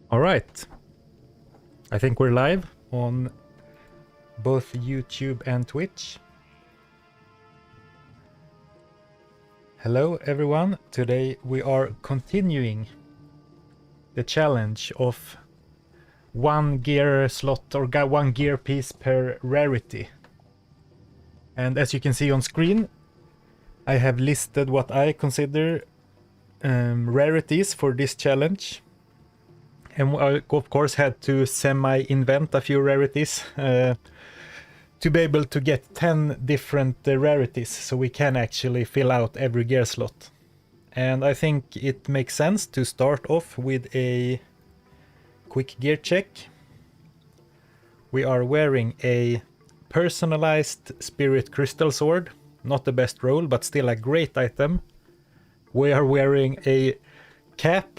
All right. I think we're live on both YouTube and Twitch. Hello everyone. Today we are continuing the challenge of one gear slot or one gear piece per rarity. And as you can see on screen, I have listed what I consider rarities for this challenge. And I, of course, had to semi-invent a few rarities to be able to get 10 different rarities, so we can actually fill out every gear slot. And I think it makes sense to start off with a quick gear check. We are wearing a personalized Spirit Crystal Sword, not the best roll, but still a great item. We are wearing a cap,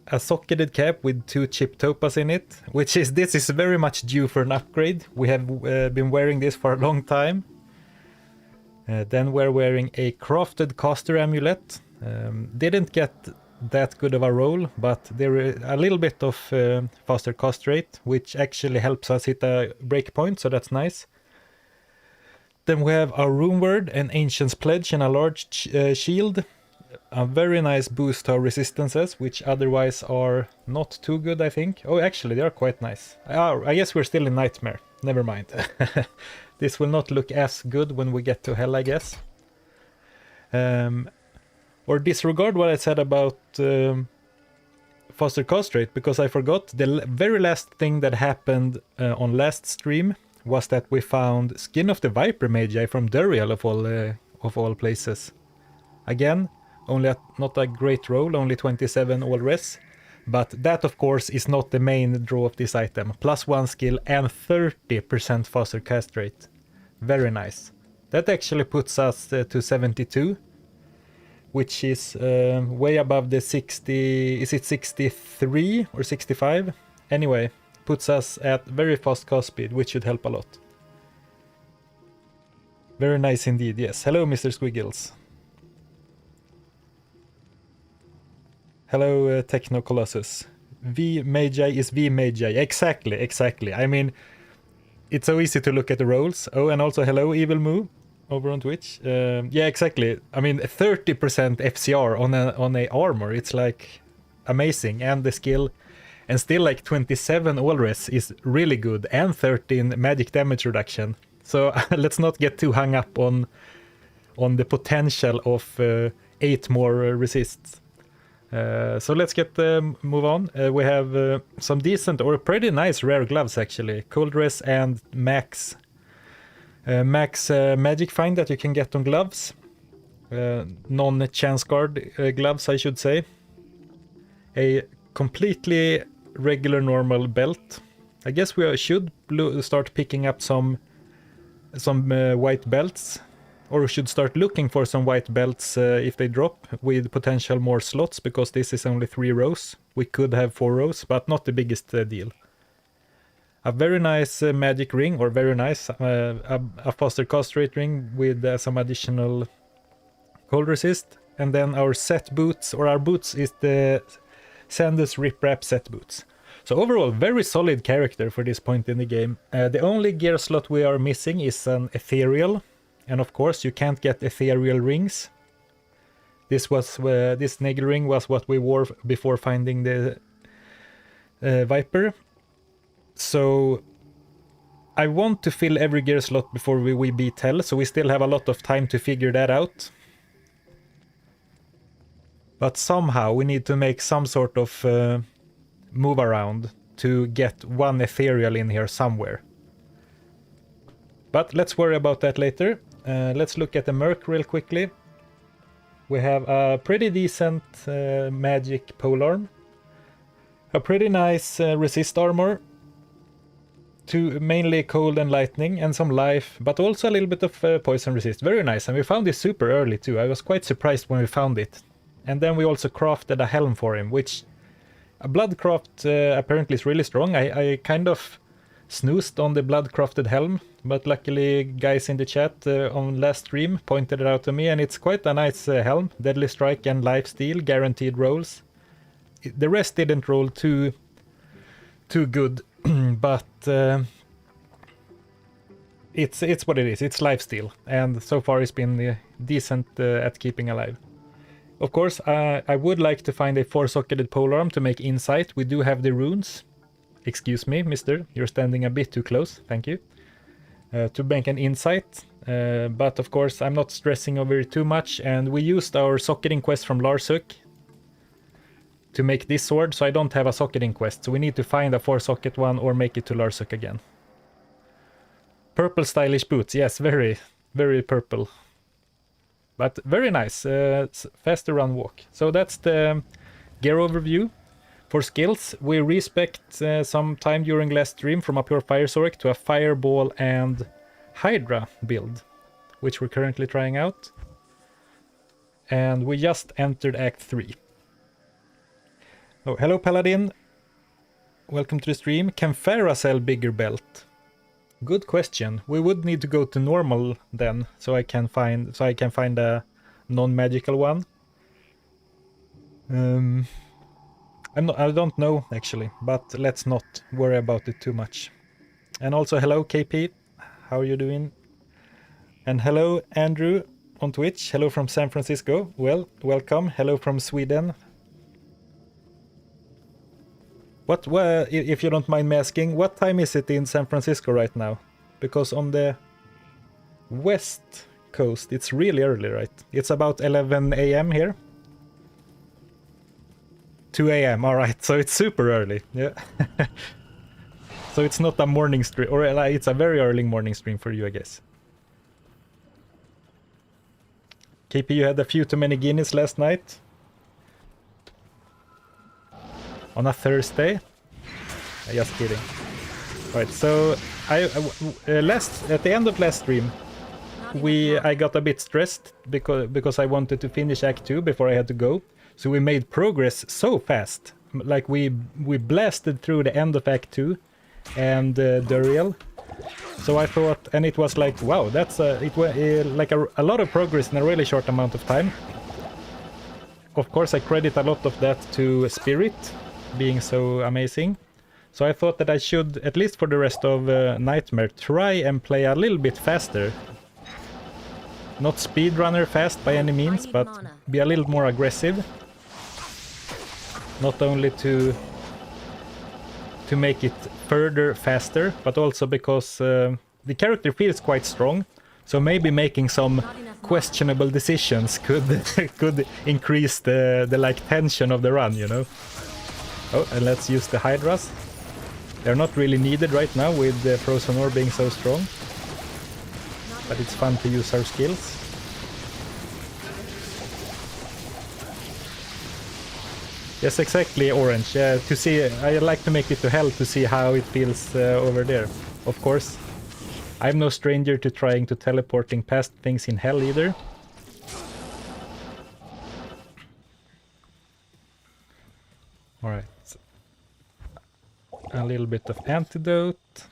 a socketed cap with 2 chip topaz in it, this is very much due for an upgrade. We have been wearing this for a long time. Then we're wearing a crafted caster amulet. Didn't get that good of a roll, but there is a little bit of faster cast rate, which actually helps us hit a breakpoint, so that's nice. Then we have our rune word, an ancient's pledge, and a large shield. A very nice boost to our resistances, which otherwise are not too good, I think. Oh, actually, they are quite nice. I guess we're still in Nightmare. Never mind. This will not look as good when we get to Hell, I guess. Or disregard what I said about faster cast rate, because I forgot. The very last thing that happened on last stream was that we found Skin of the Viper Magi from Duriel of all places. Again, not a great roll, only 27 all res, but that of course is not the main draw of this item. +1 skill and 30% faster cast rate. Very nice. That actually puts us to 72, which is way above the 60, is it 63 or 65? Anyway, puts us at very fast cast speed, which should help a lot. Very nice indeed, yes. Hello, Mr. Squiggles. Hello, Techno Colossus. V Magi is V Magi. Exactly. I mean, it's so easy to look at the rolls. Oh, and also hello, Evil Moo, over on Twitch. Yeah, exactly. I mean, 30% FCR on a armor. It's like amazing, and the skill, and still like 27 all res is really good, and 13 magic damage reduction. So let's not get too hung up on the potential of 8 more resists. So let's move on. We have some decent or pretty nice rare gloves actually. Cold res and max magic find that you can get on gloves. Non-chance guard gloves, I should say. A completely regular normal belt. I guess we should start picking up some white belts. Or should start looking for some white belts if they drop, with potential more slots, because this is only 3 rows. We could have 4 rows, but not the biggest deal. A very nice magic ring, or very nice, a faster cast rate ring with some additional cold resist. And then our set boots, or our boots, is the Sandus Rip Rap set boots. So overall, very solid character for this point in the game. The only gear slot we are missing is an ethereal. And of course, you can't get ethereal rings. This Nagel ring was what we wore before finding the Viper. So I want to fill every gear slot before we beat Hell, so we still have a lot of time to figure that out. But somehow we need to make some sort of move around to get one ethereal in here somewhere. But let's worry about that later. Let's look at the Merc real quickly. We have a pretty decent magic polearm. A pretty nice resist armor. Mainly cold and lightning, and some life, but also a little bit of poison resist. Very nice, and we found this super early too. I was quite surprised when we found it. And then we also crafted a helm for him, which a bloodcraft apparently is really strong. I kind of snoozed on the blood-crafted helm, but luckily guys in the chat on last stream pointed it out to me, and it's quite a nice helm. Deadly Strike and Lifesteal, guaranteed rolls. The rest didn't roll too too good, but it's what it is. It's lifesteal, and so far it's been decent at keeping alive. Of course, I would like to find a 4-socketed polearm to make insight. We do have the runes. Excuse me, mister, you're standing a bit too close, thank you. To make an insight, but of course I'm not stressing over it too much, and we used our socketing quest from Larsuk to make this sword, so I don't have a socketing quest, so we need to find a 4-socket one or make it to Larsuk again. Purple stylish boots, yes, very, very purple. But very nice, faster run walk. So that's the gear overview. For skills, we respect some time during last stream from a pure fire Zorik to a fireball and Hydra build, which we're currently trying out. And we just entered Act 3. Oh, hello Paladin. Welcome to the stream. Can Farah sell bigger belt? Good question. We would need to go to normal then, so I can find a non-magical one. I don't know actually, but let's not worry about it too much. And also hello KP, how are you doing? And hello Andrew on Twitch. Hello from San Francisco. Well, welcome. Hello from Sweden. If you don't mind me asking, what time is it in San Francisco right now? Because on the west coast, it's really early, right? It's about 11 a.m. here. 2 a.m. Alright, so it's super early. Yeah. So it's not a morning stream, or it's a very early morning stream for you, I guess. KP, you had a few too many guineas last night. On a Thursday? Just kidding. Alright, so at the end of last stream, I got a bit stressed because I wanted to finish Act 2 before I had to go. So we made progress so fast. Like we blasted through the end of Act 2 and Duriel. So I thought, and it was like, wow, that's like a lot of progress in a really short amount of time. Of course, I credit a lot of that to Spirit being so amazing. So I thought that I should, at least for the rest of Nightmare, try and play a little bit faster. Not speedrunner fast by any means, but be a little more aggressive. Not only to make it further faster, but also because the character feels quite strong. So maybe making some questionable decisions could increase the like tension of the run, you know. Oh, and let's use the Hydras. They're not really needed right now with the Frozen Ore being so strong. But it's fun to use our skills. Yes, exactly, Orange. To see, I like to make it to hell to see how it feels over there. Of course, I'm no stranger to trying to teleporting past things in hell either. Alright. A little bit of antidote.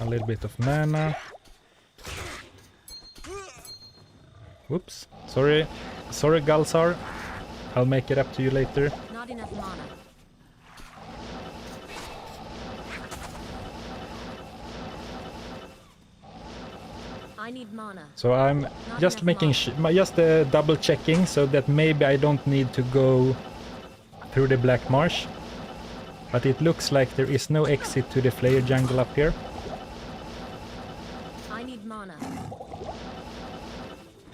A little bit of mana. Whoops. Sorry. Sorry, Galsar. I'll make it up to you later. Not enough mana. I need mana. So I'm just making double checking so that maybe I don't need to go through the Black Marsh. But it looks like there is no exit to the Flayer jungle up here. I need mana.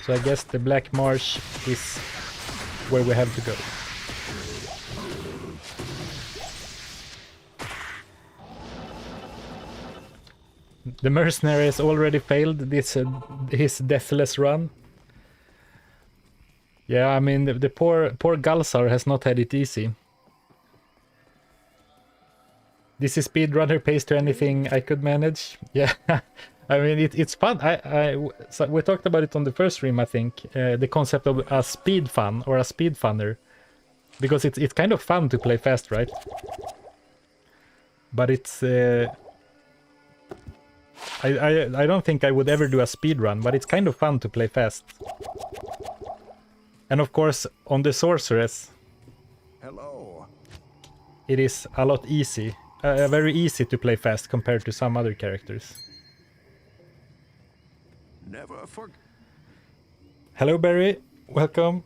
So I guess the Black Marsh is where we have to go. The Mercenary has already failed his deathless run. Yeah, I mean the poor Galsar has not had it easy. This is speedrunner pays to anything I could manage. Yeah, I mean it's fun. So we talked about it on the first stream, I think. The concept of a speed fun or a speed funner, because it's kind of fun to play fast, right? But it's I don't think I would ever do a speed run, but it's kind of fun to play fast. And of course, on the Sorceress, hello, it is a lot easy. very easy to play fast compared to some other characters. Never forget. Hello, Barry. Welcome.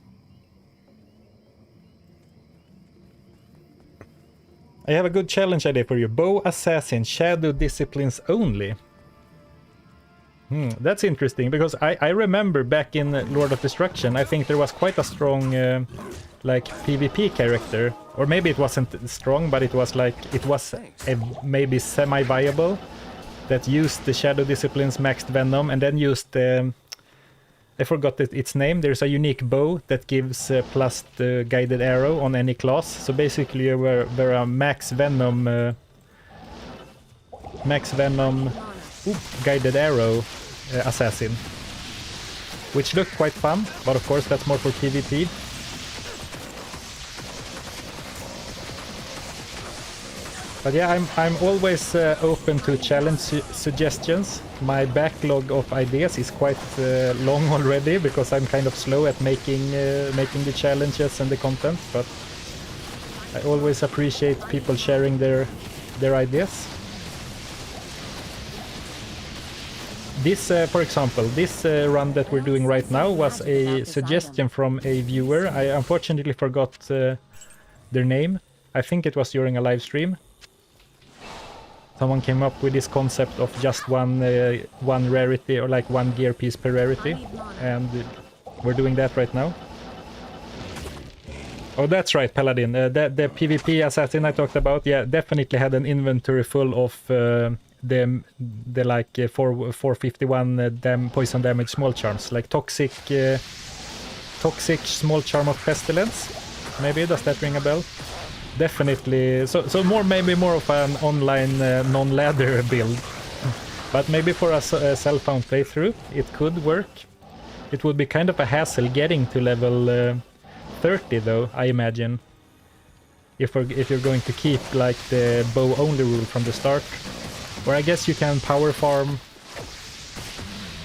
I have a good challenge idea for you. Bow Assassin, Shadow Disciplines only. That's interesting, because I remember back in Lord of Destruction, I think there was quite a strong like PvP character. Or maybe it wasn't strong, but it was like, it was maybe semi-viable, that used the Shadow Disciplines maxed Venom and then used I forgot its name. There's a unique bow that gives plus the guided arrow on any class. So basically you were a max Venom guided arrow assassin, which looked quite fun, but of course that's more for PvP. But yeah, I'm always open to challenge suggestions. My backlog of ideas is quite long already, because I'm kind of slow at making the challenges and the content. But I always appreciate people sharing their ideas. This, for example, this run that we're doing right now was a suggestion from a viewer. I unfortunately forgot their name. I think it was during a live stream. Someone came up with this concept of just one rarity, or like one gear piece per rarity, and we're doing that right now. Oh, that's right, Paladin. The PvP assassin I talked about, yeah, definitely had an inventory full of the like 451 poison damage small charms, like toxic small charm of pestilence. Maybe does that ring a bell? Definitely. So maybe more of an online non-ladder build, but maybe for a self-found playthrough it could work. It would be kind of a hassle getting to level 30 though, I imagine, if you're going to keep like the bow only rule from the start. Or I guess you can power farm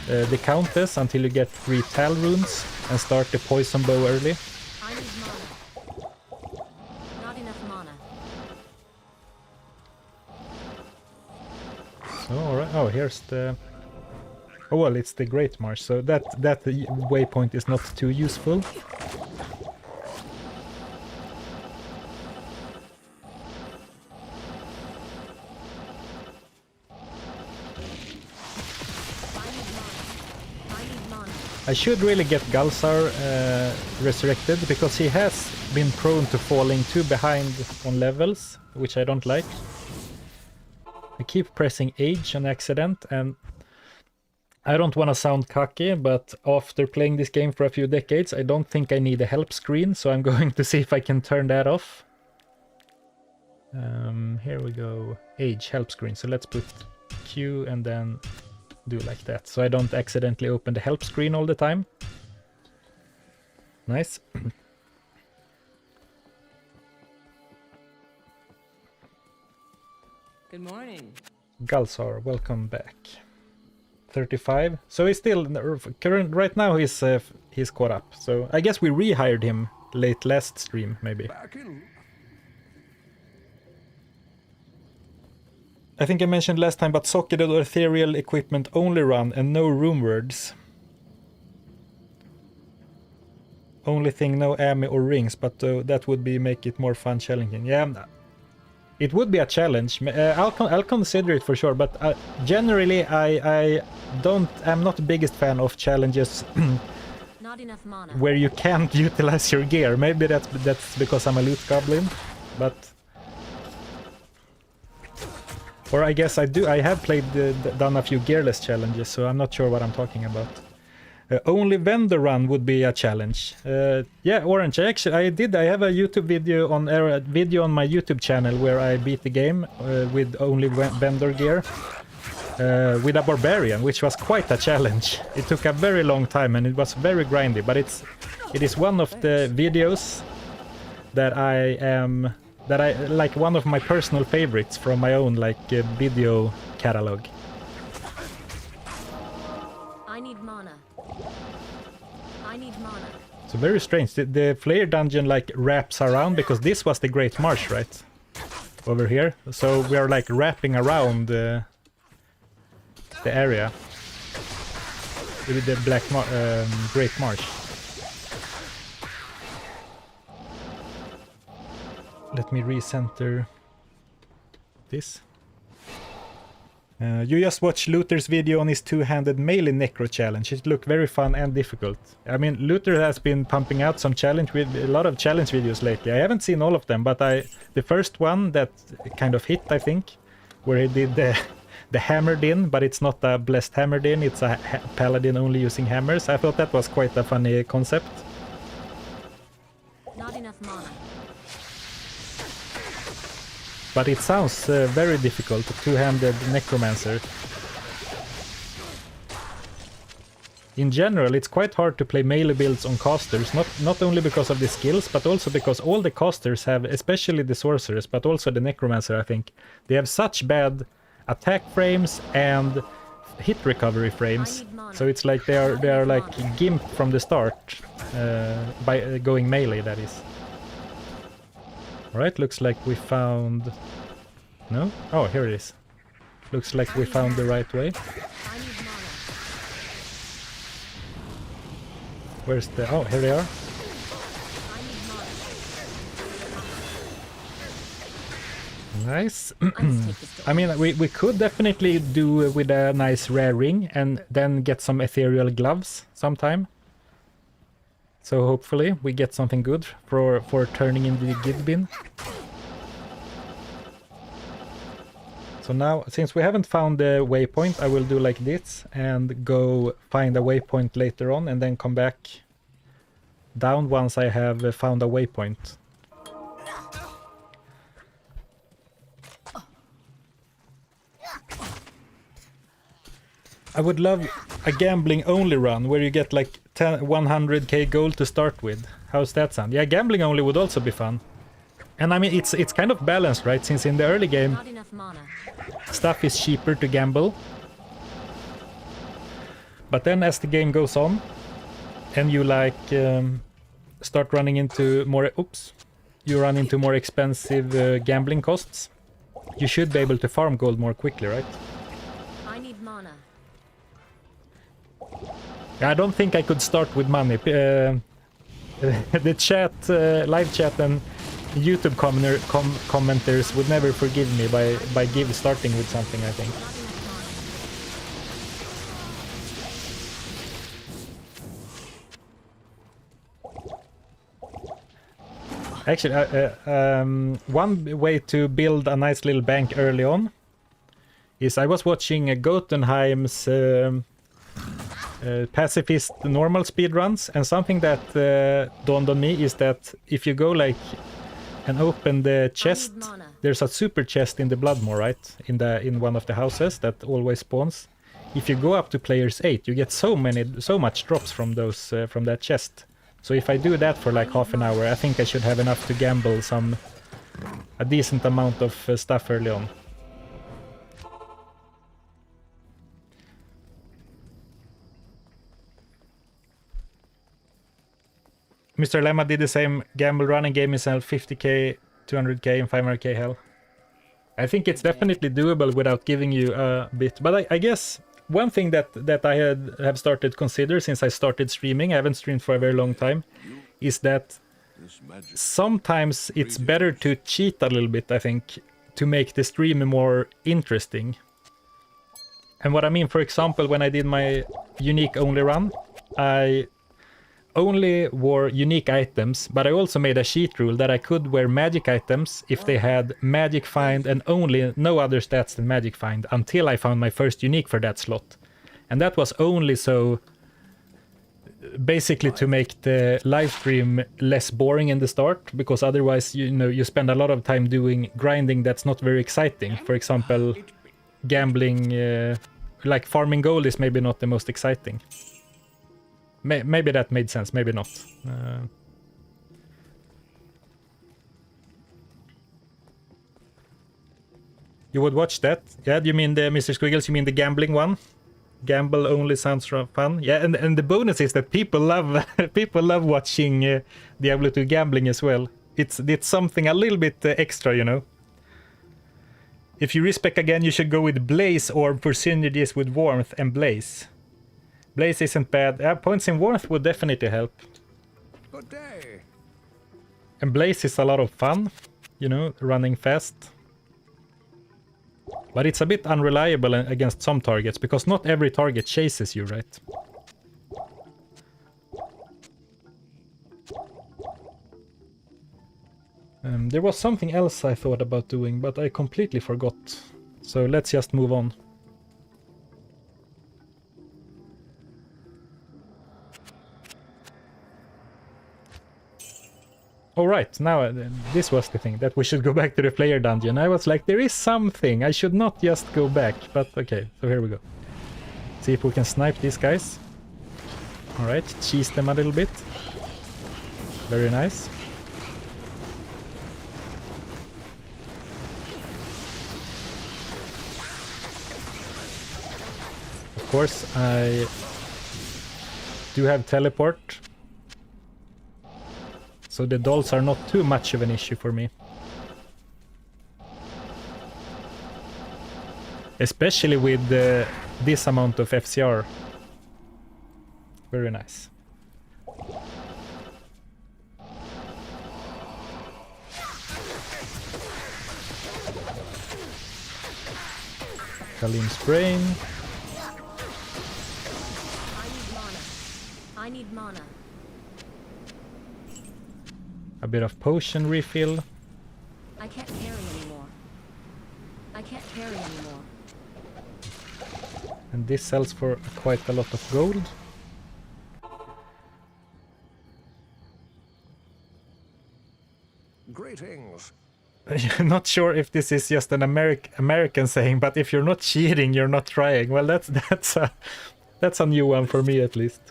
the Countess until you get 3 Tal runes and start the poison bow early. I need mana. Not enough mana. So, alright. Oh, here's the... Oh, well, it's the Great Marsh, so that waypoint is not too useful. I should really get Galsar resurrected, because he has been prone to falling too behind on levels, which I don't like. I keep pressing H on accident, and I don't want to sound cocky, but after playing this game for a few decades, I don't think I need a help screen, so I'm going to see if I can turn that off. Here we go. H, help screen. So let's put Q and then do like that, so I don't accidentally open the help screen all the time. Nice. Good morning. Galsar, welcome back. 35. So he's still current right now. He's caught up. So I guess we rehired him late last stream, maybe. Back in. I think I mentioned last time, but socketed or ethereal equipment only run and no room words. Only thing, no ammo or rings, but that would be make it more fun, challenging. Yeah, it would be a challenge. I'll consider it for sure, but generally I'm not the biggest fan of challenges Not enough mana. where you can't utilize your gear. Maybe that's because I'm a loot goblin, but. Or I guess I have played done a few gearless challenges, so I'm not sure what I'm talking about. Only vendor run would be a challenge. Yeah, Orange. I have a YouTube video on my YouTube channel where I beat the game with only vendor gear with a barbarian, which was quite a challenge. It took a very long time and it was very grindy, but it is one of the videos that I like, one of my personal favorites from my own like video catalog. I need mana. I need mana. So very strange. The Flayer dungeon like wraps around, because this was the Great Marsh, right? over here. So we are like wrapping around the area with the Great Marsh. Let me recenter this. You just watched Luther's video on his two-handed melee necro challenge. It looked very fun and difficult. I mean, Luther has been pumping out some a lot of challenge videos lately. I haven't seen all of them, but the first one that kind of hit, I think, where he did the hammered in, but it's not a blessed hammered in, it's a paladin only using hammers. I thought that was quite a funny concept. Not enough mana. But it sounds very difficult, two-handed necromancer. In general, it's quite hard to play melee builds on casters, not only because of the skills, but also because all the casters have, especially the sorcerers, but also the necromancer, I think, they have such bad attack frames and hit recovery frames. So it's like they are like gimped from the start, by going melee, that is. Alright, looks like we found... No? Oh, here it is. Looks like we found the right way. Where's the... Oh, here they are. Nice. I mean, we could definitely do with a nice rare ring and then get some ethereal gloves sometime. So hopefully we get something good for turning in the guild bin. So now, since we haven't found the waypoint, I will do like this and go find a waypoint later on and then come back down once I have found a waypoint. I would love a gambling only run where you get like 100k gold to start with. How's that sound? Yeah, gambling only would also be fun. And I mean, it's kind of balanced, right? Since in the early game, stuff is cheaper to gamble. But then as the game goes on, and you like start running into more... Oops. You run into more expensive gambling costs. You should be able to farm gold more quickly, right? I need mana. I don't think I could start with money. The chat, live chat and YouTube commenters would never forgive me by starting with something, I think. Actually, one way to build a nice little bank early on is I was watching Gotenheim's pacifist normal speedruns, and something that dawned on me is that if you go like and open the chest, there's a super chest in the Bloodmoor, right? In one of the houses that always spawns. If you go up to players 8, you get so much drops from those from that chest. So if I do that for like half an hour, I think I should have enough to gamble a decent amount of stuff early on. Mr. Lemma did the same gamble run and gave himself 50k, 200k and 500k hell. I think it's definitely doable without giving you a bit. But I guess one thing that I have started to consider since I started streaming, I haven't streamed for a very long time, is that sometimes it's better to cheat a little bit, I think, to make the stream more interesting. And what I mean, for example, when I did my unique only run, I only wore unique items, but I also made a cheat rule that I could wear magic items if they had magic find and only no other stats than magic find until I found my first unique for that slot. And that was only so basically to make the live stream less boring in the start, because otherwise, you know, you spend a lot of time doing grinding that's not very exciting. For example, gambling, like farming gold is maybe not the most exciting. Maybe that made sense, maybe not. You would watch that? Yeah, you mean the Mr. Squiggles, you mean the gambling one? Gamble only sounds fun. Yeah, and the bonus is that people love people love watching Diablo 2 gambling as well. It's something a little bit extra, you know. If you respec again, you should go with Blaze or for synergies with Warmth and Blaze. Blaze isn't bad. Points in Warmth would definitely help. Good day. And Blaze is a lot of fun, you know, running fast. But it's a bit unreliable against some targets, because not every target chases you, right? There was something else I thought about doing, but I completely forgot. So let's just move on. Alright, now this was the thing, that we should go back to the player dungeon. I was like, there is something, I should not just go back, but okay, so here we go. See if we can snipe these guys. Alright, cheese them a little bit. Very nice. Of course, I do have teleport. So the dolls are not too much of an issue for me. Especially with this amount of FCR. Very nice. Kalim's brain. I need mana. A bit of potion refill. I can't carry anymore. I can't carry anymore. And this sells for quite a lot of gold. Greetings. Not sure if this is just an American saying, but if you're not cheating, you're not trying. Well, that's a new one for me at least.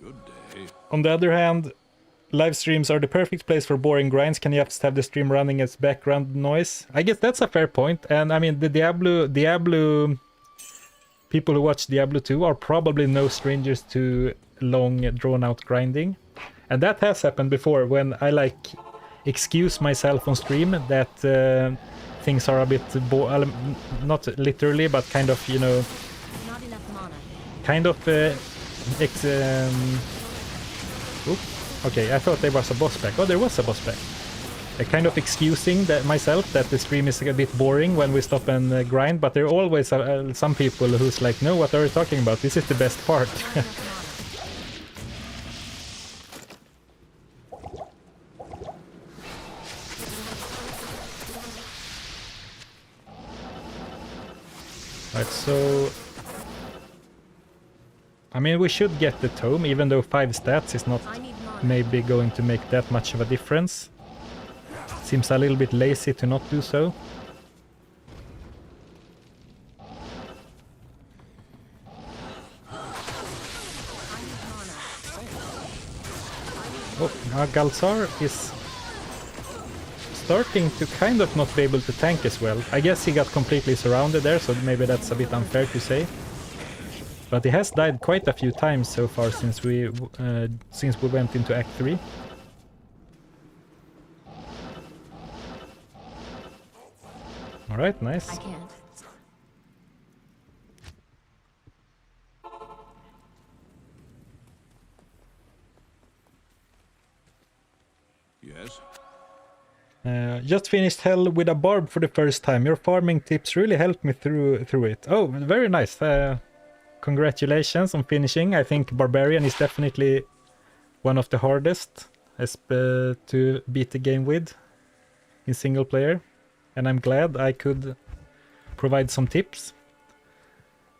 Good day. On the other hand, live streams are the perfect place for boring grinds. Can you just have the stream running as background noise? I guess that's a fair point. And I mean, the Diablo people who watch Diablo 2 are probably no strangers to long drawn out grinding. And that has happened before when I like excuse myself on stream that things are a bit not literally, but kind of, you know, Not enough mana. kind of okay, I thought there was a boss back. Oh, there was a boss back. Kind of excusing that myself that the stream is a bit boring when we stop and grind, but there are always some people who's like, no, what are you talking about? This is the best part. Right, so I mean, we should get the tome, even though 5 stats is not maybe going to make that much of a difference. Seems a little bit lazy to not do so. Oh, now Galzar is starting to kind of not be able to tank as well. I guess he got completely surrounded there, so maybe that's a bit unfair to say. But he has died quite a few times so far since we went into Act 3. Alright, nice. I can't. Yes. Just finished Hell with a barb for the first time. Your farming tips really helped me through it. Oh, very nice. Congratulations on finishing. I think Barbarian is definitely one of the hardest to beat the game with in single player. And I'm glad I could provide some tips.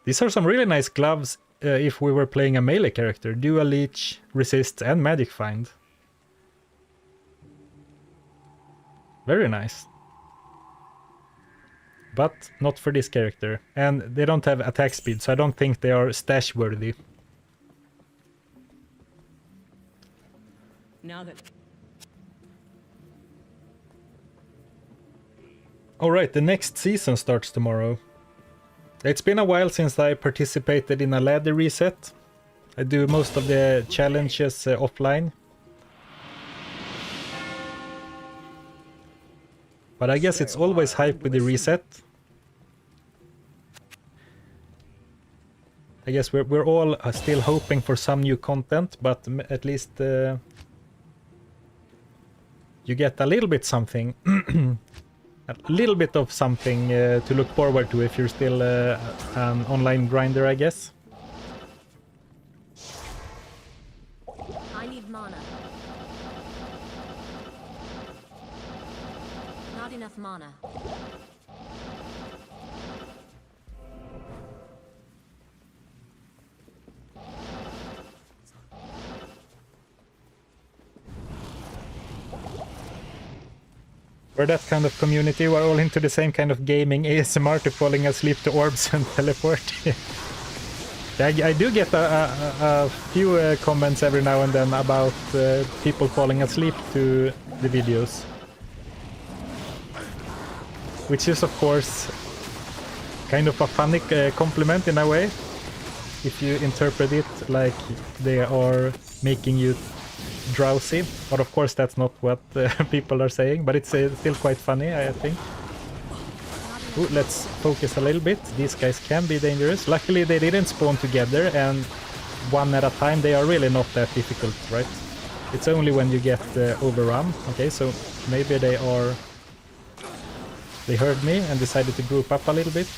These are some really nice gloves if we were playing a melee character. Dual Leech, Resist and Magic Find. Very nice. But not for this character. And they don't have attack speed, so I don't think they are stash worthy. Now that Alright, the next season starts tomorrow. It's been a while since I participated in a ladder reset. I do most of the challenges offline. But I guess it's always hype with the reset. I guess we're all still hoping for some new content, but at least you get a little bit something, a little bit of something to look forward to if you're still an online grinder, I guess. I need mana. Not enough mana. We're that kind of community, we're all into the same kind of gaming, ASMR to falling asleep to orbs and teleport. I do get a few comments every now and then about people falling asleep to the videos. Which is of course kind of a funny compliment in a way, if you interpret it like they are making you drowsy, but of course that's not what people are saying, but it's still quite funny, I think. Ooh, let's focus a little bit. These guys can be dangerous. Luckily they didn't spawn together, and one at a time they are really not that difficult, right? It's only when you get overrun. Okay, so maybe they heard me and decided to group up a little bit.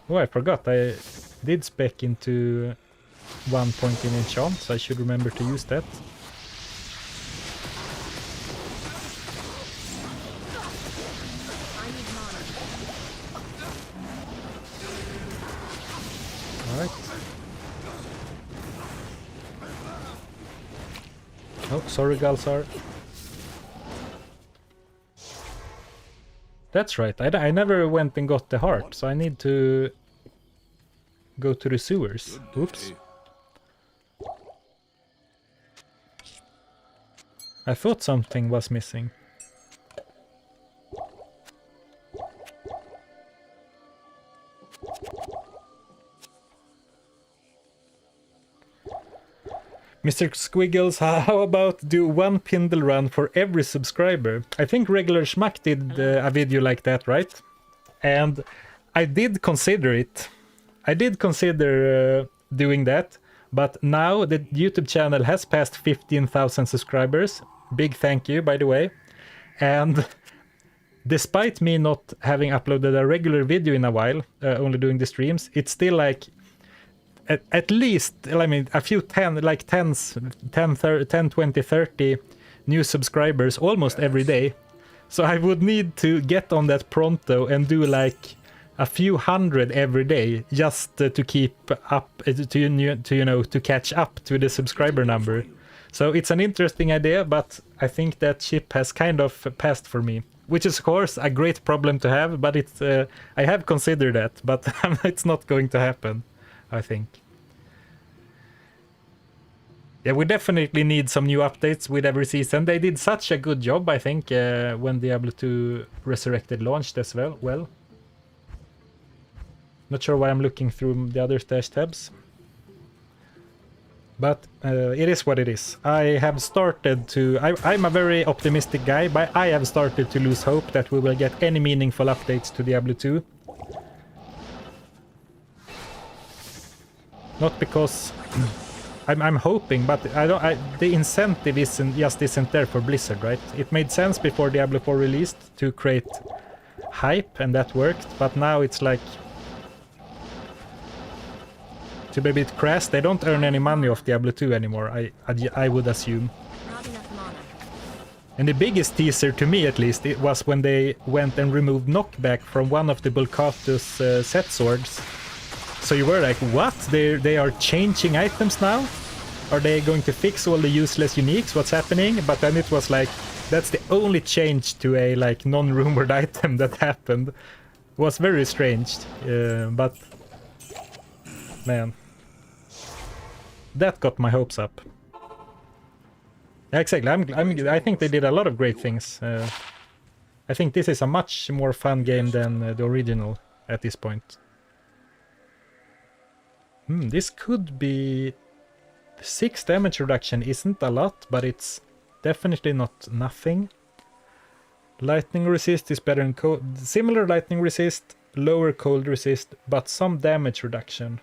Oh, I forgot. I did spec into 1 point in enchant, so I should remember to use that. I need mana. Alright. Oh, sorry, Galsar. That's right, I never went and got the heart, so I need to go to the sewers. Oops. I thought something was missing. Mr. Squiggles, how about do one Pindle run for every subscriber? I think regular Schmuck did a video like that, right? And I did consider it. I did consider doing that, but now the YouTube channel has passed 15,000 subscribers. Big thank you, by the way. And despite me not having uploaded a regular video in a while, only doing the streams, it's still like at least, I mean, a few 10, 20, 30 new subscribers almost every day. So I would need to get on that pronto and do like a few hundred every day just to keep up, to catch up to the subscriber number. So it's an interesting idea, but I think that ship has kind of passed for me, which is of course a great problem to have, but it's I have considered that, but it's not going to happen, I think. Yeah, we definitely need some new updates with every season. They did such a good job, I think, when Diablo 2 Resurrected launched as well. Not sure why I'm looking through the other stash tabs. But it is what it is. I have started to... I'm a very optimistic guy, but I have started to lose hope that we will get any meaningful updates to Diablo 2. Not because I'm hoping, but the incentive isn't there for Blizzard, right? It made sense before Diablo 4 released to create hype, and that worked, but now it's like, to be a bit crass, they don't earn any money off Diablo 2 anymore, I would assume. Not enough mana. And the biggest teaser, to me at least, it was when they went and removed knockback from one of the Bulkatus set swords. So you were like, what? They are changing items now? Are they going to fix all the useless uniques? What's happening? But then it was like, that's the only change to a like non-rumored item that happened. It was very strange, but man, that got my hopes up. Exactly, I think they did a lot of great things. I think this is a much more fun game than the original at this point. This could be 6 damage reduction isn't a lot, but it's definitely not nothing. Lightning resist is better than cold. Similar lightning resist, lower cold resist, but some damage reduction.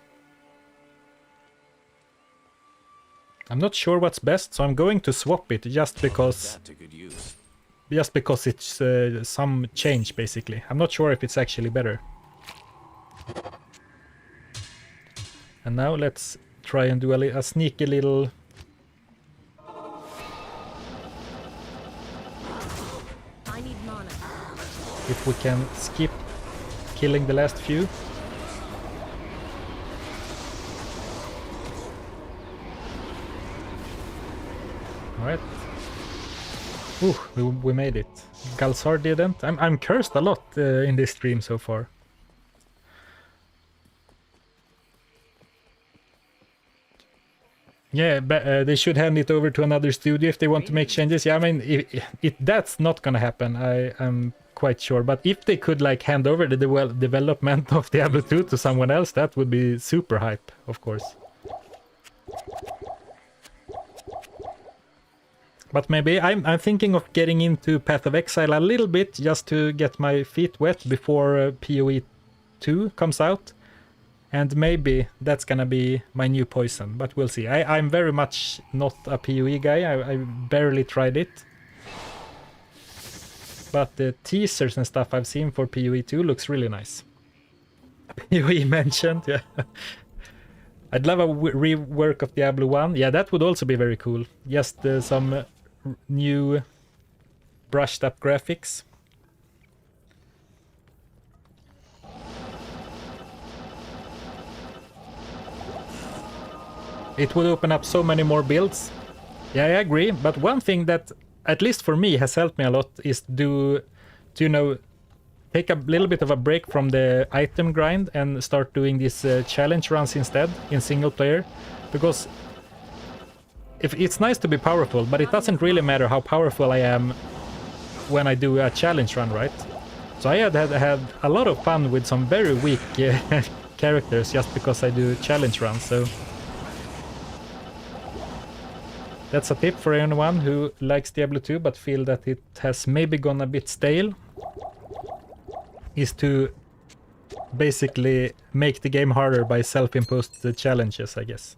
I'm not sure what's best, so I'm going to swap it just because it's some change, basically. I'm not sure if it's actually better. And now let's try and do a sneaky little... I need mana. If we can skip killing the last few. Alright. Ooh, we made it. Galsar didn't. I'm cursed a lot in this stream so far. Yeah, but they should hand it over to another studio if they want to make changes. Yeah, I mean, that's not gonna happen, I'm quite sure. But if they could like hand over the development of Diablo 2 to someone else, that would be super hype, of course. But maybe I'm thinking of getting into Path of Exile a little bit just to get my feet wet before PoE 2 comes out. And maybe that's gonna be my new poison, but we'll see. I'm very much not a PoE guy, I barely tried it. But the teasers and stuff I've seen for PoE 2 looks really nice. PoE mentioned, yeah. I'd love a rework of Diablo 1. Yeah, that would also be very cool. Just some new brushed up graphics. It would open up so many more builds. Yeah, I agree. But one thing that, at least for me, has helped me a lot is to you know, take a little bit of a break from the item grind and start doing these challenge runs instead in single player. Because if it's nice to be powerful, but it doesn't really matter how powerful I am when I do a challenge run, right? So I had a lot of fun with some very weak characters just because I do challenge runs. So that's a tip for anyone who likes Diablo 2 but feel that it has maybe gone a bit stale, is to basically make the game harder by self-imposed challenges, I guess.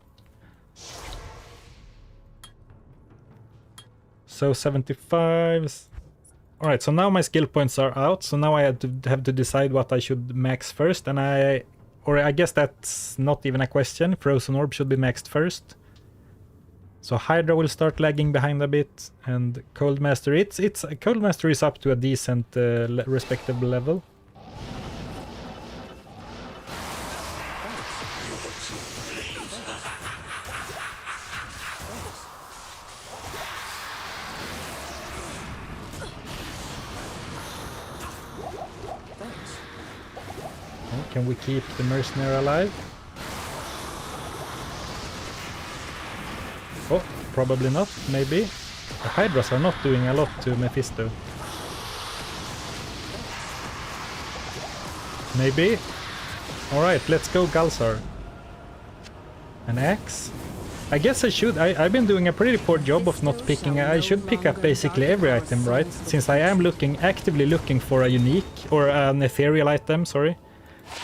So 75. Alright, so now my skill points are out, so now I have to decide what I should max first, and I guess that's not even a question. Frozen Orb should be maxed first. So Hydra will start lagging behind a bit, and Cold Master, Cold Master is up to a decent, respectable level. Can we keep the Mercenary alive? Oh, probably not, maybe. The Hydras are not doing a lot to Mephisto. Maybe. Alright, let's go Galsar. An axe? I guess I should. I've been doing a pretty poor job of not picking. I should pick up basically every item, right? Since I am actively looking for a unique, or an ethereal item, sorry.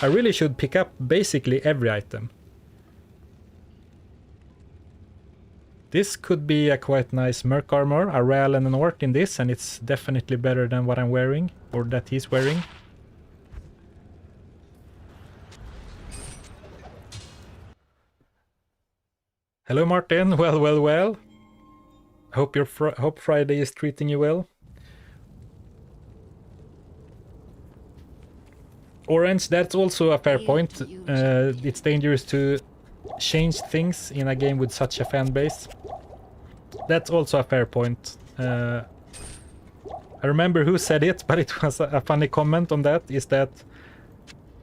I really should pick up basically every item. This could be a quite nice Merc armor, a Ral and an Ort in this, and it's definitely better than what I'm wearing, or that he's wearing. Hello Martin, well. Hope Friday is treating you well. Orange, that's also a fair point. It's dangerous to change things in a game with such a fan base. That's also a fair point. I remember who said it, but it was a funny comment on that, is that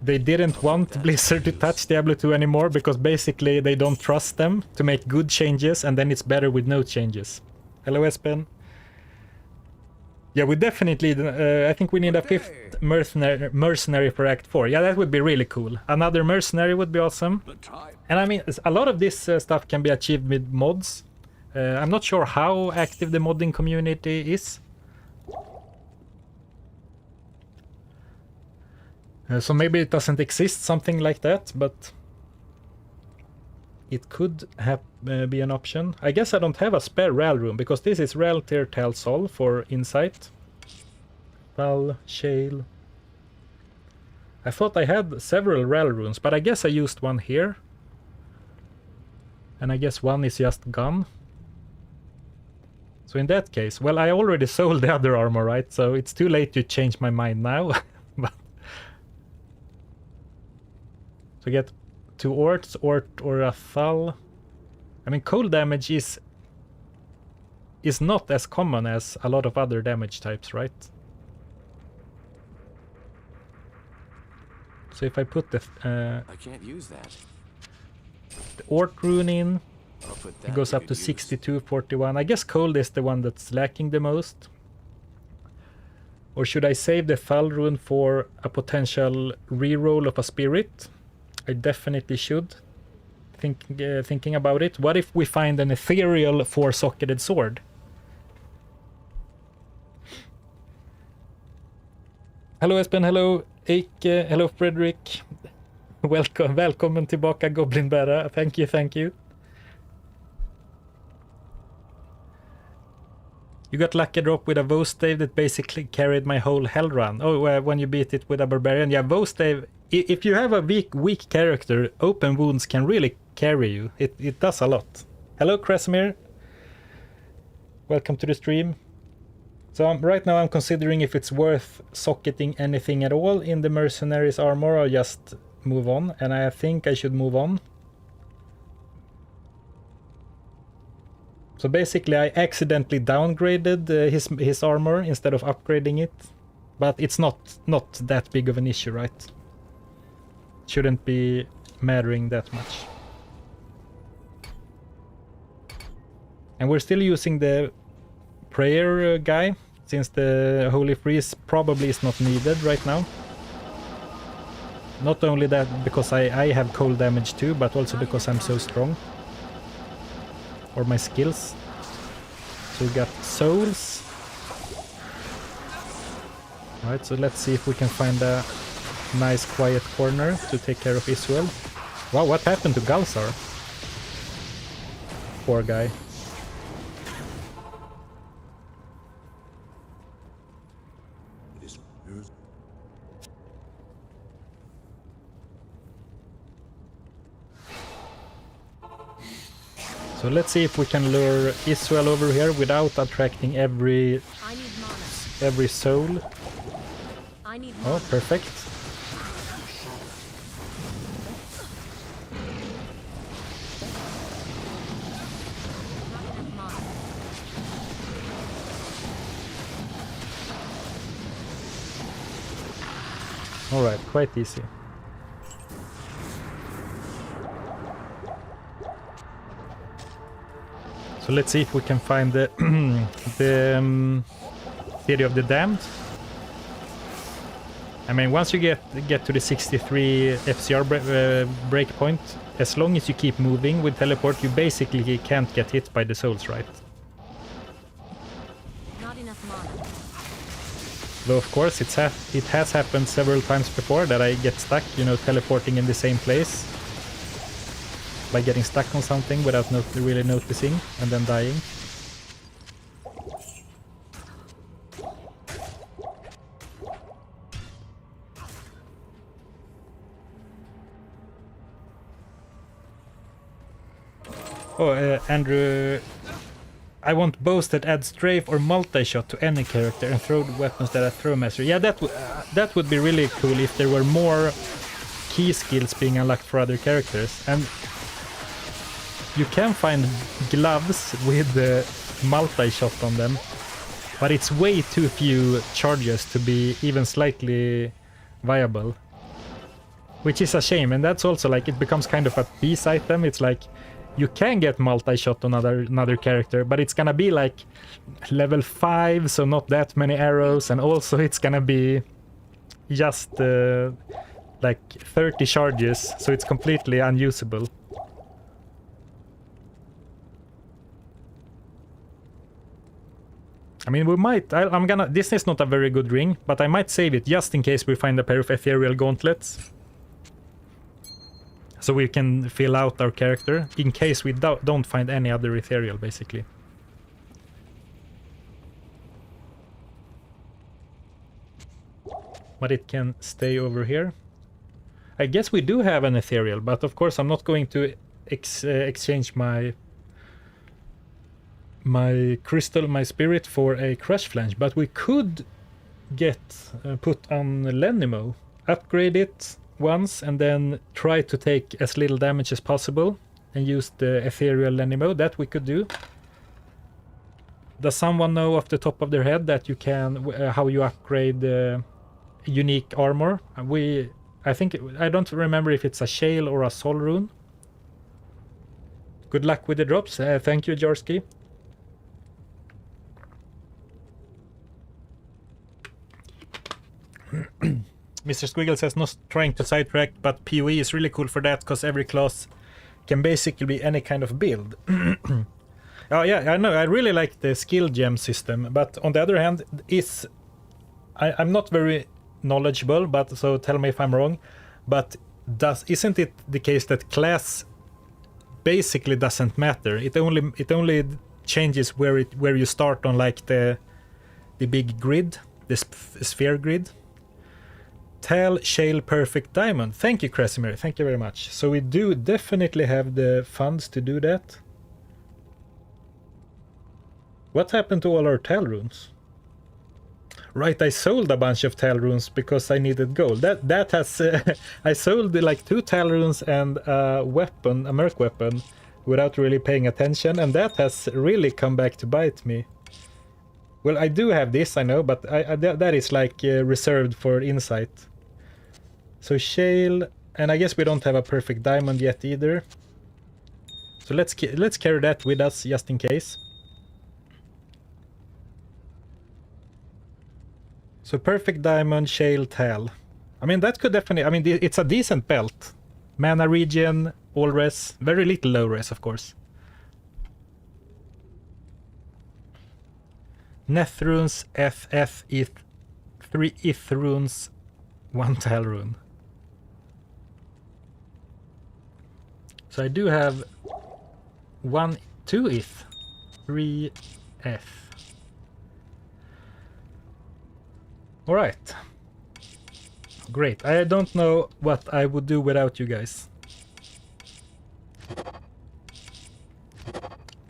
they didn't want Blizzard to touch Diablo 2 anymore because basically they don't trust them to make good changes, and then it's better with no changes. Hello Espen. Yeah, we definitely. I think we need a fifth mercenary for Act 4. Yeah, that would be really cool. Another mercenary would be awesome. The time. And I mean, a lot of this stuff can be achieved with mods. I'm not sure how active the modding community is. So maybe it doesn't exist, something like that, but it could be an option. I guess I don't have a spare RAL room, because this is RAL tier Tel Sol for Insight. Val, Shale. I thought I had several RAL runes, but I guess I used one here. And I guess one is just gone. So in that case, well, I already sold the other armor, right? So it's too late to change my mind now. But to get 2 Orts, Ort or a Thal. I mean, cold damage is not as common as a lot of other damage types, right? So if I put the I can't use that. Ort rune in, I'll put that it goes to up to good use. 62, 41. I guess cold is the one that's lacking the most. Or should I save the Thal rune for a potential reroll of a spirit? I definitely should. Thinking about it. What if we find an ethereal 4-socketed sword? Hello Espen, hello Eike, hello Frederick. Välkommen tillbaka Goblin Bära. Thank you. You got lucky drop with a Vostave that basically carried my whole hell run. Oh, when you beat it with a barbarian. Yeah, Vostave, if you have a weak character, open wounds can really carry you. It does a lot. Hello Kresimir. Welcome to the stream. So right now I'm considering if it's worth socketing anything at all in the Mercenary's armor or just move on. And I think I should move on. So basically I accidentally downgraded his armor instead of upgrading it. But it's not that big of an issue, right? Shouldn't be mattering that much. And we're still using the prayer guy, since the Holy Freeze probably is not needed right now. Not only that because I have cold damage too, but also because I'm so strong. Or my skills. So we got souls. Alright, so let's see if we can find a nice quiet corner to take care of Isuel. Wow, what happened to Galzar? Poor guy. So let's see if we can lure Isuel over here without attracting every I need mana. soul. I need Oh, mana. perfect. Not enough mana. Alright, quite easy. So let's see if we can find the City of the Damned. I mean, once you get to the 63 FCR breakpoint, as long as you keep moving with teleport, you basically can't get hit by the souls, right? Not enough mana. Though of course it has happened several times before that I get stuck, you know, teleporting in the same place by getting stuck on something without really noticing and then dying. Oh, Andrew, I want bows that add strafe or multi-shot to any character and throw weapons that are throw mastery. Yeah, that would be really cool if there were more key skills being unlocked for other characters. And you can find gloves with multi-shot on them, but it's way too few charges to be even slightly viable. Which is a shame, and that's also like, it becomes kind of a piece item. It's like, you can get multi-shot on another character, but it's gonna be like level 5, so not that many arrows, and also it's gonna be just like 30 charges, so it's completely unusable. I mean, we might, I'm gonna, this is not a very good ring, but I might save it just in case we find a pair of ethereal gauntlets. So we can fill out our character, in case we don't find any other ethereal, basically. But it can stay over here. I guess we do have an ethereal, but of course I'm not going to exchange my crystal, my spirit, for a crush flange, but we could get put on Lenimo, upgrade it once, and then try to take as little damage as possible and use the ethereal Lenimo. That we could do. Does someone know off the top of their head that you can how you upgrade unique armor? I think I don't remember if it's a shale or a soul rune. Good luck with the drops. Thank you, Jarsky. Mr. Squiggle says, not trying to sidetrack, but PoE is really cool for that, because every class can basically be any kind of build. Oh yeah, I know, I really like the skill gem system, but on the other hand, I'm not very knowledgeable, but so tell me if I'm wrong, but isn't it the case that class basically doesn't matter? It only changes where you start on, like the big grid, the sphere grid. Tal, Shale, Perfect, Diamond. Thank you, Krasimir. Thank you very much. So we do definitely have the funds to do that. What happened to all our Tal runes? Right, I sold a bunch of Tal runes because I needed gold. That has... I sold like 2 Tal runes and a weapon, a merc weapon, without really paying attention, and that has really come back to bite me. Well, I do have this, I know, but that is like reserved for insight. So Shale, and I guess we don't have a perfect diamond yet either. So let's carry that with us just in case. So perfect diamond, Shale, Tal. I mean, that could definitely, I mean, it's a decent belt. Mana regen, all res, very little low res, of course. Neth runes, FF, 3 Ith runes, 1 Tal rune. So I do have 2 Ith, 3 F. Alright. Great. I don't know what I would do without you guys.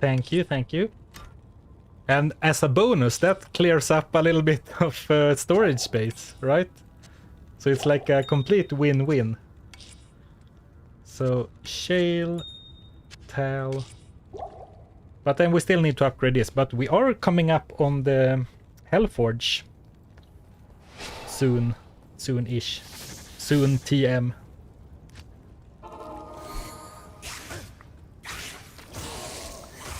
Thank you, thank you. And as a bonus, that clears up a little bit of storage space, right? So it's like a complete win-win. So, Shale, Tal... But then we still need to upgrade this. But we are coming up on the Hellforge. Soon-ish. Soon TM.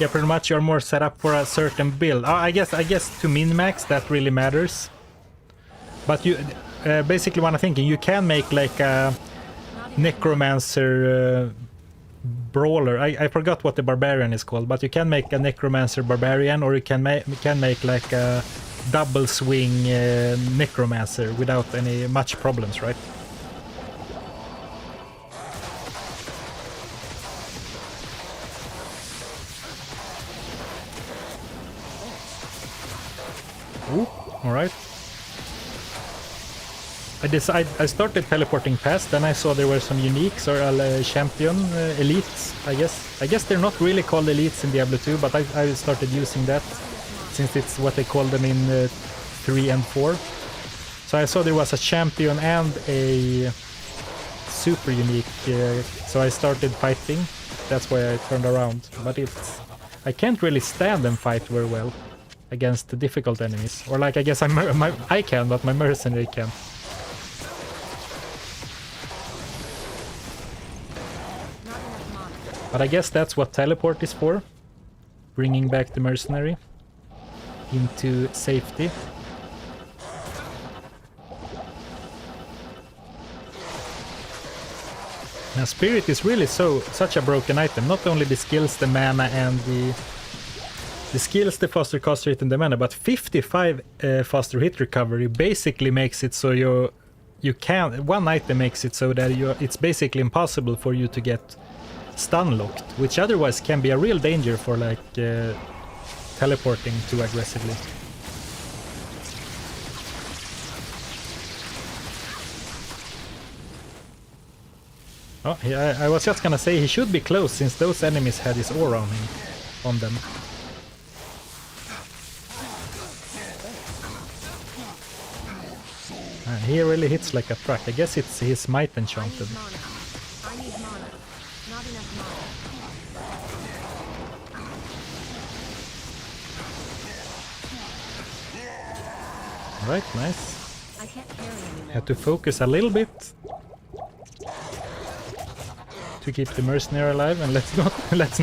Yeah, pretty much you're more set up for a certain build. I guess to min-max that really matters. But you basically what I'm thinking, you can make like a necromancer brawler. I forgot what the barbarian is called, but you can make a necromancer barbarian, or you can make like a double swing necromancer without any much problems, right? Ooh, all right. I started teleporting past, then I saw there were some uniques or champion elites, I guess. I guess they're not really called elites in Diablo 2, but I started using that since it's what they call them in 3 and 4. So I saw there was a champion and a super unique, so I started fighting. That's why I turned around. But I can't really stand and fight very well against the difficult enemies. Or like, I guess I can, but my mercenary can. Not enough mana. But I guess that's what teleport is for. Bringing back the mercenary into safety. Now spirit is really such a broken item. Not only the skills, the mana, and the skills, the faster cast rate and the mana, but 55 faster hit recovery basically makes it so you can't. One item makes it so that it's basically impossible for you to get stun locked, which otherwise can be a real danger for like teleporting too aggressively. Oh, yeah, I was just gonna say he should be close since those enemies had his aura on them. He really hits like a truck. I guess it's his might enchanted. I need mana. Not enough mana. Alright, nice. I can't carry anymore. Had to focus a little bit to keep the mercenary alive, and let's not let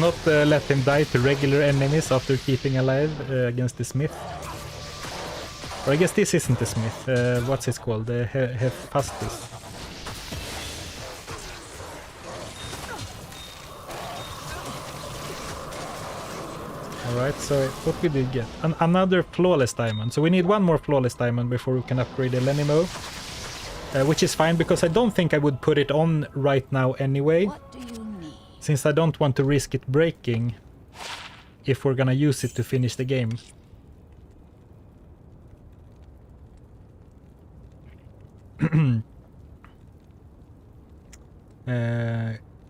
him die to regular enemies after keeping alive against the smith. Or I guess this isn't the smith. What's it called? The Hephaestus. Alright, so what we did get? Another flawless diamond. So we need one more flawless diamond before we can upgrade the Lenimo. Which is fine, because I don't think I would put it on right now anyway. What do you need? Since I don't want to risk it breaking if we're gonna use it to finish the game.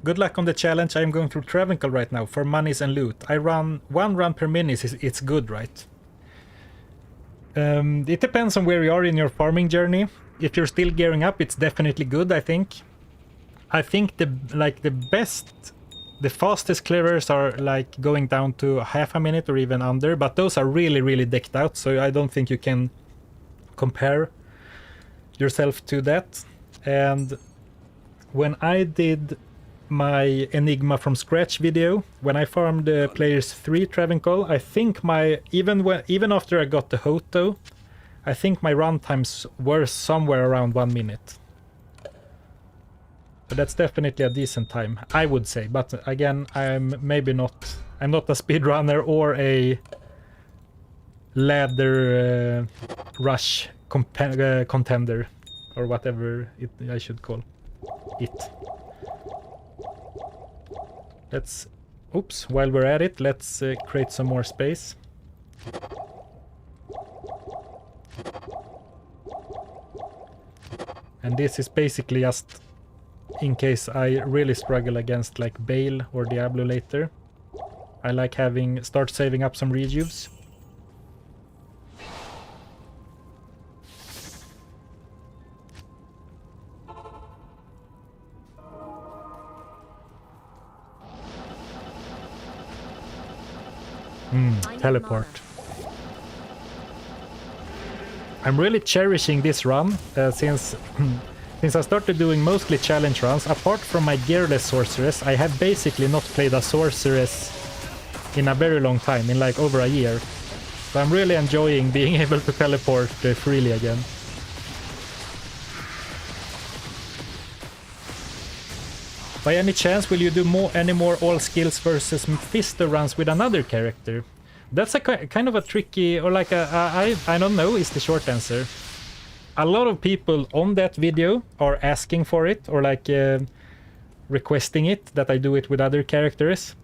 Good luck on the challenge. I am going through Travancore right now for monies and loot. I run one run per minute. It's good, right? It depends on where you are in your farming journey. If you're still gearing up, it's definitely good, I think. I think the fastest clearers are like going down to half a minute or even under, but those are really, really decked out, so I don't think you can compare yourself to that. And when I did my Enigma from scratch video, when I farmed players 3 Travancore, I think even after I got the Hoto, I think my run times were somewhere around 1 minute. So that's definitely a decent time, I would say. But again, I'm not a speedrunner or a ladder rush contender, or whatever I should call it. While we're at it, let's create some more space. And this is basically just in case I really struggle against like Bale or Diablo later. I like start saving up some rejuves. Teleport. I'm really cherishing this run since I started doing mostly challenge runs. Apart from my gearless sorceress, I have basically not played a sorceress in a very long time, in like over a year. So I'm really enjoying being able to teleport freely again. By any chance, will you do any more all skills versus Mephisto runs with another character? That's a kind of a tricky, or like I don't know is the short answer. A lot of people on that video are asking for it, or like requesting it, that I do it with other characters.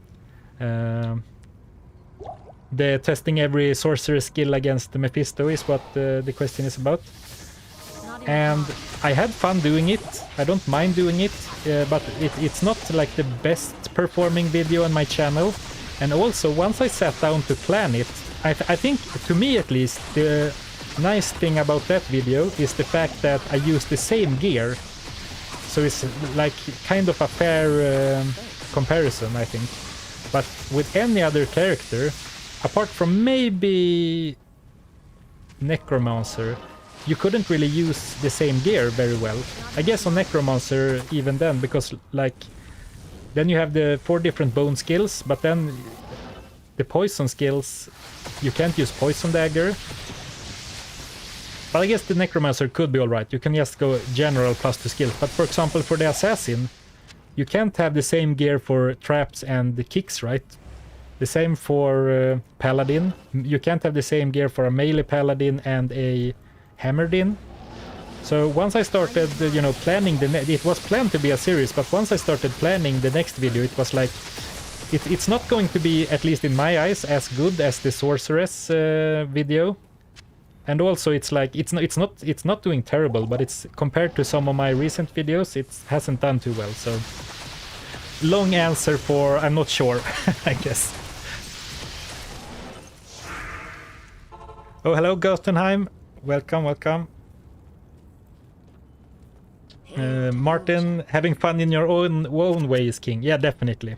The testing every sorcerer skill against the Mephisto is what the question is about. And I had fun doing it. I don't mind doing it, but it's not like the best performing video on my channel. And also, once I sat down to plan it, I think, to me at least, the nice thing about that video is the fact that I use the same gear. So it's like kind of a fair comparison, I think. But with any other character, apart from maybe Necromancer, you couldn't really use the same gear very well. I guess on Necromancer even then, because like Then you have the 4 different bone skills, but then the poison skills, you can't use poison dagger. But I guess the necromancer could be alright. You can just go general +2 skills. But for example, for the assassin, you can't have the same gear for traps and the kicks, right? The same for paladin. You can't have the same gear for a melee paladin and a hammerdin. So once I started, you know, planning it was planned to be a series, but once I started planning the next video, it was like, it's not going to be, at least in my eyes, as good as the sorceress video. And also it's like, it's not doing terrible, but it's compared to some of my recent videos, it hasn't done too well. So long answer for I'm not sure, I guess. Oh, hello, Ghostenheim. Welcome, welcome. Martin, having fun in your own way is king. Yeah, definitely.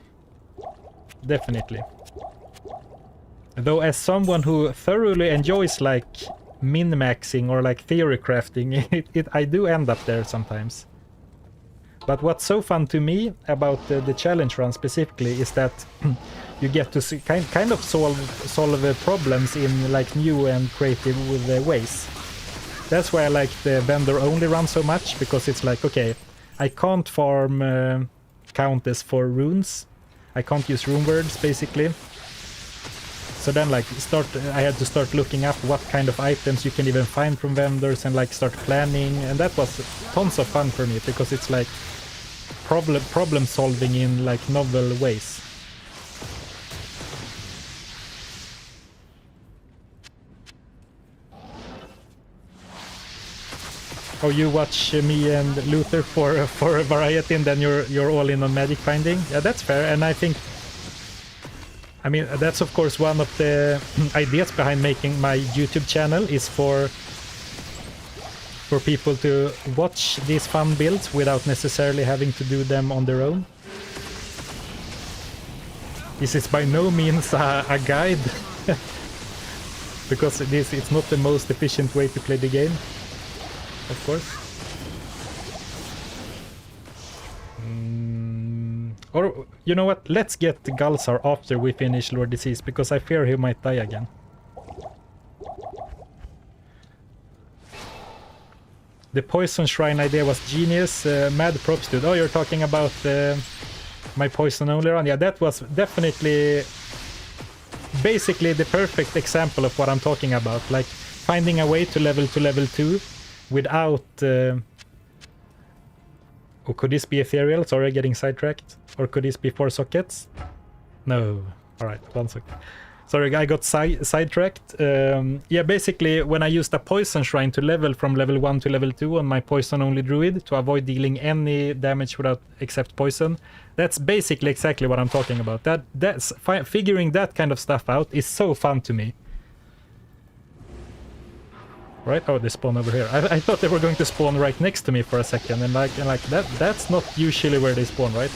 Definitely. Though as someone who thoroughly enjoys like min-maxing or like theory crafting, I do end up there sometimes. But what's so fun to me about the challenge run specifically is that you get to see, kind of solve problems in like new and creative ways. That's why I like the vendor only run so much, because it's like, okay, I can't farm countess for runes. I can't use rune words basically. So then like I had to start looking up what kind of items you can even find from vendors and like start planning, and that was tons of fun for me because it's like problem solving in like novel ways. Oh, you watch me and Luther for a variety, and then you're all in on magic finding. Yeah, that's fair, and I think, I mean, that's of course one of the ideas behind making my YouTube channel, is for people to watch these fun builds without necessarily having to do them on their own. This is by no means a guide, because it's not the most efficient way to play the game, of course. Or, you know what, let's get Galsar after we finish Lord Disease, because I fear he might die again. The poison shrine idea was genius. Mad props, dude. Oh, you're talking about my poison only run? Yeah, that was definitely basically the perfect example of what I'm talking about. Like finding a way to level 2 without... Oh, could this be ethereal? Sorry, getting sidetracked. Or could this be 4 sockets? No. Alright, 1 socket. Sorry, I got sidetracked. Yeah, basically, when I used a poison shrine to level from level 1 to level 2 on my poison-only druid to avoid dealing any damage except poison, that's basically exactly what I'm talking about. Figuring that kind of stuff out is so fun to me. Right? Oh, they spawn over here. I thought they were going to spawn right next to me for a second, and that's not usually where they spawn, right?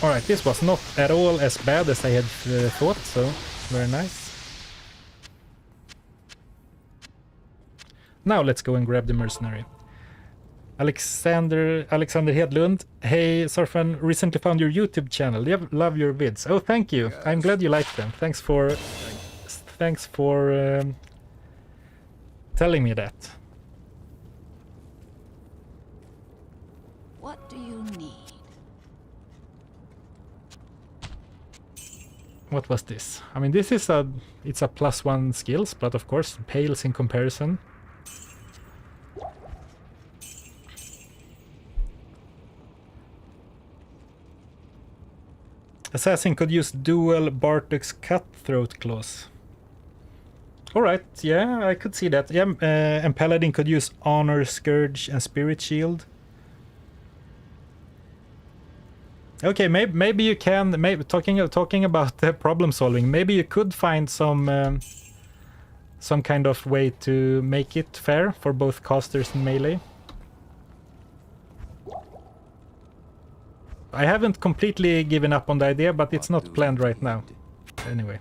Alright, this was not at all as bad as I had thought, so very nice. Now let's go and grab the Mercenary. Alexander Hedlund. Hey, Zarfen, recently found your YouTube channel. Love your vids. Oh, thank you. Yes. I'm glad you like them. Thanks for telling me that. What do you need? What was this? I mean, this is it's a +1 skills, but of course pales in comparison. Assassin could use dual Bartek's cutthroat claws. Alright, yeah, I could see that. Yeah, and Paladin could use Honor, Scourge, and Spirit Shield. Okay, maybe you can. Maybe talking about the problem solving. Maybe you could find some kind of way to make it fair for both casters and melee. I haven't completely given up on the idea, but it's not planned right now. Anyway.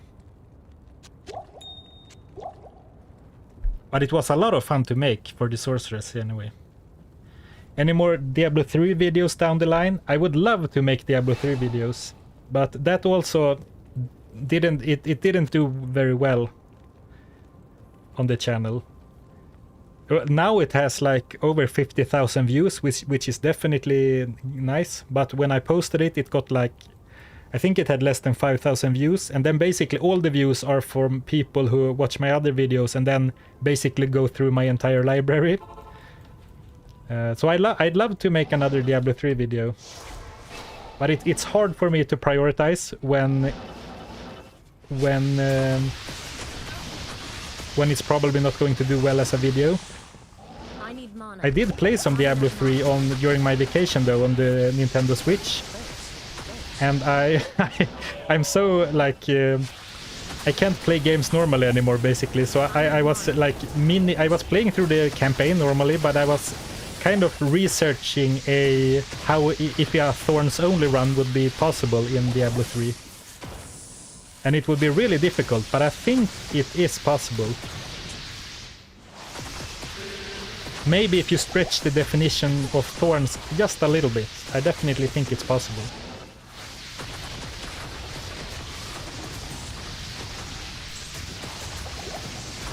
But it was a lot of fun to make for the sorceress anyway. Any more Diablo 3 videos down the line? I would love to make Diablo 3 videos, but that also didn't do very well on the channel. Now it has like over 50,000 views, which is definitely nice, but when I posted it, it got like, I think it had less than 5,000 views, and then basically all the views are from people who watch my other videos and then basically go through my entire library. So I'd love to make another Diablo 3 video, but it's hard for me to prioritize when it's probably not going to do well as a video. I need mana. I did play some Diablo 3 during my vacation though on the Nintendo Switch, and I'm so like I can't play games normally anymore basically. So I was like I was playing through the campaign normally, but I was kind of researching how if a Thorns only run would be possible in Diablo 3. And it would be really difficult, but I think it is possible. Maybe if you stretch the definition of Thorns just a little bit, I definitely think it's possible.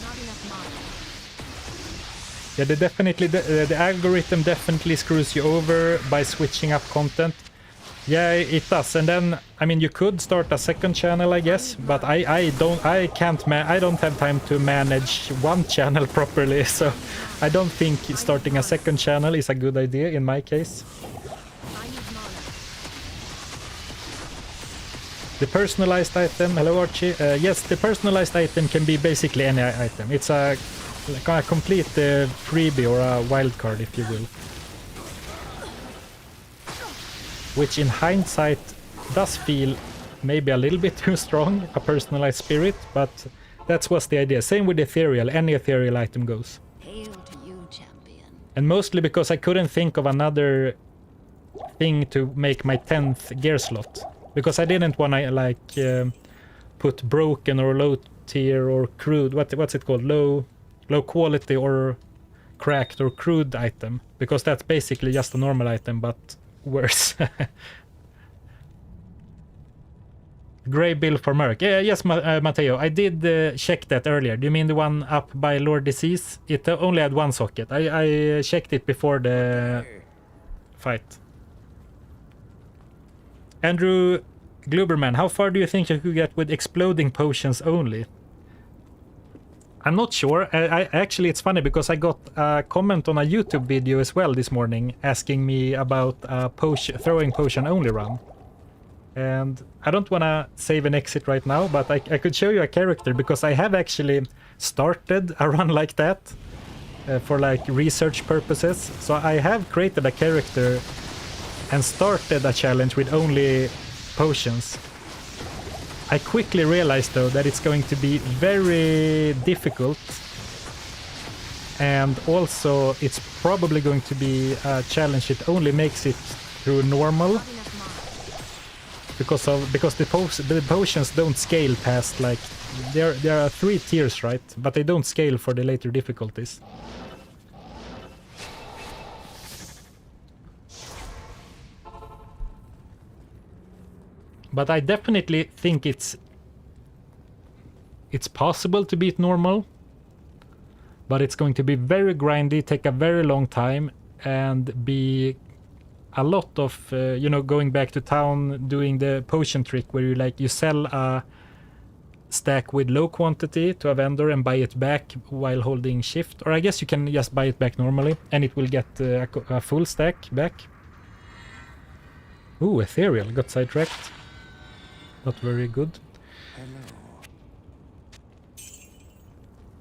Not enough mana. Yeah, the algorithm definitely screws you over by switching up content. Yeah, it does. And then, I mean, you could start a second channel, I guess, but I don't have time to manage one channel properly, so I don't think starting a second channel is a good idea in my case. I need mana. The personalized item, hello Archie. Yes, the personalized item can be basically any item. It's a complete freebie or a wildcard, if you will. Which in hindsight does feel maybe a little bit too strong, a personalized spirit, but that was the idea. Same with ethereal, any ethereal item goes. Hail to you, champion. And mostly because I couldn't think of another thing to make my 10th gear slot. Because I didn't want to like put broken or low tier or crude, what's it called? Low quality or cracked or crude item. Because that's basically just a normal item, but worse. Grey bill for Merc. Yes, Matteo, I did check that earlier. Do you mean the one up by Lord Disease? It only had one socket. I checked it before the fight. Andrew Gluberman, how far do you think you could get with exploding potions only? I'm not sure. Actually, it's funny because I got a comment on a YouTube video as well this morning asking me about a throwing potion only run. And I don't want to save an exit right now, but I could show you a character because I have actually started a run like that for like research purposes. So I have created a character and started a challenge with only potions. I quickly realized though that it's going to be very difficult, and also it's probably going to be a challenge that only makes it through normal, Not enough mana. because the potions don't scale past, like there are 3 tiers, right? But they don't scale for the later difficulties. But I definitely think it's possible to beat normal, but it's going to be very grindy, take a very long time, and be a lot of going back to town, doing the potion trick where you sell a stack with low quantity to a vendor and buy it back while holding shift, or I guess you can just buy it back normally and it will get a full stack back. Ooh, ethereal, got sidetracked. Not very good.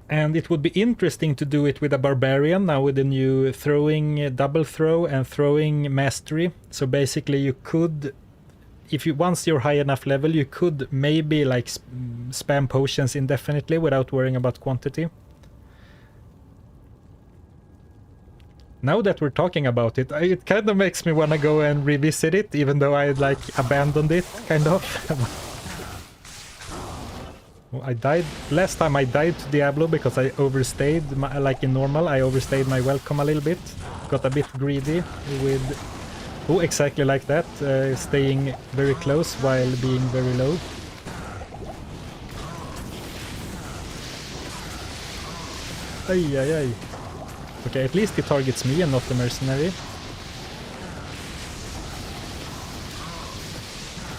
And it would be interesting to do it with a barbarian now with the new throwing, double throw and throwing mastery. So basically you could, once you're high enough level, you could maybe like spam potions indefinitely without worrying about quantity. Now that we're talking about it, it kind of makes me want to go and revisit it, even though I like abandoned it, kind of. Oh, I died. Last time I died to Diablo because I overstayed, like in normal, I overstayed my welcome a little bit. Got a bit greedy with... Oh, exactly like that. Staying very close while being very low. Ay, ay, ay. Okay, at least he targets me and not the mercenary.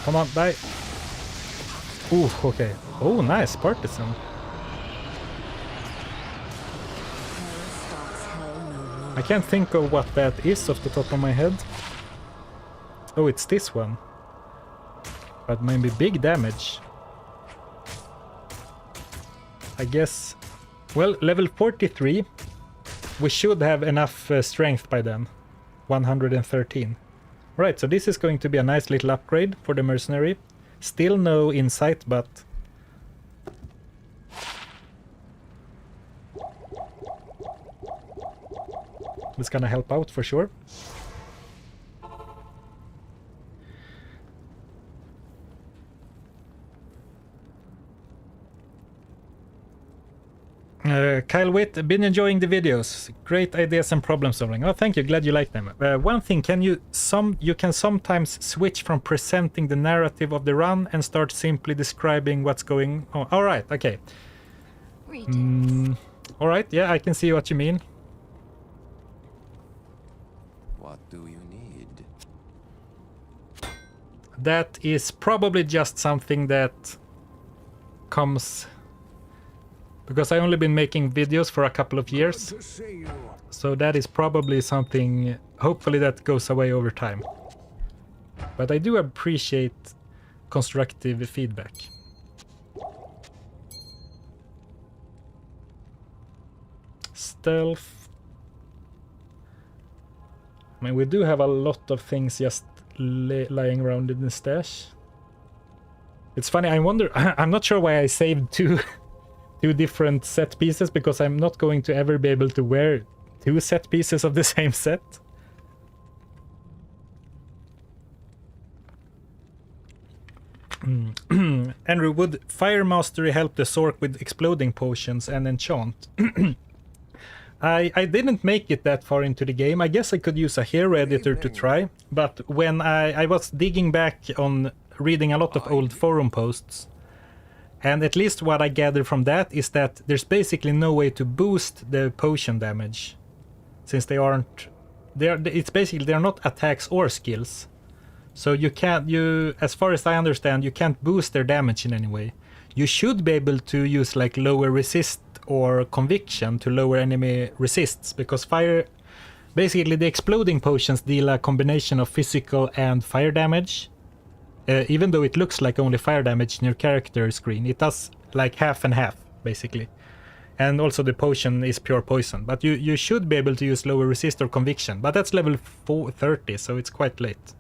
Come on, die. Ooh, okay. Oh, nice, partisan. I can't think of what that is off the top of my head. Oh, it's this one. But maybe big damage. I guess... Well, level 43. We should have enough strength by then. 113. Right, so this is going to be a nice little upgrade for the mercenary. Still no insight, but... it's gonna help out for sure. Kyle Witt, been enjoying the videos. Great ideas and problem solving. Oh, thank you. Glad you like them. One thing, you can sometimes switch from presenting the narrative of the run and start simply describing what's going on. All right, okay. All right, yeah, I can see what you mean. What do you need? That is probably just something that comes... Because I've only been making videos for a couple of years. To see you. So that is probably something, hopefully that goes away over time. But I do appreciate constructive feedback. Stealth. I mean, we do have a lot of things just lying around in the stash. It's funny, I wonder, I'm not sure why I saved two different set pieces, because I'm not going to ever be able to wear two set pieces of the same set. Andrew, would Fire Mastery help the Sork with exploding potions and enchant? I didn't make it that far into the game. I guess I could use a hero editor to try, but when I was digging back on reading a lot of old forum posts, and at least what I gather from that is that there's basically no way to boost the potion damage, since they aren't... It's basically they're not attacks or skills. So you can't, as far as I understand, you can't boost their damage in any way. You should be able to use like lower resist or conviction to lower enemy resists, because fire... Basically the exploding potions deal a combination of physical and fire damage. Even though it looks like only fire damage in your character screen, it does like half and half, basically. And also the potion is pure poison. But you should be able to use lower resist or conviction. But that's level 30, so it's quite late.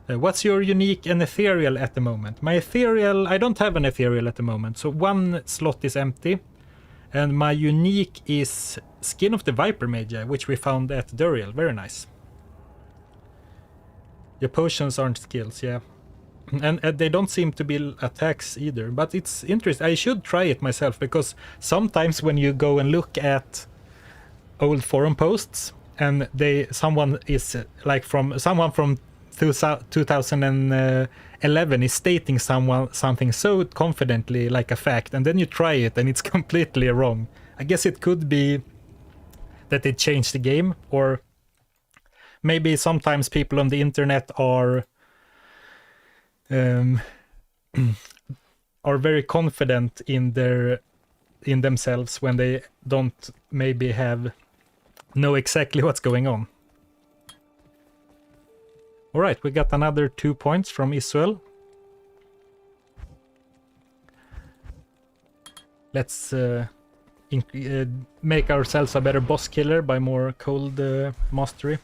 What's your unique and ethereal at the moment? My ethereal... I don't have an ethereal at the moment, so one slot is empty. And my unique is Skin of the Viper Magi, which we found at Duriel. Very nice. Your potions aren't skills, yeah. And they don't seem to be attacks either. But it's interesting. I should try it myself, because sometimes when you go and look at old forum posts, and someone from 2011 is stating something so confidently like a fact, and then you try it and it's completely wrong. I guess it could be that they changed the game, or maybe sometimes people on the internet are very confident in themselves when they don't maybe know exactly what's going on. All right, we got another 2 points from Israel. Let's make ourselves a better boss killer by more cold mastery.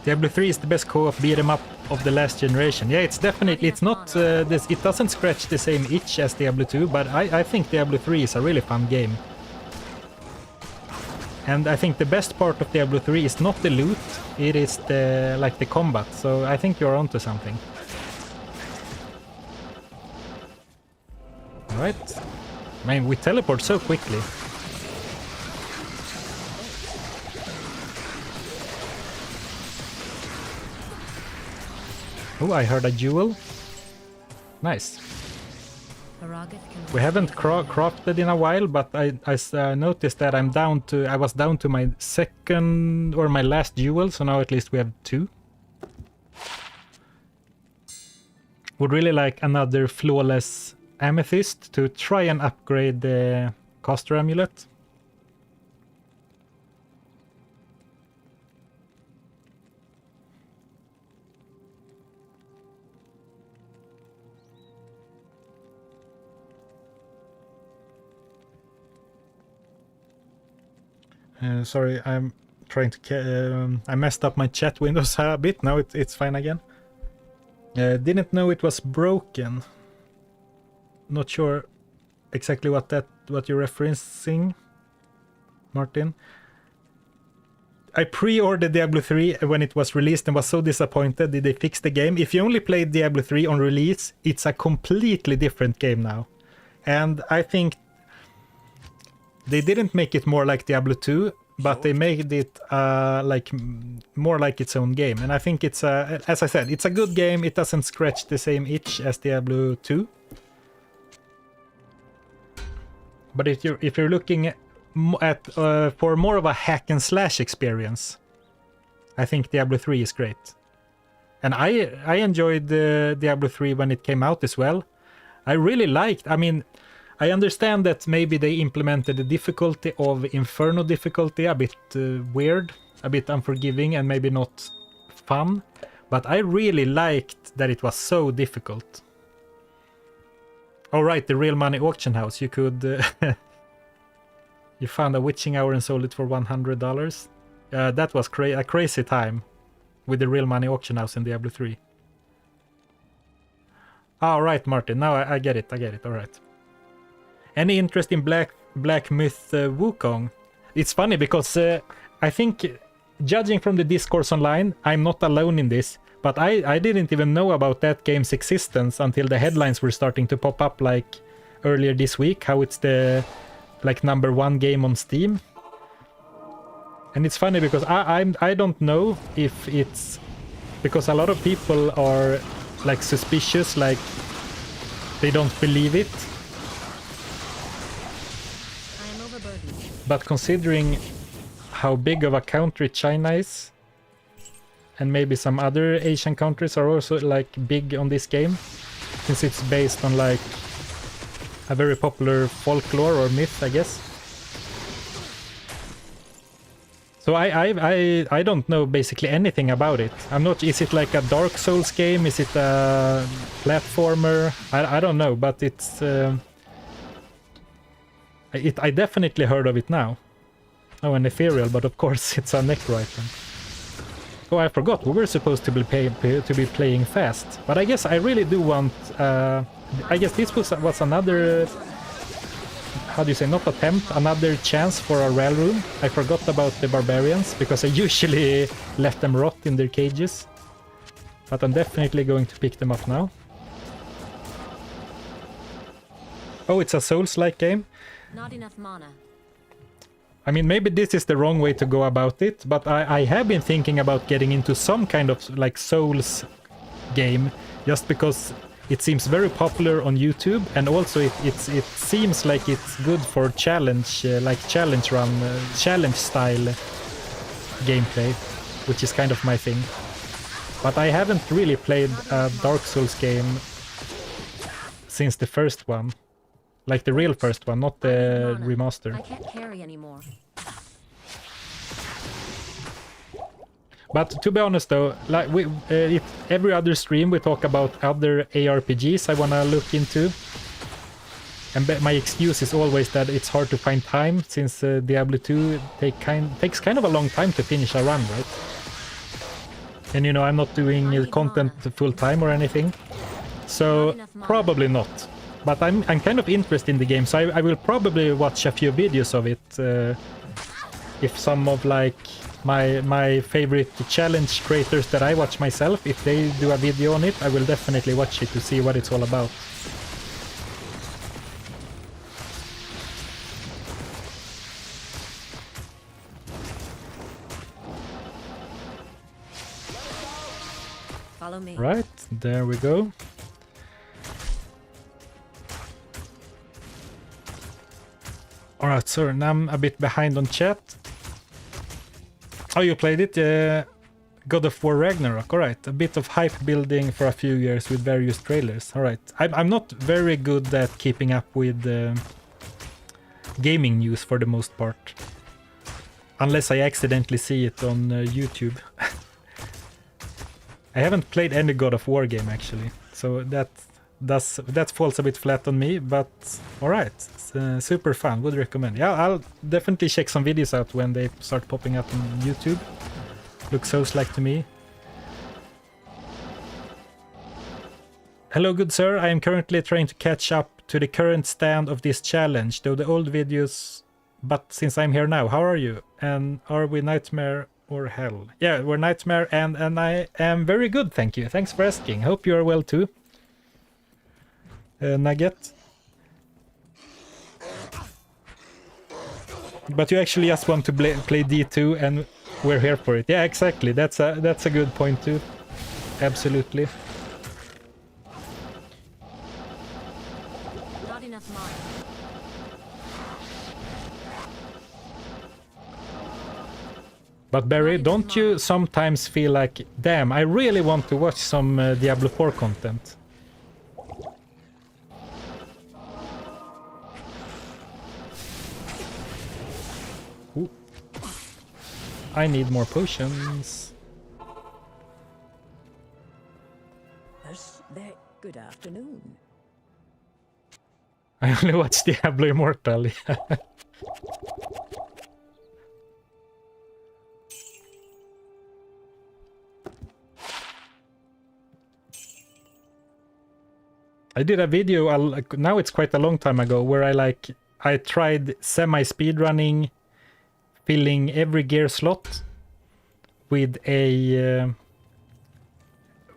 Diablo 3 is the best co-op beat 'em up of the last generation. Yeah, it's definitely, it's not it doesn't scratch the same itch as Diablo 2, but I think Diablo 3 is a really fun game. And I think the best part of Diablo 3 is not the loot, it is the combat. So I think you're onto something. Right? Man, we teleport so quickly. Oh, I heard a jewel. Nice. We haven't crafted in a while, but I noticed that I was down to my second or my last jewel, so now at least we have 2. Would really like another flawless amethyst to try and upgrade the caster amulet. Sorry, I'm trying to... I messed up my chat windows a bit. Now it's fine again. Didn't know it was broken. Not sure exactly what you're referencing, Martin. I pre-ordered Diablo 3 when it was released and was so disappointed. Did they fix the game? If you only played Diablo 3 on release, it's a completely different game now. And I think they didn't make it more like Diablo 2, but they made it like more like its own game. And I think it's as I said, it's a good game. It doesn't scratch the same itch as Diablo 2. But if you're looking at for more of a hack and slash experience, I think Diablo 3 is great. And I enjoyed Diablo 3 when it came out as well. I really liked, I mean, I understand that maybe they implemented the difficulty of Inferno difficulty a bit weird, a bit unforgiving and maybe not fun, but I really liked that it was so difficult. Oh right, the real money auction house, you could... you found a witching hour and sold it for $100. That was a crazy time with the real money auction house in Diablo 3. Oh right, Martin, now I get it, alright. Any interest in Black Myth Wukong? It's funny because I think, judging from the discourse online, I'm not alone in this, but I didn't even know about that game's existence until the headlines were starting to pop up like earlier this week, how it's the like #1 game on Steam. And it's funny because I don't know if it's because a lot of people are like suspicious, like they don't believe it. But considering how big of a country China is, and maybe some other Asian countries are also like big on this game, since it's based on like a very popular folklore or myth, I guess. So I don't know basically anything about it. I'm not. Is it like a Dark Souls game? Is it a platformer? I don't know, but it's. I definitely heard of it now. Oh, an ethereal, but of course it's a necro item. Oh, I forgot. We were supposed to be playing fast, but I guess I really do want. I guess this was another. How do you say? Not attempt. Another chance for a rail room. I forgot about the barbarians because I usually let them rot in their cages, but I'm definitely going to pick them up now. Oh, it's a Souls-like game. Not enough mana. I mean, maybe this is the wrong way to go about it, but I have been thinking about getting into some kind of like Souls game, just because it seems very popular on YouTube, and also it seems like it's good for challenge, like challenge run, challenge style gameplay, which is kind of my thing. But I haven't really played a Dark Souls game since the first one. Like the real first one, not the remaster. I can't carry anymore. But to be honest though, like every other stream we talk about other ARPGs I wanna look into. And my excuse is always that it's hard to find time, since Diablo 2 takes kind of a long time to finish a run, right? And you know, I'm not doing content full time or anything. So probably not. But I'm kind of interested in the game, so I will probably watch a few videos of it. If some of like my favorite challenge creators that I watch myself, if they do a video on it, I will definitely watch it to see what it's all about. Follow me. Right, there we go. Alright, so now I'm a bit behind on chat. Oh, you played it? God of War Ragnarok, alright. A bit of hype building for a few years with various trailers, alright. I'm not very good at keeping up with gaming news for the most part. Unless I accidentally see it on YouTube. I haven't played any God of War game actually, so that falls a bit flat on me, but alright. Super fun, would recommend. Yeah, I'll definitely check some videos out when they start popping up on YouTube. Looks Souls-like to me. Hello good sir, I am currently trying to catch up to the current stand of this challenge, though the old videos, but since I'm here now, how are you? And are we Nightmare or Hell? Yeah, we're Nightmare and I am very good, thank you. Thanks for asking. Hope you are well too. Nugget. But you actually just want to play D2 and we're here for it. Yeah, exactly. That's a good point too. Absolutely. Not enough mana. But Barry, don't you sometimes feel like, damn, I really want to watch some Diablo 4 content? Ooh. I need more potions. Good afternoon. I only watch Diablo Immortal. I did a video, now it's quite a long time ago, where I tried semi-speedrunning, filling every gear slot with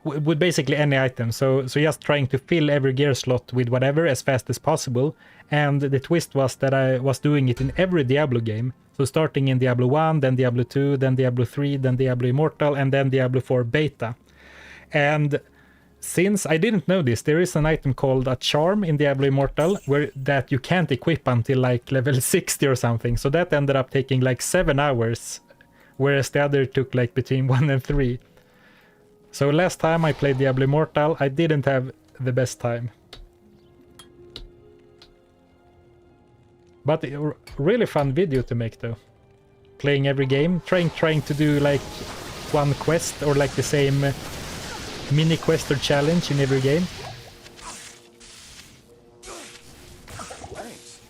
with basically any item. So just trying to fill every gear slot with whatever as fast as possible. And the twist was that I was doing it in every Diablo game. So starting in Diablo 1, then Diablo 2, then Diablo 3, then Diablo Immortal, and then Diablo 4 Beta. And since I didn't know this, there is an item called a charm in Diablo Immortal that you can't equip until like level 60 or something. So that ended up taking like 7 hours, whereas the other took like between 1 and 3. So last time I played Diablo Immortal, I didn't have the best time. But a really fun video to make though. Playing every game, trying to do like one quest or like the same mini quest or challenge in every game. Thanks.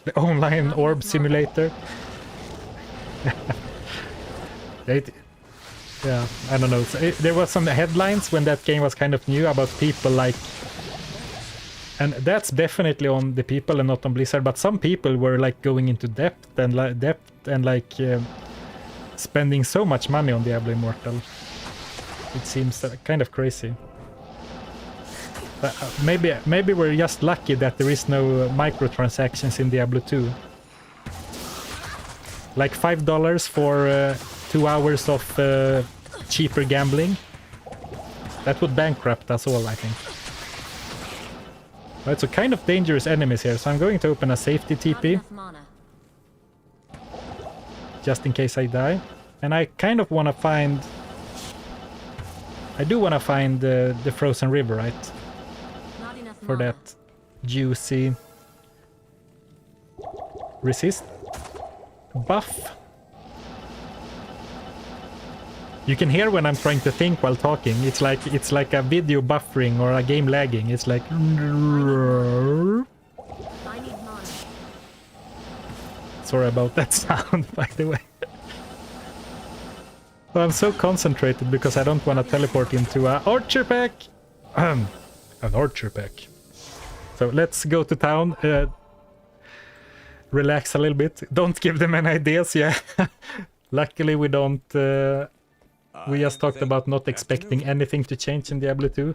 The online orb simulator. Yeah, I don't know. There was some headlines when that game was kind of new about people like, and that's definitely on the people and not on Blizzard, but some people were like going into debt and like spending so much money on Diablo Immortal. It seems kind of crazy. But maybe we're just lucky that there is no microtransactions in Diablo 2. Like $5 for 2 hours of cheaper gambling. That would bankrupt us all, I think. Right, so kind of dangerous enemies here, so I'm going to open a safety Not TP. enough mana. Just in case I die. And I kind of want to find... I do want to find the frozen river, right? Not enough For mana. that juicy resist buff. You can hear when I'm trying to think while talking. It's like a video buffering or a game lagging. It's like I need mana. sorry about that sound, by the way. Well, I'm so concentrated because I don't want to teleport into a archer pack. An archer pack. So let's go to town. Relax a little bit. Don't give them any ideas, yeah. Luckily we don't... we just talked about not expecting anything to change in Diablo 2.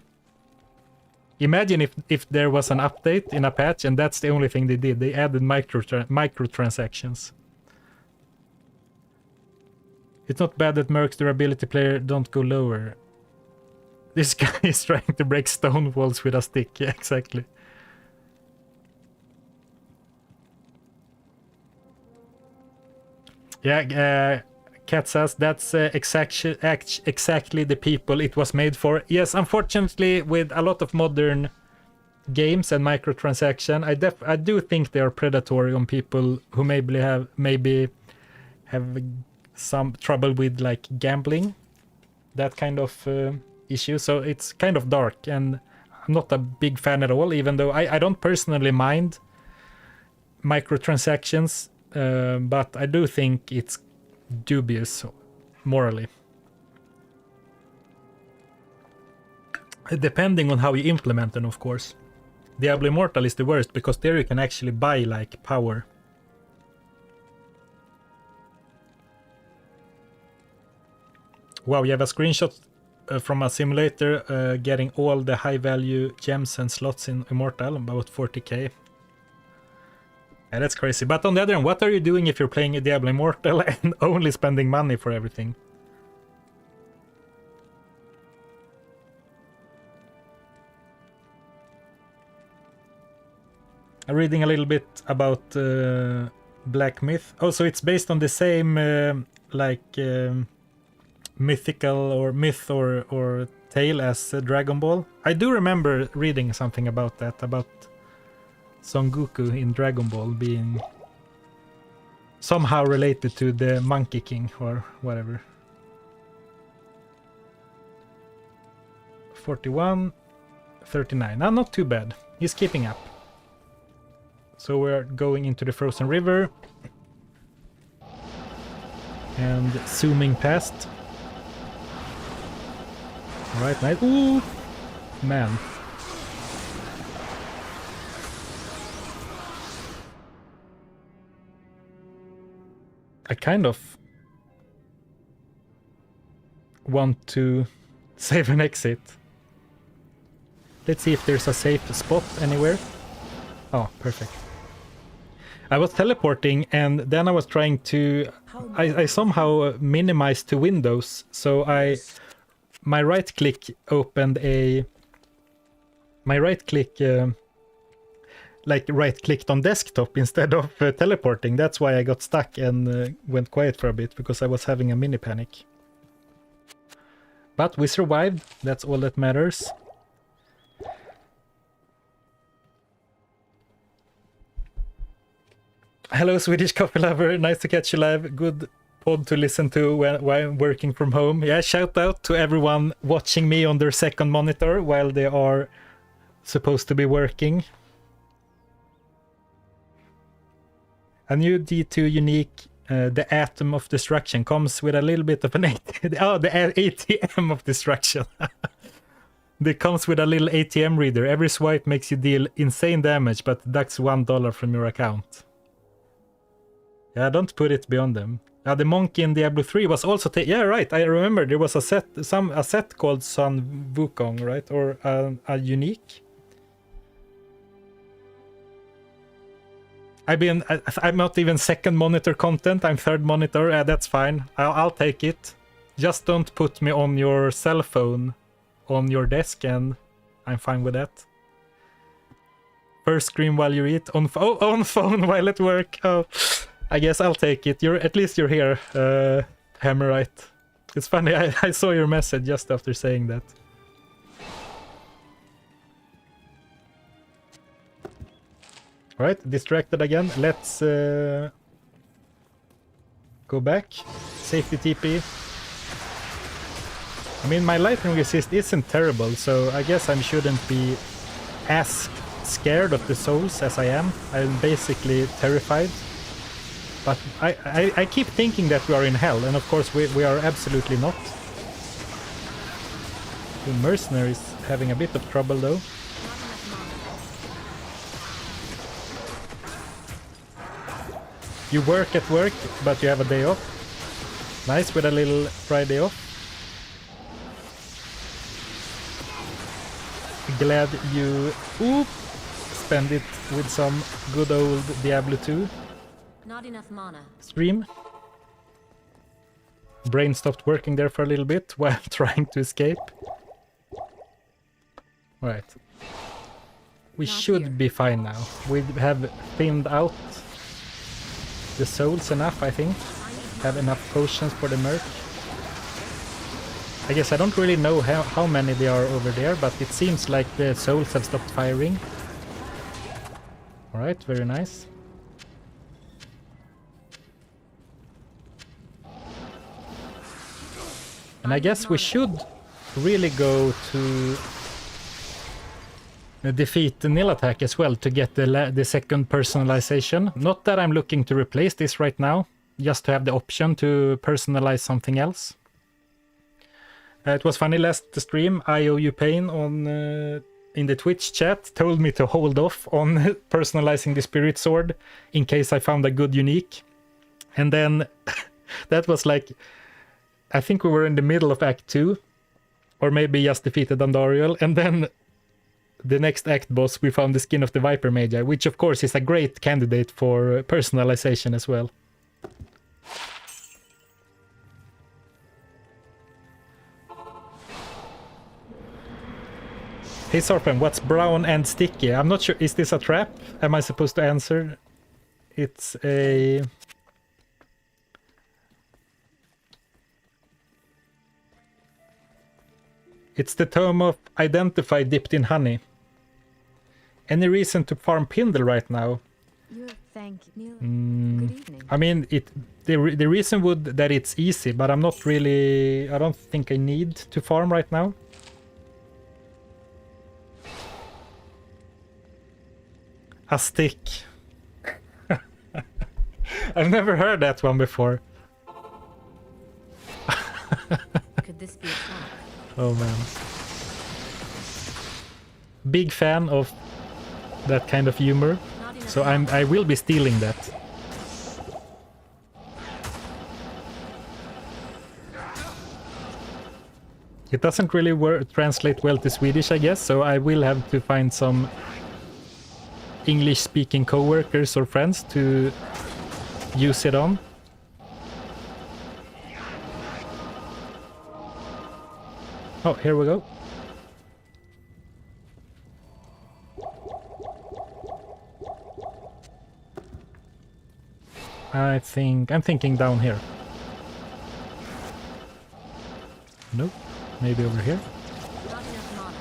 Imagine if there was an update in a patch and that's the only thing they did. They added microtransactions. It's not bad that Merc's durability player don't go lower. This guy is trying to break stone walls with a stick. Yeah, exactly. Yeah, Kat says that's exactly the people it was made for. Yes, unfortunately, with a lot of modern games and microtransaction, I do think they are predatory on people who maybe have some trouble with like gambling, that kind of issue. So it's kind of dark, and I'm not a big fan at all. Even though I don't personally mind microtransactions, but I do think it's dubious morally. Depending on how you implement them, of course. Diablo Immortal is the worst because there you can actually buy like power. Wow, you have a screenshot from a simulator getting all the high value gems and slots in Immortal, about 40k. Yeah, that's crazy. But on the other hand, what are you doing if you're playing a Diablo Immortal and only spending money for everything? I'm reading a little bit about Black Myth. Oh, so it's based on the same mythical or myth or tale as Dragon Ball. I do remember reading something about that, about Son Goku in Dragon Ball being somehow related to the Monkey King or whatever. 41, 39. Ah, not too bad. He's keeping up. So we're going into the frozen river and zooming past. All right, nice. Ooh, man. I kind of want to save and exit. Let's see if there's a safe spot anywhere. Oh, perfect. I was teleporting and then I was trying to... I somehow minimized two windows. So my right click opened a... My right click... like right-clicked on desktop instead of teleporting. That's why I got stuck and went quiet for a bit, because I was having a mini panic. But we survived. That's all that matters. Hello, Swedish coffee lover. Nice to catch you live. Good pod to listen to while I'm working from home. Yeah, shout out to everyone watching me on their second monitor while they are supposed to be working. A new D2 unique, the Atom of Destruction, comes with a little bit of an the ATM of Destruction. It comes with a little ATM reader. Every swipe makes you deal insane damage, but deducts $1 from your account. Yeah, don't put it beyond them. The monkey in Diablo 3 was also... yeah, right, I remember there was a set called Sun Wukong, right? Or a unique. I'm not even second monitor content, I'm third monitor. That's fine, I'll take it. Just don't put me on your cell phone on your desk and I'm fine with that. First screen while you eat, on phone while at work. Oh, I guess I'll take it. At least you're here, Hammerite. It's funny, I saw your message just after saying that. Alright, distracted again. Let's go back. Safety TP. I mean, my lightning resist isn't terrible, so I guess I shouldn't be as scared of the souls as I am. I'm basically terrified. But I keep thinking that we are in hell, and of course we are absolutely not. The Mercenary is having a bit of trouble though. You work at work, but you have a day off. Nice, with a little Friday off. Glad you spend it with some good old Diablo 2 Not enough mana. stream. Brain stopped working there for a little bit while trying to escape. Right. We Not should here. be fine now. We have thinned out the souls enough, I think. Have enough potions for the merc. I guess I don't really know how many there are over there, but it seems like the souls have stopped firing. Alright, very nice. And I guess we should really go to defeat the nil attack as well to get the second personalization. Not that I'm looking to replace this right now, just to have the option to personalize something else. It was funny last stream, I owe you pain on in the Twitch chat told me to hold off on personalizing the spirit sword in case I found a good unique. And then that was like, I think we were in the middle of Act 2, or maybe just defeated Andariel, and then the next act boss we found the skin of the Viper Magi, which of course is a great candidate for personalization as well. Hey Zarfen, what's brown and sticky? I'm not sure, is this a trap? Am I supposed to answer? It's a... It's the term of identify dipped in honey. Any reason to farm Pindle right now? Thank you. Good evening. I mean, the reason would that it's easy, but I'm not really... I don't think I need to farm right now. A stick. I've never heard that one before. Could this be a trap? Oh man. Big fan of that kind of humor. So I will be stealing that. It doesn't really translate well to Swedish, I guess, so I will have to find some English-speaking co-workers or friends to use it on. Oh, here we go. I'm thinking down here. Nope. Maybe over here. Not enough mana.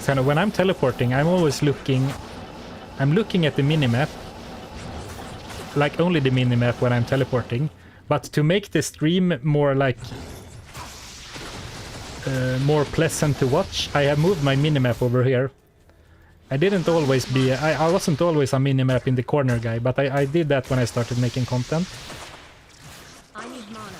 So when I'm teleporting, I'm always looking at the minimap. Like only the minimap when I'm teleporting. But to make the stream more like more pleasant to watch, I have moved my minimap over here. I didn't always be... I wasn't always a minimap in the corner guy, but I did that when I started making content. I need mana.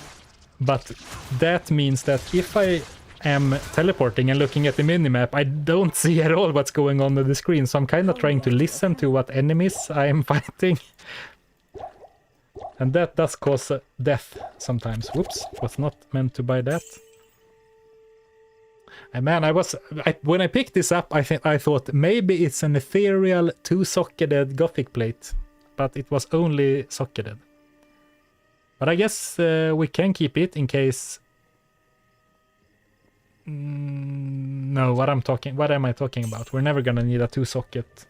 But that means that if I am teleporting and looking at the minimap, I don't see at all what's going on the screen, so I'm kind of trying to listen to what enemies I am fighting. And that does cause death sometimes. Whoops, was not meant to buy that. And man, when I picked this up, I thought maybe it's an ethereal two-socketed Gothic plate, but it was only socketed. But I guess we can keep it in case. No, what am I talking about? We're never gonna need a two-socket.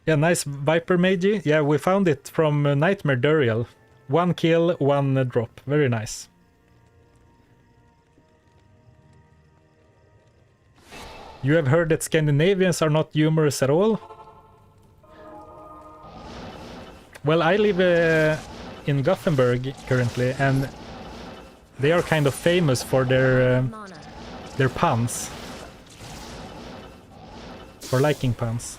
Yeah, nice Viper Magi. Yeah, we found it from Nightmare Duriel. 1 kill, 1 drop. Very nice. You have heard that Scandinavians are not humorous at all? Well, I live in Gothenburg currently, and they are kind of famous for their puns. For liking puns.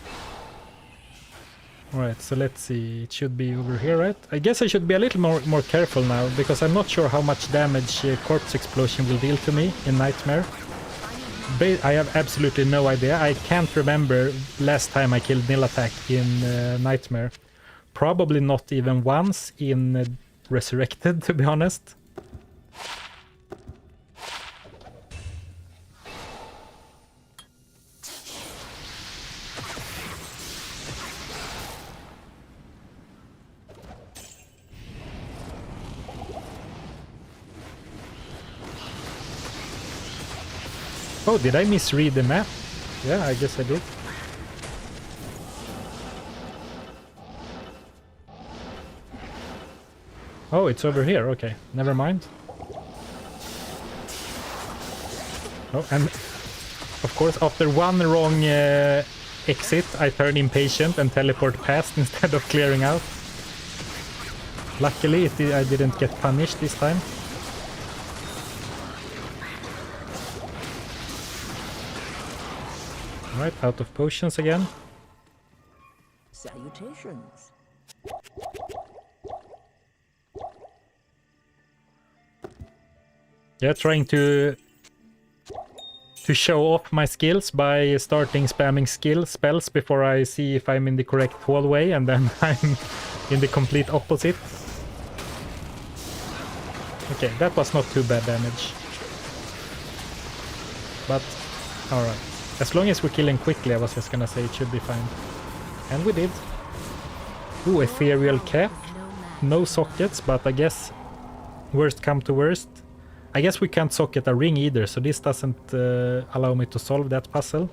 Alright, so let's see. It should be over here, right? I guess I should be a little more careful now, because I'm not sure how much damage Corpse Explosion will deal to me in Nightmare. I have absolutely no idea. I can't remember last time I killed Nil Attack in Nightmare. Probably not even once in Resurrected, to be honest. Oh, did I misread the map? Yeah, I guess I did. Oh, it's over here. Okay, never mind. Oh, and of course, after one wrong exit, I turn impatient and teleport past instead of clearing out. Luckily, I didn't get punished this time. Alright, out of potions again. Salutations. Yeah, trying to show off my skills by starting spamming spells before I see if I'm in the correct hallway, and then I'm in the complete opposite. Okay, that was not too bad damage. But, alright. As long as we're killing quickly, I was just gonna say it should be fine. And we did. Ooh, ethereal cap. No sockets, but I guess worst come to worst. I guess we can't socket a ring either, so this doesn't allow me to solve that puzzle.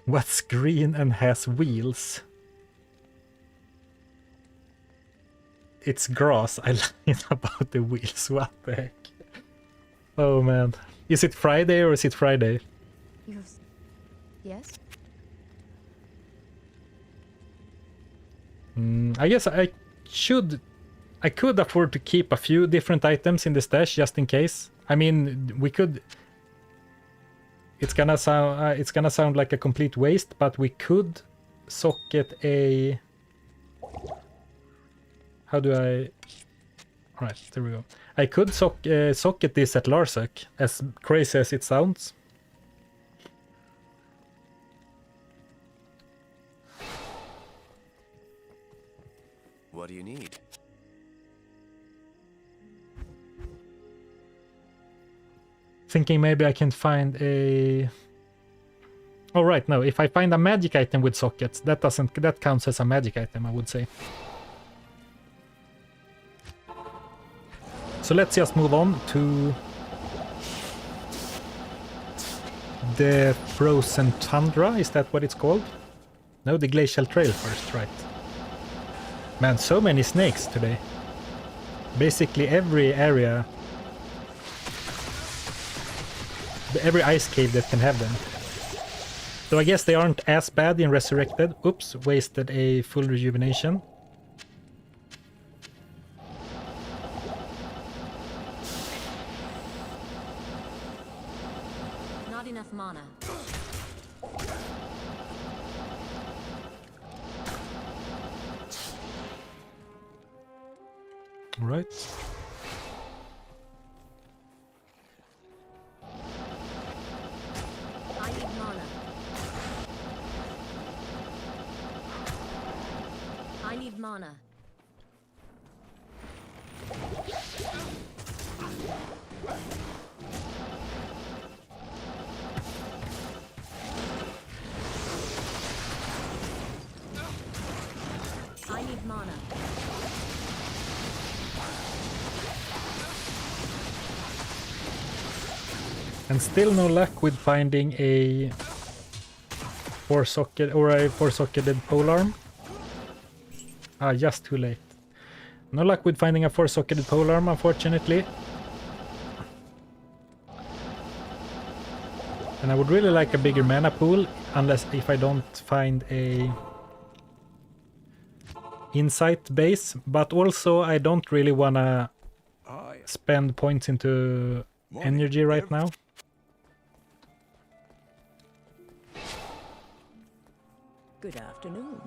What's green and has wheels? It's grass. I lied about the wheels. What the heck? Oh man. Is it Friday or is it Friday? Yes? I guess I could afford to keep a few different items in the stash just in case. I mean, we could. It's gonna sound like a complete waste, but we could socket a. How do I? Right, there we go. I could socket this at Larsec, as crazy as it sounds. What do you need? Thinking maybe I can find a. Oh right, no. If I find a magic item with sockets, that counts as a magic item, I would say. So let's just move on to the frozen tundra. Is that what it's called? No, the glacial trail first, right? Man, so many snakes today. Basically every area, every ice cave that can have them. So I guess they aren't as bad in Resurrected. Oops, wasted a full rejuvenation. Not enough mana. All right. I need mana. I need mana. I need mana. And still no luck with finding a four-socketed polearm. Ah, just too late. No luck with finding a four-socketed polearm, unfortunately. And I would really like a bigger mana pool, unless if I don't find a insight base. But also, I don't really wanna spend points into energy right now. Good afternoon.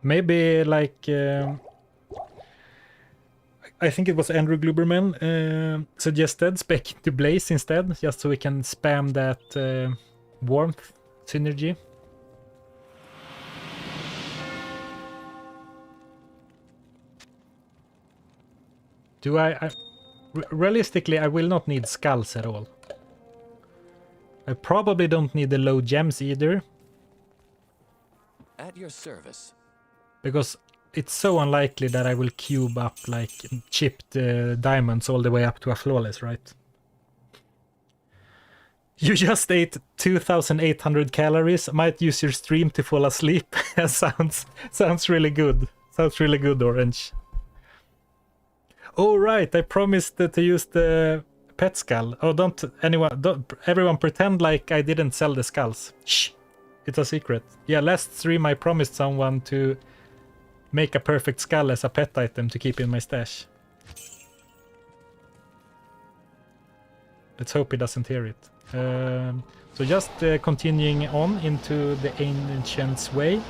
Maybe like I think it was Andrew Gluberman suggested spec into Blaze instead, just so we can spam that warmth synergy. Do realistically, I will not need skulls at all. I probably don't need the low gems either, At your service. because it's so unlikely that I will cube up like chipped diamonds all the way up to a flawless, right? You just ate 2,800 calories. Might use your stream to fall asleep. sounds really good. Sounds really good, Orange. Oh right, I promised to use the pet skull. Oh, don't everyone pretend like I didn't sell the skulls. Shh, it's a secret. Yeah, last stream I promised someone to make a perfect skull as a pet item to keep in my stash. Let's hope he doesn't hear it. So just continuing on into the Ancient's Way.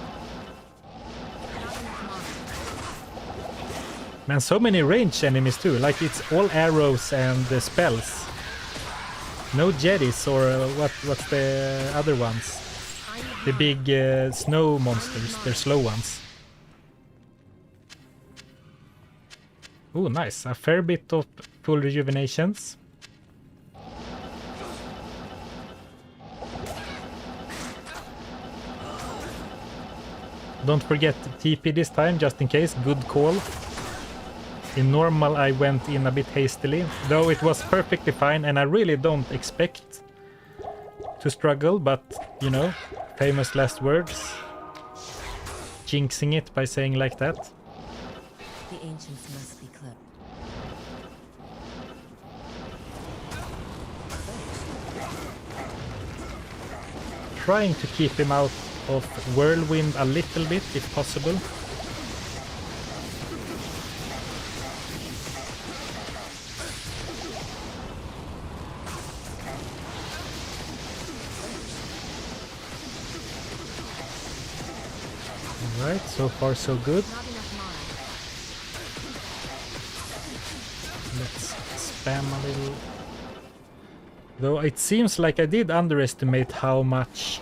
Man, so many ranged enemies too. Like it's all arrows and spells. No jetties or what's the other ones? The big snow monsters. They're slow ones. Oh, nice. A fair bit of full rejuvenations. Don't forget TP this time, just in case. Good call. In normal, I went in a bit hastily, though it was perfectly fine, and I really don't expect to struggle, but, you know, famous last words. Jinxing it by saying like that. The ancients must be clever. Trying to keep him out of whirlwind a little bit, if possible. Alright, so far so good. Let's spam a little. Though it seems like I did underestimate how much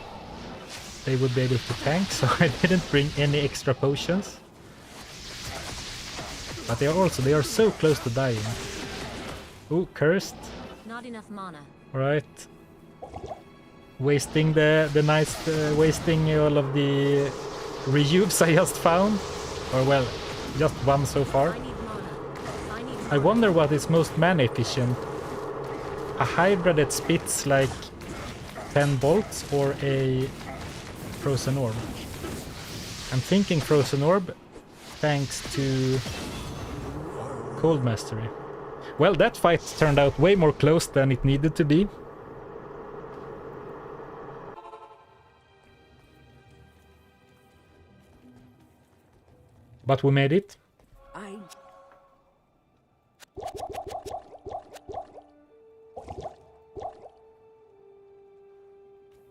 they would be able to tank, so I didn't bring any extra potions. But they are so close to dying. Ooh, cursed. Not enough mana. Alright. Wasting wasting all of the rejuves I just found. Or well, just one so far. I need mana. I wonder what is most mana efficient. A Hydra that spits like 10 bolts or a Frozen Orb. I'm thinking Frozen Orb, thanks to Cold Mastery. Well, that fight turned out way more close than it needed to be. But we made it.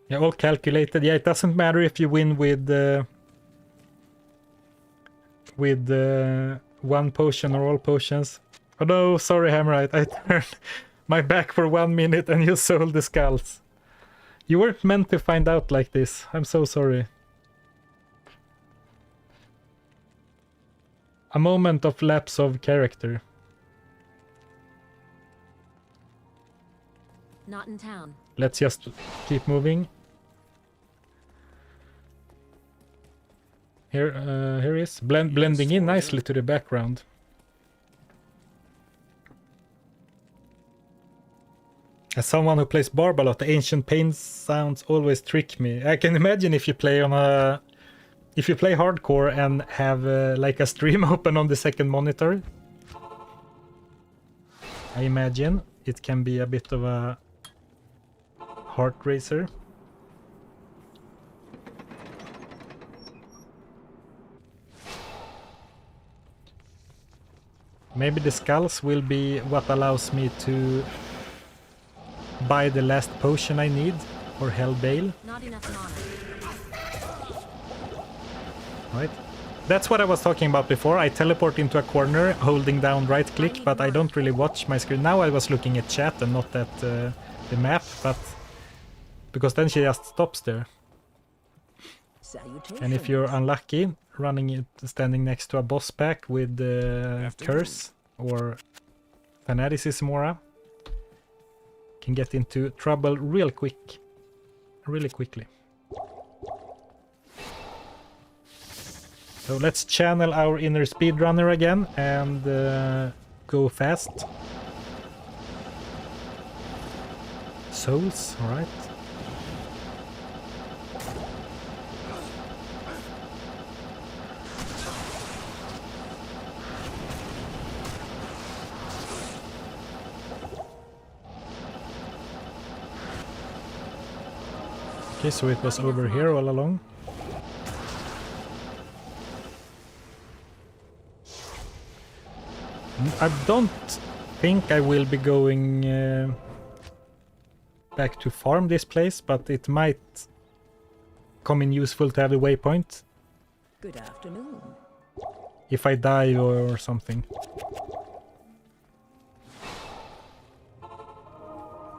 Yeah, all calculated. Yeah, it doesn't matter if you win with one potion or all potions. Oh no, sorry Hammerite, I turned my back for 1 minute and you sold the skulls. You weren't meant to find out like this. I'm so sorry. A moment of lapse of character. Not in town. Let's just keep moving. Here he is, blending in nicely to the background. As someone who plays Barb a lot, the ancient pain sounds always trick me. I can imagine if you play hardcore and have like a stream open on the second monitor. I imagine it can be a bit of a heart racer. Maybe the skulls will be what allows me to buy the last potion I need, or Hell Bale. Not enough mana. Right. That's what I was talking about before. I teleport into a corner holding down right click, but I don't really watch my screen. Now I was looking at chat and not at the map, but because then she just stops there. And if you're unlucky, standing next to a boss pack with Curse or Fanaticism Aura, can get into trouble real quick. really quickly. So let's channel our inner speedrunner again and go fast. Souls, alright. Okay, so it was over here all along. I don't think I will be going back to farm this place, but it might come in useful to have a waypoint. Good afternoon. If I die or something.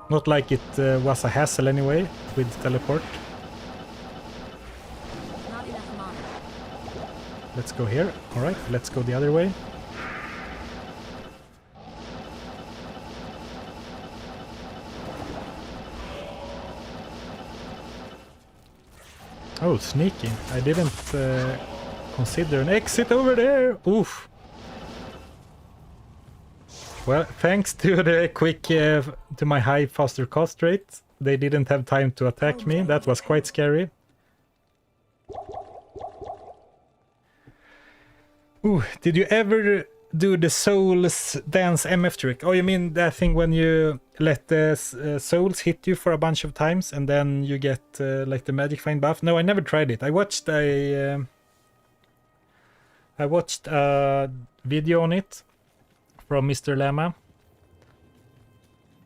Not like it was a hassle anyway with teleport. Not enough mana. Let's go here. Alright, let's go the other way. Oh, sneaky. I didn't consider an exit over there. Oof. Well, thanks to the quick, to my high faster cost rate, they didn't have time to attack me. That was quite scary. Ooh, did you ever do the souls dance MF trick? Oh, you mean that thing when you let the souls hit you for a bunch of times and then you get like the magic find buff? No, I never tried it. I watched a video on it from Mr. Lama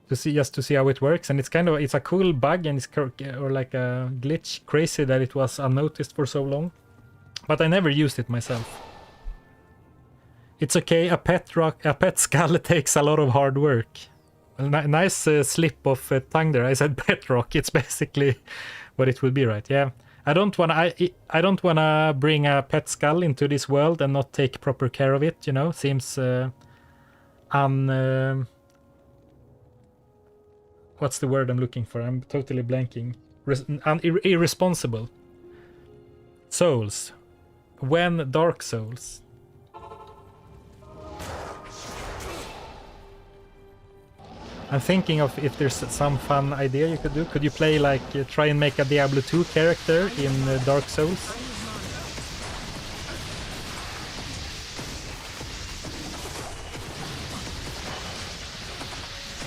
to see, just to see how it works, and it's a cool bug, and it's or like a glitch. Crazy that it was unnoticed for so long, but I never used it myself. It's okay, a pet skull takes a lot of hard work. Nice slip of tongue there. I said pet rock. It's basically what it would be, right? Yeah. I don't wanna bring a pet skull into this world and not take proper care of it. You know, seems what's the word I'm looking for? I'm totally blanking. Irresponsible. Souls. When Dark Souls. I'm thinking of if there's some fun idea you could do. Could you play like try and make a Diablo 2 character in Dark Souls?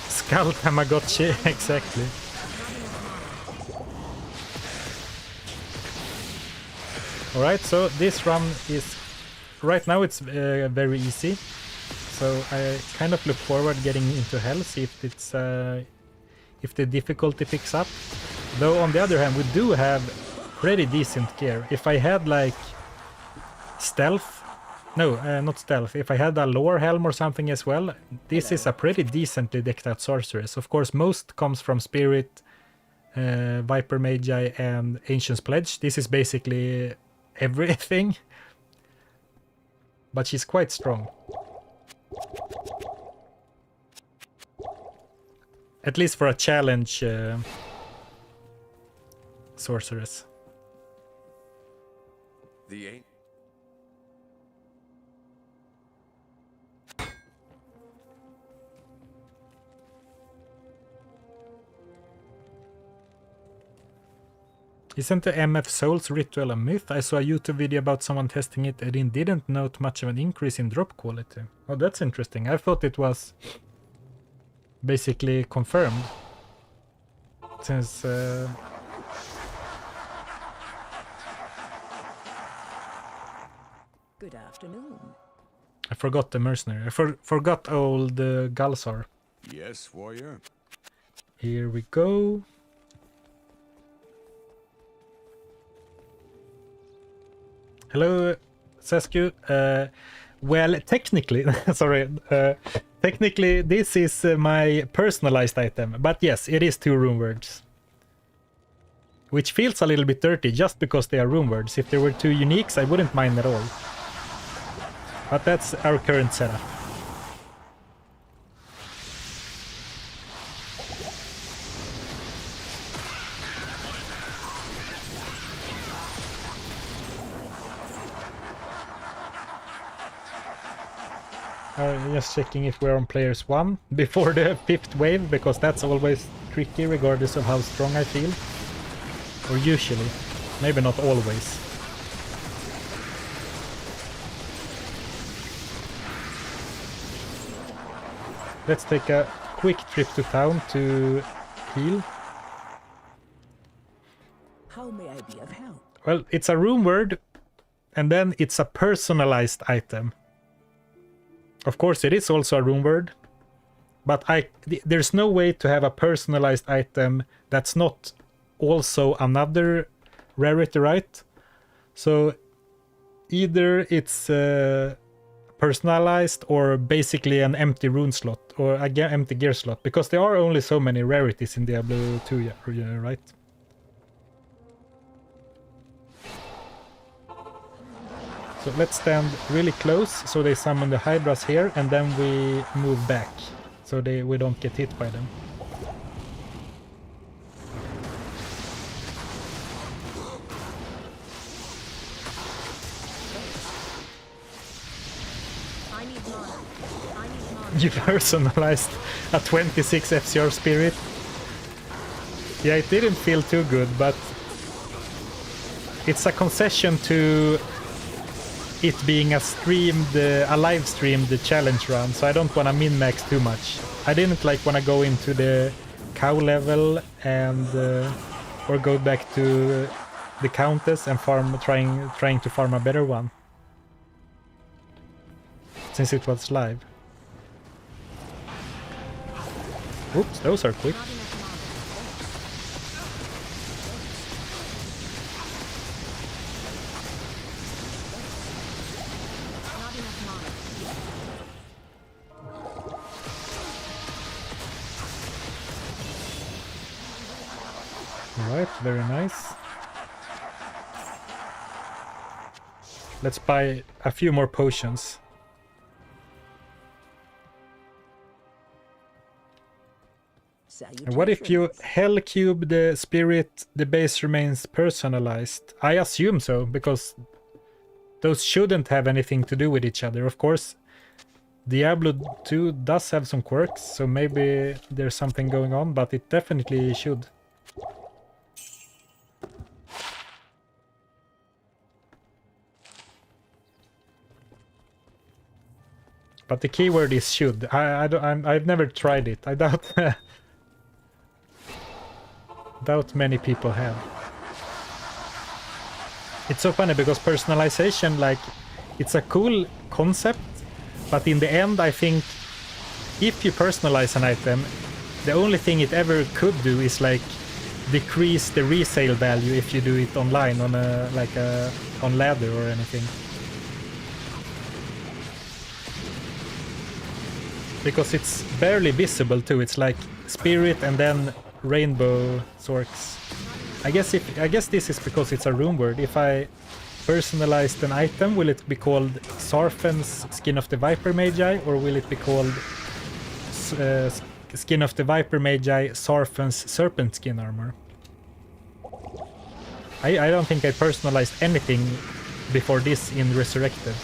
Skull Tamagotchi, exactly. Alright, so this run is... Right now it's very easy. So I kind of look forward getting into hell, see if it's if the difficulty picks up. Though on the other hand, we do have pretty decent gear. If I had like stealth, no, not stealth. If I had a lore helm or something as well, this is a pretty decently decked out sorceress. Of course, most comes from Spirit, Viper Magi, and Ancient's Pledge. This is basically everything, but she's quite strong. At least for a challenge sorceress. The ain't. Isn't the MF Souls ritual a myth? I saw a YouTube video about someone testing it and it didn't note much of an increase in drop quality. Oh, that's interesting. I thought it was basically confirmed. Since... Good afternoon. I forgot the Mercenary. I forgot old Galsar. Yes, warrior. Here we go. Hello, Sasku. Well, technically, sorry, technically this is my personalized item, but yes, it is 2 rune words. Which feels a little bit dirty just because they are rune words. If there were 2 uniques, I wouldn't mind at all. But that's our current setup. Just checking if we're on players 1 before the 5th wave, because that's always tricky regardless of how strong I feel. Or usually. Maybe not always. Let's take a quick trip to town to heal. How may I be of help? Well, it's a rune word, and then it's a personalized item. Of course, it is also a rune word, but there's no way to have a personalized item that's not also another rarity, right? So either it's personalized or basically an empty rune slot or an empty gear slot, because there are only so many rarities in Diablo 2, yeah, right? So let's stand really close so they summon the Hydras here, and then we move back so we don't get hit by them. I need mana. I need mana. You personalized a 26 FCR spirit. Yeah, it didn't feel too good, but it's a concession to it being a live streamed challenge run, so I don't want to min-max too much. I didn't want to go into the cow level and or go back to the countess and farm, trying to farm a better one, since it was live. Oops, those are quick. Not enough mana. Not enough mana. Alright, very nice. Let's buy a few more potions. And what if you hell cube the spirit, the base remains personalized? I assume so, because those shouldn't have anything to do with each other. Of course, Diablo 2 does have some quirks, so maybe there's something going on, but it definitely should. But the keyword is should. I've never tried it. I doubt doubt many people have. It's so funny because personalization, it's a cool concept, but in the end I think if you personalize an item, the only thing it ever could do is decrease the resale value if you do it online on on ladder or anything. Because it's barely visible too. It's like spirit and then rainbow sorks. I guess this is because it's a rune word. If I personalized an item, will it be called Zarfen's Skin of the Viper Magi, or will it be called Skin of the Viper Magi Zarfen's Serpent Skin Armor? I don't think I personalized anything before this in Resurrected.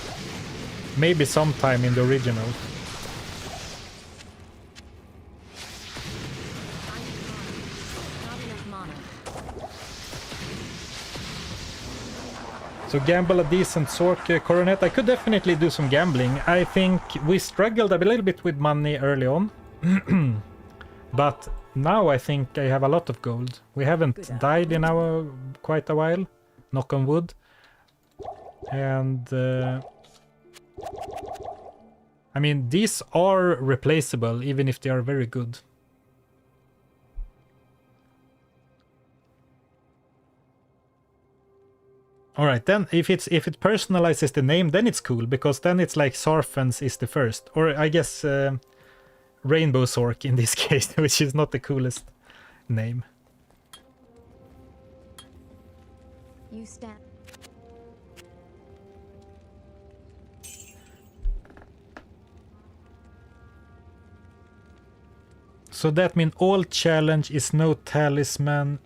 Maybe sometime in the original. So gamble a decent Sork coronet. I could definitely do some gambling. I think we struggled a little bit with money early on. But now I think I have a lot of gold. We haven't died in quite a while. Knock on wood. And I mean, these are replaceable even if they are very good. Alright, then if it personalizes the name, then it's cool, because then it's like Zarfen's is the first. Or I guess Rainbow Sork in this case, which is not the coolest name. You stand. So that means all challenge is no talisman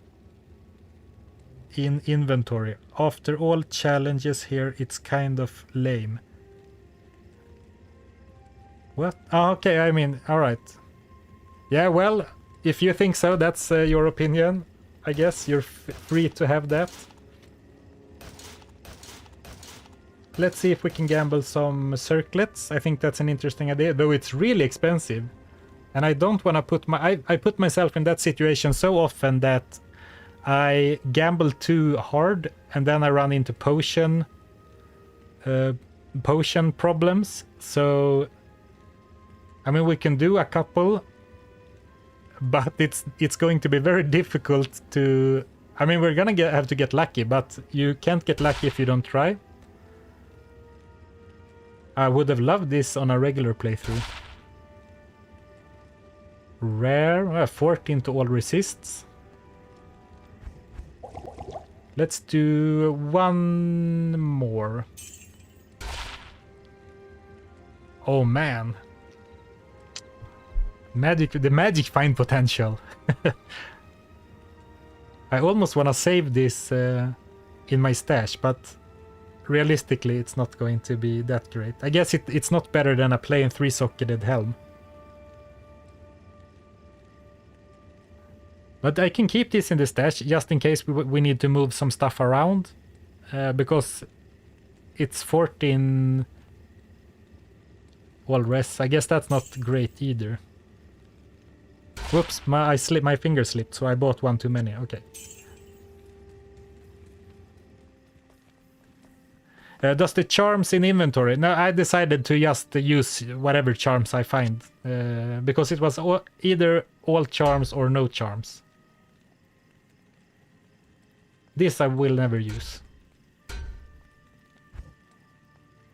in inventory. After all challenges here, it's kind of lame. What? Oh, okay, I mean, alright. Yeah, well, if you think so, that's your opinion. I guess you're free to have that. Let's see if we can gamble some circlets. I think that's an interesting idea, though it's really expensive. And I don't want to put I put myself in that situation so often that I gamble too hard and then I run into potion problems. So I mean, we can do a couple, but it's going to be very difficult to... I mean, we're gonna have to get lucky, but you can't get lucky if you don't try. I would have loved this on a regular playthrough. Rare, 14 to all resists. Let's do one more. Oh man. The magic find potential. I almost want to save this in my stash, but realistically it's not going to be that great. I guess it's not better than a plain 3-socketed helm. But I can keep this in the stash just in case we need to move some stuff around. Because it's 14 all res. I guess that's not great either. Whoops, my finger slipped, so I bought one too many. Okay. Does the charms in inventory? No, I decided to just use whatever charms I find. Because it was either all charms or no charms. This I will never use.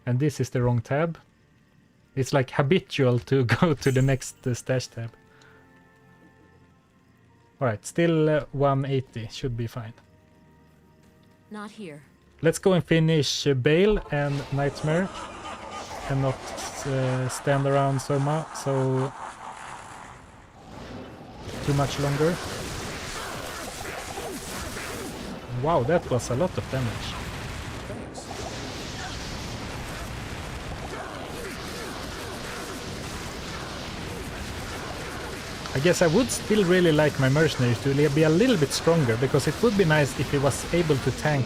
And this is the wrong tab. It's like habitual to go to the next stash tab. Alright, still 180. Should be fine. Not here. Let's go and finish Bale and Nightmare. And not stand around so too much longer. Wow, that was a lot of damage. I guess I would still really like my Mercenaries to be a little bit stronger, because it would be nice if he was able to tank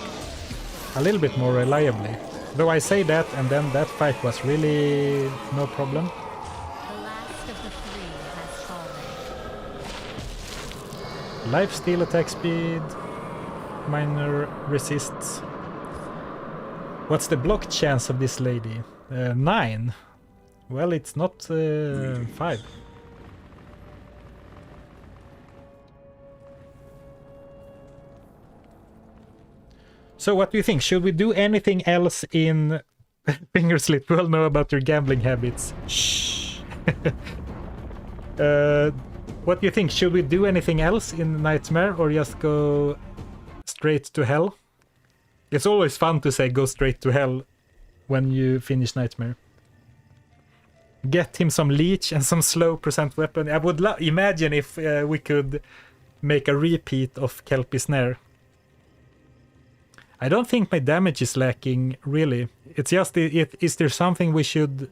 a little bit more reliably. Though I say that, and then that fight was really no problem. The last of the three has fallen. Lifesteal, attack speed, minor resists. What's the block chance of this lady? 9. Well, it's not 5. So what do you think? Should we do anything else in Fingerslip? We all know about your gambling habits. Shh. What do you think? Should we do anything else in Nightmare or just go straight to hell? It's always fun to say go straight to hell when you finish Nightmare. Get him some leech and some slow percent weapon. I would imagine if we could make a repeat of Kelpie Snare. I don't think my damage is lacking, really. It's just, is there something we should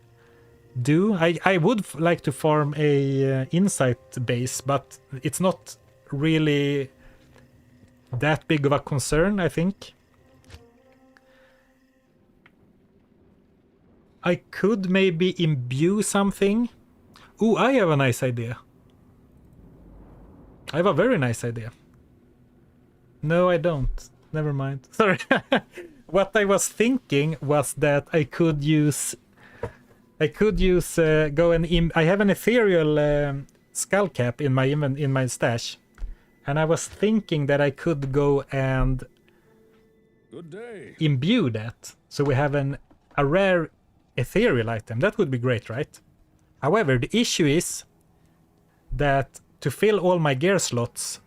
do? I would like to farm a insight base, but it's not really that big of a concern, I think. I could maybe imbue something. Ooh, I have a nice idea. I have a very nice idea. No, I don't. Never mind. Sorry. What I was thinking was that I could use go and I have an ethereal skull cap in my stash, and I was thinking that I could go and Good day. imbue that, so we have a rare ethereal item. That would be great, right? However, the issue is that to fill all my gear slots,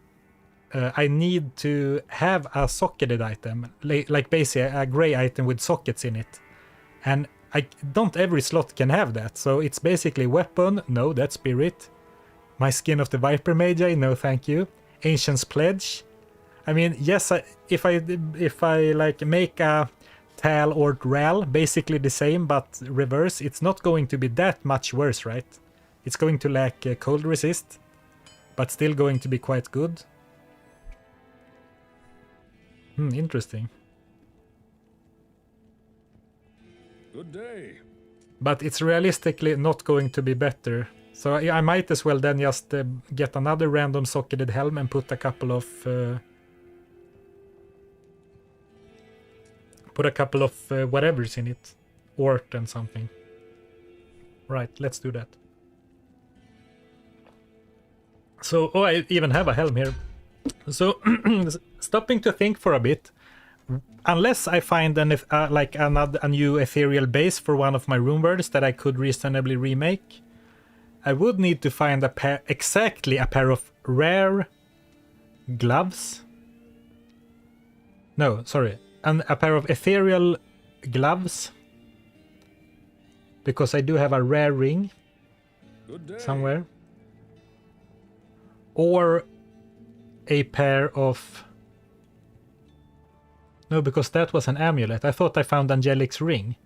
I need to have a socketed item, like basically a gray item with sockets in it. And don't every slot can have that. So it's basically weapon, no, that's spirit. My Skin of the Viper Magi, no thank you. Ancient's Pledge. I mean, yes, if I like make a Tal or Ral, basically the same but reverse, it's not going to be that much worse, right? It's going to lack cold resist, but still going to be quite good. Interesting. Good day. But it's realistically not going to be better. So I might as well then just get another random socketed helm and put a couple of whatevers in it. Ort and something. Right, let's do that. So, oh, I even have a helm here. So, stopping to think for a bit, unless I find a new ethereal base for one of my rune words that I could reasonably remake, I would need to find exactly a pair of rare gloves. No, sorry, a pair of ethereal gloves, because I do have a rare ring somewhere, or a pair of... No, because that was an amulet. I thought I found Angelic's ring.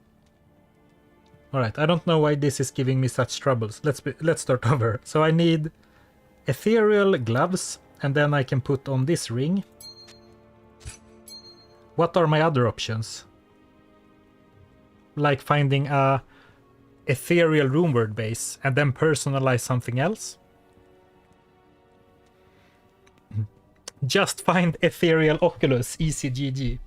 Alright, I don't know why this is giving me such troubles. Let's start over. So I need ethereal gloves, and then I can put on this ring. What are my other options? Like finding a ethereal runeword base and then personalize something else? Just find ethereal Oculus, ECGG.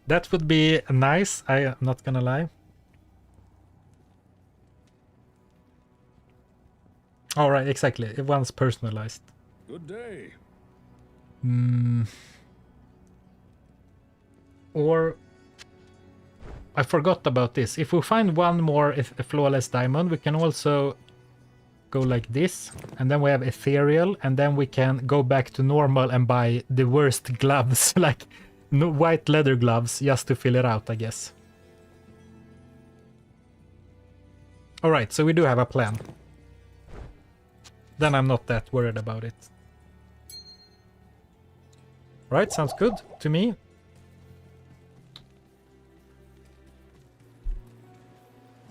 That would be nice, I'm not gonna lie. Alright, exactly, one's personalized. Good day. Or... I forgot about this. If we find one more flawless diamond, we can also go like this, and then we have ethereal, and then we can go back to normal and buy the worst gloves, like white leather gloves, just to fill it out, I guess. Alright, so we do have a plan. Then I'm not that worried about it. Right, sounds good to me.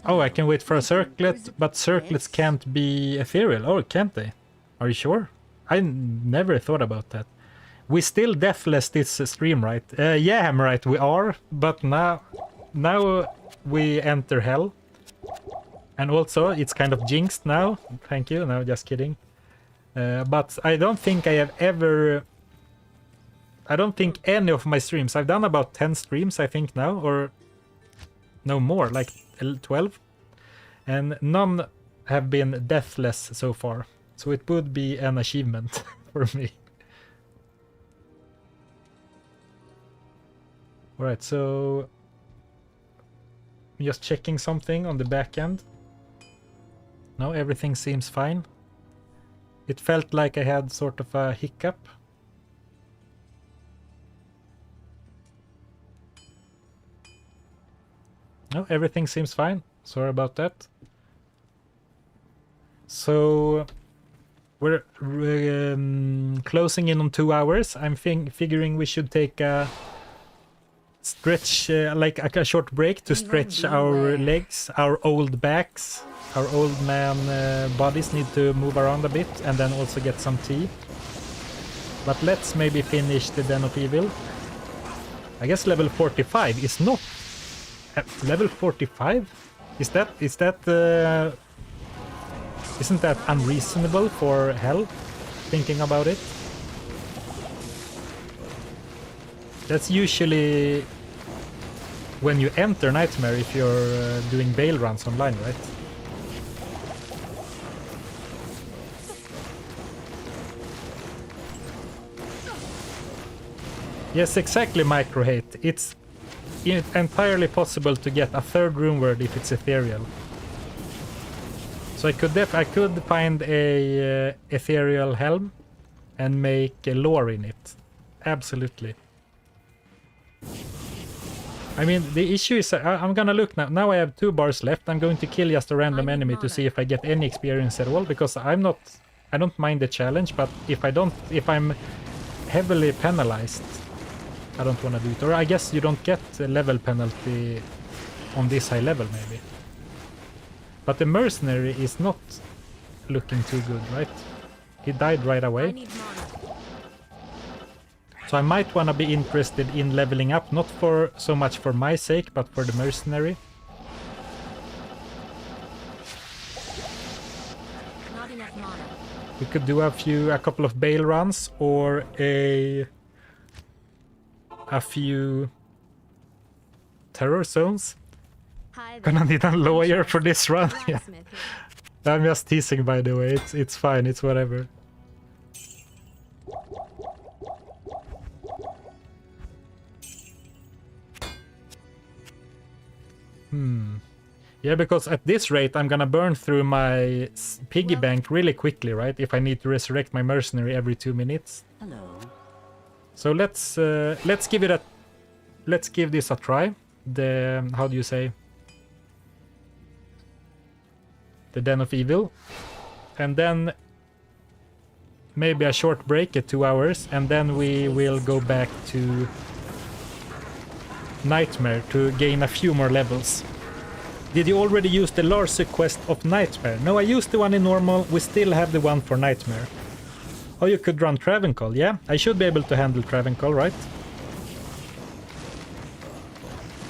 Oh, I can wait for a circlet, but circlets can't be ethereal. Oh, can't they? Are you sure? I never thought about that. We still deathless this stream, right? Yeah, I'm right, we are. But now we enter hell. And also, it's kind of jinxed now. Thank you, no, just kidding. But I don't think I have ever... I don't think any of my streams... I've done about 10 streams, I think, now, or... No more, like 12. And none have been deathless so far. So it would be an achievement for me. Alright, so... I'm just checking something on the back end. No, everything seems fine. It felt like I had sort of a hiccup. No, everything seems fine. Sorry about that. So we're closing in on 2 hours. I'm figuring we should take a stretch, like a short break to stretch our legs, our old backs. Our old man bodies need to move around a bit, and then also get some tea. But let's maybe finish the Den of Evil. I guess level 45 is not... level 45? Isn't that unreasonable for hell? Thinking about it. That's usually when you enter Nightmare if you're doing bail runs online, right? Yes, exactly, Microhate. It's entirely possible to get a third rune word if it's ethereal. So I could find a ethereal helm and make a lore in it. Absolutely. I mean, the issue is I'm gonna look now. Now I have 2 bars left. I'm going to kill just a random enemy to see if I get any experience at all, because I don't mind the challenge, but if I'm heavily penalized, I don't want to do it. Or I guess you don't get a level penalty on this high level, maybe. But the Mercenary is not looking too good, right? He died right I away. need mana. So I might want to be interested in leveling up, not for so much for my sake, but for the Mercenary. Not enough mana. We could do a couple of bail runs or a few terror zones. Hi there. Gonna need a lawyer for this run. Yeah. Blacksmith here. I'm just teasing, by the way. It's fine. It's whatever. Yeah, because at this rate, I'm gonna burn through my piggy bank really quickly, right? If I need to resurrect my mercenary every 2 minutes. Hello. So let's give this a try. The how do you say? The Den of Evil, and then maybe a short break at 2 hours, and then we will go back to Nightmare to gain a few more levels. Did you already use the Lars quest of Nightmare? No, I used the one in normal. We still have the one for Nightmare. Oh, you could run Travencall. Yeah, I should be able to handle Travencall, right?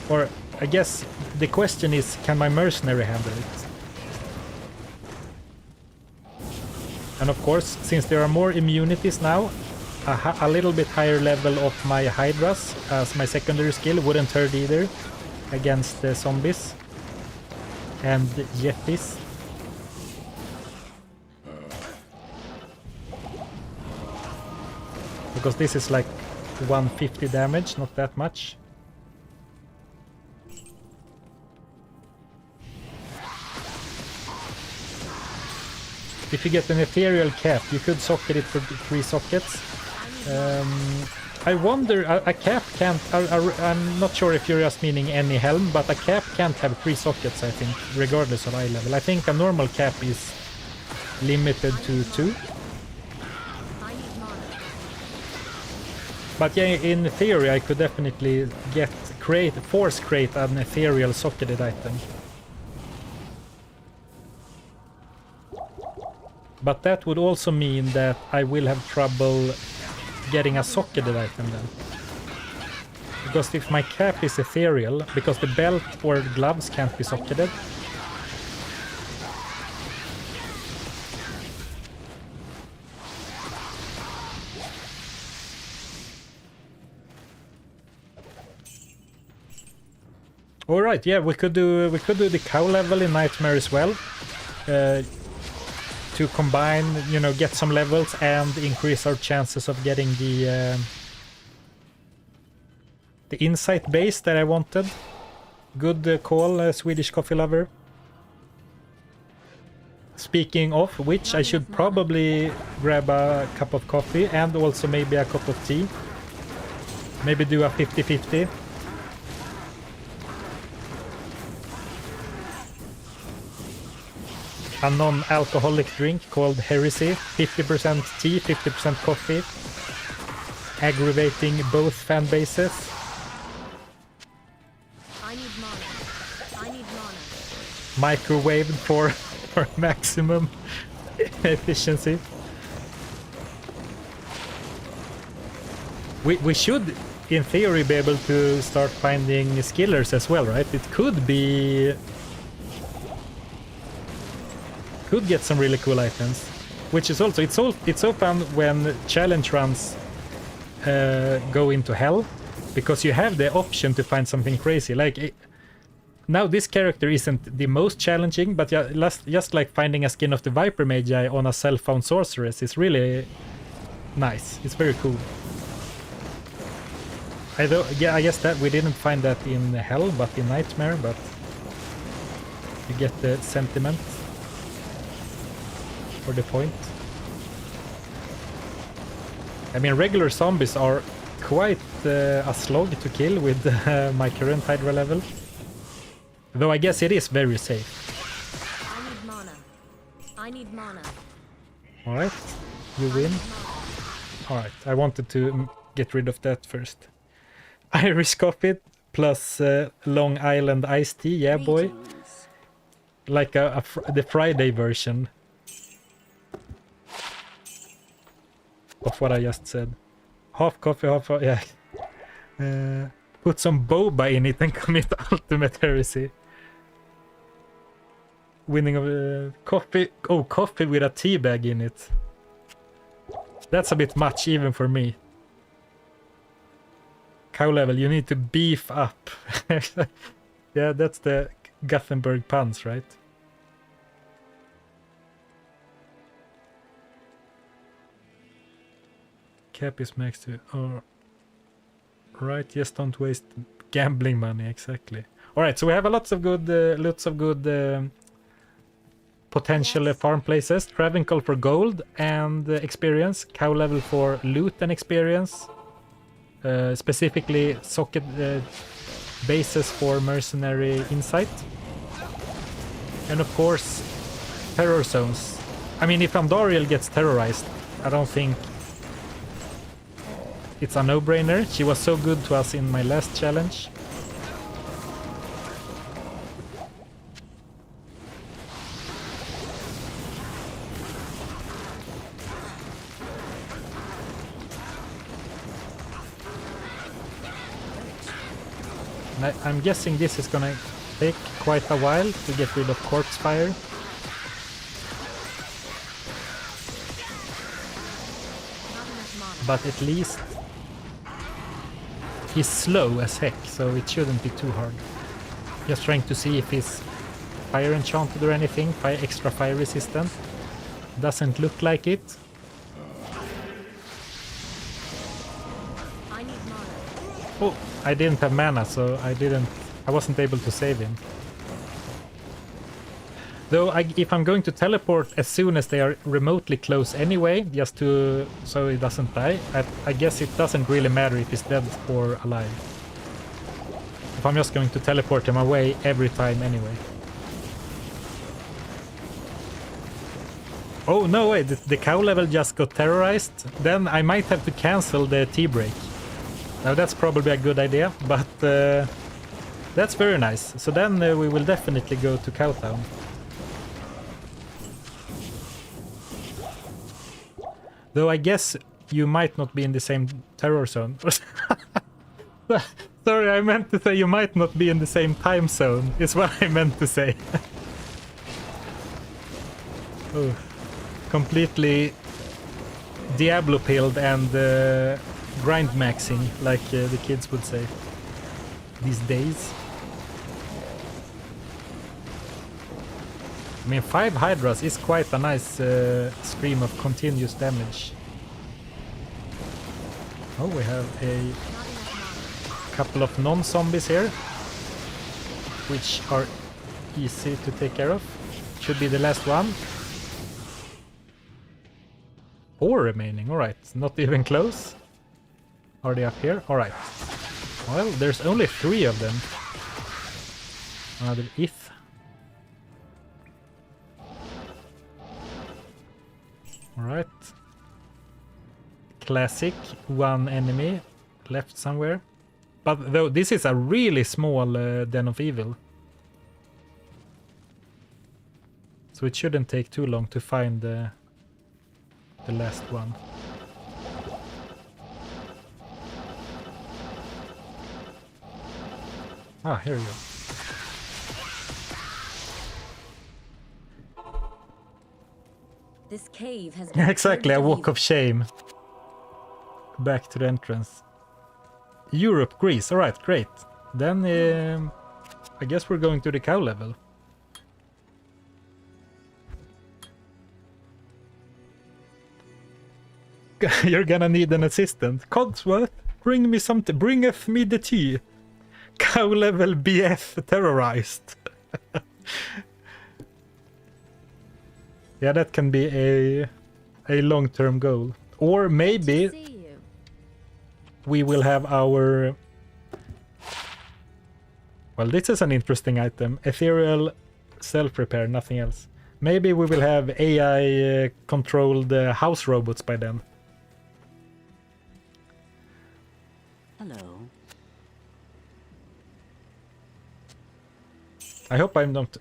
Or I guess the question is, can my mercenary handle it? And of course, since there are more immunities now, a little bit higher level of my Hydras as my secondary skill wouldn't hurt either against the zombies and Yetis. Because this is like 150 damage, not that much. If you get an ethereal cap, you could socket it for 3 sockets. I wonder, a cap can't, I'm not sure if you're just meaning any helm, but a cap can't have 3 sockets, I think, regardless of eye level. I think a normal cap is limited to 2. I need mana. But yeah, in theory, I could definitely force create an ethereal socketed item. But that would also mean that I will have trouble getting a socketed item then. Because if my cap is ethereal, because the belt or gloves can't be socketed. Alright, yeah, we could do the cow level in Nightmare as well. To combine, you know, get some levels and increase our chances of getting the insight base that I wanted. Good call, Swedish coffee lover. Speaking of which, I should probably grab a cup of coffee and also maybe a cup of tea. Maybe do a 50-50. A non-alcoholic drink called Heresy, 50% tea, 50% coffee, aggravating both fan bases. I need mana. I need mana. Microwaved for maximum efficiency. We should, in theory, be able to start finding skillers as well, right? It could be... could get some really cool items, which is also it's so fun when challenge runs go into hell, because you have the option to find something crazy. Like now this character isn't the most challenging, but just like finding a skin of the Viper Magi on a self-found sorceress is really nice. It's very cool. I guess that we didn't find that in hell, but in Nightmare, but you get the sentiment. For the point. I mean, regular zombies are quite a slog to kill with my current Hydra level. Though I guess it is very safe. I need mana. I need mana. Alright, you win. Alright, I wanted to get rid of that first. Irish coffee plus Long Island iced tea. Yeah, boy. Greetings. Like the Friday version of what I just said. Half coffee, half... yeah. Put some boba in it and commit ultimate heresy. Winning of coffee. Oh, coffee with a tea bag in it. That's a bit much even for me. Cow level, you need to beef up. Yeah, that's the Gothenburg puns, right? Cap is max to... oh, right, yes, don't waste gambling money, exactly. Alright, so we have lots of good potential farm places. Travincal for gold and experience. Cow level for loot and experience. Specifically socket bases for mercenary insight. And of course, terror zones. I mean, if Andariel gets terrorized, I don't think it's a no-brainer. She was so good to us in my last challenge. I'm guessing this is gonna take quite a while to get rid of corpse fire. But at least he's slow as heck, so it shouldn't be too hard. Just trying to see if he's fire enchanted or anything, extra fire resistant. Doesn't look like it. I need mana. Oh, I didn't have mana, so I wasn't able to save him. Though if I'm going to teleport as soon as they are remotely close anyway, just so he doesn't die, I guess it doesn't really matter if he's dead or alive. If I'm just going to teleport him away every time anyway. Oh no way, the cow level just got terrorized. Then I might have to cancel the tea break. Now that's probably a good idea, but that's very nice. So then we will definitely go to Cowtown. Though I guess you might not be in the same terror zone. Sorry, I meant to say you might not be in the same time zone, is what I meant to say. Oh, completely Diablo pilled and grind maxing, like the kids would say these days. I mean, 5 Hydras is quite a nice stream of continuous damage. Oh, we have a couple of non-zombies here, which are easy to take care of. Should be the last one. 4 remaining, alright, not even close. Are they up here? Alright. Well, there's only 3 of them. Another if. Alright. Classic, 1 enemy left somewhere. But though this is a really small Den of Evil. So it shouldn't take too long to find the last one. Ah, here we go. This cave has been Exactly, a turned to walk evil. of shame. Back to the entrance. Europe, Greece. Alright, great. Then I guess we're going to the cow level. You're gonna need an assistant. Codsworth, bring me something. Bringeth me the tea. Cow level BF terrorized. Yeah, that can be a long-term goal. Or maybe See you. we will have our... Well, this is an interesting item. Ethereal self-repair, nothing else. Maybe we will have AI-controlled house robots by then. Hello. I hope I'm not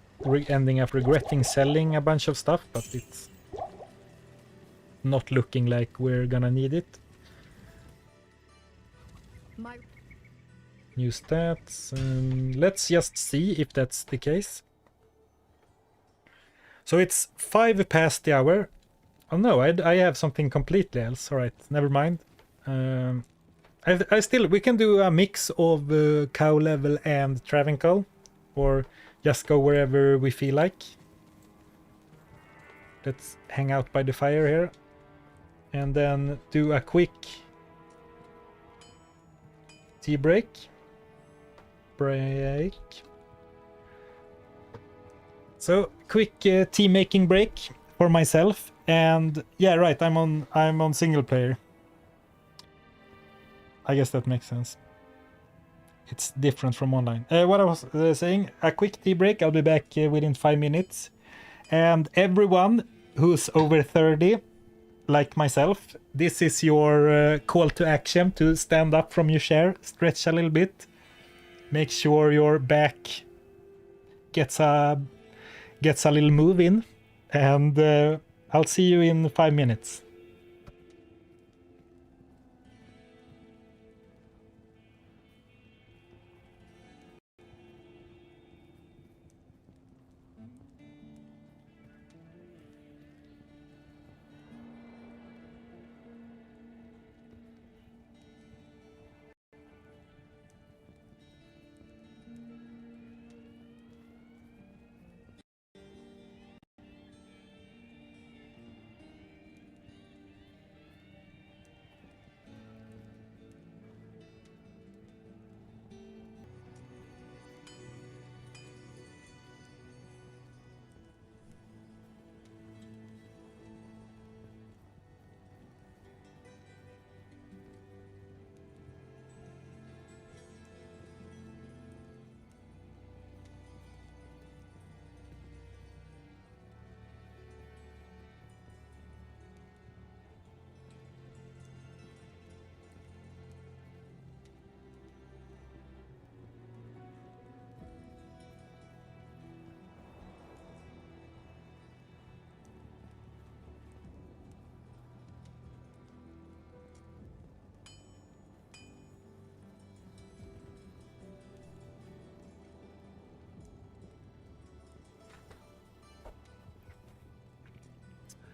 ending up regretting selling a bunch of stuff, but it's not looking like we're gonna need it. My New stats. Let's just see if that's the case. So it's 5 past the hour. Oh no, I have something completely else. All right, never mind. I still, we can do a mix of cow level and Travincal, or just go wherever we feel like. Let's hang out by the fire here, and then do a quick tea break. So quick tea making break for myself, and yeah, right. I'm on single player. I guess that makes sense. It's different from online. What I was saying, a quick tea break. I'll be back within 5 minutes. And everyone who's over 30, like myself, this is your call to action to stand up from your chair, stretch a little bit, make sure your back gets a little move in, and I'll see you in 5 minutes.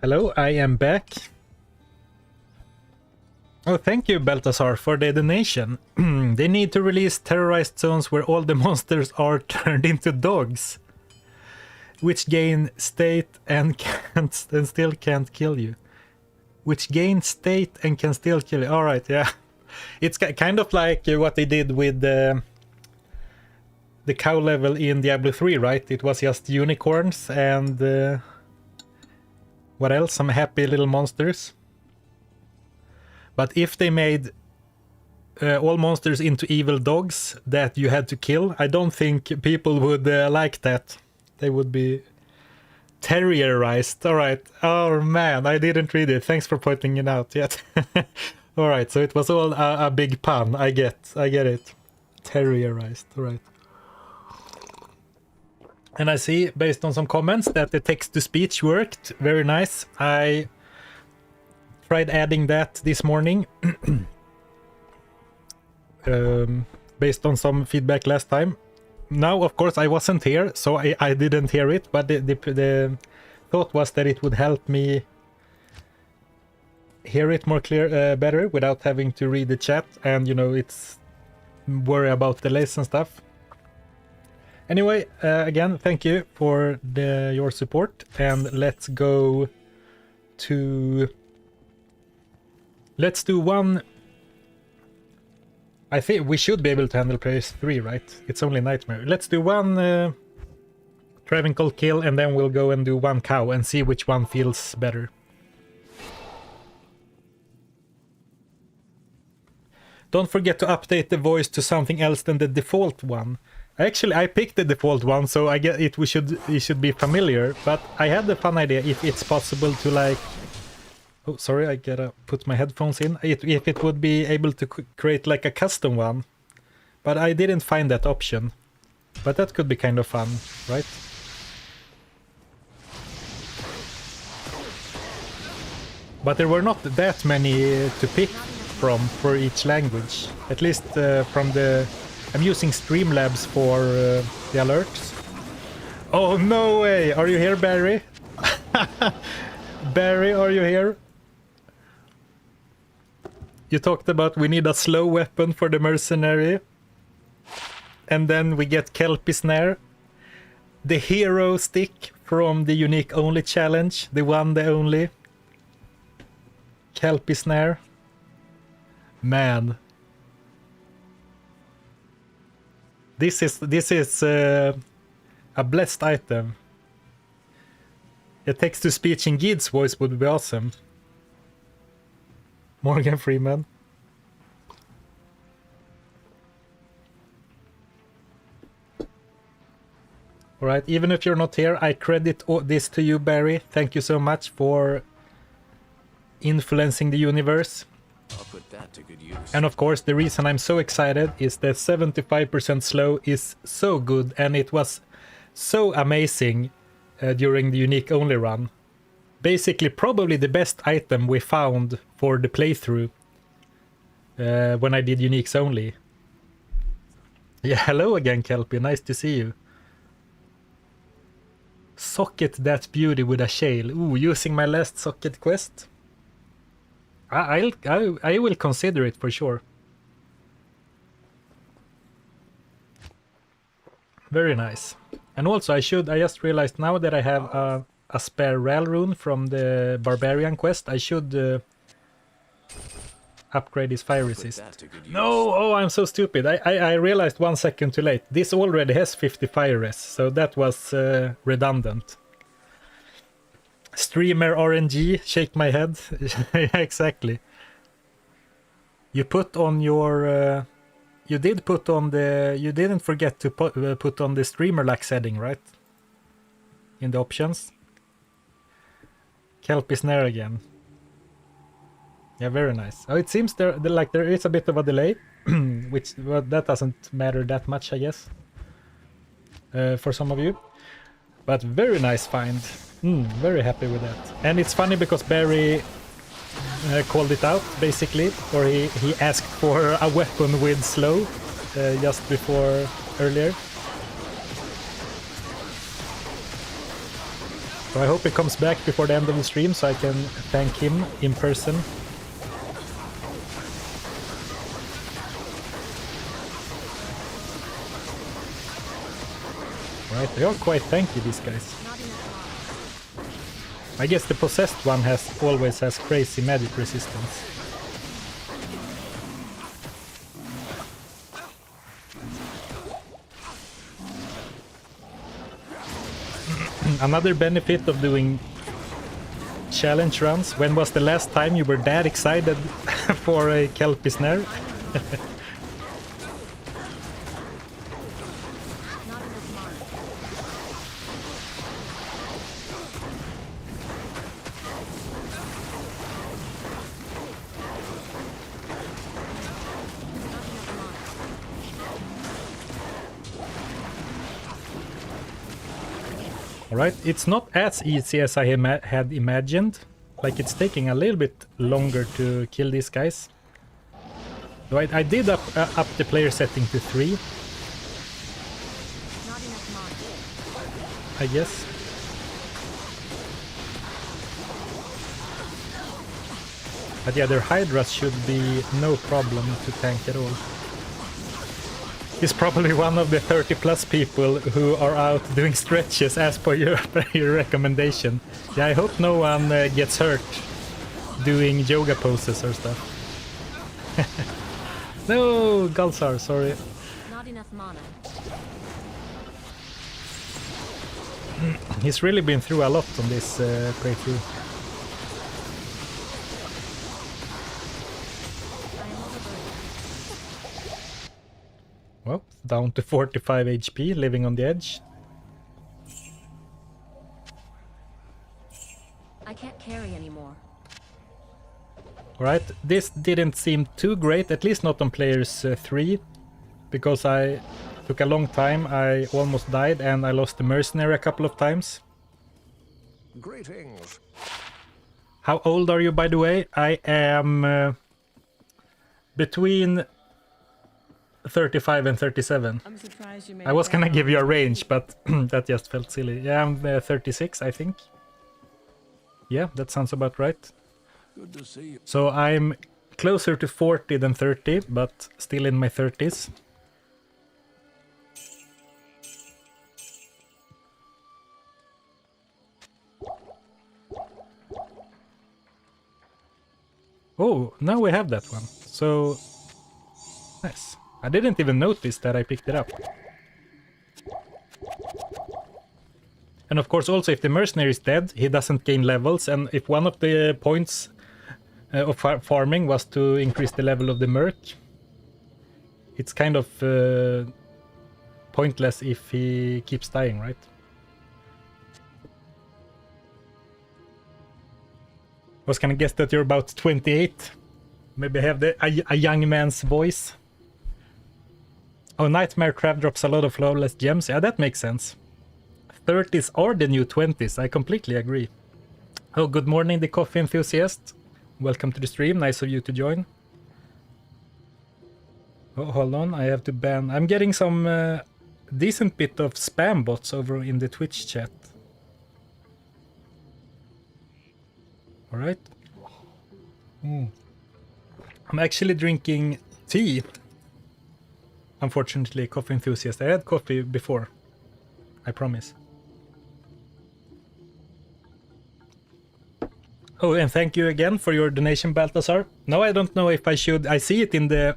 Hello, I am back. Oh, thank you, Balthazar, for the donation. They need to release terrorized zones where all the monsters are turned into dogs, which gain state and still can't kill you. Which gain state and can still kill you. All right, yeah. It's kind of like what they did with the cow level in Diablo 3, right? It was just unicorns and what else? Some happy little monsters. But if they made all monsters into evil dogs that you had to kill, I don't think people would like that. They would be terrorized. All right. Oh man, I didn't read it. Thanks for pointing it out yet. All right, so it was all a big pun. I get it. Terrorized. All right. And I see, based on some comments, that the text-to-speech worked. Very nice. I tried adding that this morning. Based on some feedback last time. Now, of course, I wasn't here, so I didn't hear it. But the thought was that it would help me hear it more better without having to read the chat. And, you know, it's worry about delays and stuff. Anyway, again, thank you for your support, and let's go to... Let's do one... I think we should be able to handle phase 3, right? It's only Nightmare. Let's do one Travincal kill, and then we'll go and do one cow and see which one feels better. Don't forget to update the voice to something else than the default one. Actually, I picked the default one, so I get it. It should be familiar. But I had the fun idea if it's possible to like. Oh, sorry, I gotta put my headphones in. If it would be able to create like a custom one, but I didn't find that option. But that could be kind of fun, right? But there were not that many to pick from for each language. At least from the... I'm using Streamlabs for the alerts. Oh, no way! Are you here, Barry? Barry, are you here? You talked about we need a slow weapon for the Mercenary. And then we get Kelpie Snare. The hero stick from the Unique Only challenge. The one, the only. Kelpie Snare. Man. This is a blessed item. A text-to-speech in Gid's voice would be awesome. Morgan Freeman. Alright, even if you're not here, I credit this to you, Barry. Thank you so much for influencing the universe. I'll put that to good use. And of course, the reason I'm so excited is that 75% slow is so good, and it was so amazing during the Unique Only run. Basically, probably the best item we found for the playthrough when I did Uniques Only. Yeah, hello again, Kelpie. Nice to see you. Socket that beauty with a shale. Ooh, using my last socket quest. I will consider it for sure. Very nice. And also I just realized now that I have a spare Ral rune from the Barbarian quest. I should upgrade his fire resist. No! Oh, I'm so stupid. I realized 1 second too late. This already has 50 fire res, so that was redundant. Streamer RNG, shake my head. Yeah, exactly. You put on your... you did put on the... You didn't forget to put on the streamer luck setting, right? In the options. Kelpie Snare again. Yeah, very nice. Oh, it seems there is a bit of a delay, which that doesn't matter that much, I guess, for some of you. But very nice find. Very happy with that. And it's funny because Barry called it out, basically, or he asked for a weapon with slow just before earlier. So I hope he comes back before the end of the stream so I can thank him in person. Right, they are quite tanky, these guys. I guess the possessed one always has crazy magic resistance. Another benefit of doing challenge runs. When was the last time you were that excited for a Kelpie Snare? Alright, it's not as easy as I had imagined. Like, it's taking a little bit longer to kill these guys. So I did up the player setting to 3. I guess. But yeah, their Hydras should be no problem to tank at all. He's probably one of the 30 plus people who are out doing stretches as per your recommendation. Yeah, I hope no one gets hurt doing yoga poses or stuff. No, Galsar, sorry. Not enough mana. He's really been through a lot on this playthrough. Well, down to 45 HP, living on the edge. I can't carry anymore. Alright, this didn't seem too great, at least not on players 3, because I Took a long time, I almost died, and I lost the Mercenary a couple of times. Greetings. How old are you, by the way? I am between 35 and 37. I'm surprised you made I was it gonna that give you a long. range, but that just felt silly. Yeah, I'm 36, I think. Yeah, that sounds about right. Good to see you. So I'm closer to 40 than 30, but still in my 30s. Oh, now we have that one. So, nice. I didn't even notice that I picked it up. And of course also if the Mercenary is dead, he doesn't gain levels, and if one of the points of farming was to increase the level of the Merc, it's kind of pointless if he keeps dying, right? I was gonna guess that you're about 28. Maybe have a young man's voice. Oh, Nightmare Crab drops a lot of flawless gems. Yeah, that makes sense. 30s are the new 20s. I completely agree. Oh, good morning, the coffee enthusiast. Welcome to the stream. Nice of you to join. Oh, hold on. I have to ban. I'm getting some decent bit of spam bots over in the Twitch chat. All right. I'm actually drinking tea. Unfortunately, coffee enthusiast. I had coffee before. I promise. Oh, and thank you again for your donation, Balthazar. No, I don't know if I should. I see it in the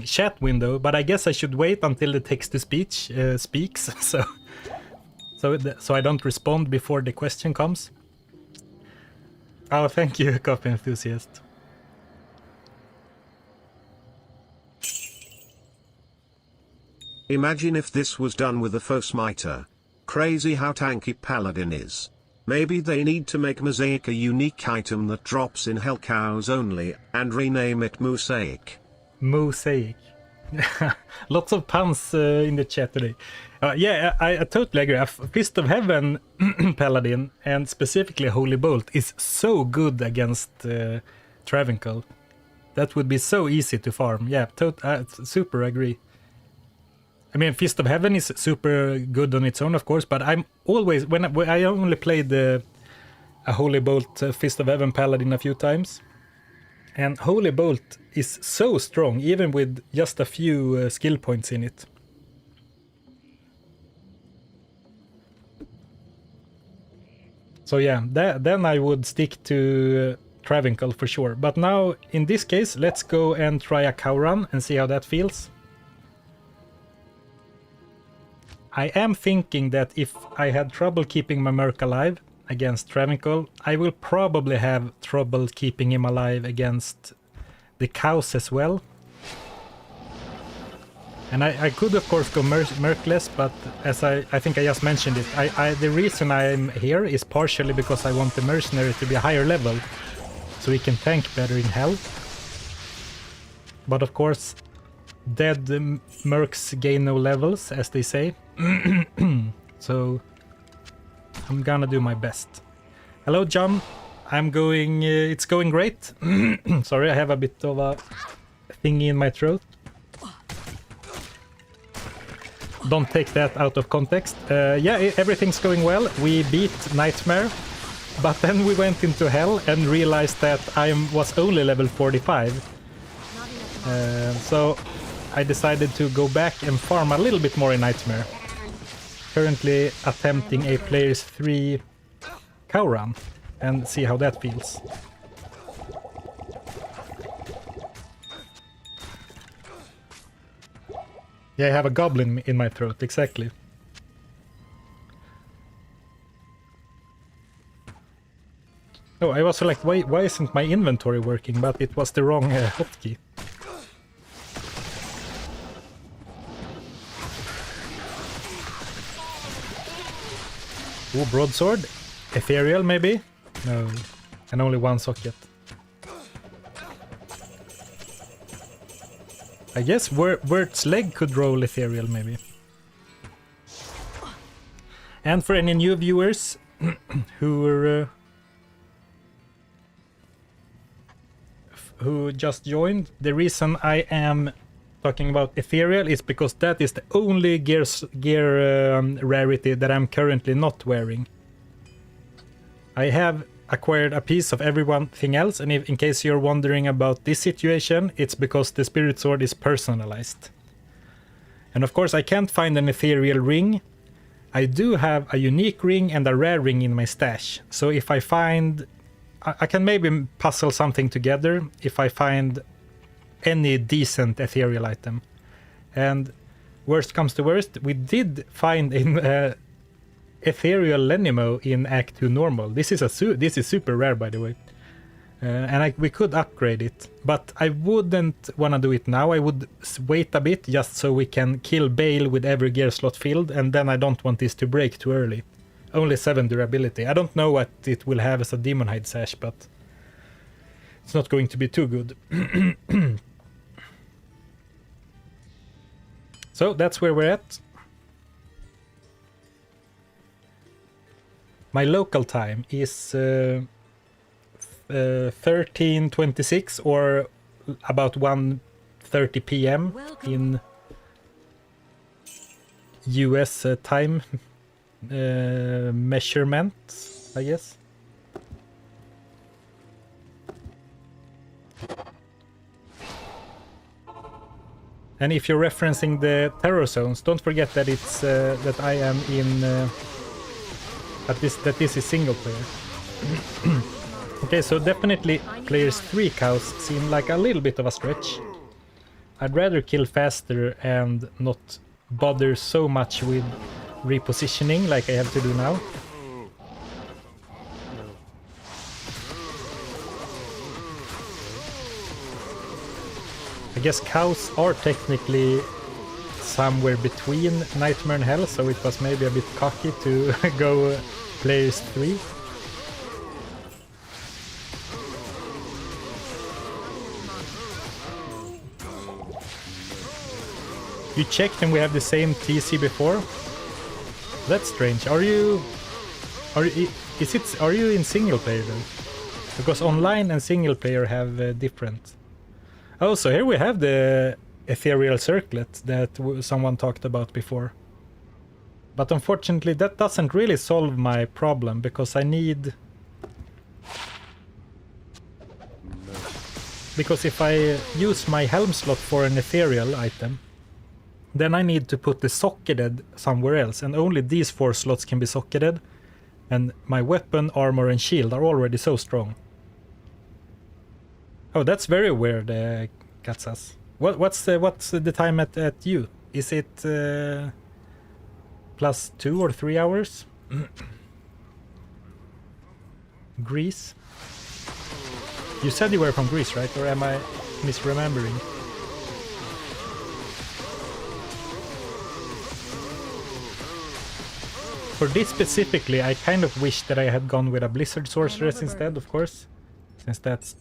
chat window, but I guess I should wait until the text-to-speech speaks, so I don't respond before the question comes. Oh, thank you, coffee enthusiast. Imagine if this was done with a foe smiter. Crazy how tanky Paladin is. Maybe they need to make Mosaic a unique item that drops in Hell Cows only, and rename it Mosaic. Mosaic. Lots of puns in the chat today. Yeah, I totally agree. A Fist of Heaven Paladin, and specifically Holy Bolt, is so good against Travancore. That would be so easy to farm. Yeah, super agree. I mean, Fist of Heaven is super good on its own, of course, but I'm always, when I only played a Holy Bolt Fist of Heaven Paladin a few times, and Holy Bolt is so strong, even with just a few skill points in it. So yeah, then I would stick to Travancore for sure. But now, in this case, let's go and try a cow run and see how that feels. I am thinking that if I had trouble keeping my Merc alive against Travancore, I will probably have trouble keeping him alive against the cows as well. And I could of course go Mercless, but as I think I just mentioned it, the reason I'm here is partially because I want the Mercenary to be a higher level, so he can tank better in hell. But of course, dead Mercs gain no levels, as they say. So I'm gonna do my best. Hello, John. I'm going. It's going great. Sorry, I have a bit of a thingy in my throat. Don't take that out of context. Yeah, everything's going well. We beat Nightmare, but then we went into hell and realized that I was only level 45. So I decided to go back and farm a little bit more in Nightmare. Currently attempting a player's 3 cow run and see how that feels. Yeah, I have a goblin in my throat, exactly. Oh, I was like, why isn't my inventory working? But it was the wrong hotkey. Oh, broadsword? Ethereal, maybe? No, and only one socket. I guess Wirt's leg could roll ethereal, maybe. And for any new viewers who just joined, the reason I am talking about ethereal is because that is the only gear rarity that I'm currently not wearing. I have acquired a piece of everything else, and in case you're wondering about this situation, it's because the spirit sword is personalized. And of course I can't find an ethereal ring. I do have a unique ring and a rare ring in my stash, so if I find... I can maybe puzzle something together if I find any decent ethereal item. And worst comes to worst, we did find an ethereal Lenimo in Act 2 normal. This is super rare, by the way. And we could upgrade it, but I wouldn't want to do it now. I would wait a bit just so we can kill Bale with every gear slot filled, and then I don't want this to break too early. Only 7 durability. I don't know what it will have as a Demon Hide sash, but it's not going to be too good. So that's where we're at. My local time is 13:26 or about 1:30 p.m. in US time measurements, I guess. And if you're referencing the terror zones, don't forget that it's that I am in that this is single player. Okay, so definitely players 3 cows seem like a little bit of a stretch. I'd rather kill faster and not bother so much with repositioning like I have to do now. I guess cows are technically somewhere between Nightmare and Hell, so it was maybe a bit cocky to go players 3. You checked and we have the same TC before? That's strange. Are you in single player though? Because online and single player have different. Oh, so here we have the ethereal circlet that someone talked about before. But unfortunately that doesn't really solve my problem, because I need... Because if I use my helm slot for an ethereal item, then I need to put the socketed somewhere else, and only these 4 slots can be socketed, and my weapon, armor and shield are already so strong. Oh, that's very weird, Katsas. What's the time at you? Is it plus 2 or 3 hours? Greece? You said you were from Greece, right? Or am I misremembering? For this specifically, I kind of wish that I had gone with a Blizzard Sorceress instead, of course, since that's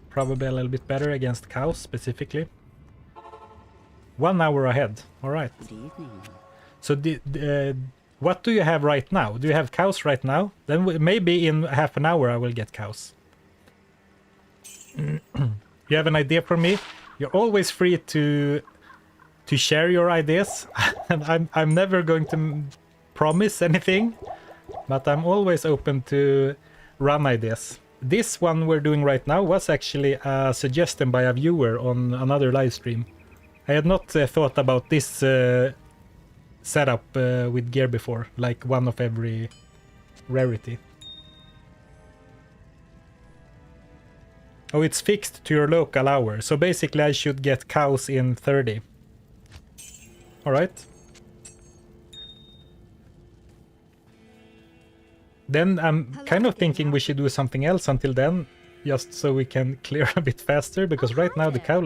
probably a little bit better against cows specifically. 1 hour ahead, alright. So what do you have right now? Do you have cows right now? Then maybe in half an hour I will get cows. You have an idea for me? You're always free to share your ideas. And I'm never going to promise anything, but I'm always open to run ideas. This one we're doing right now was actually a suggestion by a viewer on another live stream. I had not thought about this setup with gear before, like one of every rarity. Oh, it's fixed to your local hour, so basically I should get cows in 30. Alright. Then I'm kind of thinking we should do something else until then, just so we can clear a bit faster, because right now the cow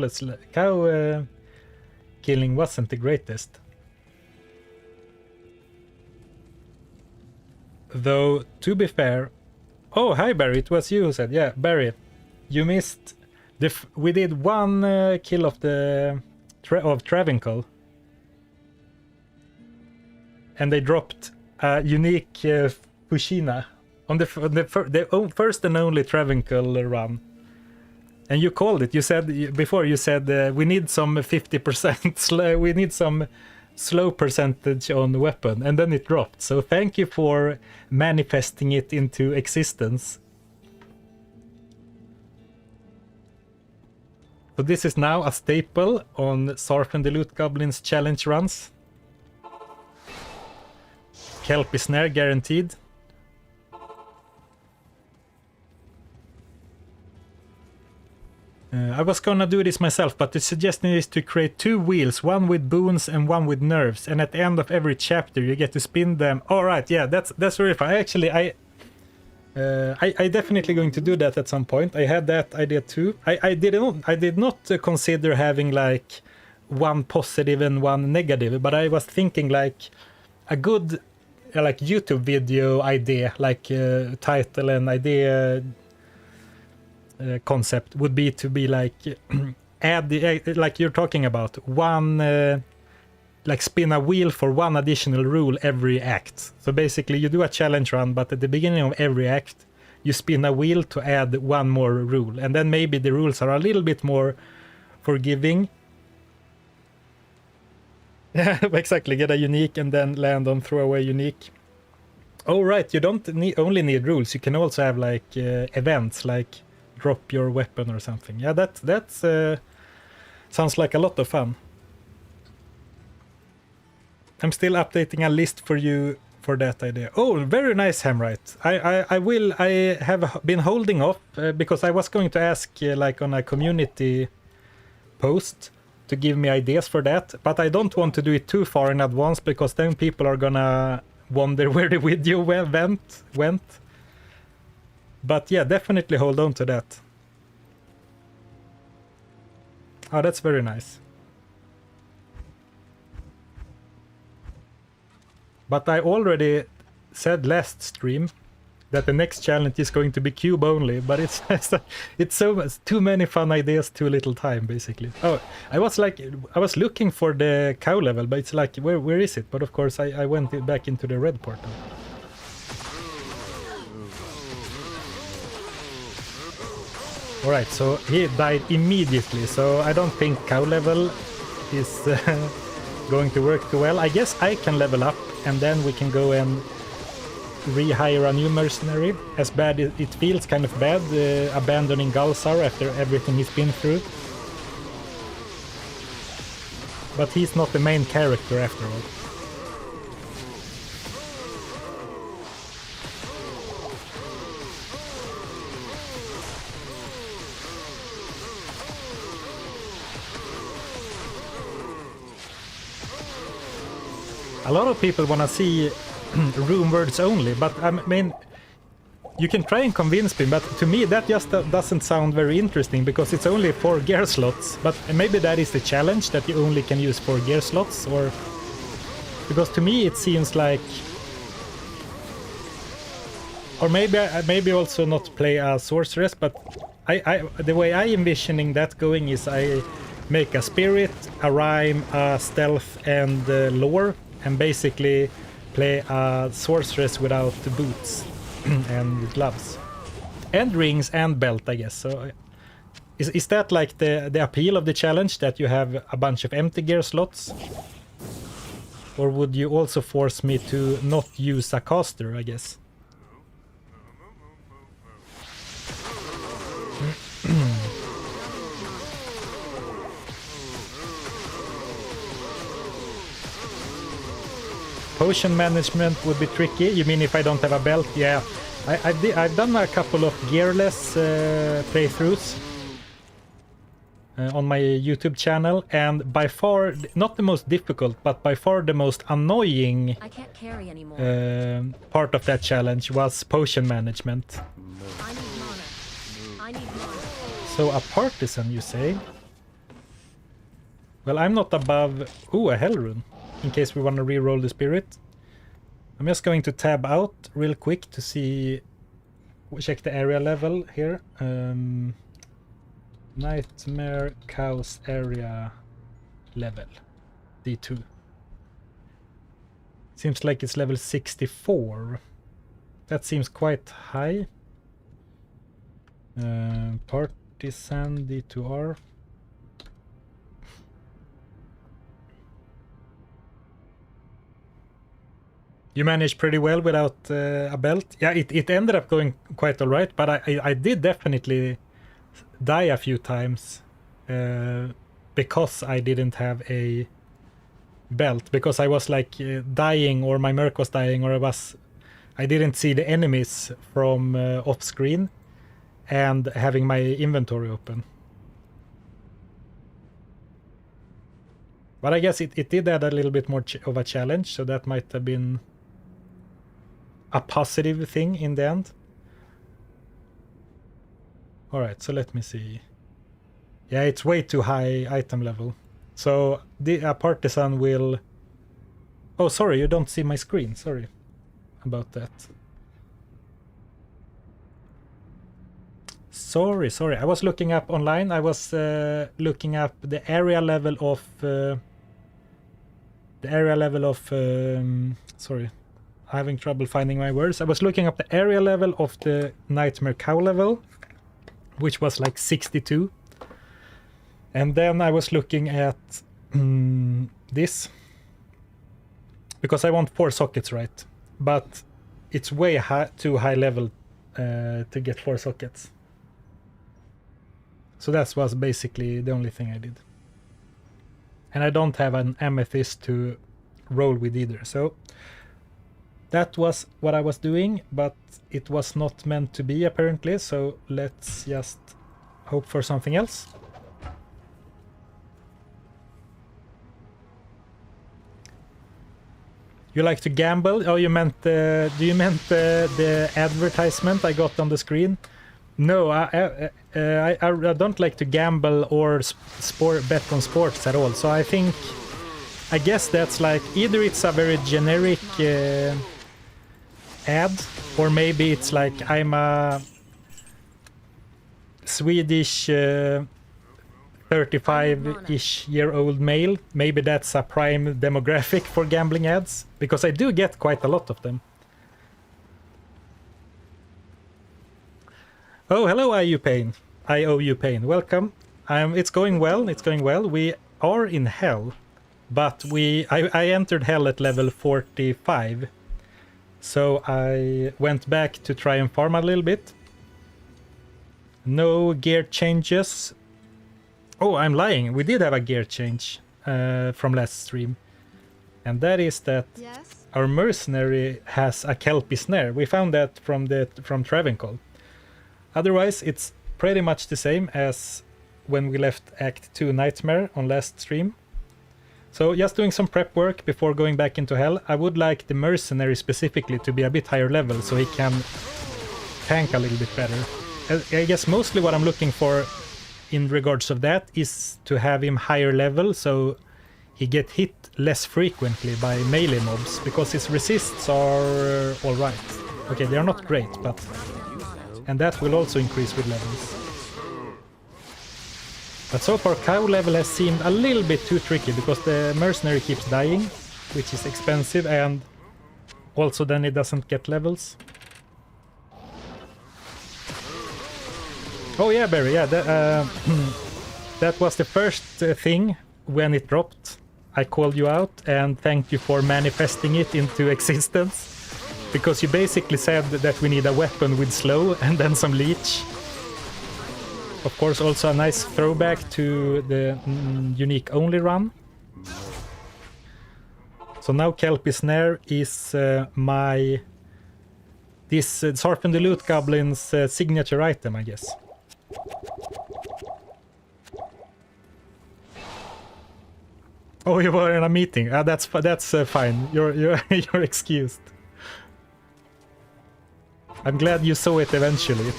killing wasn't the greatest. Though, to be fair... Oh, hi Barry, it was you who said, yeah, Barry, you missed... we did 1 kill of the... of Travincal. And they dropped a unique Fushina on the first and only Travancore run. And you called it. You said before. You said we need some 50%. We need some slow percentage on weapon, and then it dropped. So thank you for manifesting it into existence. So this is now a staple on Zarfen the Loot Goblin's challenge runs. Kelpie Snare guaranteed. I was gonna do this myself, but the suggestion is to create 2 wheels, one with boons and one with nerves, and at the end of every chapter you get to spin them. All right, yeah, that's really fun. Actually, I definitely going to do that at some point. I had that idea too. I did not consider having like one positive and one negative, but I was thinking like a good like YouTube video idea, like title and idea. Concept would be to be like add the like you're talking about one like spin a wheel for one additional rule every act. So basically you do a challenge run, but at the beginning of every act you spin a wheel to add one more rule, and then maybe the rules are a little bit more forgiving. Yeah, exactly. Get a unique and then land on throwaway unique. Oh right, you don't only need rules, you can also have like events like drop your weapon or something. Yeah, that's sounds like a lot of fun. I'm still updating a list for you for that idea. Oh, very nice, Hamright. I have been holding off because I was going to ask like on a community post to give me ideas for that, but I don't want to do it too far in advance because then people are gonna wonder where the video went. But yeah, definitely hold on to that. Oh, that's very nice. But I already said last stream that the next challenge is going to be cube only, but it's so much, too many fun ideas, too little time, basically. Oh, I was looking for the cow level, but it's like, where is it? But of course I went back into the red portal. Alright, so he died immediately, so I don't think cow level is going to work too well. I guess I can level up, and then we can go and rehire a new mercenary. As bad as it feels, kind of bad, abandoning Galsar after everything he's been through. But he's not the main character after all. A lot of people want to see rune words only, but I mean, you can try and convince me, but to me that just doesn't sound very interesting because it's only 4 gear slots. But maybe that is the challenge, that you only can use 4 gear slots, or because to me it seems like, or maybe also not play a sorceress, but the way I envisioning that going is I make a spirit, a rhyme, a stealth, and lore, and basically play a sorceress without the boots and gloves and rings and belt, I guess. So is that like the appeal of the challenge, that you have a bunch of empty gear slots? Or would you also force me to not use a caster, I guess? Potion management would be tricky. You mean if I don't have a belt? Yeah, I've done a couple of gearless playthroughs on my YouTube channel, and by far not the most difficult, but by far the most annoying I can't carry anymore. part of that challenge was potion management. I need mana. I need mana. So a partisan, you say? Well, I'm not above... Ooh, a hell rune. In case we want to re-roll the spirit. I'm just going to tab out real quick to see... Check the area level here. Nightmare Cows area level. D2. Seems like it's level 64. That seems quite high. Partisan D2R. You managed pretty well without a belt. Yeah, it ended up going quite alright, but I did definitely die a few times because I didn't have a belt, because I was like dying, or my merc was dying, or I didn't see the enemies from off screen and having my inventory open. But I guess it did add a little bit more of a challenge, so that might have been a positive thing in the end. Alright, so let me see. Yeah, it's way too high item level. So a partisan will... Oh, sorry, you don't see my screen. Sorry about that. Sorry. I was looking up online. I was looking up the area level of... sorry. Having trouble finding my words. I was looking up the area level of the Nightmare Cow level, which was like 62. And then I was looking at this, because I want 4 sockets, right? But it's way too high level to get 4 sockets. So that was basically the only thing I did. And I don't have an amethyst to roll with either, so that was what I was doing, but it was not meant to be apparently, so let's just hope for something else. You like to gamble? Oh, you meant do you meant the advertisement I got on the screen? No, I don't like to gamble or bet on sports at all. So I guess that's like either it's a very generic ad, or maybe it's like I'm a Swedish 35-ish year old male. Maybe that's a prime demographic for gambling ads, because I do get quite a lot of them. Oh, hello, I owe you pain. Welcome. It's going well. We are in hell, but I entered hell at level 45. So I went back to try and farm a little bit. No gear changes. Oh, I'm lying. We did have a gear change from last stream. And that is that our Mercenary has a Kelpie snare. We found that from Travancore. Otherwise, it's pretty much the same as when we left Act 2 Nightmare on last stream. So just doing some prep work before going back into hell. I would like the Mercenary specifically to be a bit higher level so he can tank a little bit better. I guess mostly what I'm looking for in regards of that is to have him higher level so he get hit less frequently by melee mobs, because his resists are alright. Okay, they are not great, but... And that will also increase with levels. But so far cow level has seemed a little bit too tricky, because the Mercenary keeps dying, which is expensive, and also then it doesn't get levels. Oh yeah, Barry, yeah, that was the first thing when it dropped. I called you out and thanked you for manifesting it into existence, because you basically said that we need a weapon with slow and then some leech. Of course, also a nice throwback to the unique only run. So now Kelpie Snare is this Zarfen the Loot Goblin's signature item, I guess. Oh, you were in a meeting. That's fine. You're excused. I'm glad you saw it eventually.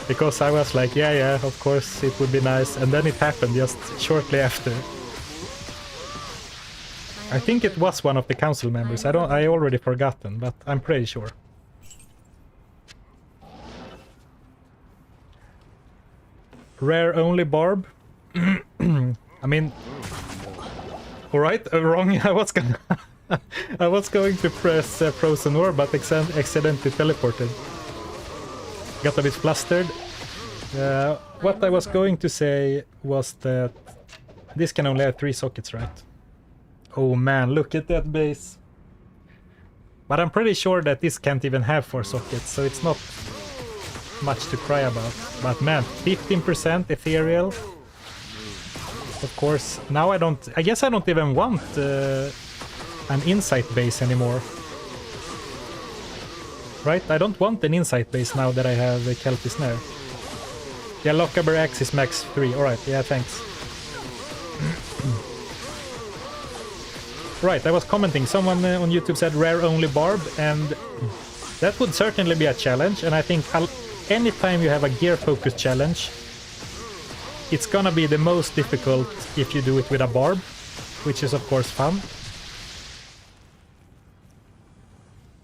Because I was like, yeah, of course it would be nice, and then it happened just shortly after. I think it was one of the council members. I already forgotten, but I'm pretty sure. Rare only barb. I mean, all right, wrong. I was gonna I was going to press frozen ore, but accidentally teleported. Got a bit flustered. What I was going to say was that this can only have 3 sockets, right? Oh man, look at that base. But I'm pretty sure that this can't even have 4 sockets, so it's not much to cry about. But man, 15% ethereal. Of course, now I guess I don't even want an insight base anymore. Right? I don't want an insight base now that I have a Kelpie Snare. Yeah, Lockaber Axe is max 3. Alright, yeah, thanks. Right, I was commenting. Someone on YouTube said rare only barb, and that would certainly be a challenge. And I think anytime you have a gear focus challenge, it's gonna be the most difficult if you do it with a barb, which is of course fun.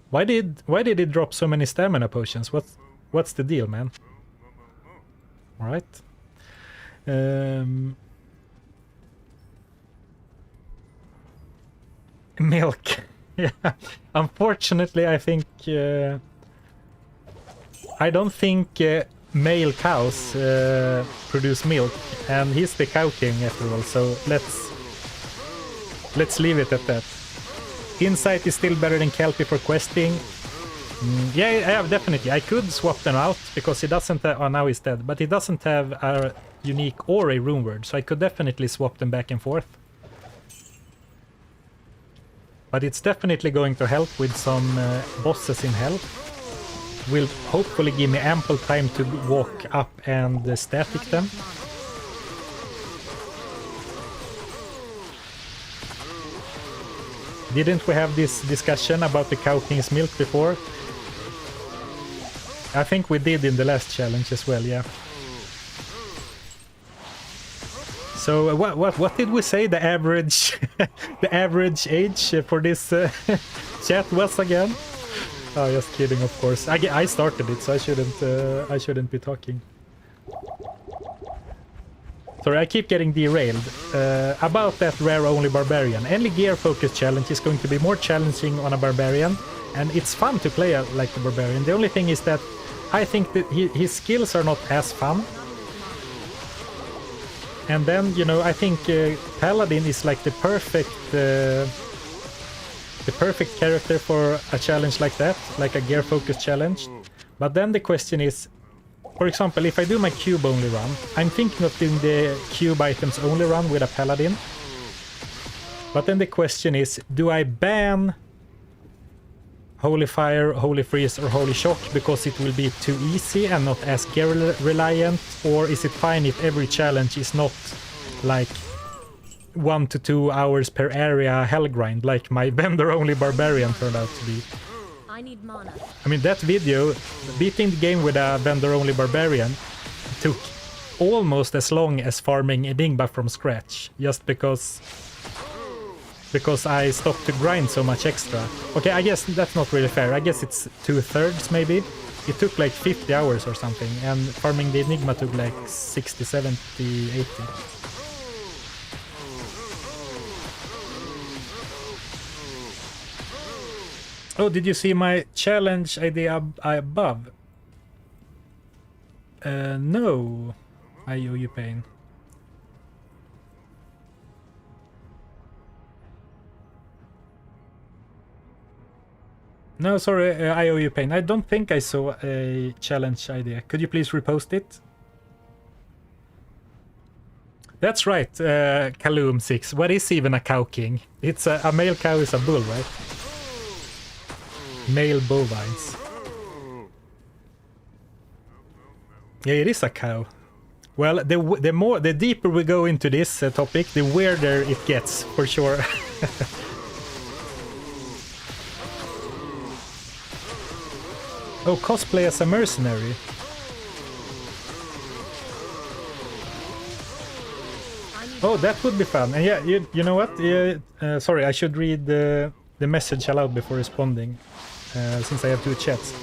Why did it drop so many stamina potions? What's the deal, man? All right. Milk. Yeah. Unfortunately, I think I don't think male cows produce milk, and he's the cow king after all. So let's leave it at that. Insight is still better than Kelpie for questing. Yeah, definitely. I could swap them out because he doesn't have... Oh, now he's dead. But he doesn't have a unique or a rune word, so I could definitely swap them back and forth. But it's definitely going to help with some bosses in hell. Will hopefully give me ample time to walk up and static them. Didn't we have this discussion about the Cow King's milk before? I think we did in the last challenge as well, yeah. So what did we say the average the average age for this chat was again? Oh, just kidding, of course. I started it, so I shouldn't be talking. Sorry, I keep getting derailed. About that rare only barbarian. Any gear focus challenge is going to be more challenging on a barbarian, and it's fun to play like the barbarian. The only thing is that I think that his skills are not as fun. And then, you know, I think Paladin is like the perfect character for a challenge like that, like a gear focus challenge. But then the question is, for example, if I do my cube only run, I'm thinking of doing the cube items only run with a Paladin. But then the question is, do I ban Holy Fire, Holy Freeze or Holy Shock because it will be too easy and not as gear reliant? Or is it fine if every challenge is not like 1 to 2 hours per area hell grind like my vendor only barbarian turned out to be? I need mana. I mean, that video, beating the game with a vendor only barbarian, took almost as long as farming Enigma from scratch, just because I stopped to grind so much extra. Okay, I guess that's not really fair. I guess it's 2/3 maybe. It took like 50 hours or something, and farming the Enigma took like 60, 70, 80. Oh, did you see my challenge idea above? No. I owe you pain. No, sorry, I owe you pain. I don't think I saw a challenge idea. Could you please repost it? That's right, Kaloom6. What is even a cow king? It's a male cow is a bull, right? Male bovines. Yeah, it is a cow. Well, the deeper we go into this topic, the weirder it gets, for sure. Oh, cosplay as a mercenary. Oh, that would be fun. And yeah, you know what? Sorry, I should read the message aloud before responding, since I have 2 chats.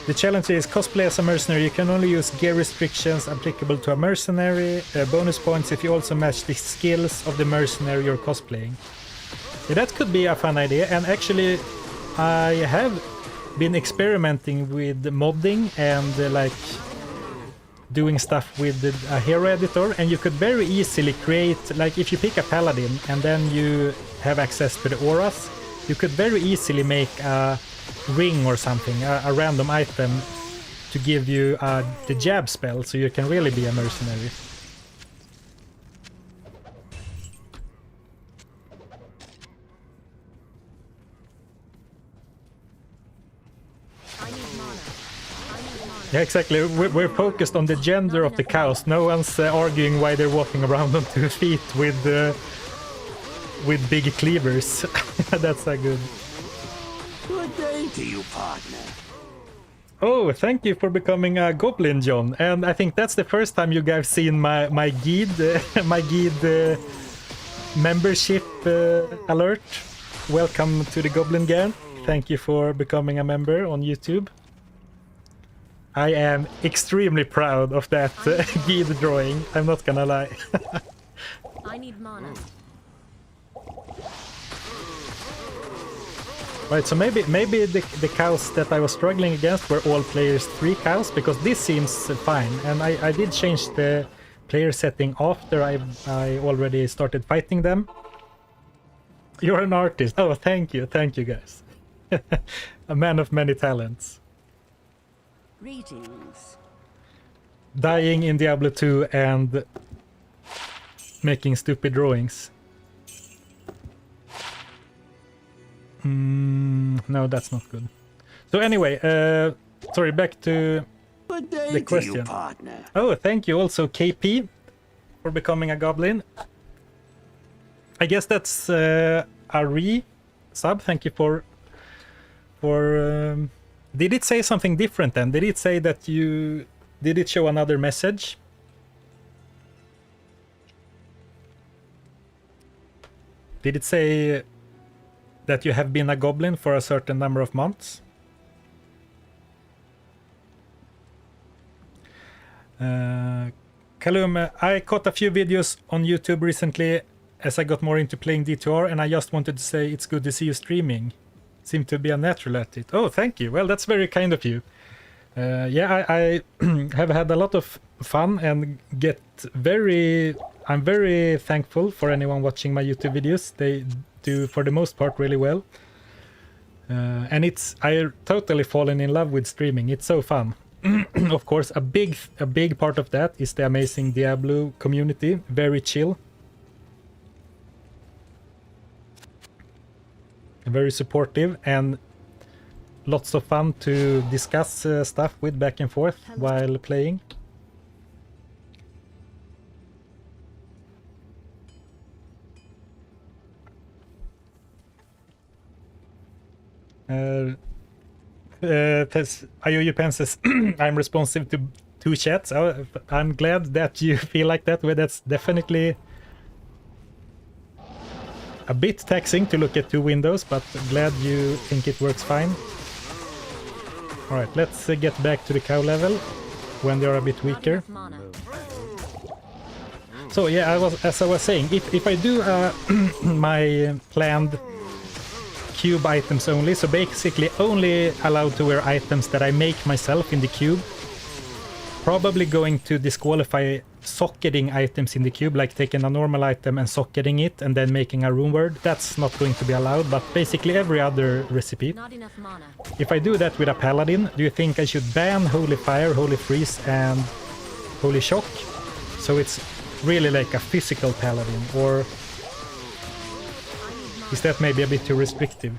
The challenge is cosplay as a mercenary. You can only use gear restrictions applicable to a mercenary. Bonus points if you also match the skills of the mercenary you're cosplaying. Yeah, that could be a fun idea. And actually, I have been experimenting with modding and like doing stuff with a hero editor, and you could very easily create, like if you pick a paladin and then you have access to the auras, you could very easily make a ring or something, a random item to give you the jab spell, so you can really be a mercenary. I need mana. I need mana. Yeah, exactly. We're focused on the gender of the cows. No one's arguing why they're walking around on 2 feet with big cleavers. That's a good. Good day to you, partner. Oh, thank you for becoming a goblin, John. And I think that's the first time you guys seen my guide, my guide membership alert. Welcome to the Goblin Gang. Thank you for becoming a member on YouTube. I am extremely proud of that guide drawing. I'm not gonna lie. I need mana. Right, so maybe the cows that I was struggling against were all players 3 cows, because this seems fine. And I did change the player setting after I already started fighting them. You're an artist. Oh, thank you guys. A man of many talents. Greetings. Dying in Diablo 2 and making stupid drawings. No, that's not good. So anyway, sorry, back to Good day the to question. you, partner. Oh, thank you also, KP, for becoming a goblin. I guess that's a re-sub. Thank you for... Did it say something different then? Did it say that you... Did it show another message? Did it say that you have been a goblin for a certain number of months? Kalum, I caught a few videos on YouTube recently as I got more into playing D2R, and I just wanted to say it's good to see you streaming. Seem to be a natural at it. Oh, thank you. Well, that's very kind of you. Yeah, I have had a lot of fun and I'm very thankful for anyone watching my YouTube videos. They do, for the most part, really well. And I totally fallen in love with streaming. It's so fun. Of course, a big part of that is the amazing Diablo community. Very chill. Very supportive and lots of fun to discuss stuff with back and forth while playing. Ayoyu says, I'm responsive to 2 chats. Oh, I'm glad that you feel like that. Well, that's definitely a bit taxing to look at 2 windows, but glad you think it works fine. Alright, let's get back to the cow level when they are a bit weaker. Mana. So yeah, as I was saying, if I do my planned cube items only, so basically only allowed to wear items that I make myself in the cube, probably going to disqualify socketing items in the cube, like taking a normal item and socketing it and then making a rune word. That's not going to be allowed, but basically every other recipe. Not enough mana. If I do that with a paladin, do you think I should ban Holy Fire, Holy Freeze and Holy Shock? So it's really like a physical paladin, or is that maybe a bit too restrictive?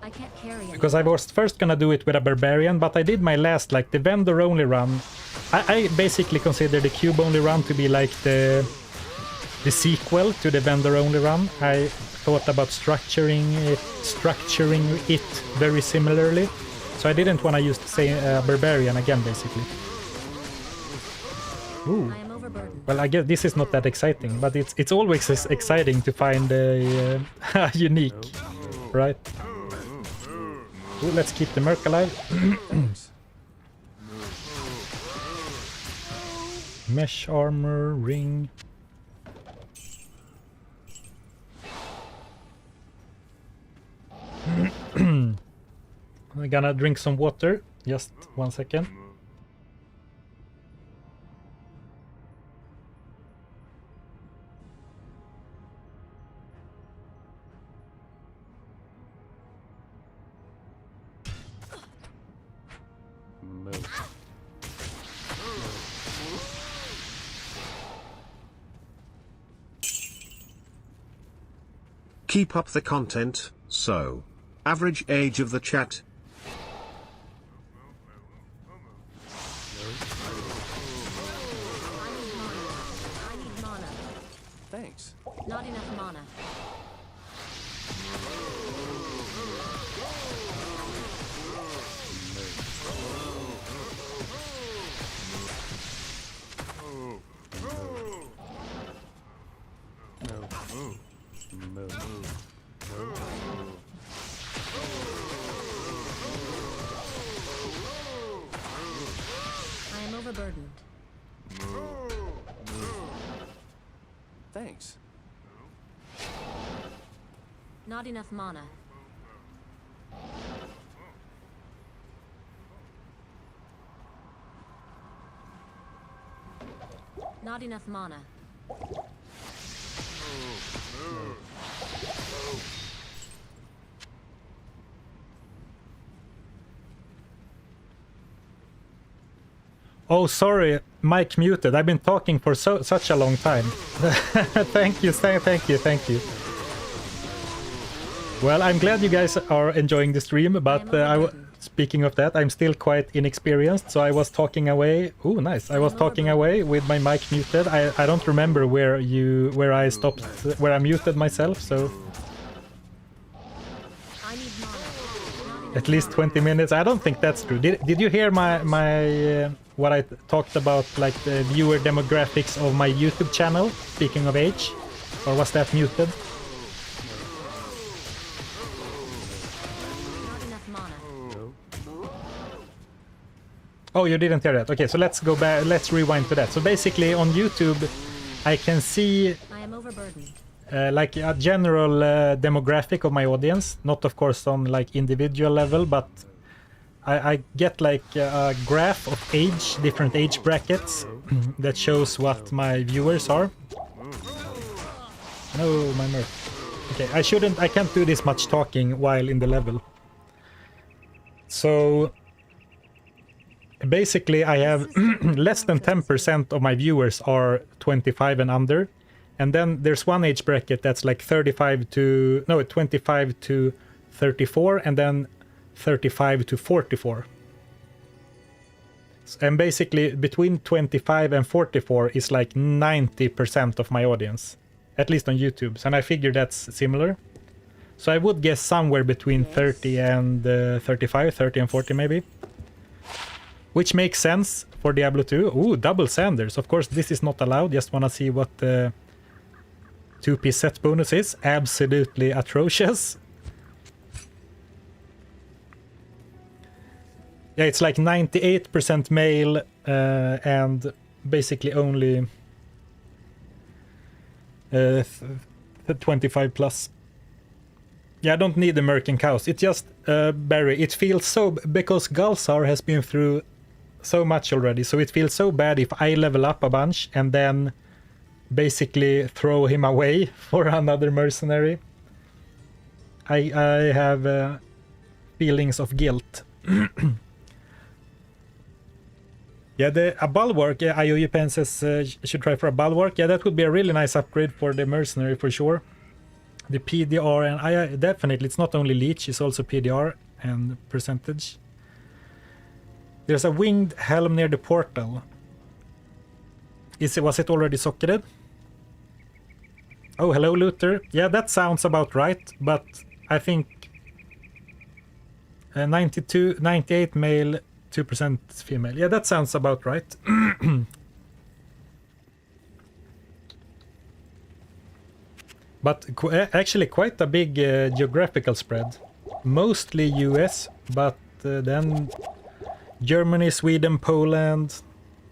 I can't carry it. Because I was first gonna do it with a barbarian, but I did my last, like the vendor only run. I basically consider the cube only run to be like the sequel to the vendor only run. I thought about structuring it very similarly, so I didn't want to use the same barbarian again, basically. Ooh. I am overburdened. Well, I guess this is not that exciting, but it's always exciting to find a unique, right? Ooh, let's keep the Merc alive. Mesh armor, ring. I'm gonna drink some water. Just 1 second. Keep up the content. So, average age of the chat. I need mana. Thanks. Not enough mana. I am overburdened. Thanks. Not enough mana. Not enough mana. Oh, sorry, mic muted. I've been talking for such a long time. Thank you, thank you. Well, I'm glad you guys are enjoying the stream, but speaking of that, I'm still quite inexperienced, so I was talking away. Oh, nice. I was talking away with my mic muted. I don't remember where I stopped, where I muted myself, so I need mana. at least 20 minutes. I don't think that's true. Did you hear my what I talked about, like the viewer demographics of my YouTube channel, speaking of age? Or was that muted? Not enough mana. Oh, you didn't hear that. Okay, so let's go back. Let's rewind to that. So basically on YouTube, I can see I am overburdened. like a general demographic of my audience. Not of course on like individual level, but I get like a graph of age, different age brackets that shows what my viewers are. No, my Merc. Okay, I can't do this much talking while in the level. So basically I have less than 10% of my viewers are 25 and under. And then there's one age bracket that's like 25 to 34, and then 35 to 44. And basically between 25 and 44 is like 90% of my audience, at least on YouTube. And I figure that's similar. So I would guess somewhere between 30 and 35, 30 and 40 maybe. Which makes sense for Diablo 2. Ooh, double Sanders. Of course, this is not allowed. Just wanna see what the 2-piece set bonus is. Absolutely atrocious. Yeah, it's like 98% male and basically only 25 plus. Yeah, I don't need the Merkin cows. It just, Barry, it feels so... Because Galsar has been through so much already, so it feels so bad if I level up a bunch and then basically throw him away for another mercenary. I have feelings of guilt. Yeah, a bulwark. Yeah, IOUPN says should try for a bulwark. Yeah, that would be a really nice upgrade for the mercenary for sure. The PDR and definitely it's not only leech, it's also PDR and percentage. There's a winged helm near the portal. Was it already socketed? Oh, hello, Luther. Yeah, that sounds about right, but I think 98 male, 2% female. Yeah, that sounds about right. But actually quite a big geographical spread. Mostly US, but then Germany, Sweden, Poland,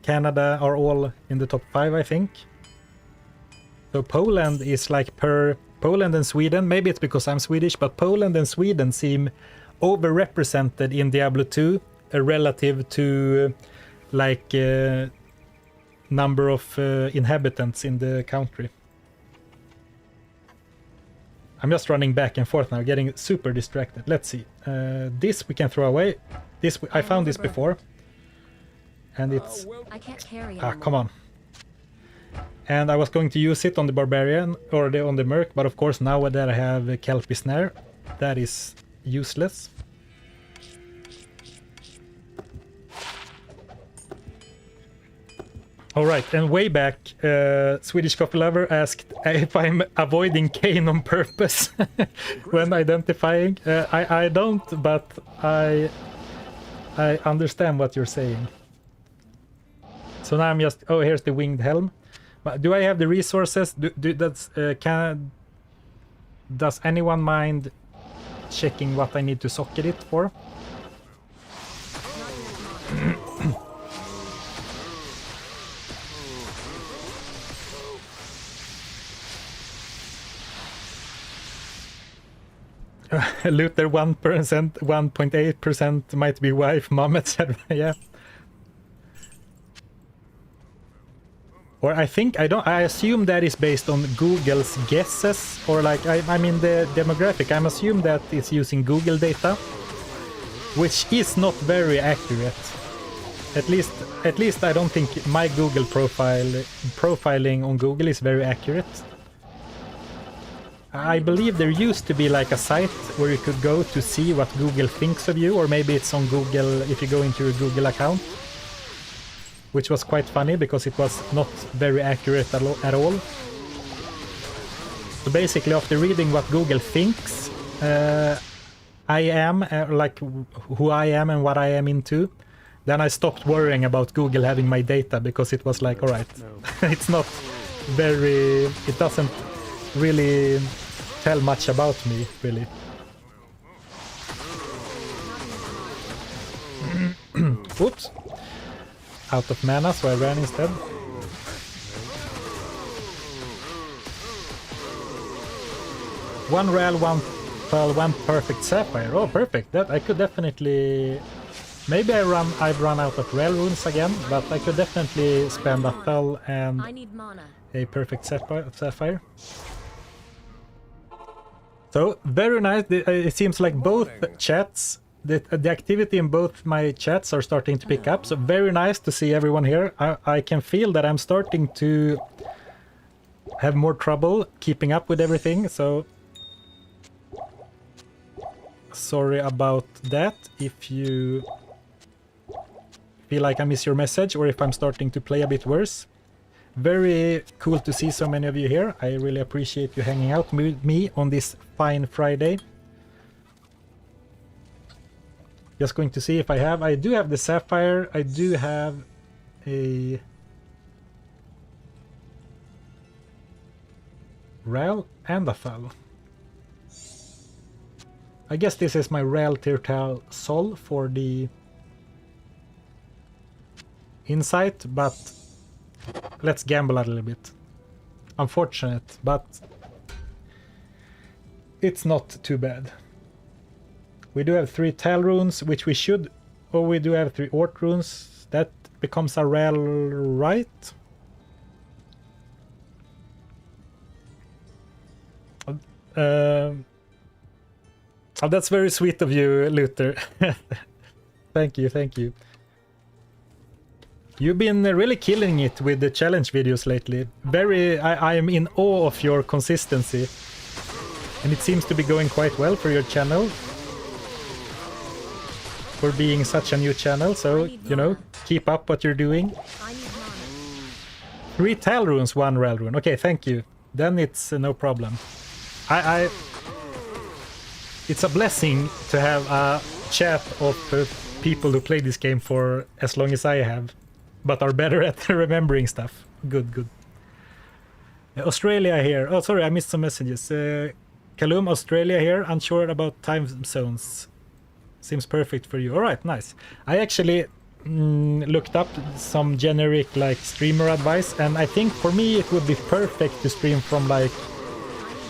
Canada are all in the top 5, I think. So Poland is like per Poland and Sweden, maybe it's because I'm Swedish, but Poland and Sweden seem overrepresented in Diablo 2 relative to number of inhabitants in the country. I'm just running back and forth now, getting super distracted. Let's see. This we can throw away. This I found this before. And it's... I can't carry anymore. come on. And I was going to use it on the Barbarian, or on the Merc, but of course now that I have a Kelpie Snare, that is useless. Alright, and way back, Swedish Coffee Lover asked if I'm avoiding Kane on purpose when identifying. I don't, but I understand what you're saying. So now I'm just... Oh, here's the winged helm. But do I have the resources? Does anyone mind checking what I need to socket it for? Luther 1%, 1.8% might be wife, mom, etc. Yeah. Or I think I assume that is based on Google's guesses, or like I mean the demographic. I'm assuming that it's using Google data, which is not very accurate. At least I don't think my Google profiling on Google is very accurate. I believe there used to be like a site where you could go to see what Google thinks of you, or maybe it's on Google if you go into your Google account, which was quite funny because it was not very accurate at all. So basically, after reading what Google thinks I am, like who I am and what I am into, then I stopped worrying about Google having my data, because it was like, alright, it's not very... it doesn't really tell much about me, really. Oops. Out of mana, so I ran instead. One Ral, one Pearl, one perfect Sapphire. Oh, perfect. That I could definitely... Maybe I've run out of Ral runes again, but I could definitely spend a Pearl and I need mana. a perfect Sapphire. So, very nice. It seems like both chats, the activity in both my chats are starting to pick up. So, very nice to see everyone here. I can feel that I'm starting to have more trouble keeping up with everything. So, sorry about that if you feel like I miss your message, or if I'm starting to play a bit worse. Very cool to see so many of you here. I really appreciate you hanging out with me on this fine Friday. Just going to see if I do have the Sapphire. I do have a Ral and a Thal. I guess this is my Ral Tirtal Sol for the Insight, but let's gamble a little bit. Unfortunate, but it's not too bad. We do have 3 Tal runes, which we should... Oh, we do have 3 Ort runes. That becomes a Ral, right? Oh, that's very sweet of you, Luther. Thank you, thank you. You've been really killing it with the challenge videos lately. I am in awe of your consistency. And it seems to be going quite well for your channel. For being such a new channel, so, you know, keep up what you're doing. I need mana. 3 Tal runes, 1 Ral rune. Okay, thank you. Then it's no problem. It's a blessing to have a chat of people who play this game for as long as I have, but are better at remembering stuff. Good, good. Australia here. Oh, sorry, I missed some messages. Kalum, Australia here. Unsure about time zones. Seems perfect for you. Alright, nice. I actually looked up some generic like streamer advice, and I think for me it would be perfect to stream from like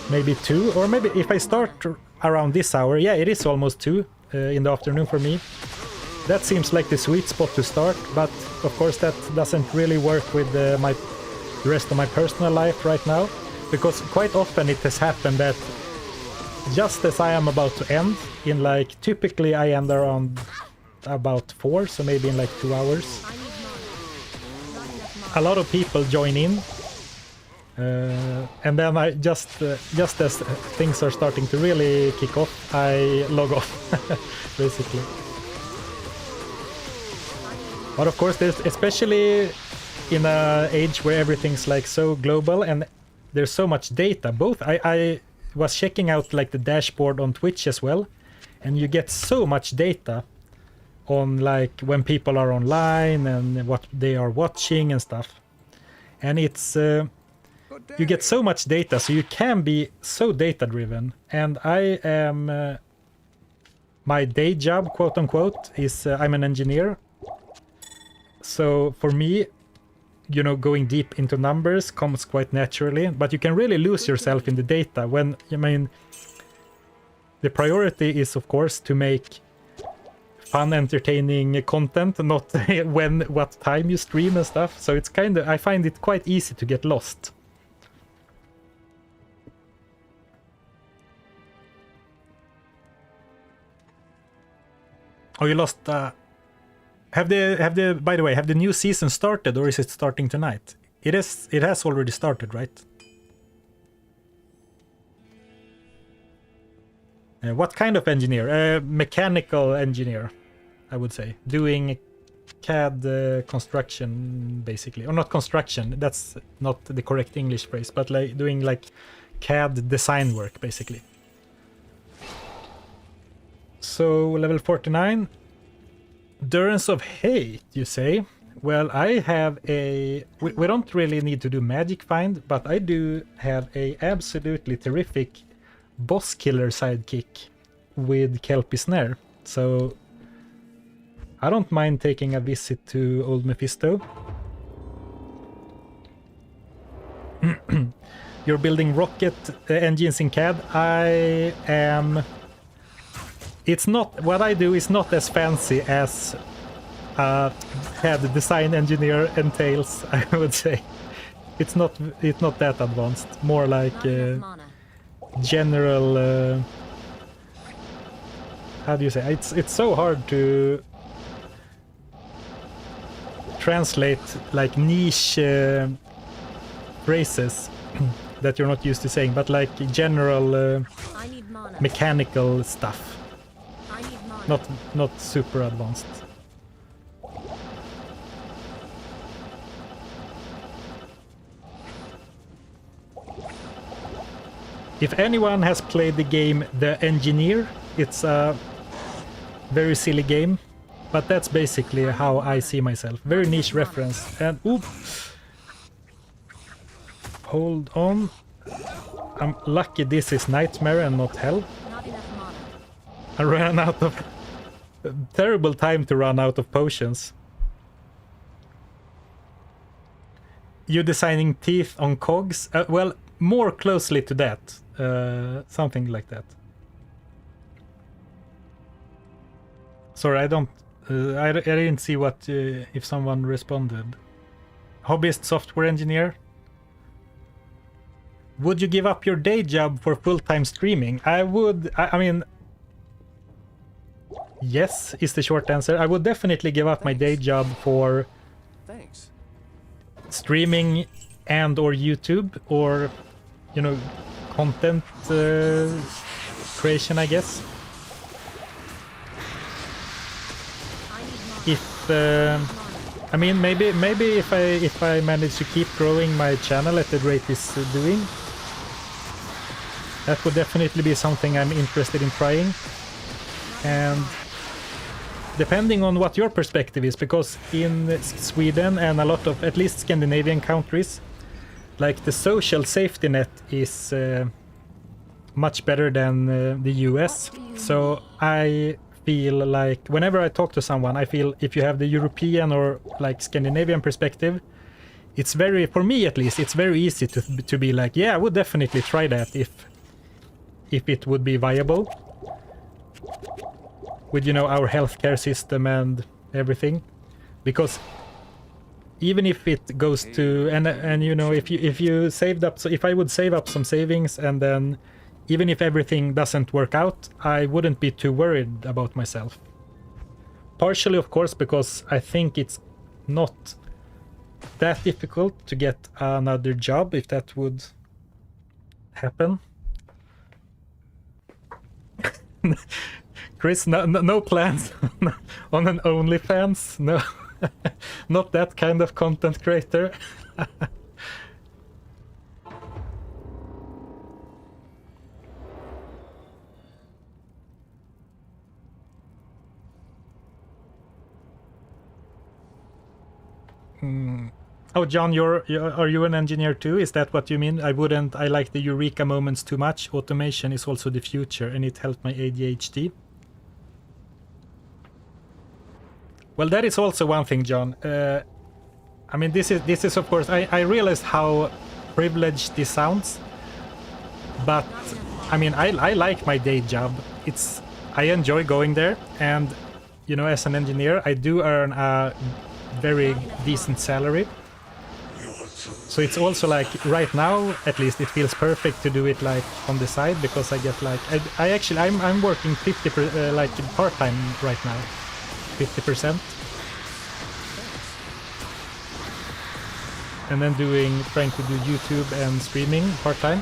maybe 2, or maybe if I start around this hour, yeah, it is almost 2 in the afternoon for me. That seems like the sweet spot to start, but of course that doesn't really work with the rest of my personal life right now, because quite often it has happened that just as I am about to end, in like, typically I end around about 4, so maybe in like 2 hours. I need mana. Not enough A mana. lot of people join in, and then I just as things are starting to really kick off, I log off, basically. But of course, there's, especially in an age where everything's like so global and there's so much data. Both I was checking out like the dashboard on Twitch as well, and you get so much data on like when people are online and what they are watching and stuff. And it's you get so much data, so you can be so data driven. And I am my day job, quote unquote, is I'm an engineer. So for me, you know, going deep into numbers comes quite naturally, but you can really lose yourself in the data when, I mean, the priority is of course to make fun, entertaining content, not what time you stream and stuff. So it's kind of, I find it quite easy to get lost. Oh, you lost. Have the by the way, have the new season started, or is it starting tonight? It has already started, right? What kind of engineer? Mechanical engineer, I would say. Doing CAD construction, basically. Or not construction, that's not the correct English phrase, but like doing like CAD design work, basically. So, level 49. Durance of Hate, you say? Well, I have a... We don't really need to do magic find, but I do have a absolutely terrific boss killer sidekick with Kelpie Snare. So I don't mind taking a visit to Old Mephisto. You're building rocket engines in CAD. I am... It's not, what I do is not as fancy as CAD design engineer entails, I would say. It's not that advanced. More like Not enough mana. general. How do you say? It's so hard to translate like niche phrases that you're not used to saying, but like general I need mana. mechanical stuff. I need mana. Not super advanced. If anyone has played the game The Engineer, it's a very silly game, but that's basically how I see myself. Very niche reference. And oop, hold on. I'm lucky this is Nightmare and not Hell. Not enough mana. I ran out of... terrible time to run out of potions. You designing teeth on cogs? Well, more closely to that. Something like that. Sorry, I don't... I didn't see what... if someone responded. Hobbyist software engineer? Would you give up your day job for full-time streaming? I would... I mean... Yes, is the short answer. I would definitely give up my day job for Thanks. streaming and or YouTube, or, you know, content creation, I guess. I need mana. If I mean, maybe if I manage to keep growing my channel at the rate it's doing, that would definitely be something I'm interested in trying. And depending on what your perspective is, because in Sweden and a lot of, at least Scandinavian countries, like the social safety net is much better than the US. So I feel like whenever I talk to someone, I feel if you have the European or like Scandinavian perspective, it's very, for me at least, it's very easy to be like, yeah, I would definitely try that if if it would be viable with, you know, our healthcare system and everything. Because even if it goes to, and you know, if you saved up, so if I would save up some savings, and then even if everything doesn't work out, I wouldn't be too worried about myself. Partially, of course, because I think it's not that difficult to get another job if that would happen. Chris, no plans on an OnlyFans? No, not that kind of content creator. Oh, John, are you an engineer too? Is that what you mean? I like the eureka moments too much. Automation is also the future, and it helped my ADHD. Well, that is also one thing, John. I mean, this is of course, I realized how privileged this sounds, but I mean, I like my day job. I enjoy going there, and you know, as an engineer, I do earn a very decent salary. So it's also like right now, at least, it feels perfect to do it like on the side, because I get like I'm working 50% like part-time right now, 50%, and then trying to do YouTube and streaming part-time.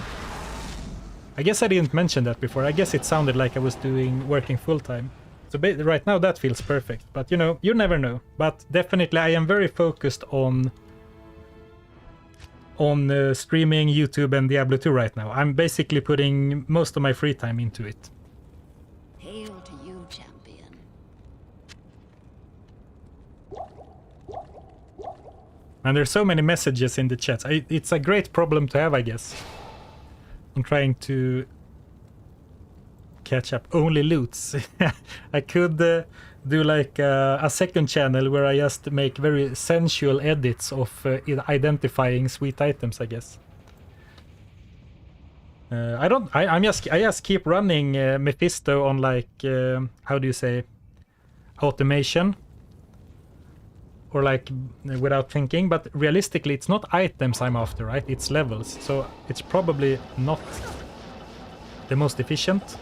I guess I didn't mention that before. I guess it sounded like I was working full-time. So right now that feels perfect, but you know, you never know. But definitely I am very focused on streaming, YouTube and Diablo 2 right now. I'm basically putting most of my free time into it. Hail to you, champion. And there's so many messages in the chat. It's a great problem to have, I guess. I'm trying to catch up. Only loots. I could do like a second channel where I just make very sensual edits of identifying sweet items, I guess. I just keep running Mephisto on like how do you say, automation, or like without thinking. But realistically, it's not items I'm after, right? It's levels, so it's probably not the most efficient.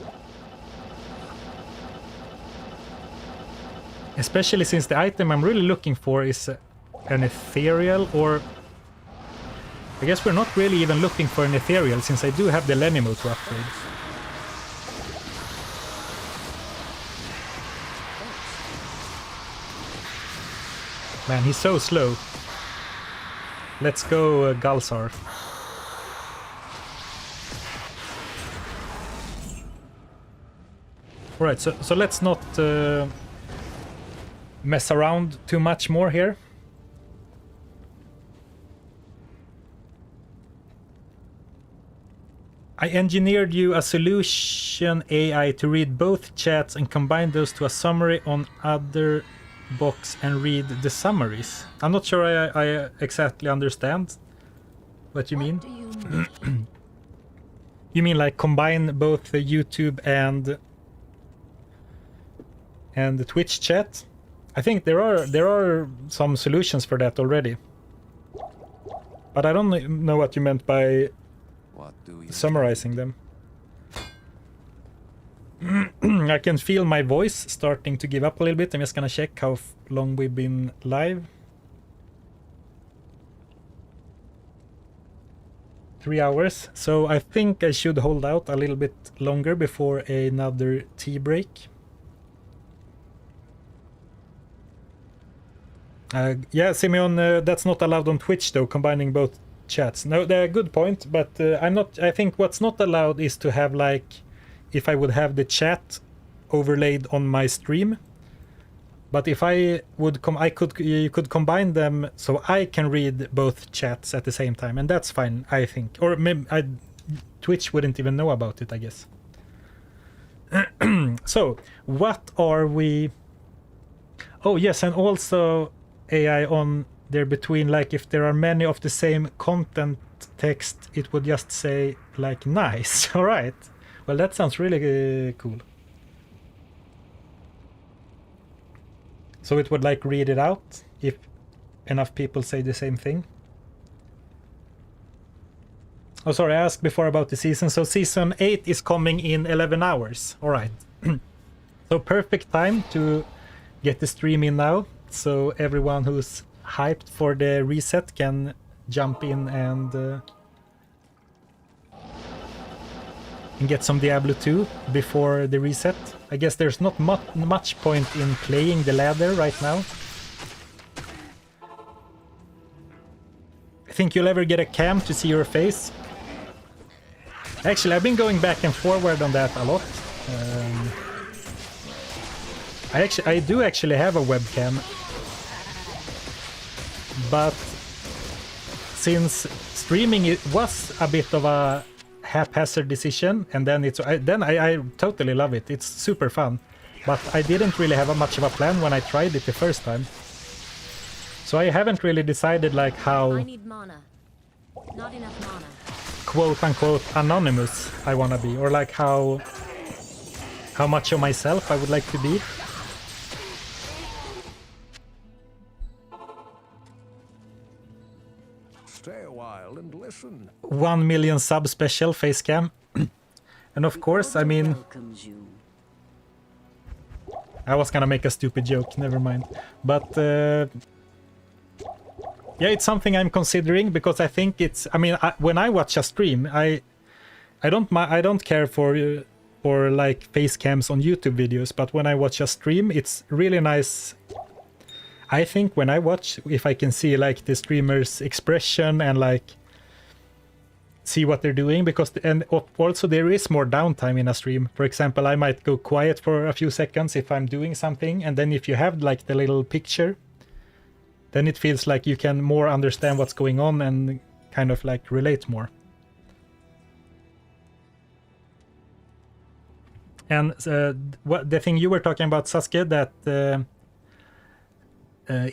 Especially since the item I'm really looking for is an ethereal, or I guess we're not really even looking for an ethereal, since I do have the Lenimo to upgrade. Man, he's so slow. Let's go, Galsar. Alright, so let's not mess around too much more here. I engineered you a solution AI to read both chats and combine those to a summary on other box and read the summaries. I'm not sure I exactly understand what you mean. What do you mean? You mean like combine both the YouTube and the Twitch chat? I think there are some solutions for that already, but I don't know what you meant by summarizing them. I can feel my voice starting to give up a little bit. I'm just gonna check how long we've been live. 3 hours, so I think I should hold out a little bit longer before another tea break. Yeah, Simeon, that's not allowed on Twitch though, combining both chats. No, they're a good point, but I think what's not allowed is to have like, if I would have the chat overlaid on my stream. But if I would you could combine them so I can read both chats at the same time, and that's fine, I think. Or maybe Twitch wouldn't even know about it, I guess. So, what are we... Oh yes, and also AI on there between, like if there are many of the same content text, it would just say like nice. All right. Well, that sounds really cool. So it would like read it out if enough people say the same thing. Oh, sorry, I asked before about the season. So season 8 is coming in 11 hours. All right. So perfect time to get the stream in now. So everyone who's hyped for the reset can jump in and get some Diablo 2 before the reset. I guess there's not much point in playing the ladder right now. I think you'll ever get a cam to see your face. Actually, I've been going back and forward on that a lot. I do actually have a webcam, but since streaming it was a bit of a haphazard decision, and then I totally love it. It's super fun, but I didn't really have much of a plan when I tried it the first time. So I haven't really decided like how I need mana. Not enough mana. quote unquote anonymous I wanna be, or like how much of myself I would like to be. Stay a while and listen. 1 million sub special face cam. And of course, I mean, Welcomes you. I was gonna make a stupid joke, never mind. But yeah, it's something I'm considering because I think it's. I mean, when I watch a stream, I don't care for like face cams on YouTube videos. But when I watch a stream, it's really nice. I think when I watch, if I can see like the streamer's expression and like see what they're doing, because and also there is more downtime in a stream. For example, I might go quiet for a few seconds if I'm doing something, and then if you have like the little picture, then it feels like you can more understand what's going on and kind of like relate more. And what the thing you were talking about, Sasuke, that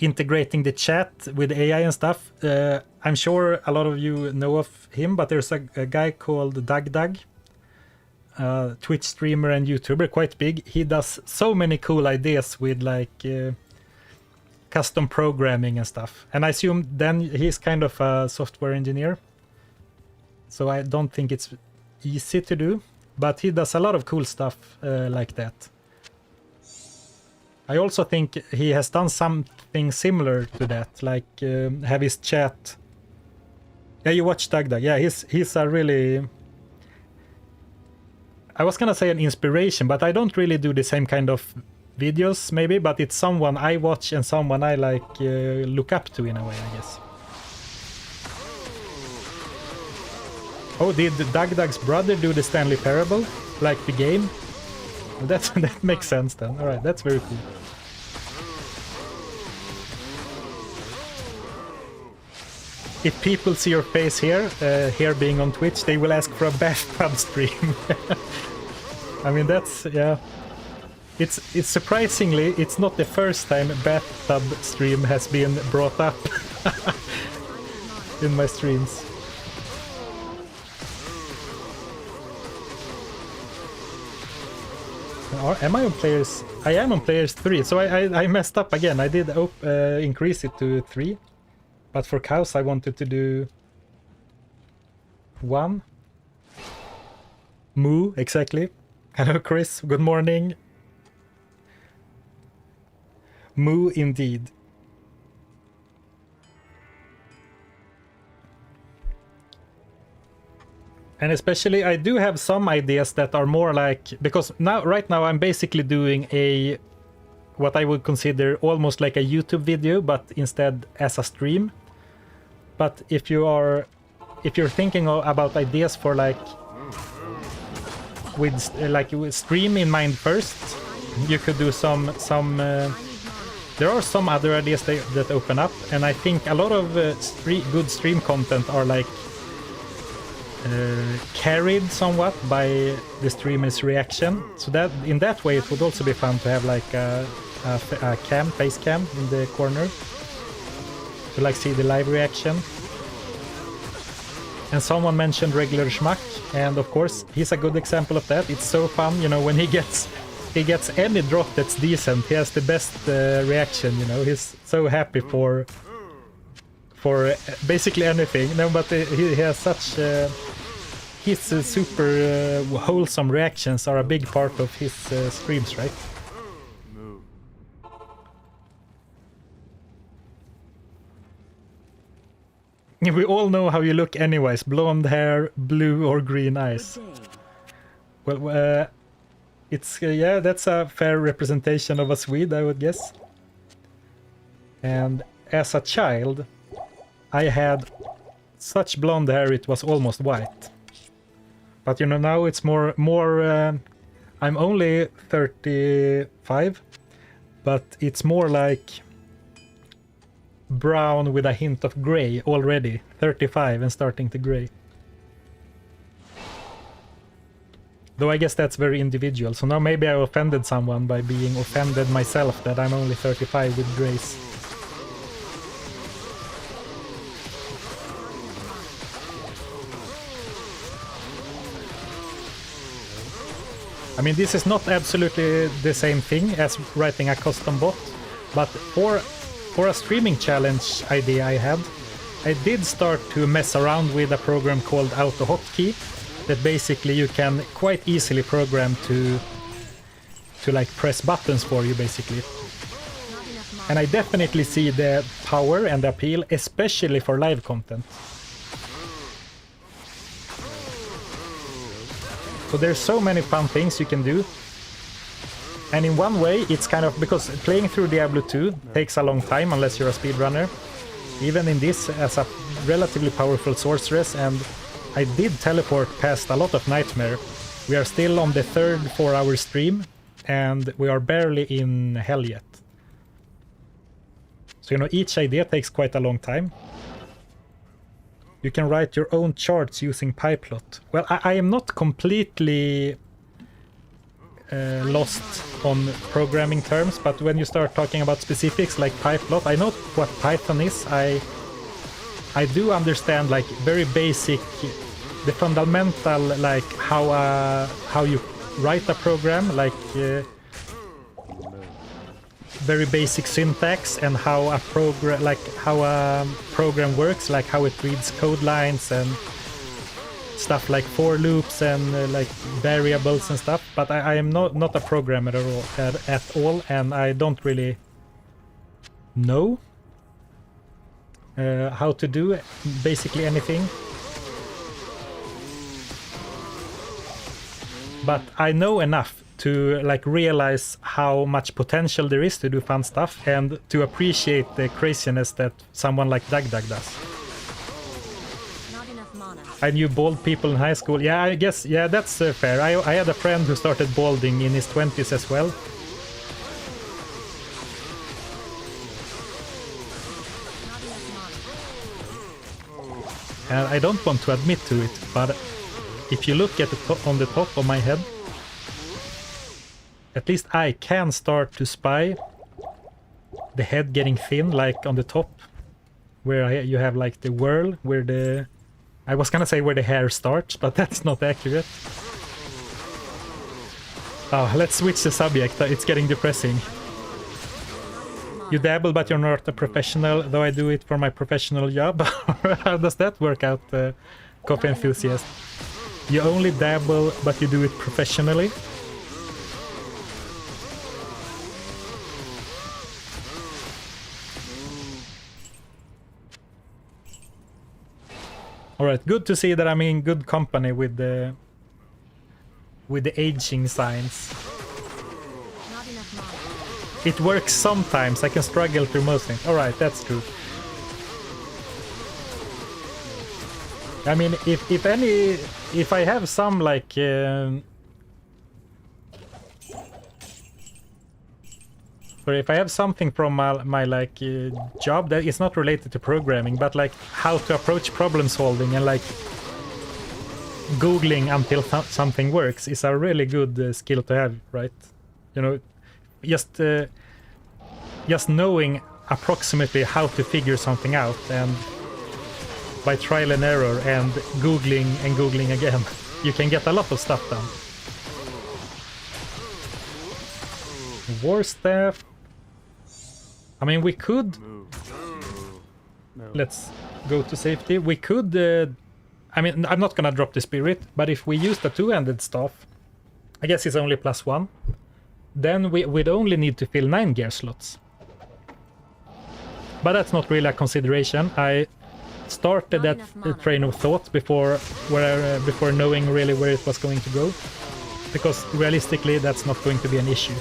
integrating the chat with AI and stuff. I'm sure a lot of you know of him, but there's a guy called Doug, Twitch streamer and YouTuber, quite big. He does so many cool ideas with like custom programming and stuff. And I assume then he's kind of a software engineer. So I don't think it's easy to do, but he does a lot of cool stuff like that. I also think he has done something similar to that, like have his chat. Yeah, you watch Doug. Yeah, he's a really. I was gonna say an inspiration, but I don't really do the same kind of videos, maybe. But it's someone I watch and someone I like look up to in a way, I guess. Oh, did Doug's brother do the Stanley Parable, like the game? Well, that makes sense then. All right, that's very cool. If people see your face here, here being on Twitch, they will ask for a bathtub stream. I mean, that's, yeah. It's surprisingly, it's not the first time a bathtub stream has been brought up in my streams. Am I on players? I am on players 3, so I messed up again. I did increase it to 3, but for cows I wanted to do 1. Moo, exactly. Hello Chris, good morning. Moo indeed. And especially I do have some ideas that are more like, because right now I'm basically doing what I would consider almost like a YouTube video, but instead as a stream. But if you're thinking about ideas for like with stream in mind first, you could do some there are some other ideas that open up, and I think a lot of good stream content are like carried somewhat by the streamer's reaction. So that in that way it would also be fun to have like a face cam in the corner to like see the live reaction. And someone mentioned regular schmuck, and of course he's a good example of that. It's so fun, you know, when he gets any drop that's decent. He has the best reaction, you know. He's so happy for basically anything. No, but he has such his super wholesome reactions are a big part of his streams, right? We all know how you look anyways. Blonde hair, blue or green eyes. Well, it's yeah, that's a fair representation of a Swede, I would guess. And as a child, I had such blonde hair it was almost white. But you know, now it's more. I'm only 35, but it's more like brown with a hint of gray already. 35 and starting to gray. Though I guess that's very individual. So now maybe I offended someone by being offended myself that I'm only 35 with grays. I mean, this is not absolutely the same thing as writing a custom bot, but for a streaming challenge idea I had, I did start to mess around with a program called AutoHotkey that basically you can quite easily program to like press buttons for you basically. And I definitely see the power and the appeal, especially for live content. So there's so many fun things you can do. And in one way, it's kind of, because playing through Diablo 2 takes a long time unless you're a speedrunner. Even in this, as a relatively powerful sorceress, and I did teleport past a lot of Nightmare. We are still on the third 4-hour stream, and we are barely in Hell yet. So, you know, each idea takes quite a long time. You can write your own charts using Pipeplot. Well, I am not completely lost on programming terms, but when you start talking about specifics like Pipeplot, I know what Python is. I do understand like very basic, the fundamental, like how you write a program, like very basic syntax and how a program works, like how it reads code lines and stuff like for loops and like variables and stuff. But I am not a programmer at all, and I don't really know how to do basically anything. But I know enough to like realize how much potential there is to do fun stuff and to appreciate the craziness that someone like Doug does. Not enough mana. I knew bald people in high school. Yeah, I guess, yeah, that's fair. I had a friend who started balding in his 20s as well. Not enough mana. And I don't want to admit to it, but if you look at the top, on the top of my head, at least I can start to spy the head getting thin, like on the top, where you have like the whirl, where the... I was gonna say where the hair starts, but that's not accurate. Oh, let's switch the subject, it's getting depressing. You dabble, but you're not a professional, though I do it for my professional job. How does that work out, coffee enthusiast? You only dabble, but you do it professionally? Alright, good to see that I'm in good company with the aging signs. Not enough mana. It works sometimes, I can struggle through most things. Alright, that's true. I mean, if I have some like or if I have something from my like job that is not related to programming, but like how to approach problem solving and like googling until something works is a really good skill to have, right? You know, just knowing approximately how to figure something out and by trial and error and googling again. You can get a lot of stuff done. War staff. I mean, we could. Let's go to safety. We could. I mean, I'm not gonna drop the spirit, but if we use the two-handed staff, I guess it's only +1. Then we'd only need to fill 9 gear slots. But that's not really a consideration. I started that train of thought before knowing really where it was going to go, because realistically that's not going to be an issue.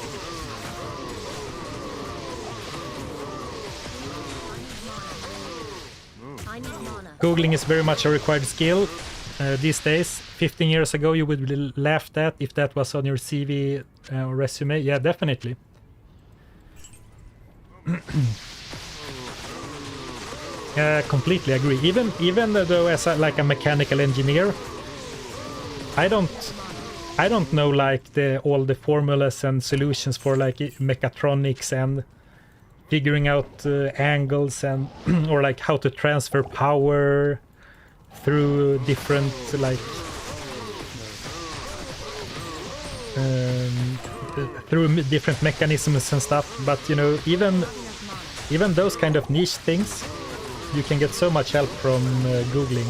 I need mana. Googling is very much a required skill these days. 15 years ago you would be laughed at if that was on your CV or resume. Yeah, definitely. Completely agree. Even though as like a mechanical engineer, I don't know like all the formulas and solutions for like mechatronics and figuring out angles and or like how to transfer power through different like through different mechanisms and stuff. But you know, even those kind of niche things, you can get so much help from googling.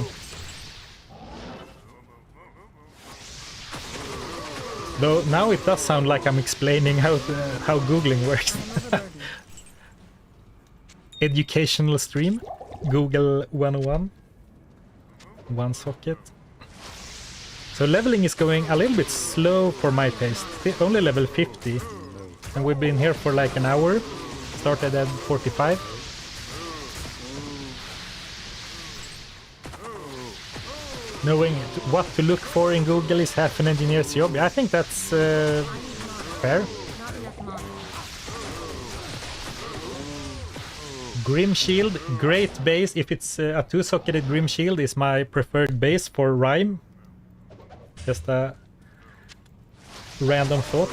Though now it does sound like I'm explaining how googling works. Educational stream, Google 101, one socket. So leveling is going a little bit slow for my taste. Only level 50, and we've been here for like an hour. Started at 45. Knowing what to look for in Google is half an engineer's job. I think that's fair. Not enough mana. Grim Shield, great base. If it's a two-socketed Grim Shield is my preferred base for Rhyme. Just a random thought.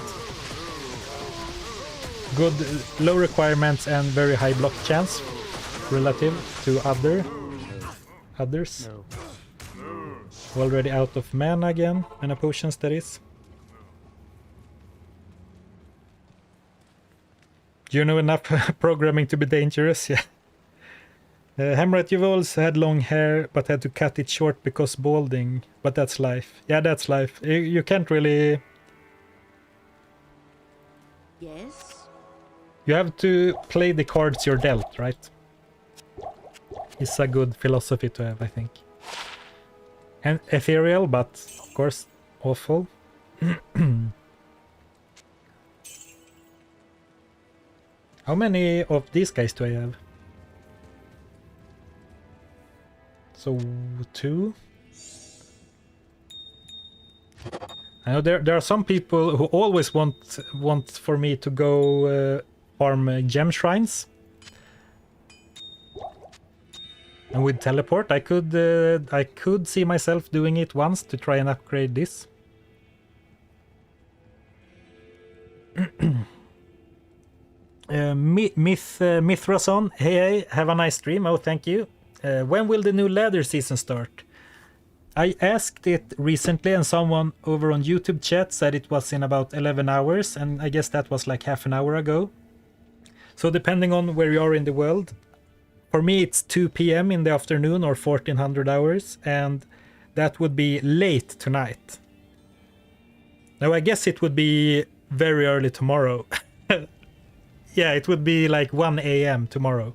Good low requirements and very high block chance relative to others. Already out of mana again, mana potions that is. Do you know enough programming to be dangerous? Yeah. Hamrat, you've also had long hair but had to cut it short because balding. But that's life. Yeah, that's life. You can't really... Yes. You have to play the cards you're dealt, right? It's a good philosophy to have, I think. And ethereal, but of course awful. How many of these guys do I have? So 2. I know there are some people who always want for me to go farm gem shrines. And with teleport, I could see myself doing it once to try and upgrade this. Mithrason, hey, have a nice stream. Oh, thank you. When will the new ladder season start? I asked it recently, and someone over on YouTube chat said it was in about 11 hours, and I guess that was like half an hour ago. So depending on where you are in the world. For me, it's 2 p.m. in the afternoon or 1400 hours, and that would be late tonight. Now, I guess it would be very early tomorrow. Yeah, it would be like 1 a.m. tomorrow.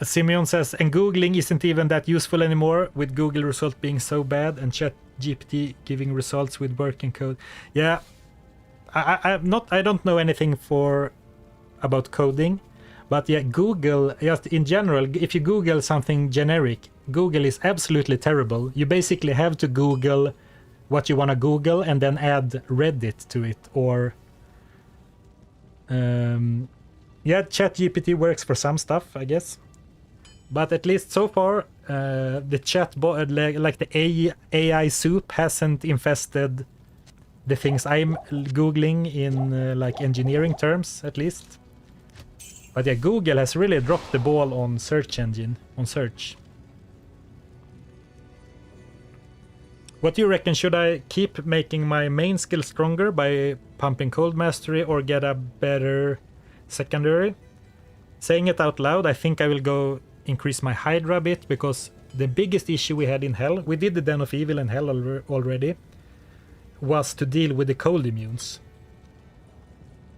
Simeon says, and Googling isn't even that useful anymore, with Google result being so bad and ChatGPT giving results with working code. Yeah. I don't know anything about coding, but yeah, Google, just in general, if you Google something generic, Google is absolutely terrible. You basically have to Google what you want to Google and then add Reddit to it, or yeah, ChatGPT works for some stuff, I guess, but at least so far the chatbot, like the AI soup, hasn't infested the things I'm googling in like engineering terms, at least. But yeah, Google has really dropped the ball on search engine, on search. What do you reckon? Should I keep making my main skill stronger by pumping cold mastery or get a better secondary? Saying it out loud, I think I will go increase my Hydra a bit, because the biggest issue we had in Hell, we did the Den of Evil in Hell already, was to deal with the cold immunes.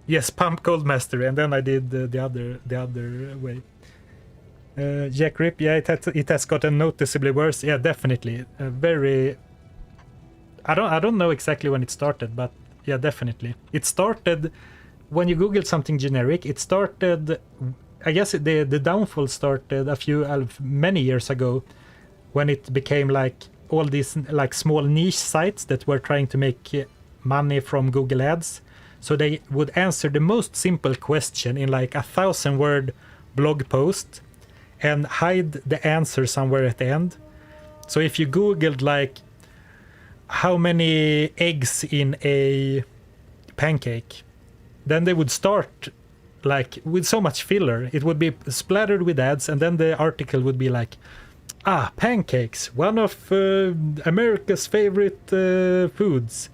Yes, pump cold mastery, and then I did the other way. Jack Rip, yeah, it has gotten noticeably worse. Yeah, definitely. Very. I don't know exactly when it started, but yeah, definitely. It started when you Googled something generic. It started. I guess the downfall started many years ago, when it became like all these like small niche sites that were trying to make money from Google Ads. So they would answer the most simple question in like 1,000-word blog post and hide the answer somewhere at the end. So if you Googled like how many eggs in a pancake, then they would start like with so much filler. It would be splattered with ads, and then the article would be like, pancakes, one of America's favorite foods.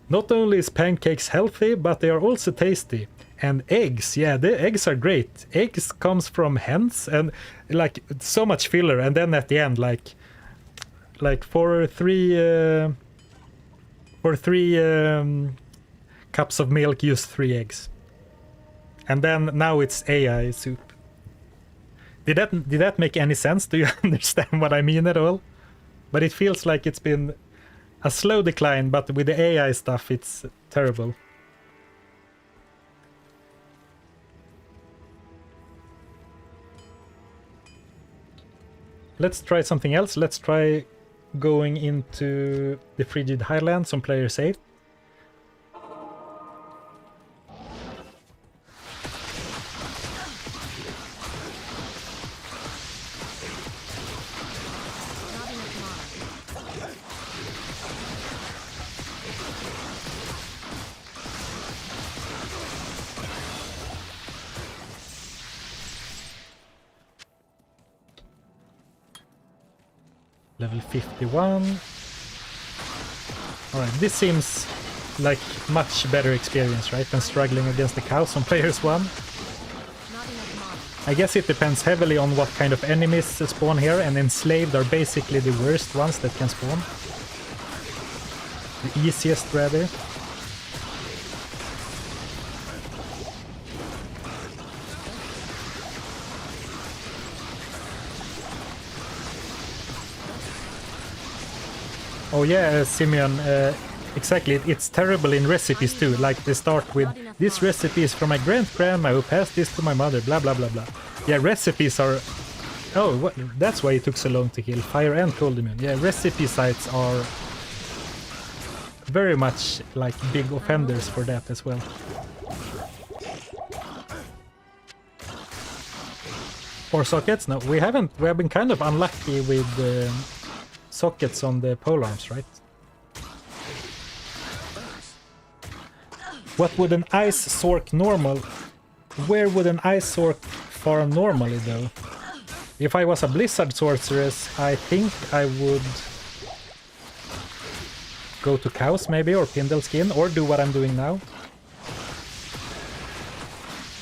Not only is pancakes healthy, but they are also tasty. And eggs, yeah, the eggs are great. Eggs comes from hens, and like so much filler. And then at the end, like for three cups of milk, use 3 eggs. And then now it's AI soup. Did that make any sense? Do you understand what I mean at all? But it feels like it's been a slow decline, but with the AI stuff, it's terrible. Let's try something else. Let's try going into the Frigid Highlands on player safe. Level 51. Alright, this seems like much better experience, right, than struggling against the cows on players 1. I guess it depends heavily on what kind of enemies spawn here, and enslaved are basically the worst ones that can spawn. The easiest, rather. Oh yeah, Simeon, exactly, it's terrible in recipes too, like they start with, this recipe is from my grandma who passed this to my mother, blah blah blah blah. Yeah, recipes are... Oh, that's why it took so long to kill, fire and cold immune. Yeah, recipe sites are very much like big offenders for that as well. Or sockets? No, we haven't, we have been kind of unlucky with... sockets on the polearms, right? What would an ice sork normal? Where would an ice sork farm normally though? If I was a blizzard sorceress, I think I would go to cows maybe, or Pindle skin, or do what I'm doing now.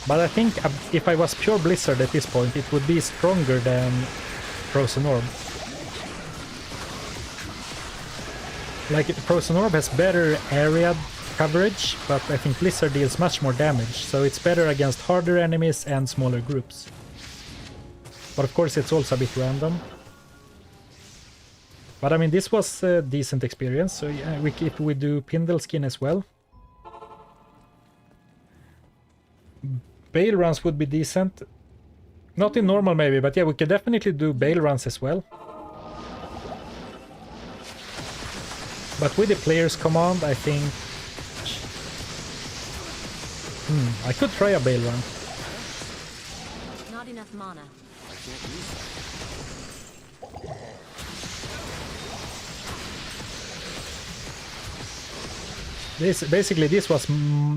But I think if I was pure blizzard at this point, it would be stronger than Frozen Orb. Like, Frozen Orb has better area coverage, but I think Blizzard deals much more damage, so it's better against harder enemies and smaller groups. But of course it's also a bit random. But I mean, this was a decent experience, so yeah, if we do Pindle skin as well. Bale runs would be decent. Not in normal maybe, but yeah, we could definitely do Bale runs as well. But with the player's command, I think... I could try a Bale run. Not enough mana. I can't use that. Basically this was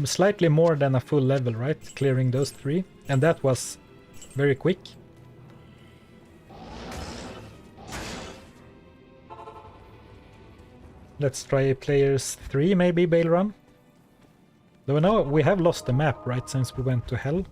slightly more than a full level, right? Clearing those 3, and that was very quick. Let's try players 3, maybe Bale Run. Though now we have lost the map, right, since we went to hell.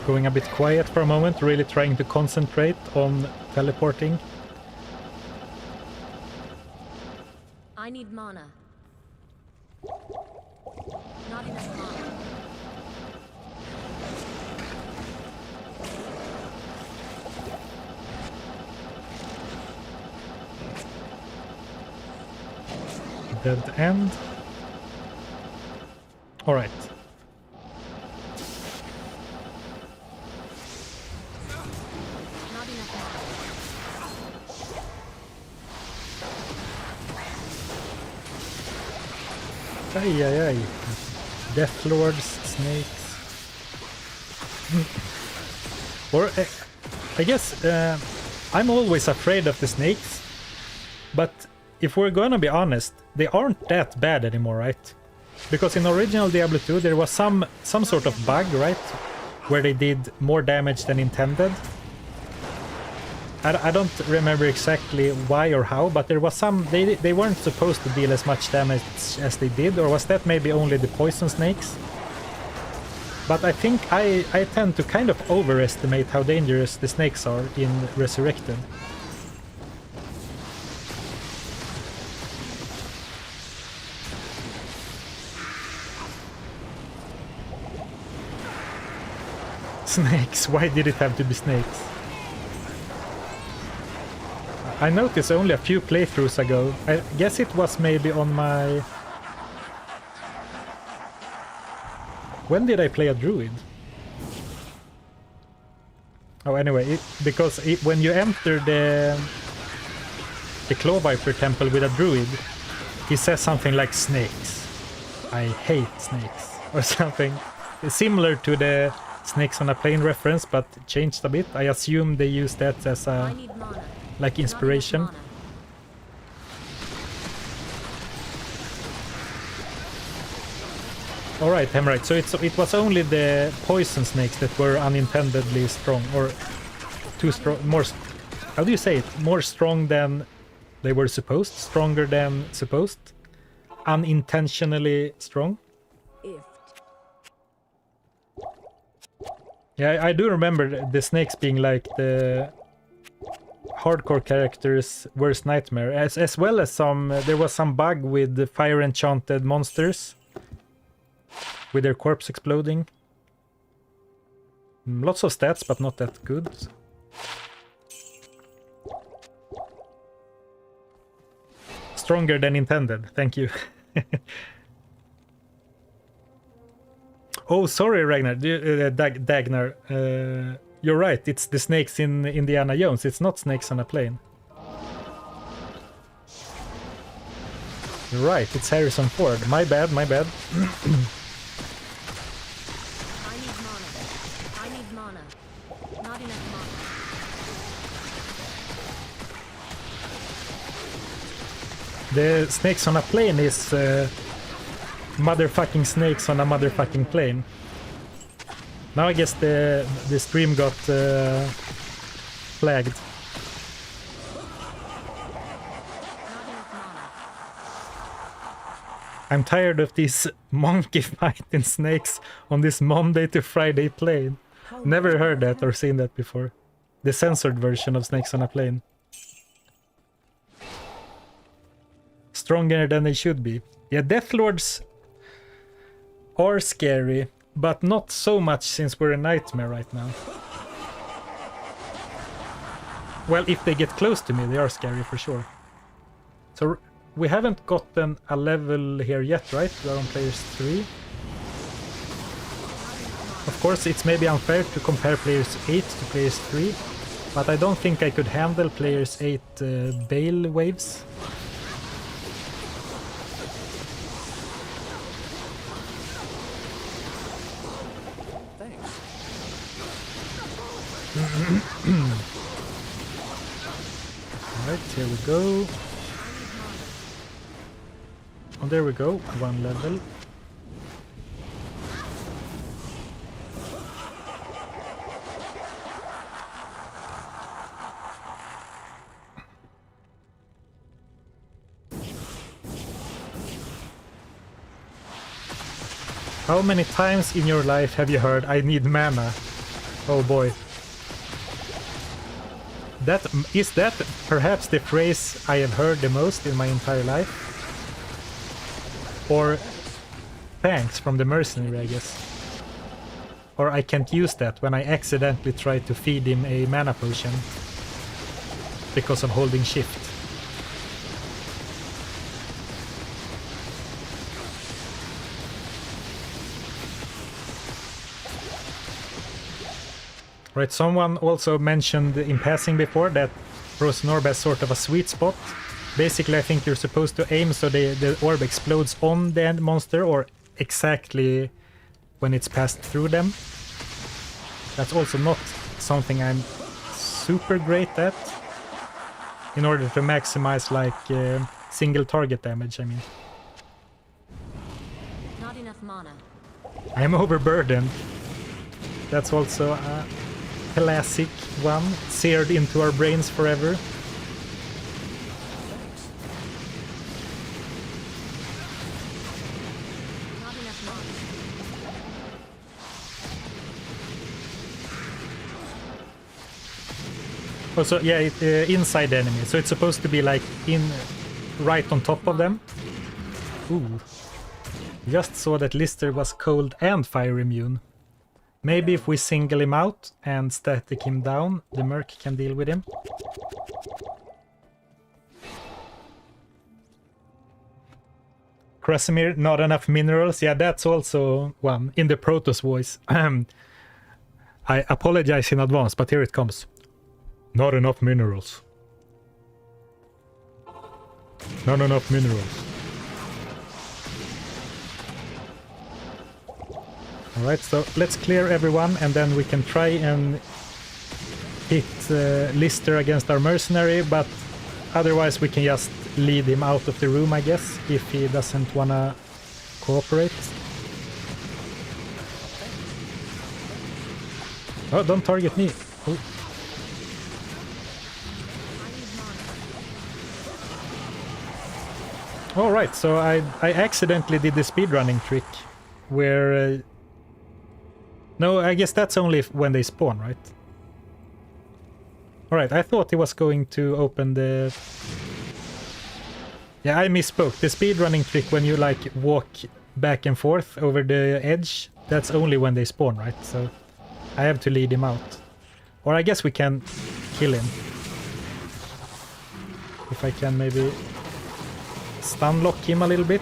Going a bit quiet for a moment, really trying to concentrate on teleporting. I need mana. Not enough mana. Dead end. All right. Not enough mana. Ay, ay, ay. Death Lords, snakes. Or, I guess, I'm always afraid of the snakes. But if we're gonna be honest, they aren't that bad anymore, right? Because in original Diablo 2 there was some sort of bug, right? Where they did more damage than intended. I don't remember exactly why or how, but there was some... They weren't supposed to deal as much damage as they did, or was that maybe only the poison snakes? But I think I tend to kind of overestimate how dangerous the snakes are in Resurrected. Snakes, why did it have to be snakes? I noticed only a few playthroughs ago. I guess it was maybe on my... When did I play a druid? Oh, anyway, when you enter the Claw Viper temple with a druid, he says something like snakes. I hate snakes. Or something similar to the Snakes on a Plane reference, but changed a bit. I assume they use that as I a... need mana. like inspiration. Not enough mana. Alright, Hemorrhage, so it was only the poison snakes that were unintendedly strong, or too strong, more... How do you say it? More strong than they were supposed? Stronger than supposed? Unintentionally strong? Yeah, I do remember the snakes being like the hardcore characters' worst nightmare, as well as some... there was some bug with the fire enchanted monsters with their corpse exploding. Lots of stats, but not that good. Stronger than intended, thank you. Oh, sorry, Ragnar, Dagnar. You're right, it's the snakes in Indiana Jones, it's not Snakes on a Plane. You're right, it's Harrison Ford. My bad, my bad. I need mana. Not enough mana. The Snakes on a Plane is motherfucking snakes on a motherfucking plane. Now I guess the stream got flagged. I'm tired of these monkey fighting snakes on this Monday to Friday plane. Never heard that or seen that before. The censored version of Snakes on a Plane. Stronger than they should be. Yeah, Deathlords are scary, but not so much since we're a nightmare right now. Well, if they get close to me, they are scary for sure. So we haven't gotten a level here yet, right? We're on players 3. Of course, it's maybe unfair to compare players 8 to players 3, but I don't think I could handle players 8 Bale waves. Alright, here we go. Oh, there we go. 1 level. How many times in your life have you heard, "I need mana"? Oh boy. Is that perhaps the phrase I have heard the most in my entire life? Or thanks from the Mercenary, I guess. Or I can't use that when I accidentally try to feed him a mana potion because of holding shift. Right, someone also mentioned in passing before that Frozen Orb has sort of a sweet spot. Basically, I think you're supposed to aim so the orb explodes on the end monster or exactly when it's passed through them. That's also not something I'm super great at. In order to maximize like single target damage, I mean. Not enough mana. I'm overburdened. That's also a classic one, seared into our brains forever. Not enough mana. Also, yeah, inside the enemy, so it's supposed to be like right on top of them. Ooh. Just saw that Lister was cold and fire immune. Maybe if we single him out and static him down, the Merc can deal with him. Krasimir, not enough minerals. Yeah, that's also one in the Protoss voice. I apologize in advance, but here it comes. Not enough minerals. Not enough minerals. Alright, so let's clear everyone and then we can try and hit Lister against our Mercenary, but otherwise we can just lead him out of the room, I guess, if he doesn't wanna cooperate. Oh, don't target me. Oh. Alright, so I accidentally did the speedrunning trick where... no, I guess that's only when they spawn, right? Alright, I thought he was going to open the... yeah, I misspoke. The speedrunning trick when you like walk back and forth over the edge, that's only when they spawn, right? So I have to lead him out. Or I guess we can kill him. If I can maybe stun lock him a little bit.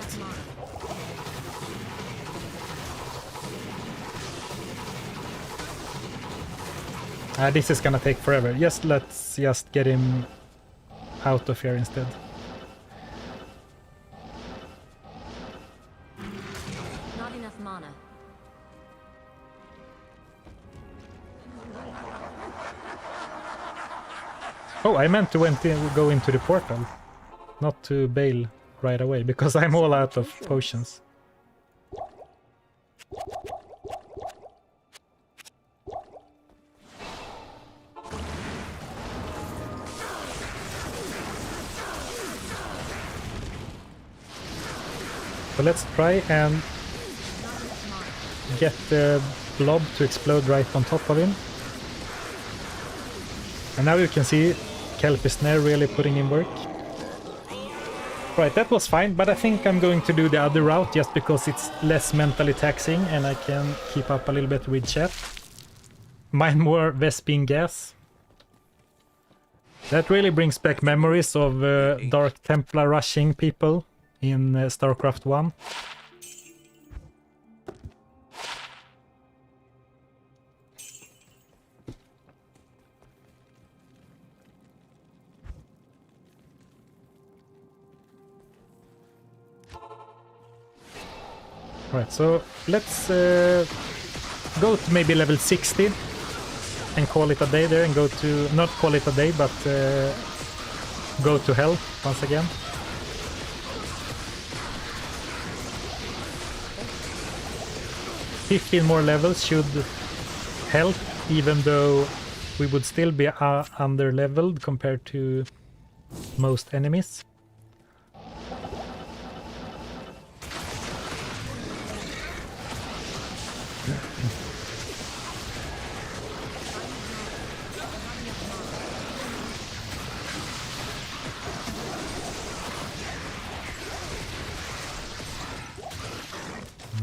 This is gonna take forever. Let's just get him out of here instead. Not enough mana. Oh, I meant to go into the portal. Not to bail right away, because I'm all out of potions. So let's try and get the blob to explode right on top of him. And now you can see Kelpie Snare really putting in work. Right, that was fine, but I think I'm going to do the other route just because it's less mentally taxing and I can keep up a little bit with chat. Mine more Vespine gas. That really brings back memories of Dark Templar rushing people in StarCraft 1. Right, so let's go to maybe level 60 and call it a day there and go to, not call it a day, but go to hell once again. $15 more levels should help, even though we would still be under leveled compared to most enemies.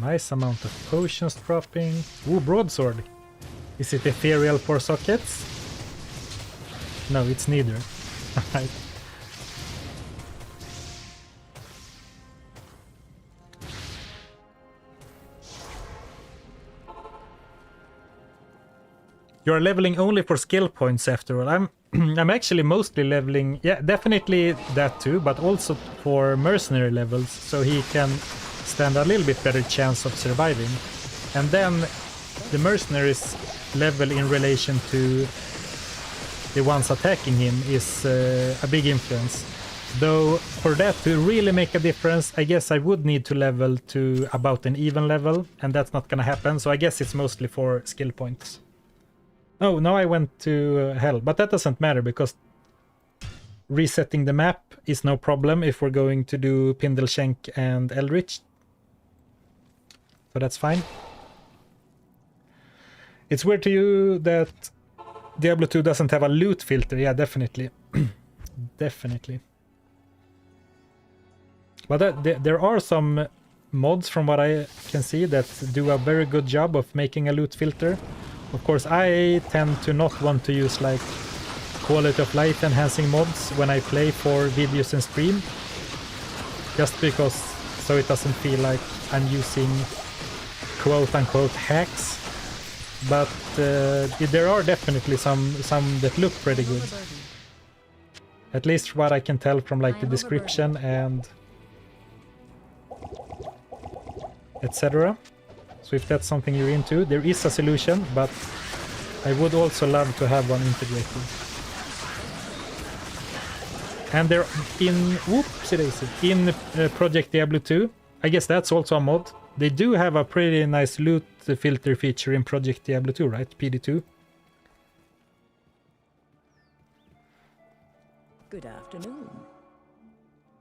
Nice amount of potions dropping. Ooh, broadsword. Is it ethereal for sockets? No, it's neither. Right. You're leveling only for skill points after all. I'm actually mostly leveling, yeah, definitely that too, but also for mercenary levels, so he can stand a little bit better chance of surviving. And then the mercenaries level in relation to the ones attacking him is a big influence. Though for that to really make a difference, I guess I would need to level to about an even level, and that's not gonna happen, so I guess it's mostly for skill points. Oh, now I went to hell, but that doesn't matter because resetting the map is no problem if we're going to do Pindleshank and Eldritch. So that's fine. It's weird to you that Diablo 2 doesn't have a loot filter. Yeah, definitely. Definitely. But there are some mods from what I can see that do a very good job of making a loot filter. Of course, I tend to not want to use like quality of life enhancing mods when I play for videos and stream. Just because, so it doesn't feel like I'm using quote-unquote hacks. But there are definitely some that look pretty good. At least what I can tell from like the description and etc. So if that's something you're into, there is a solution, but I would also love to have one integrated. And they're in Project Diablo 2, I guess that's also a mod. They do have a pretty nice loot filter feature in Project Diablo 2, right? PD2. Good afternoon.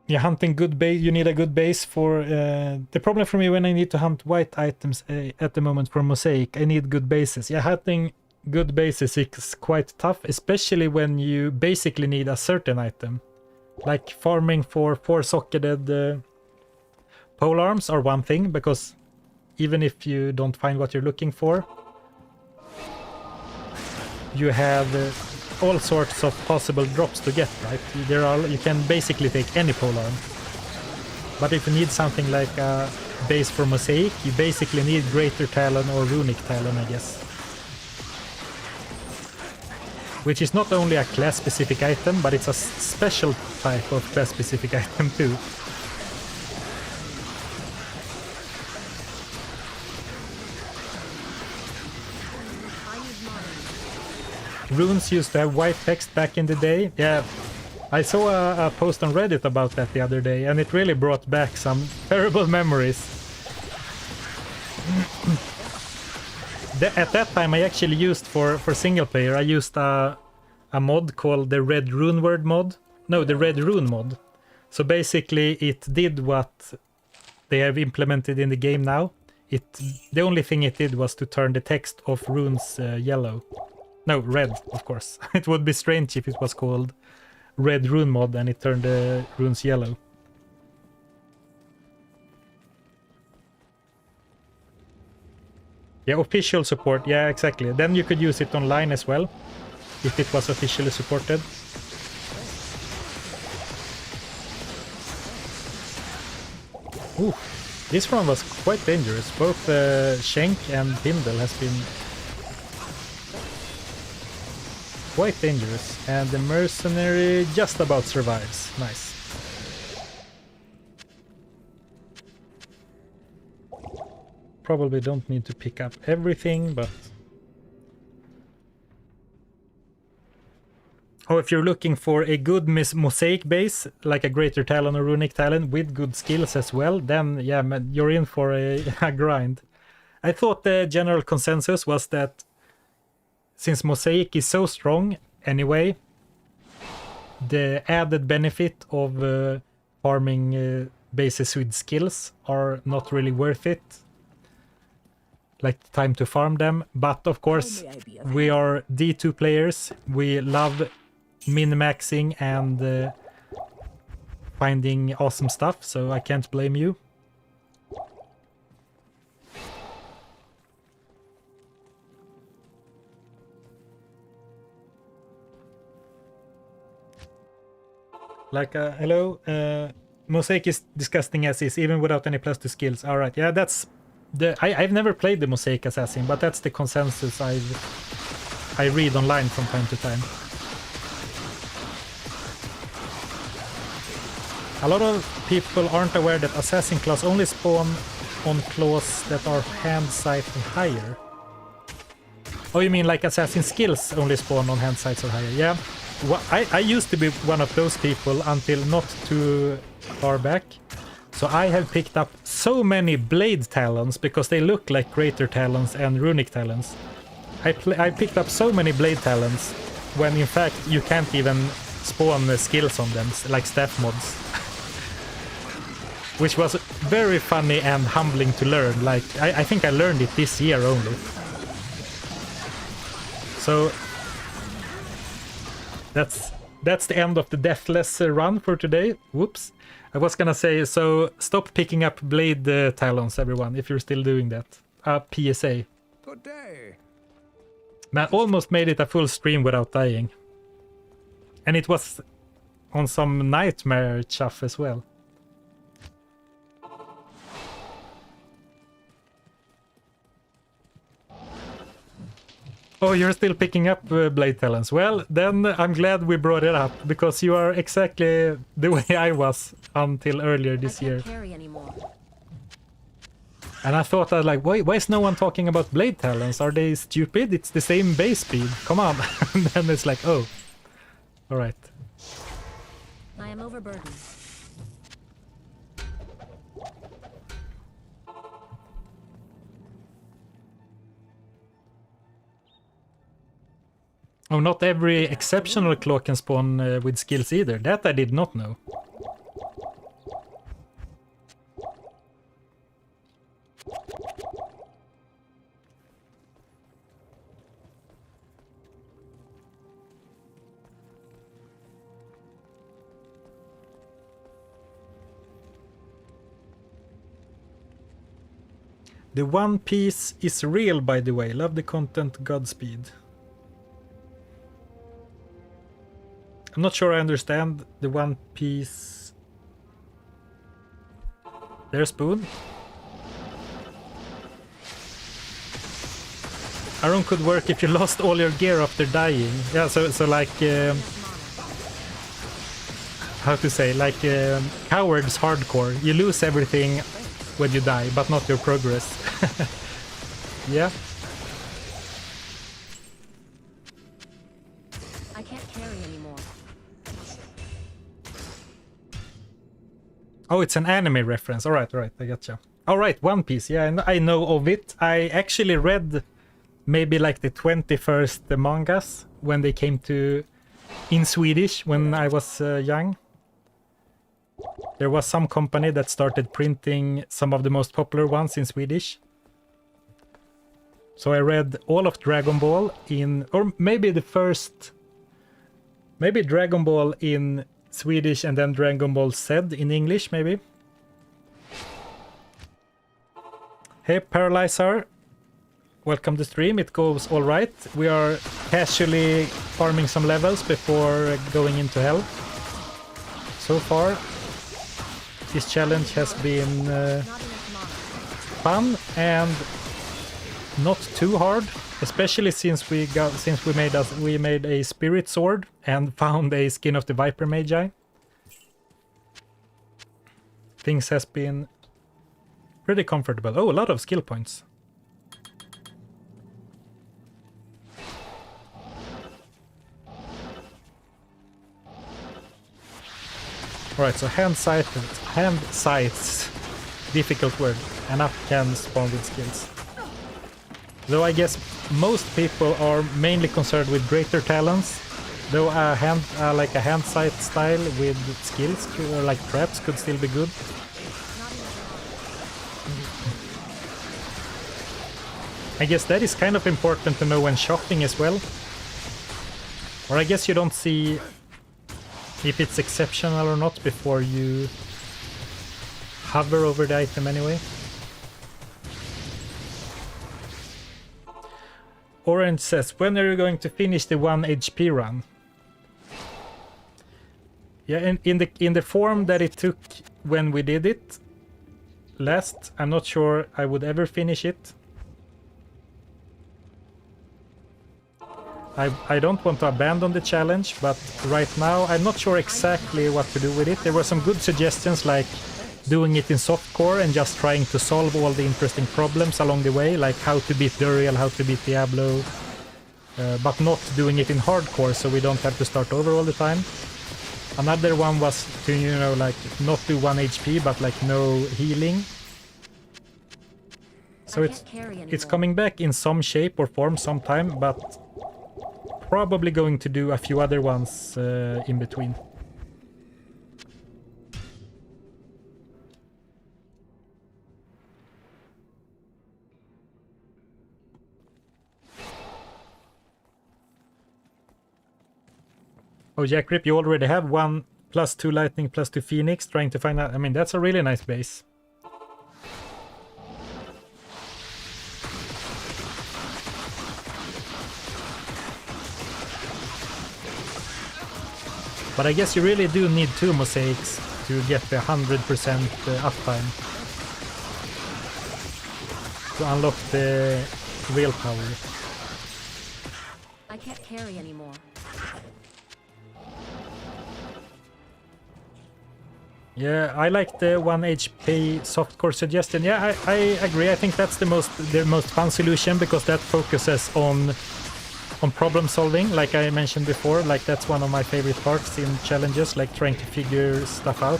Yeah, hunting good base. You need a good base for... the problem for me when I need to hunt white items at the moment for Mosaic, I need good bases. Yeah, hunting good bases is quite tough, especially when you basically need a certain item. Like farming for 4-socketed pole arms are one thing, because even if you don't find what you're looking for, you have all sorts of possible drops to get, right? You can basically take any pole arm. But if you need something like a base for Mosaic, you basically need Greater Talon or Runic Talon, I guess. Which is not only a class-specific item, but it's a special type of class-specific item too. Runes used to have white text back in the day. Yeah, I saw a post on Reddit about that the other day, and it really brought back some terrible memories. At that time I actually used for single player, I used a mod called the Red Rune Word mod. No, the Red Rune mod. So basically it did what they have implemented in the game now. The only thing it did was to turn the text of runes yellow. No, red, of course. It would be strange if it was called Red Rune mod and it turned the runes yellow. Yeah, official support. Yeah, exactly. Then you could use it online as well, if it was officially supported. Ooh, this one was quite dangerous. Both Shank and Pindle has been quite dangerous. And the Mercenary just about survives. Nice. Probably don't need to pick up everything, but Oh, if you're looking for a good mosaic base, like a Greater Talon or Runic Talon with good skills as well, then yeah, man, you're in for a grind. I thought the general consensus was that since mosaic is so strong anyway, the added benefit of farming bases with skills are not really worth it. Like the time to farm them, but of course we are D2 players. We love min-maxing and finding awesome stuff, so I can't blame you. Like, hello, Mosaic is disgusting as is, even without any plus to skills. Alright, yeah, that's the... I've never played the Mosaic Assassin, but that's the consensus I read online from time to time. A lot of people aren't aware that Assassin class only spawn on claws that are hand, sight, and higher. Oh, you mean like Assassin skills only spawn on hand, sights, or higher? Yeah. I used to be one of those people until not too far back. So I have picked up so many Blade Talons because they look like Greater Talons and Runic Talons. I picked up so many Blade Talons when in fact you can't even spawn skills on them, like staff mods. Which was very funny and humbling to learn. Like, I think I learned it this year only. So that's the end of the Deathless run for today. Whoops. I was gonna say, so stop picking up Blade Talons, everyone, if you're still doing that. PSA. Good day. Man, almost made it a full stream without dying. And it was on some nightmare chuff as well. Oh, you're still picking up Blade Talons. Well, then I'm glad we brought it up, because you are exactly the way I was until earlier this year. I can't carry anymore. And I thought, like, why is no one talking about Blade Talons? Are they stupid? It's the same base speed. Come on. And then it's like, oh. Alright. I am overburdened. Oh, not every exceptional claw can spawn with skills either. That I did not know. The One Piece is real, by the way. Love the content, Godspeed. I'm not sure I understand the One Piece. There's Spoon. Iron could work if you lost all your gear after dying. Yeah, so like... how to say? Like Cowards hardcore. You lose everything when you die, but not your progress. Yeah. I can't carry anymore. Oh, it's an anime reference. Alright, I gotcha. Alright, One Piece. Yeah, I know of it. I actually read maybe like the 21st mangas when they came to... in Swedish when I was young. There was some company that started printing some of the most popular ones in Swedish. So I read all of Dragon Ball in... or maybe the first... maybe Dragon Ball in Swedish and then Dragon Ball Z in English, maybe. Hey, Paralyzer. Welcome to stream. It goes all right. We are casually farming some levels before going into hell. So far, this challenge has been fun and not too hard, especially since we made a spirit sword and found a skin of the Viper Magi. Things has been pretty comfortable. Oh, a lot of skill points. Alright, so hand sights, difficult word, and up can spawn with skills. Though I guess most people are mainly concerned with greater talents, though a hand sight style with skills, like traps, could still be good. I guess that is kind of important to know when shopping as well. Or I guess you don't see if it's exceptional or not before you hover over the item anyway. Orange says, when are you going to finish the 1 HP run? Yeah, in the form that it took when we did it last, I'm not sure I would ever finish it. I don't want to abandon the challenge, but right now I'm not sure exactly what to do with it. There were some good suggestions, like doing it in softcore and just trying to solve all the interesting problems along the way, like how to beat Duriel, how to beat Diablo, but not doing it in hardcore, so we don't have to start over all the time. Another one was to, you know, like not do 1 HP, but like no healing. So it's coming back in some shape or form sometime, but probably going to do a few other ones in between. Oh, Jack Rip, you already have 1 +2 lightning +2 phoenix, trying to find out. I mean, that's a really nice base. But I guess you really do need 2 mosaics to get the 100% uptime to unlock the real power. I can't carry anymore. Yeah, I like the 1 HP softcore suggestion. Yeah, I agree. I think that's the most fun solution, because that focuses on problem solving, like I mentioned before. Like, that's one of my favorite parts in challenges, like trying to figure stuff out.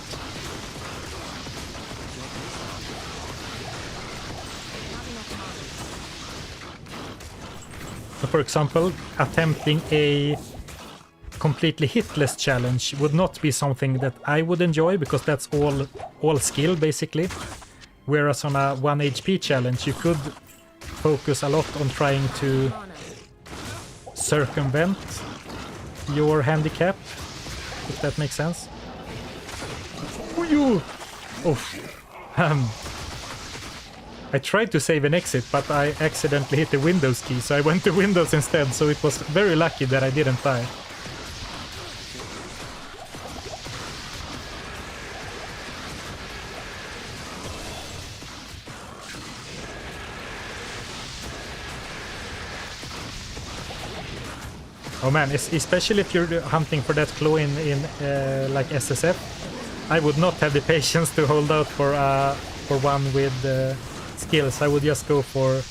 So for example, attempting a completely hitless challenge would not be something that I would enjoy, because that's all skill basically. Whereas on a 1 HP challenge you could focus a lot on trying to circumvent your handicap, if that makes sense. I tried to save an exit, but I accidentally hit the Windows key, so I went to Windows instead, so it was very lucky that I didn't die. Oh man, especially if you're hunting for that claw in like SSF, I would not have the patience to hold out for one with skills. I would just go for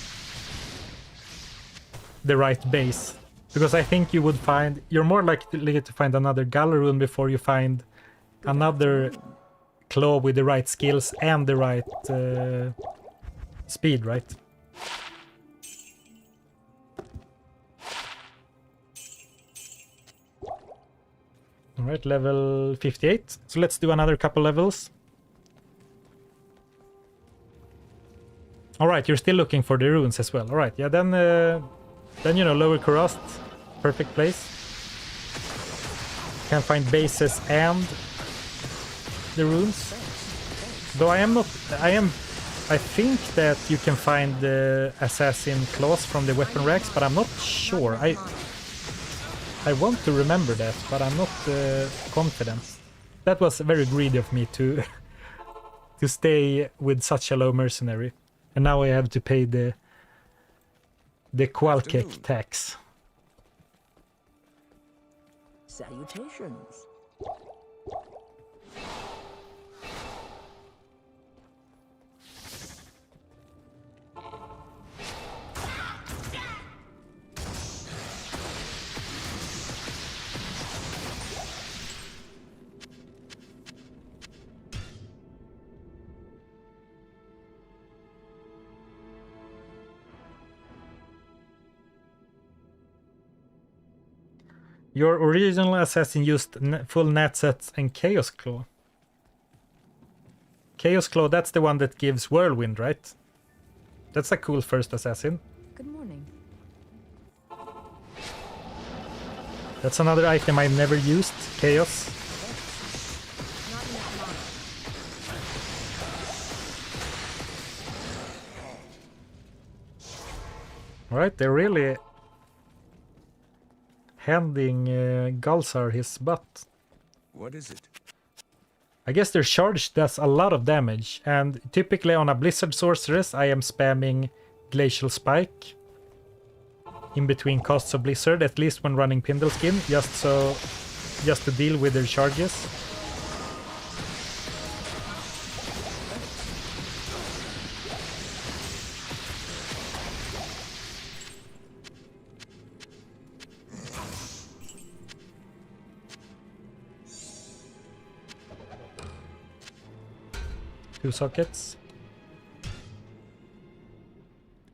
the right base, because I think you're more likely to find another Gull rune before you find another claw with the right skills and the right speed, right? Alright, level 58. So let's do another couple levels. Alright, you're still looking for the runes as well. Alright, yeah, then you know, Lower Kurast, perfect place. Can find bases and the runes. Though I think that you can find the assassin claws from the weapon racks, but I'm not sure. I want to remember that, but I'm not confident. That was very greedy of me to stay with such a low mercenary. And now I have to pay the Qualkek tax. Salutations. Your original assassin used full nat sets and Chaos Claw. Chaos Claw, that's the one that gives Whirlwind, right? That's a cool first assassin. Good morning. That's another item I've never used, Chaos. Not enough mana. Alright, they're really handing Galsar his butt. What is it? I guess their charge does a lot of damage, and typically on a Blizzard Sorceress I am spamming Glacial Spike in between casts of Blizzard, at least when running Pindleskin, just to deal with their charges. Two sockets.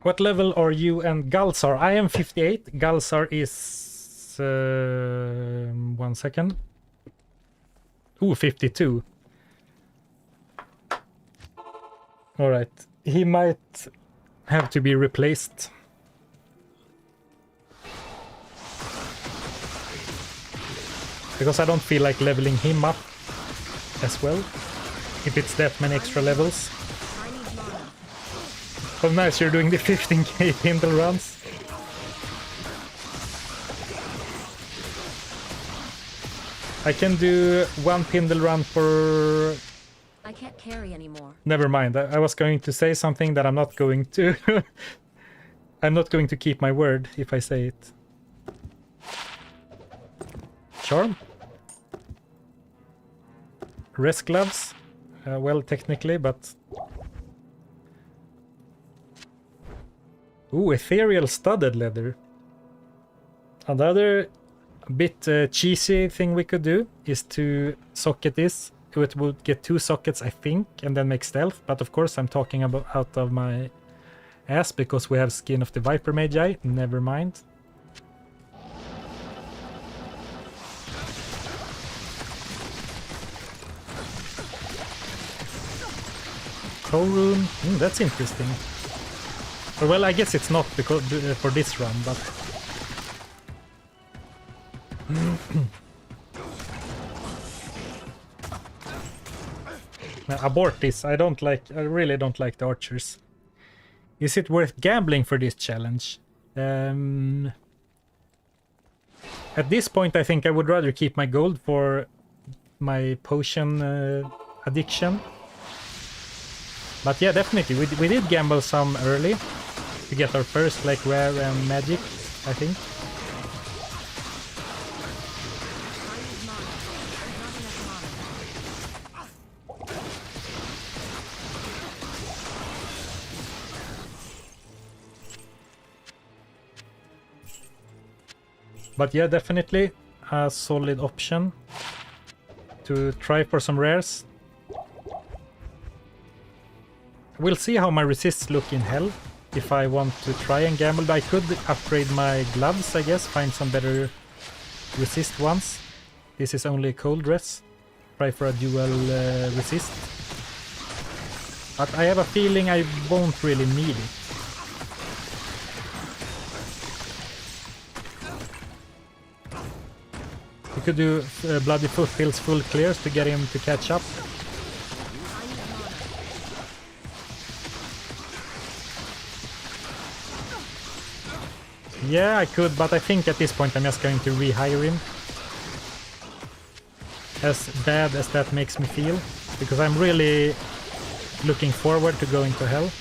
What level are you and Galsar? I am 58. Galsar is... 1 second. Ooh, 52. Alright. He might have to be replaced. Because I don't feel like leveling him up as well. If it's that many extra levels. I need mana. Oh nice, you're doing the 15k Pindle runs. I can do one Pindle run for... I can't carry anymore. Never mind, I was going to say something that I'm not going to. I'm not going to keep my word if I say it. Charm? Rest gloves? Well, technically, but... Ooh, ethereal studded leather. Another bit cheesy thing we could do is to socket this. It would get 2 sockets, I think, and then make stealth. But of course, I'm talking about out of my ass because we have Skin of the Viper Magi. Never mind. Rune. That's interesting. Well, I guess it's not because for this run, but abort this. I really don't like the archers. Is it worth gambling for this challenge? At this point, I think I would rather keep my gold for my potion addiction. But yeah, definitely, we did gamble some early to get our first like rare and magic, I think. But yeah, definitely a solid option to try for some rares. We'll see how my resists look in Hell. If I want to try and gamble, I could upgrade my gloves, I guess. Find some better resist ones. This is only a cold dress. Try for a dual resist. But I have a feeling I won't really need it. We could do Bloody Foothills full clears to get him to catch up. Yeah, I could, but I think at this point I'm just going to rehire him. As bad as that makes me feel, because I'm really looking forward to going to Hell.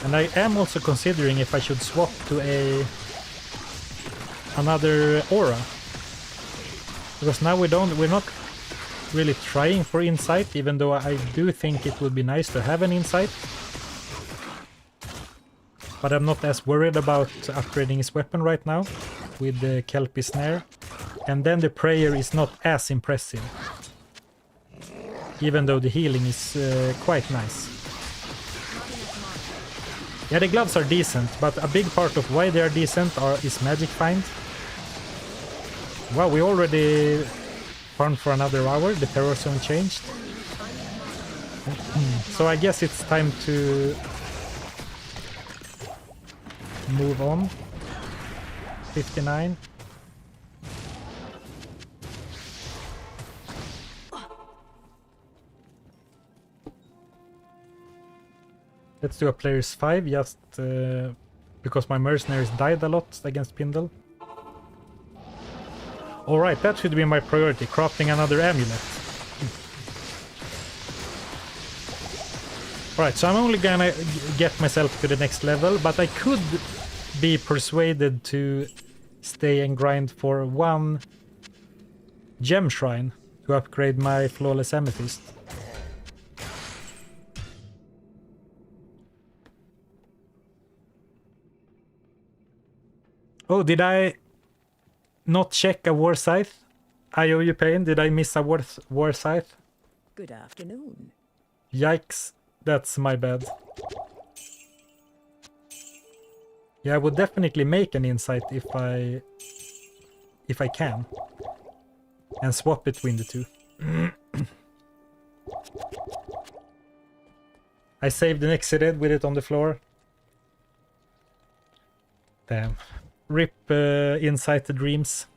And I am also considering if I should swap to another aura. Because now we're not really trying for insight, even though I do think it would be nice to have an insight. But I'm not as worried about upgrading his weapon right now with the Kelpie Snare. And then the prayer is not as impressive. even though the healing is quite nice. Yeah, the gloves are decent, but a big part of why they are decent is magic find. Wow, we already farmed for another hour. The terror zone changed. So I guess it's time to move on. 59. Let's do a player's 5, just because my mercenaries died a lot against Pindle. Alright, that should be my priority, crafting another amulet. Alright, so I'm only gonna get myself to the next level, but I could be persuaded to stay and grind for one gem shrine to upgrade my flawless amethyst. Oh, did I not check a war scythe? I owe you pain. Did I miss a war scythe? Good afternoon. Yikes, that's my bad. Yeah, I would definitely make an insight if I can. And swap between the two. I saved and exited with it on the floor. Damn. Rip Insight the Dreams.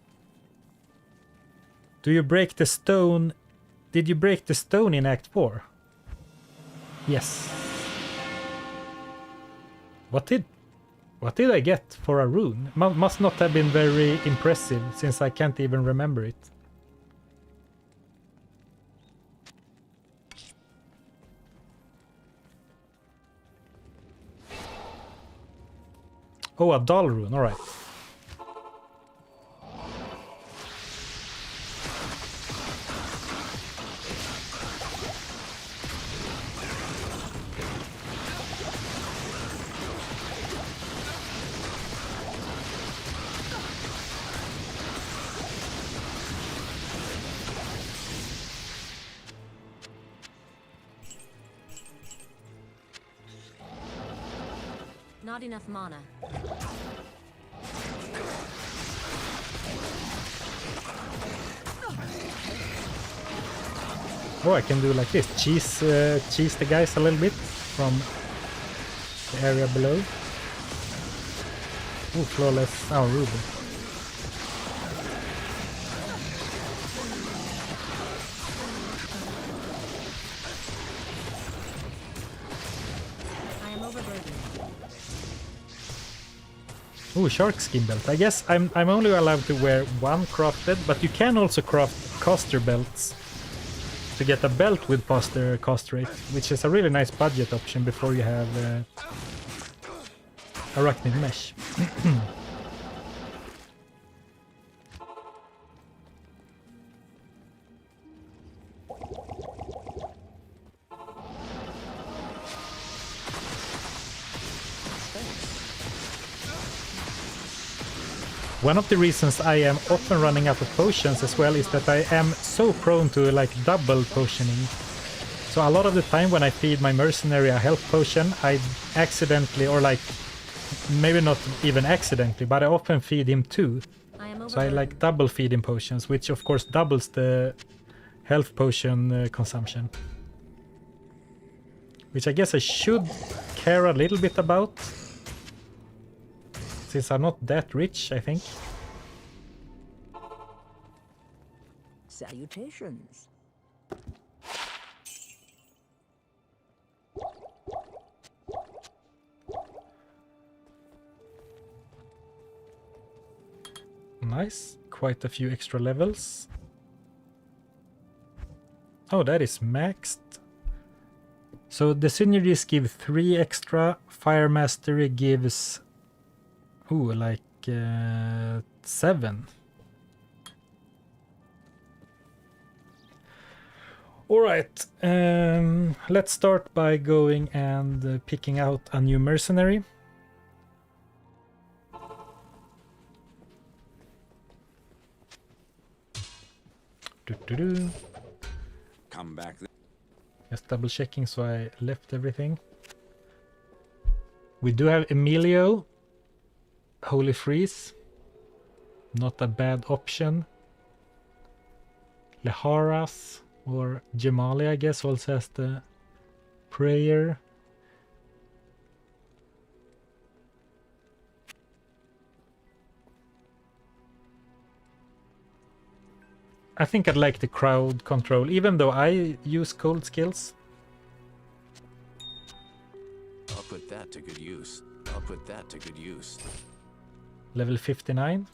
Do you break the stone? Did you break the stone in Act 4? Yes. What did I get for a rune? Must not have been very impressive, since I can't even remember it. Oh, a dull rune, alright. Not enough mana. Oh, I can do like this. Cheese the guys a little bit from the area below. Ooh, flawless. Oh, Ruby. I am overburdened. Ooh, shark skin belt. I guess I'm only allowed to wear one crafted, but you can also craft caster belts to get a belt with faster cast rate, which is a really nice budget option before you have arachnid mesh. One of the reasons I am often running out of potions as well is that I am so prone to like double potioning. So a lot of the time when I feed my mercenary a health potion, I accidentally, or like maybe not even accidentally, but I often feed him two. So I like double feed him potions, which of course doubles the health potion consumption. Which I guess I should care a little bit about. Since I'm not that rich, I think. Salutations. Nice. Quite a few extra levels. Oh, that is maxed. So the synergies give 3 extra. Fire Mastery gives... ooh, like 7. Alright, let's start by going and picking out a new mercenary. Come back. Just double checking, so I left everything. We do have Emilio. Holy Freeze. Not a bad option. Leharas or Jamali, I guess, also has the prayer. I think I'd like the crowd control, even though I use cold skills. I'll put that to good use. I'll put that to good use. Level 59.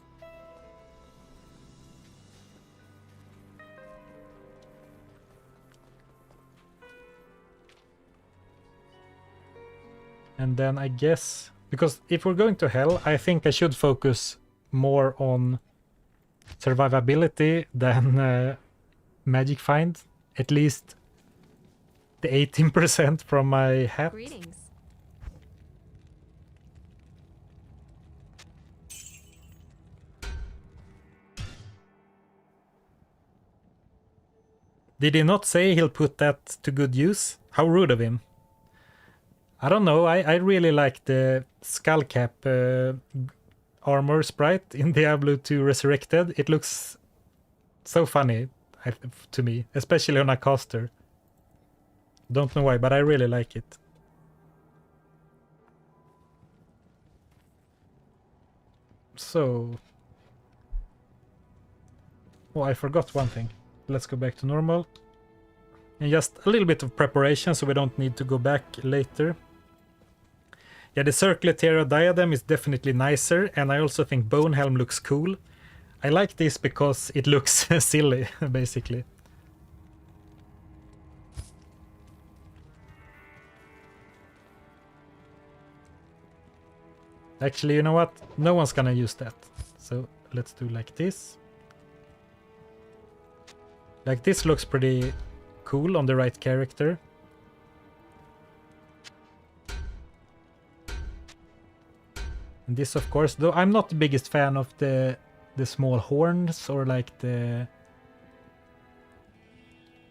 And then I guess, because if we're going to hell, I think I should focus more on survivability than magic find. At least the 18% from my hat. Greetings. Did he not say he'll put that to good use? How rude of him. I don't know, I really like the skull cap armor sprite in Diablo 2 Resurrected. It looks so funny to me, especially on a caster. Don't know why, but I really like it. So... Oh, I forgot one thing. Let's go back to normal. And just a little bit of preparation so we don't need to go back later. Yeah, the Circlet Hero Diadem is definitely nicer, and I also think Bone Helm looks cool. I like this because it looks silly, basically. Actually, you know what? No one's gonna use that. So let's do like this. Like this looks pretty cool on the right character. And this, of course, though I'm not the biggest fan of the small horns or like the...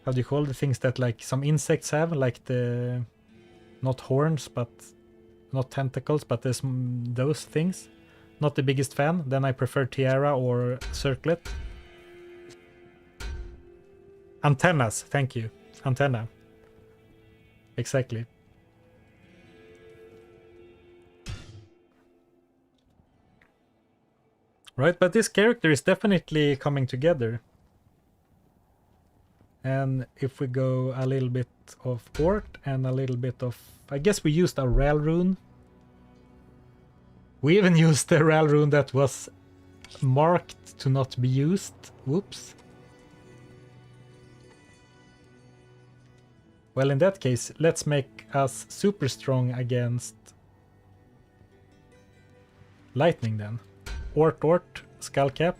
How do you call the things that like some insects have? Like the... Not horns, but... Not tentacles, but there's those things. Not the biggest fan. Then I prefer tiara or circlet. Antennas, thank you. Antenna. Exactly. Right, but this character is definitely coming together. And if we go a little bit of port and a little bit of... I guess we used a Ral rune. We even used the Ral rune that was marked to not be used. Whoops. Well, in that case, let's make us super strong against lightning then. Ort, skull cap.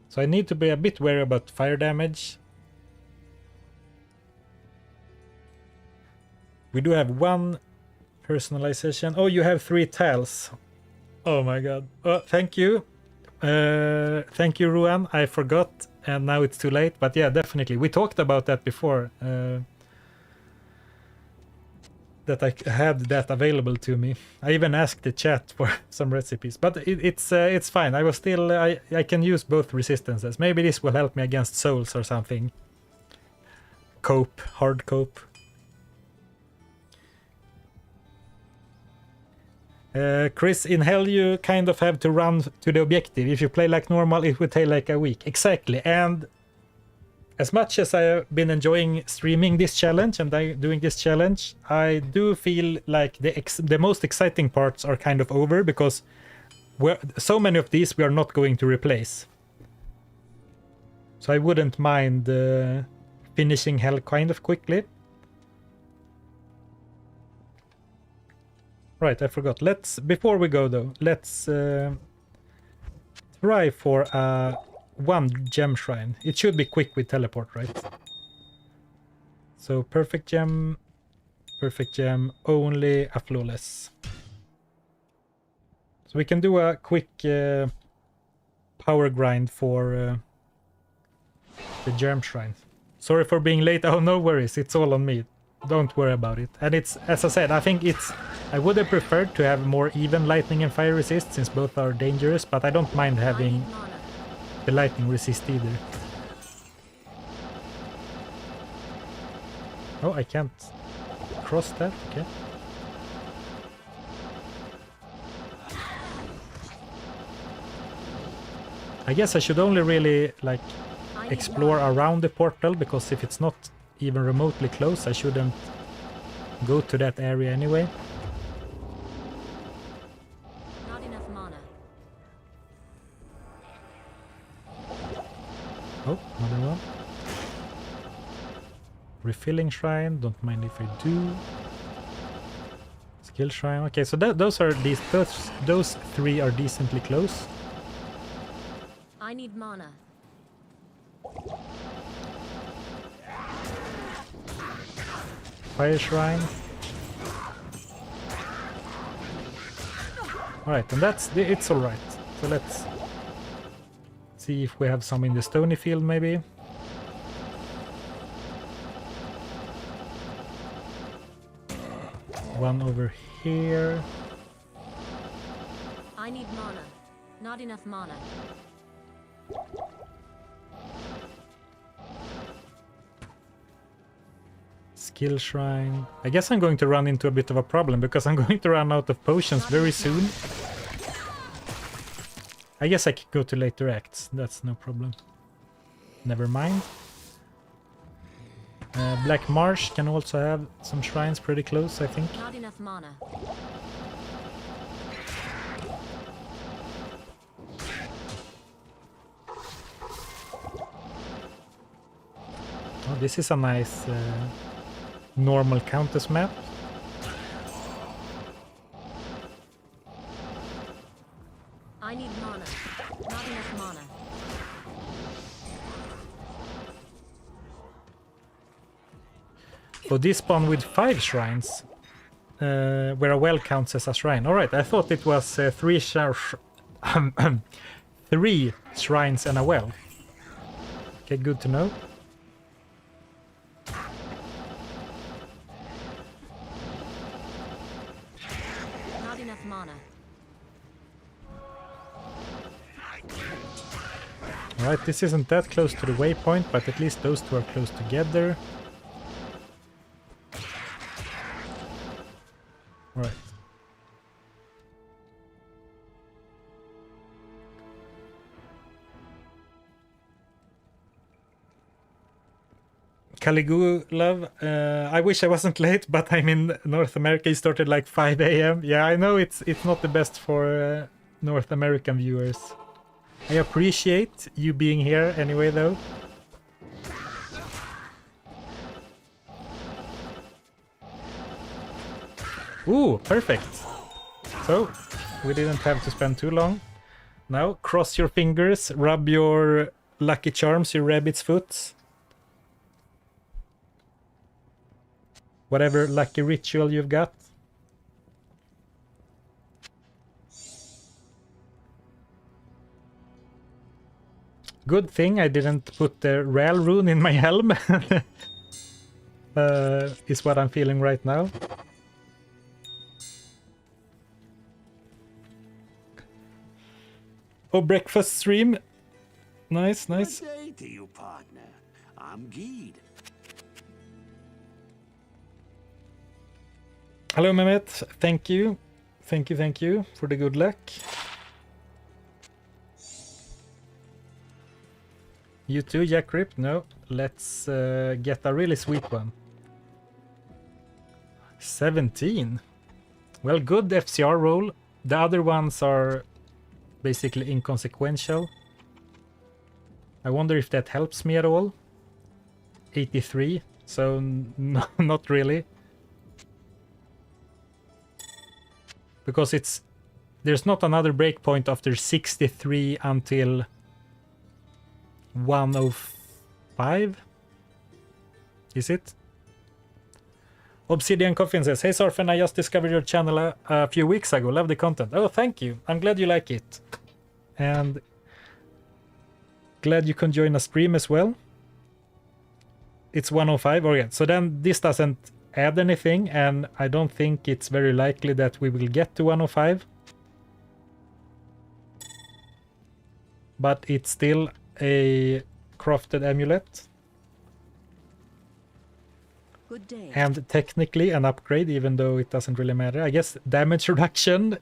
So I need to be a bit wary about fire damage. We do have one personalization. Oh, you have 3 tiles. Oh my god. Thank you. Thank you, Ruan. I forgot, and now it's too late. But yeah, definitely. We talked about that before. That I had that available to me. I even asked the chat for some recipes, but it's fine. I was still I can use both resistances. Maybe this will help me against souls or something. Cope, hard cope. Chris, in hell you kind of have to run to the objective. If you play like normal, it would take like a week. Exactly, and as much as I have been enjoying streaming this challenge and doing this challenge, I do feel like the most exciting parts are kind of over, because so many of these we are not going to replace. So I wouldn't mind finishing hell kind of quickly. Right, I forgot. Before we go though, let's try for one gem shrine. It should be quick with teleport, right? So perfect gem, only a flawless. So we can do a quick power grind for the gem shrine. Sorry for being late. Oh, no worries. It's all on me. Don't worry about it. And it's, as I said, I think it's... I would have preferred to have more even lightning and fire resist, since both are dangerous, but I don't mind I having need mana. the lightning resist either. Oh, I can't cross that. Okay. I guess I should only really, like, I need explore mana. around the portal, because if it's not even remotely close, I shouldn't go to that area anyway. Not enough mana. Oh, another one. Refilling shrine, don't mind if I do. Skill shrine. Okay, so those are those three are decently close. I need mana. Fire shrine. Alright, and it's alright. So let's see if we have some in the stony field maybe. One over here. I need mana. Not enough mana. Skill shrine. I guess I'm going to run into a bit of a problem because I'm going to run out of potions very soon. I guess I could go to later acts. That's no problem. Never mind. Black Marsh can also have some shrines pretty close, I think. Not enough mana. Oh, this is a nice normal countess map. I need mana. Not enough mana. Oh, this spawn with 5 shrines, where a well counts as a shrine. Alright, I thought it was 3 3 shrines and a well. Okay, good to know. Not enough mana. Alright, this isn't that close to the waypoint, but at least those two are close together. Alright. Caligula, love. I wish I wasn't late, but I'm in North America. It started like 5 a.m. Yeah, I know it's not the best for North American viewers. I appreciate you being here anyway, though. Ooh, perfect. So, we didn't have to spend too long. Now, cross your fingers, rub your lucky charms, your rabbit's foot. Whatever lucky ritual you've got. Good thing I didn't put the Ral rune in my helm. Is what I'm feeling right now. Oh, breakfast stream. Nice, nice. Good day to you, partner. I'm Geed. Hello, Mehmet. Thank you. Thank you for the good luck. You too, Jack Rip? No. Let's get a really sweet one. 17. Well, good FCR roll. The other ones are basically inconsequential. I wonder if that helps me at all. 83. So, no, not really. Because there's not another breakpoint after 63 until 105? Is it? Obsidian Coffin says, hey Zarfen, I just discovered your channel a few weeks ago. Love the content. Oh, thank you. I'm glad you like it. And glad you can join a stream as well. It's 105. Oh yeah, so then this doesn't add anything, and I don't think it's very likely that we will get to 105. But it's still a crafted amulet. Good day. And technically an upgrade, even though it doesn't really matter. I guess damage reduction,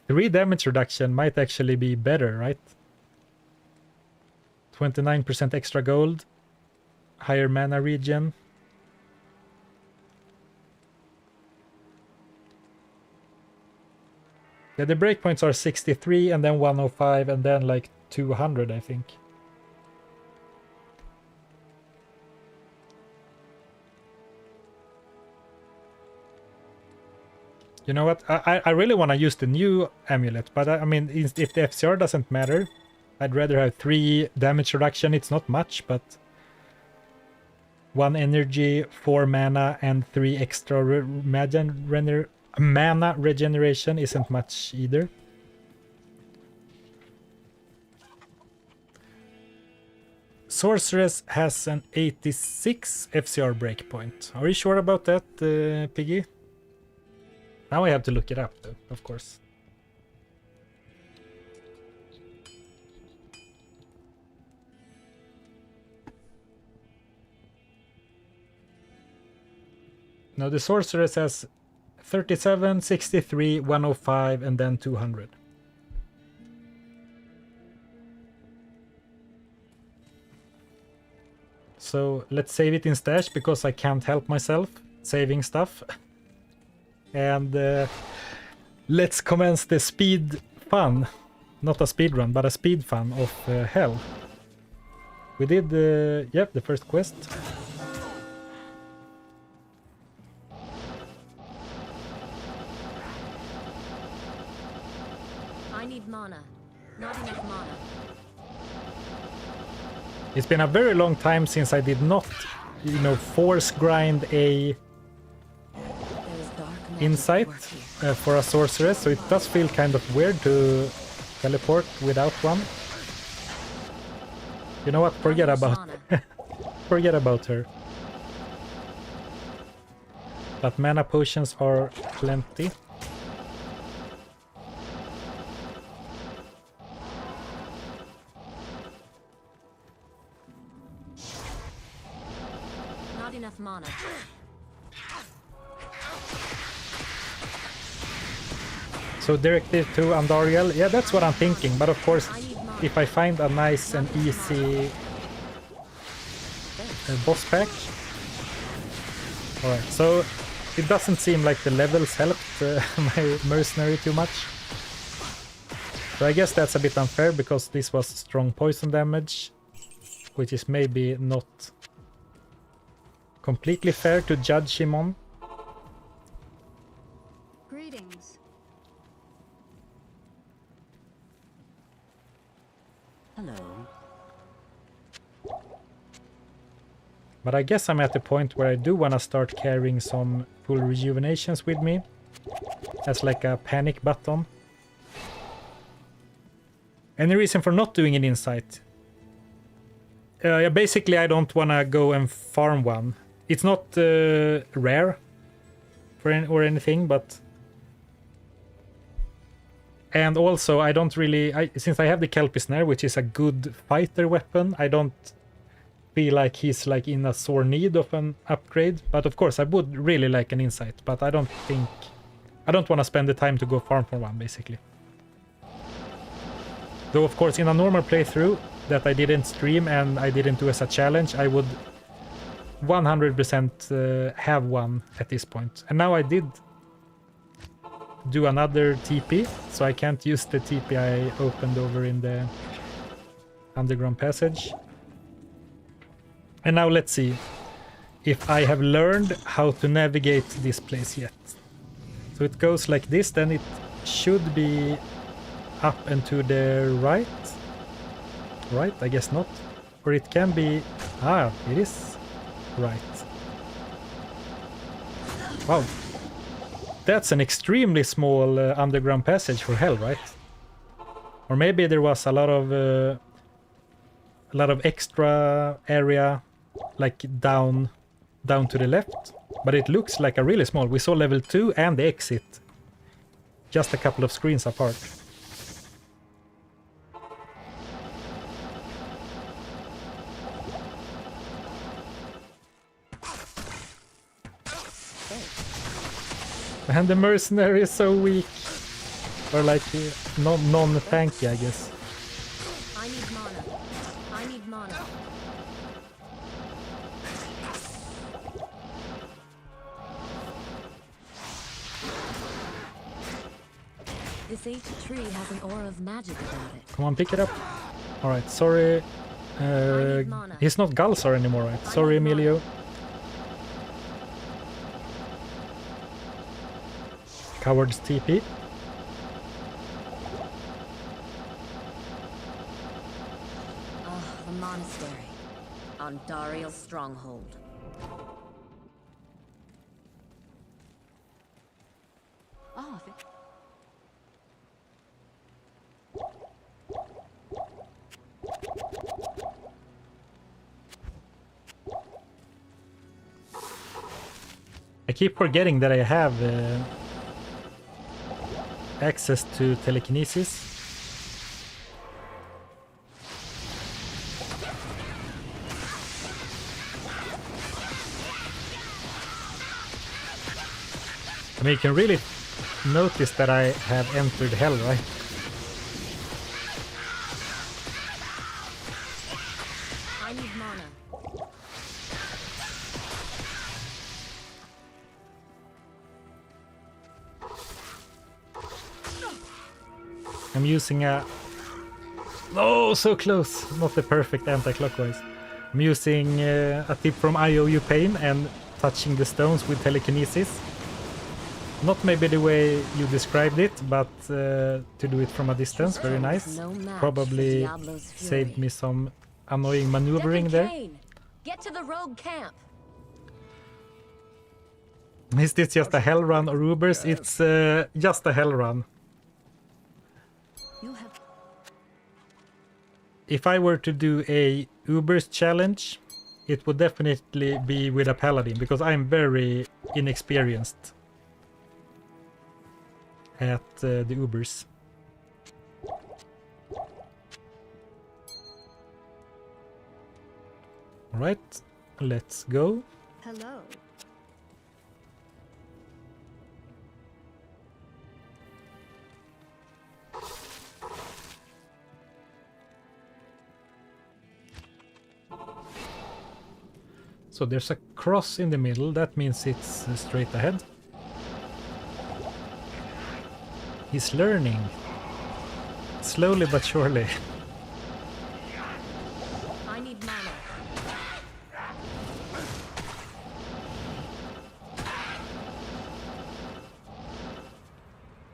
3 damage reduction might actually be better, right? 29% extra gold, higher mana regen. Yeah, the breakpoints are 63 and then 105 and then like 200, I think. You know what? I really want to use the new amulet, but I mean, if the FCR doesn't matter, I'd rather have 3 damage reduction. It's not much, but 1 energy, 4 mana, and 3 extra mana regeneration isn't much either. Sorceress has an 86 FCR breakpoint. Are you sure about that, Piggy? Now I have to look it up, though, of course. No, the Sorceress has 37, 63, 105, and then 200. So let's save it in stash, because I can't help myself saving stuff. And let's commence the speed fun. Not a speed run, but a speed fun of hell. We did the first quest. I need mana. Not enough mana. It's been a very long time since I did not, you know, force grind a There is dark magic insight at work here. for a sorceress, so it does feel kind of weird to teleport without one. You know what? Forget about forget about her. But mana potions are plenty. Not enough mana. So directive to Andariel, yeah, that's what I'm thinking. But of course, if I find a nice and easy boss pack. Alright, so it doesn't seem like the levels helped my mercenary too much. So I guess that's a bit unfair, because this was strong poison damage, which is maybe not completely fair to judge him on. Greetings. Hello. But I guess I'm at the point where I do want to start carrying some full rejuvenations with me as like a panic button. Any reason for not doing an insight? Yeah, basically I don't want to go and farm one. It's not rare or anything, but... And also I don't really... since I have the Kelpie Snare, which is a good fighter weapon, I don't feel like he's like in a sore need of an upgrade. But of course I would really like an insight, but I don't want to spend the time to go farm for one, basically. Though of course in a normal playthrough that I didn't stream and I didn't do as a challenge, I would 100% have one at this point. And now I did do another TP, so I can't use the TP I opened over in the underground passage. And now let's see if I have learned how to navigate this place yet. So it goes like this, then it should be up and to the right. Right? I guess not. Or it can be... Ah, it is right. Wow. That's an extremely small underground passage for hell, right? Or maybe there was a lot of extra area, like down to the left, but it looks like a really small. We saw level 2 and the exit just a couple of screens apart. And the Mercenary is so weak. Or like non-tanky, I guess. I need mana. I need mana. This ancient tree has an aura of magic about it. Come on, pick it up. Alright, sorry. He's not Gulsar anymore, right? Sorry, Emilio. Coward's TP. The monastery on Dariel's stronghold. Oh, I keep forgetting that I have access to telekinesis. I mean, you can really notice that I have entered hell, right? I need mana. I'm using a... Oh, so close! Not the perfect anti-clockwise. I'm using a tip from IOU Pain and touching the stones with telekinesis. Not maybe the way you described it, but to do it from a distance, very nice. Probably saved me some annoying maneuvering there. Get to the rogue camp. Is this just a hell run or Ubers? It's just a hell run. You have If I were to do a Ubers challenge, it would definitely be with a paladin, because I'm very inexperienced at the Ubers. Alright, let's go. Hello. So there's a cross in the middle, that means it's straight ahead. He's learning. Slowly but surely. I need mana.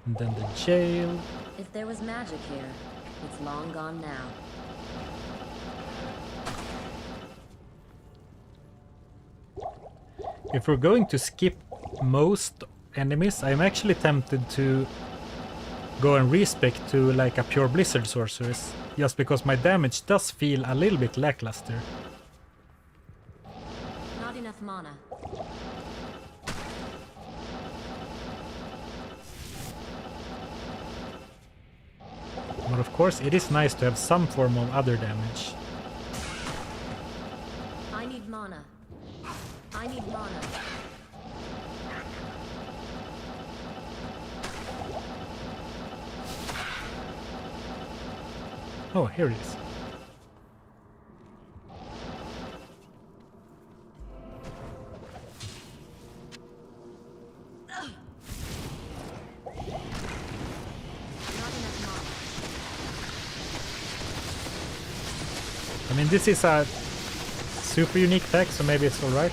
And then the jail. If there was magic here, it's long gone now. If we're going to skip most enemies, I'm actually tempted to go and respec to like a pure blizzard sorceress, just because my damage does feel a little bit lackluster. Not enough mana. But of course it is nice to have some form of other damage. I need mana. I need mana. Oh, here it is. Not enough mana. I mean, this is a super unique tech, so maybe it's alright.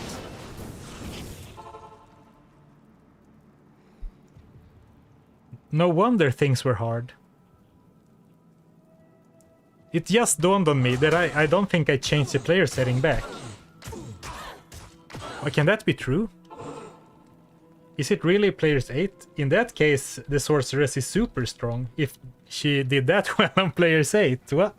No wonder things were hard. It just dawned on me that I don't think I changed the player setting back. Oh, can that be true? Is it really players 8? In that case, the sorceress is super strong, if she did that well on players 8. What?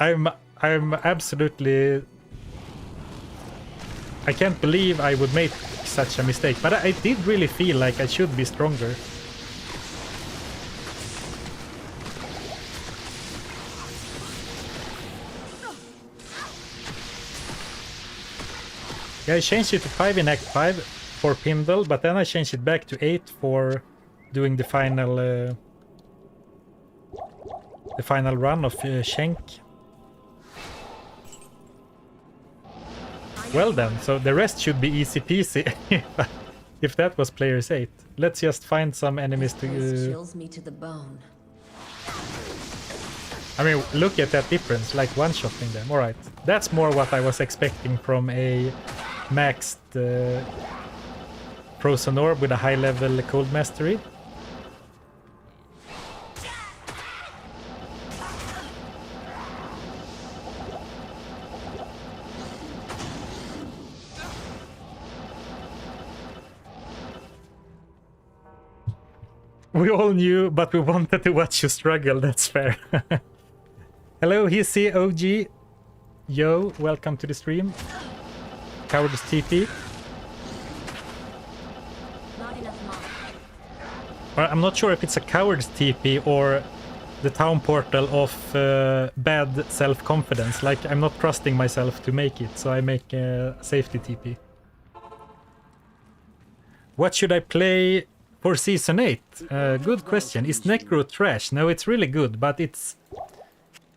I'm absolutely... I can't believe I would make such a mistake, but I did really feel like I should be stronger. Yeah, I changed it to 5 in Act 5 for Pindle, but then I changed it back to 8 for doing the final run of Schenk. Well then, so the rest should be easy peasy if that was players 8. Let's just find some enemies This to... chills me to the bone. I mean, look at that difference, like one-shotting them. Alright, that's more what I was expecting from a maxed Frozen Orb with a high-level Cold Mastery. We all knew, but we wanted to watch you struggle, that's fair. Hello, Hissy OG. Yo, welcome to the stream. Cowards TP. Not enough mana. I'm not sure if it's a Coward's TP or the town portal of bad self-confidence. Like, I'm not trusting myself to make it, so I make a safety TP. What should I play for Season 8? Good question. Is Necro trash? No, it's really good, but it's...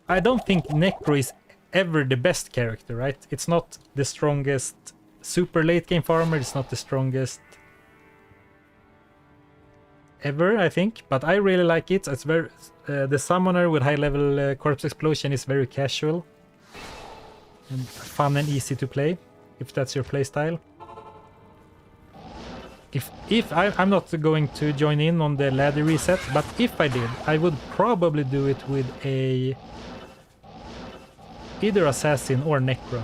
I don't think Necro is ever the best character, right? It's not the strongest super late game farmer, it's not the strongest ever, I think, but I really like it. It's very the summoner with high level corpse explosion is very casual and fun and easy to play if that's your playstyle. If I'm not going to join in on the ladder reset, but if I did, I would probably do it with a either assassin or necro.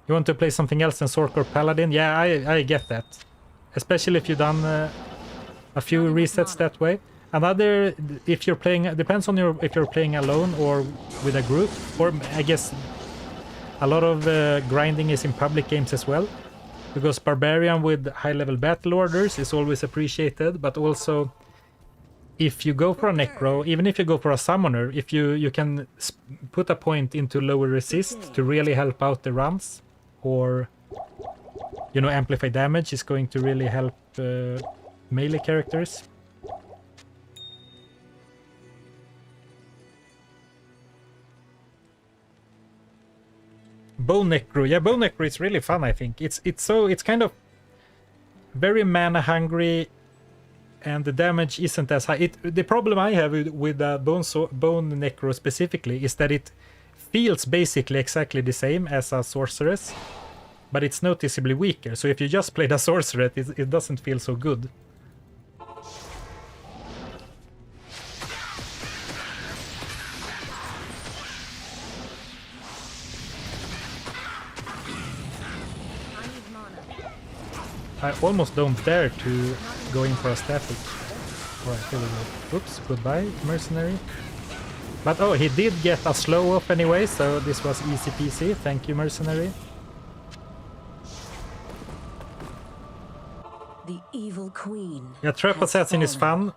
You want to play something else than Sork or Paladin? Yeah, I get that. Especially if you've done a few resets that way. Another, if you're playing, depends on if you're playing alone or with a group, or I guess a lot of grinding is in public games as well, because Barbarian with high-level battle orders is always appreciated, but also if you go for a Necro, even if you go for a Summoner, if you can put a point into lower resist to really help out the runs, or, you know, amplify damage is going to really help melee characters. Bone Necro, yeah, Bone Necro is really fun. I think it's kind of very mana hungry, and the damage isn't as high. The problem I have with Bone Necro specifically is that it feels basically exactly the same as a Sorceress, but it's noticeably weaker. So if you just play the Sorceress, it doesn't feel so good. I almost don't dare to go in for a static. Alright, here we go. Oops, goodbye, Mercenary. But oh, he did get a slow off anyway, so this was easy peasy. Thank you, Mercenary. The evil queen. Yeah, Trap Assassin is fun.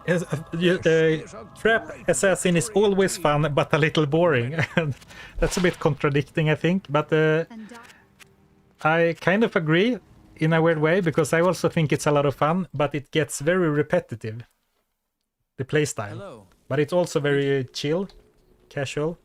Trap Assassin is always fun, but a little boring. That's a bit contradicting, I think. But I kind of agree in a weird way, because I also think it's a lot of fun, but it gets very repetitive, the playstyle. Hello. But it's also very chill, casual.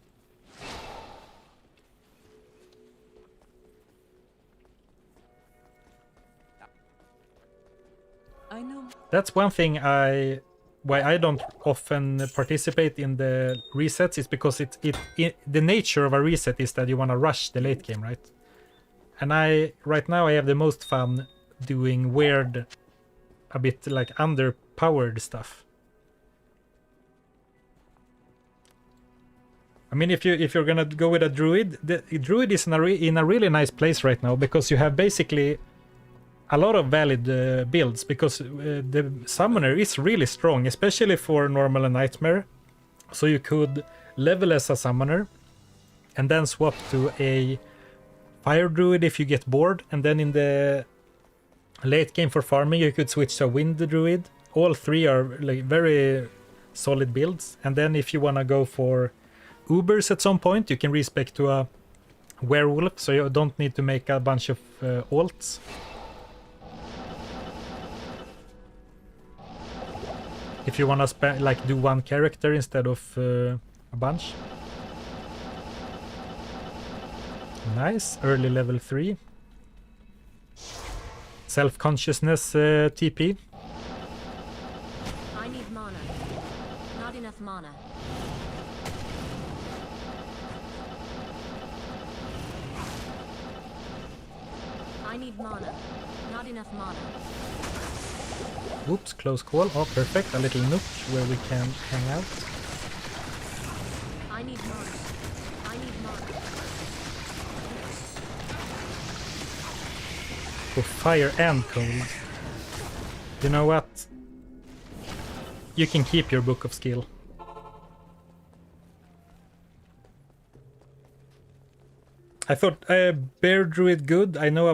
I know. That's one thing why I don't often participate in the resets, is because the nature of a reset is that you want to rush the late game, right? And right now I have the most fun doing weird, a bit like underpowered stuff. I mean, if you're gonna go with a druid, the druid is in a really nice place right now, because you have basically a lot of valid builds, because the summoner is really strong, especially for normal and nightmare. So you could level as a summoner and then swap to a fire druid if you get bored, and then in the late game for farming you could switch to a wind druid. All three are like very solid builds. And then if you want to go for ubers at some point, you can respec to a werewolf, so you don't need to make a bunch of alts. If you want to like do one character instead of a bunch. Nice, early level 3. Self-consciousness TP. I need mana. Not enough mana. I need mana. Not enough mana. Oops, close call. Oh, perfect. A little nook where we can hang out. I need mana. I need mana. For fire and cold. You know what? You can keep your book of skill. I thought bear druid good. I know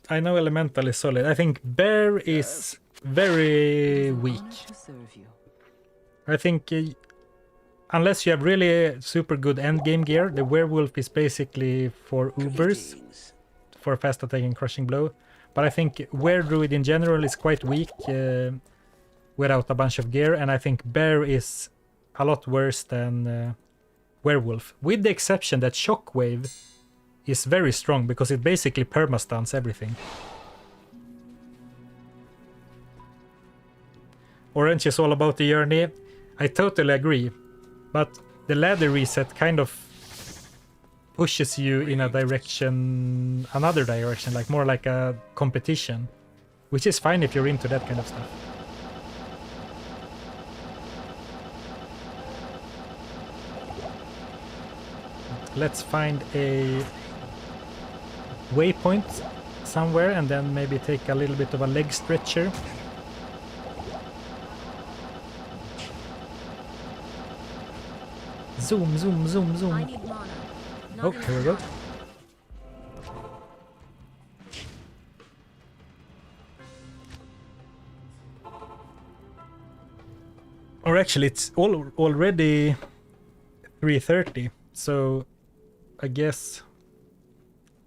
elemental is solid. I think bear is very weak. To serve you. I think unless you have really super good end game gear, the werewolf is basically for ubers, Greetings. for fast attack and crushing blow. But I think were druid in general is quite weak without a bunch of gear, and I think bear is a lot worse than werewolf, with the exception that shockwave is very strong because it basically permastuns everything. Orange is all about the journey. I totally agree, but the ladder reset kind of pushes you in a direction, another direction, like more like a competition, which is fine if you're into that kind of stuff. Let's find a waypoint somewhere and then maybe take a little bit of a leg stretcher. Zoom, zoom, zoom, I zoom. need mana. Not Oh, enough here we go. mana. Or actually, it's already 3:30, so I guess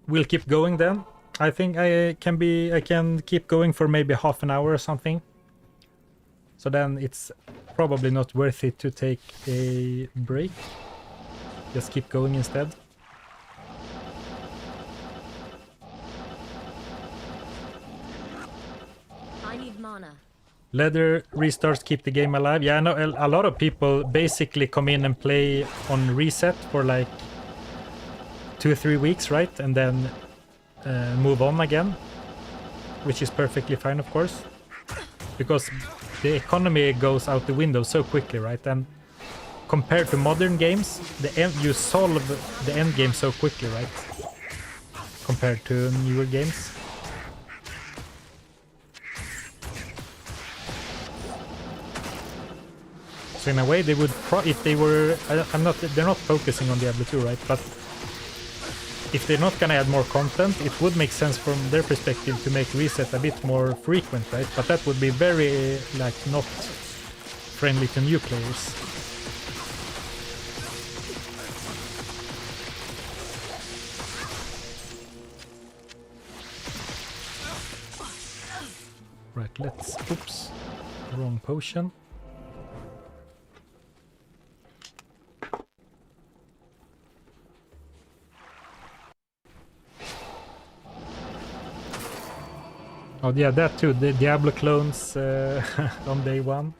we'll keep going then. I think I can keep going for maybe half an hour or something. So then it's probably not worth it to take a break. Just keep going instead. I need mana. Leather restarts keep the game alive. Yeah, I know a lot of people basically come in and play on reset for like 2 or 3 weeks, right? And then move on again, which is perfectly fine, of course, because the economy goes out the window so quickly, right? And compared to modern games, you solve the end game so quickly, right? Compared to newer games. So in a way, they would if they were. They're not focusing on Diablo 2, right? But if they're not gonna add more content, it would make sense from their perspective to make reset a bit more frequent, right? But that would be very like not friendly to new players. Right, let's. Oops, wrong potion. Oh yeah, that too. The Diablo clones on day 1.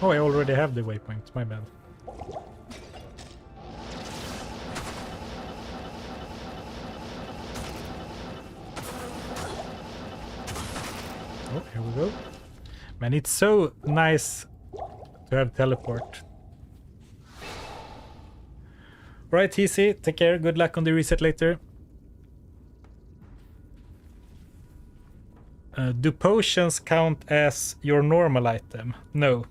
Oh, I already have the waypoint. My bad. Oh, here we go. Man, it's so nice to have teleport. Right, TC, take care. Good luck on the reset later. Do potions count as your normal item? No.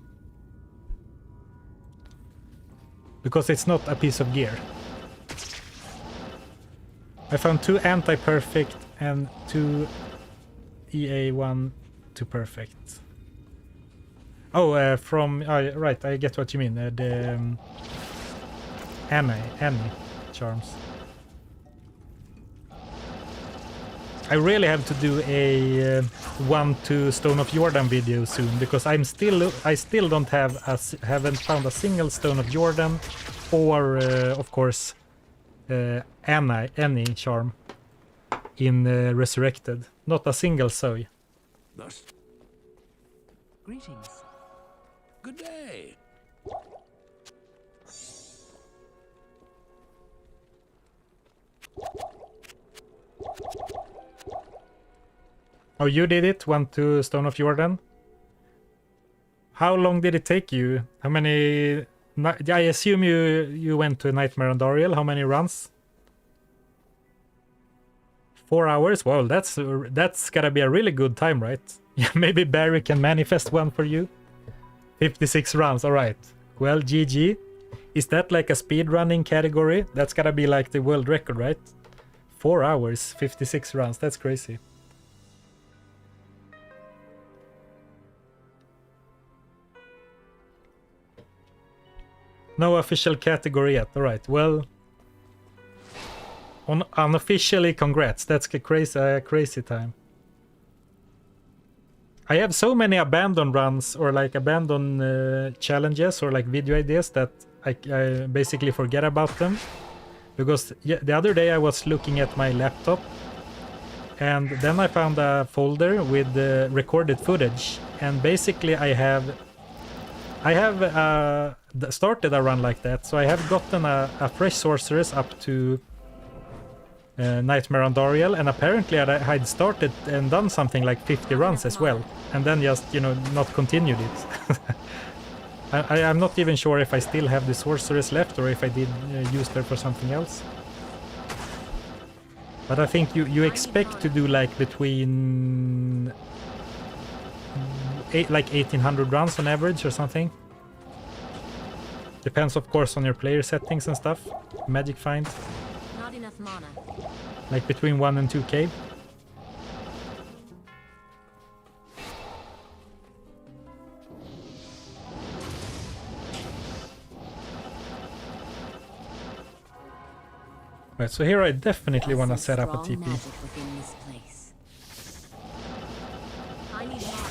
Because it's not a piece of gear. I found 2 anti-perfect and 2 EA1 to perfect. Oh, right, I get what you mean. The Annie charms. I really have to do a 1 to Stone of Jordan video soon, because I still don't haven't found a single Stone of Jordan, or of course Annie charm in Resurrected. Not a single soy. Thus, Greetings. good day. Oh, you did it? 1 to Stone of Jordan? How long did it take you? How many... I assume you went to Nightmare on Dariel. How many runs? 4 hours? Well, that's gotta be a really good time, right? Yeah, maybe Barry can manifest one for you. 56 runs, alright. Well, GG. Is that like a speedrunning category? That's gotta be like the world record, right? 4 hours, 56 runs, that's crazy. No official category yet, alright, well... Unofficially, congrats, that's a crazy time. I have so many abandoned runs, or like abandoned challenges, or like video ideas, that I basically forget about them. Because the other day I was looking at my laptop, and then I found a folder with recorded footage, and basically I have started a run like that, so I have gotten a fresh sorceress up to Nightmare on Dariel, and apparently I had started and done something like 50 runs as well, and then just, you know, not continued it. I'm not even sure if I still have the sorceress left, or if I did use her for something else. But I think you expect to do like between like 1800 runs on average or something. Depends of course on your player settings and stuff. Magic find. Not enough mana. Like between 1 and 2k. Right, so here I definitely want to set up a TP. I need mana.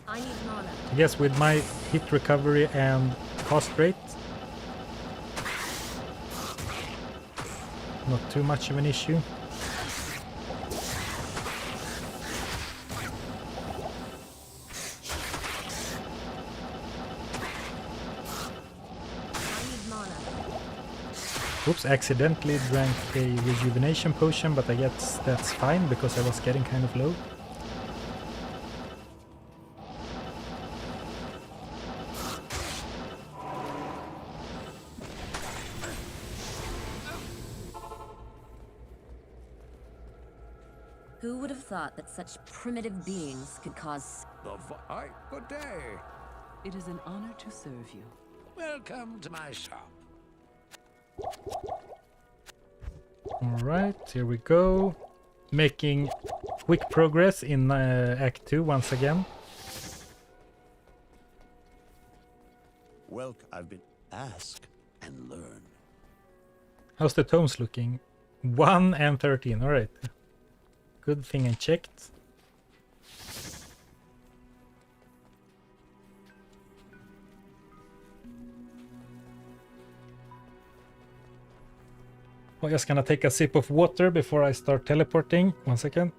I need mana. I guess with my hit recovery and cost rate, not too much of an issue. Oops, accidentally drank a rejuvenation potion, but I guess that's fine because I was getting kind of low. Who would have thought that such primitive beings could cause... Good day. It is an honor to serve you. Welcome to my shop. Alright, here we go. Making quick progress in Act 2 once again. Well, I've been ask and learn. How's the tomes looking? 1 and 13, alright. Good thing I checked. I'm just gonna take a sip of water before I start teleporting. 1 second.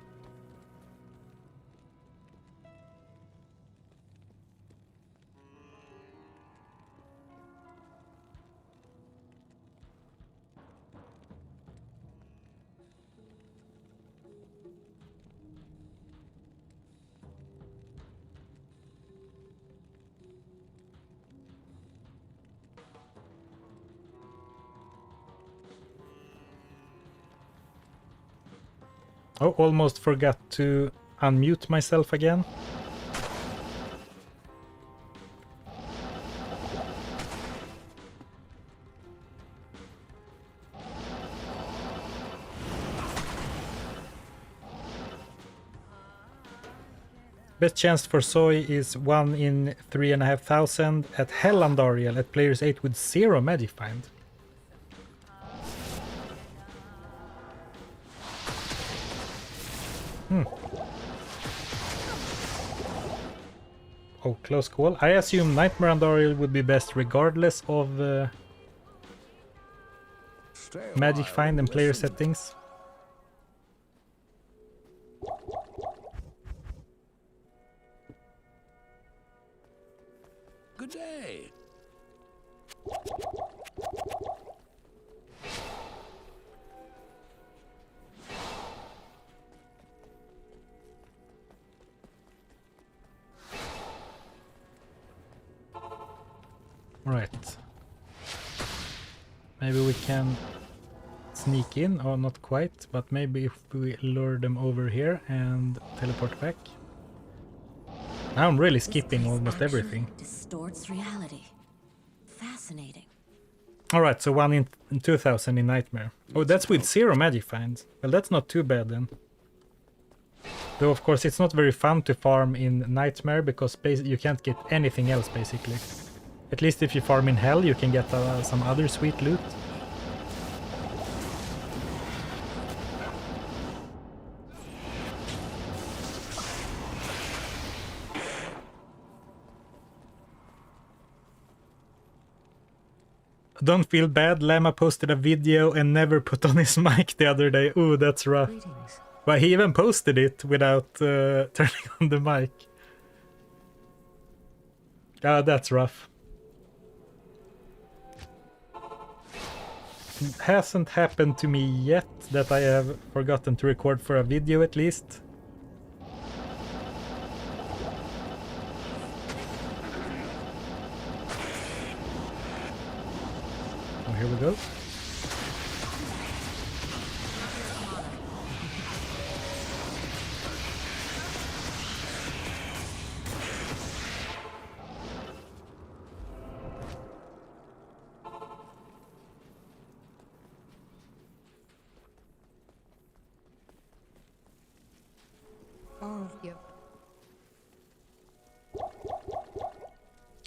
Oh, almost forgot to unmute myself again. Best chance for Soy is 1 in 3,500 at Hellandariel at players 8 with 0 magic find. Oh, close call. I assume Nightmare Andariel would be best regardless of Stay a magic while find and player listen. settings. Good day. Right. Maybe we can sneak in, or not quite, but maybe if we lure them over here and teleport back. Now I'm really This skipping place almost actually everything. distorts reality. Fascinating. Alright, so 1 in 2,000 in Nightmare. Oh, that's with 0 magic finds. Well, that's not too bad then. Though, of course, it's not very fun to farm in Nightmare because you can't get anything else, basically. At least if you farm in Hell, you can get some other sweet loot. Don't feel bad, Lama posted a video and never put on his mic the other day. Ooh, that's rough. Greetings. Well, he even posted it without turning on the mic. Ah, that's rough. It hasn't happened to me yet that I have forgotten to record for a video at least. Oh, here we go. Oh, yep.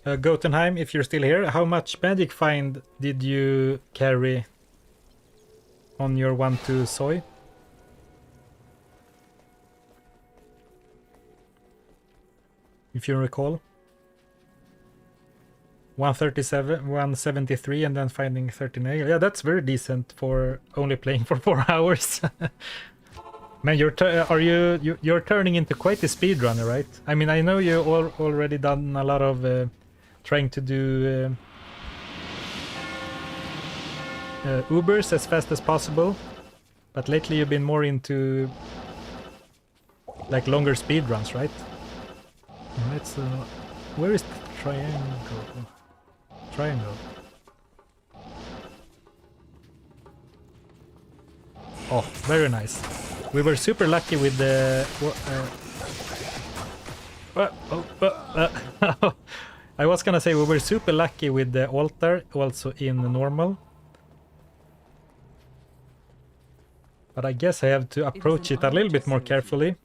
Gotenheim, if you're still here, how much magic find did you carry on your 1-2 soy? If you recall. 137, 173, and then finding 39. Yeah, that's very decent for only playing for 4 hours. Man, you're turning into quite a speedrunner, right? I mean, I know you already done a lot of trying to do Ubers as fast as possible, but lately you've been more into like longer speedruns, right? Alright, so where is the triangle? Triangle. Oh, very nice. We were super lucky with the... I was gonna say we were super lucky with the altar, also in normal. But I guess I have to approach it a little bit more carefully.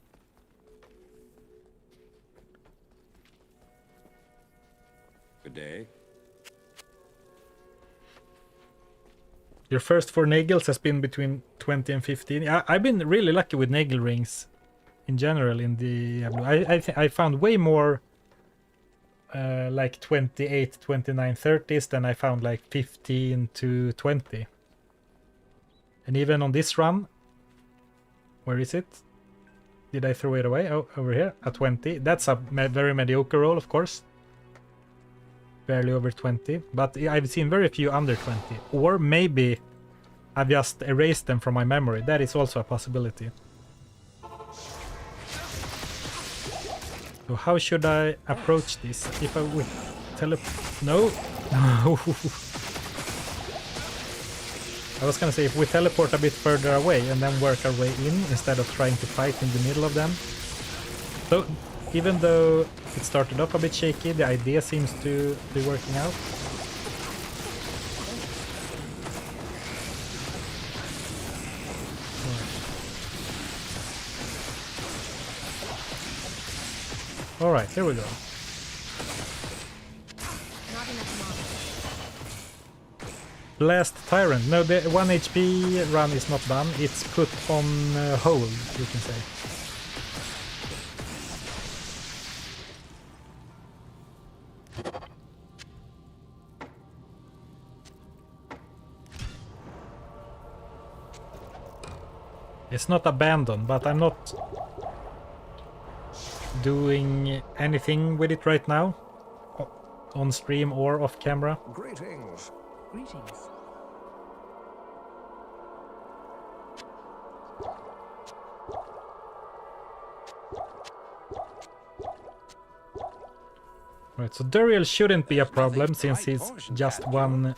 Good day. Your first 4 nagels has been between 20 and 15. I've been really lucky with nagel rings in general in Diablo. I found way more like 28, 29, 30s than I found like 15 to 20. And even on this run, where is it? Did I throw it away? Oh, over here, a 20. That's a very mediocre roll, of course. Barely over 20, but I've seen very few under 20. Or maybe I've just erased them from my memory. That is also a possibility. So how should I approach this? If I would no. I was gonna say if we teleport a bit further away and then work our way in instead of trying to fight in the middle of them. So, even though it started off a bit shaky, the idea seems to be working out. Alright, here we go. Not enough mana. Blast Tyrant. No, the 1 HP run is not done. It's put on hold, you can say. It's not abandoned, but I'm not doing anything with it right now, on stream or off camera. Greetings. Greetings. Right, so Duriel shouldn't be a problem since it's just one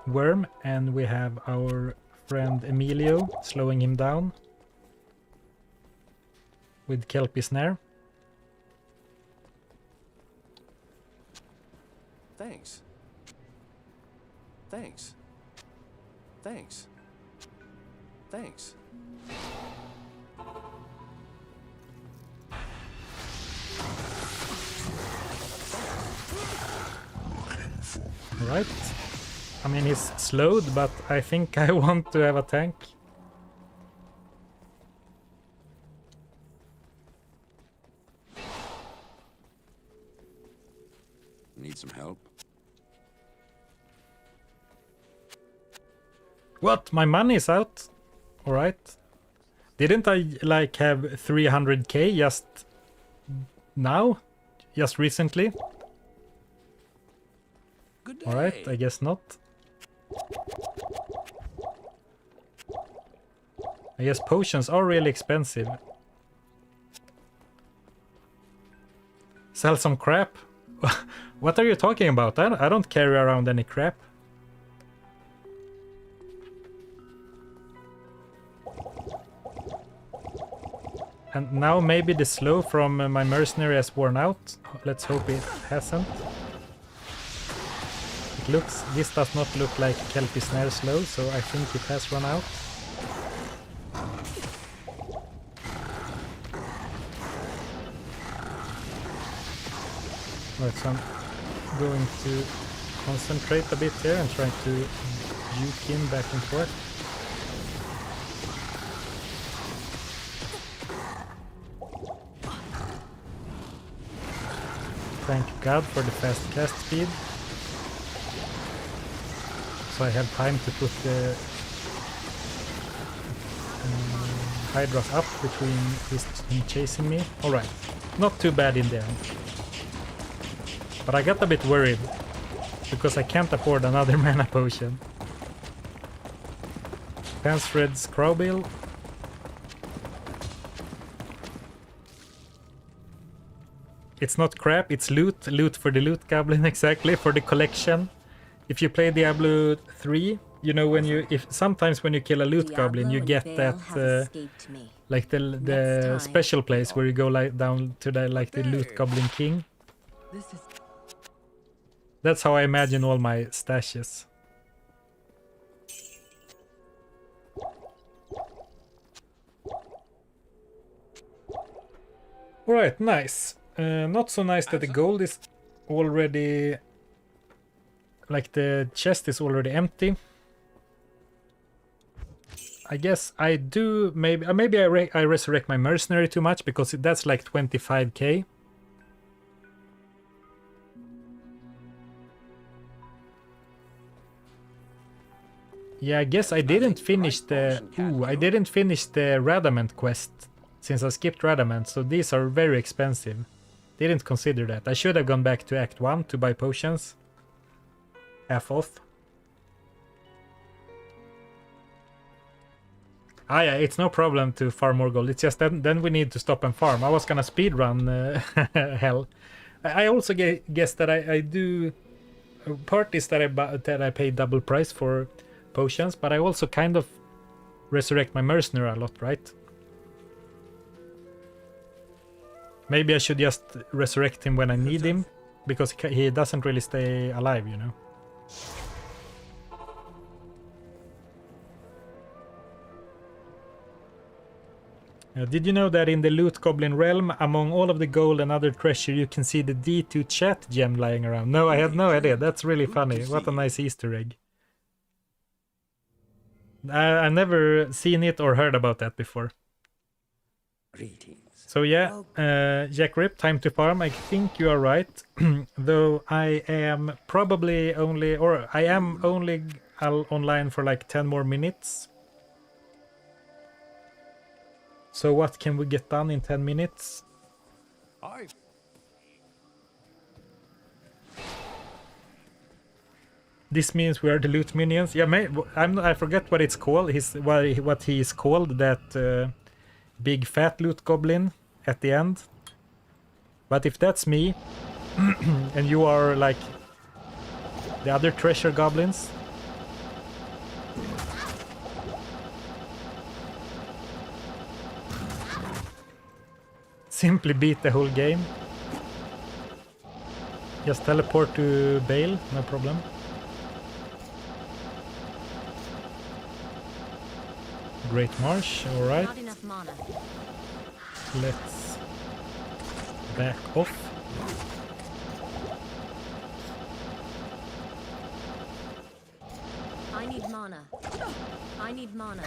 worm, and we have our friend Emilio slowing him down with Kelpie Snare. Thanks. Thanks. Thanks. Thanks. Right. I mean, he's slowed, but I think I want to have a tank. Need some help? What? My money is out? Alright. Didn't I, like, have 300k just now? Just recently? Good day. Alright, I guess not. I guess potions are really expensive. Sell some crap? What are you talking about? I don't carry around any crap. And now maybe the slow from my mercenary has worn out. Let's hope it hasn't. It looks, this does not look like Kelpie Snare slow, so I think it has run out. Right, so I'm going to concentrate a bit here and try to juke him back and forth. Thank God for the fast cast speed. So I have time to put the Hydras up between him chasing me. Alright, not too bad in the end. But I got a bit worried, because I can't afford another mana potion. Pansred's Crowbill. It's not crap, it's loot. Loot for the loot goblin, exactly, for the collection. If you play Diablo 3, you know when you sometimes when you kill a loot goblin, you get that like the special place where you go like down to the the loot goblin king. This is That's how I imagine all my stashes. Alright, nice. Not so nice that the gold is already... like the chest is already empty. I guess I do... maybe I resurrect my mercenary too much, because that's like 25k. Yeah, I guess I didn't finish the... Ooh, I didn't finish the Radament quest, since I skipped Radament, so these are very expensive. Didn't consider that. I should have gone back to Act 1 to buy potions. Half off. Ah yeah, it's no problem to farm more gold. It's just then we need to stop and farm. I was gonna speedrun hell. I also guess that I do... Part is that I pay double price for potions, but I also kind of resurrect my mercenary a lot, right? Maybe I should just resurrect him when I need him, because he doesn't really stay alive, you know. Did you know that in the Loot Goblin realm, among all of the gold and other treasure, you can see the D2 chat gem lying around? No, I had no idea. That's really funny. What a nice Easter egg. I've never seen it or heard about that before. So yeah, Jack Rip, time to farm. I think you are right. Though I am probably only, or I am only online for like 10 more minutes. So what can we get done in 10 minutes? This means we are the loot minions. Yeah, I forget what it's called. What he is called, that big fat loot goblin at the end. But if that's me, and you are like the other treasure goblins, simply beat the whole game. Just teleport to Bale, no problem. Great Marsh, alright. Not enough mana. Let's back off. I need mana. I need mana.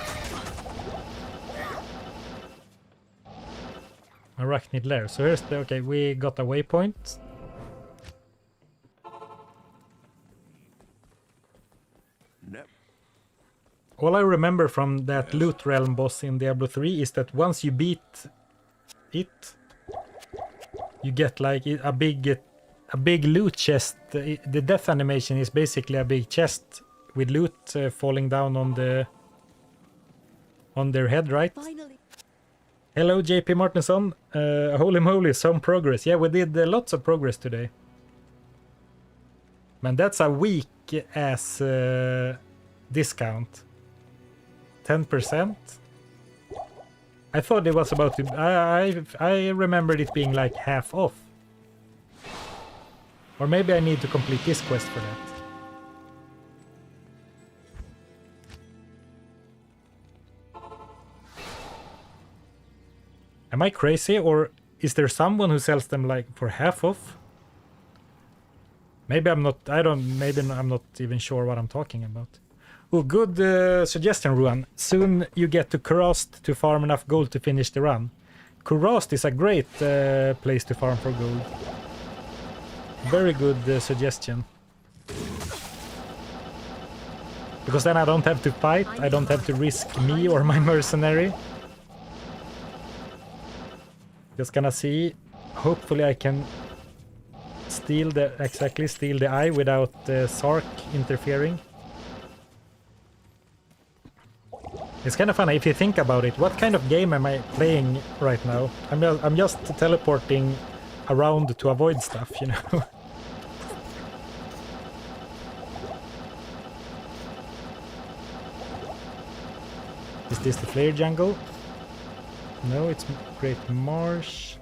Arachnid Lair. So here's the, okay, we got a waypoint. Nope. All I remember from that loot realm boss in Diablo 3 is that once you beat it, you get like a big loot chest. The death animation is basically a big chest with loot falling down on their head, right? Finally. Hello, JP Martinson. Holy moly, some progress. Yeah, we did lots of progress today. Man, that's a weak ass discount. 10%. I thought it was about to. I remembered it being like half off. Or maybe I need to complete this quest for that. Am I crazy, or is there someone who sells them like for half off? Maybe I'm not. Maybe I'm not even sure what I'm talking about. Oh, good suggestion, Ruan. Soon you get to Kurast to farm enough gold to finish the run. Kurast is a great place to farm for gold. Very good suggestion. Because then I don't have to fight. I don't have to risk me or my mercenary. Just gonna see. Hopefully I can steal the eye without Sark interfering. It's kind of funny if you think about it. What kind of game am I playing right now? I'm just teleporting around to avoid stuff, you know. Is this the flare jungle? No, it's Great Marsh.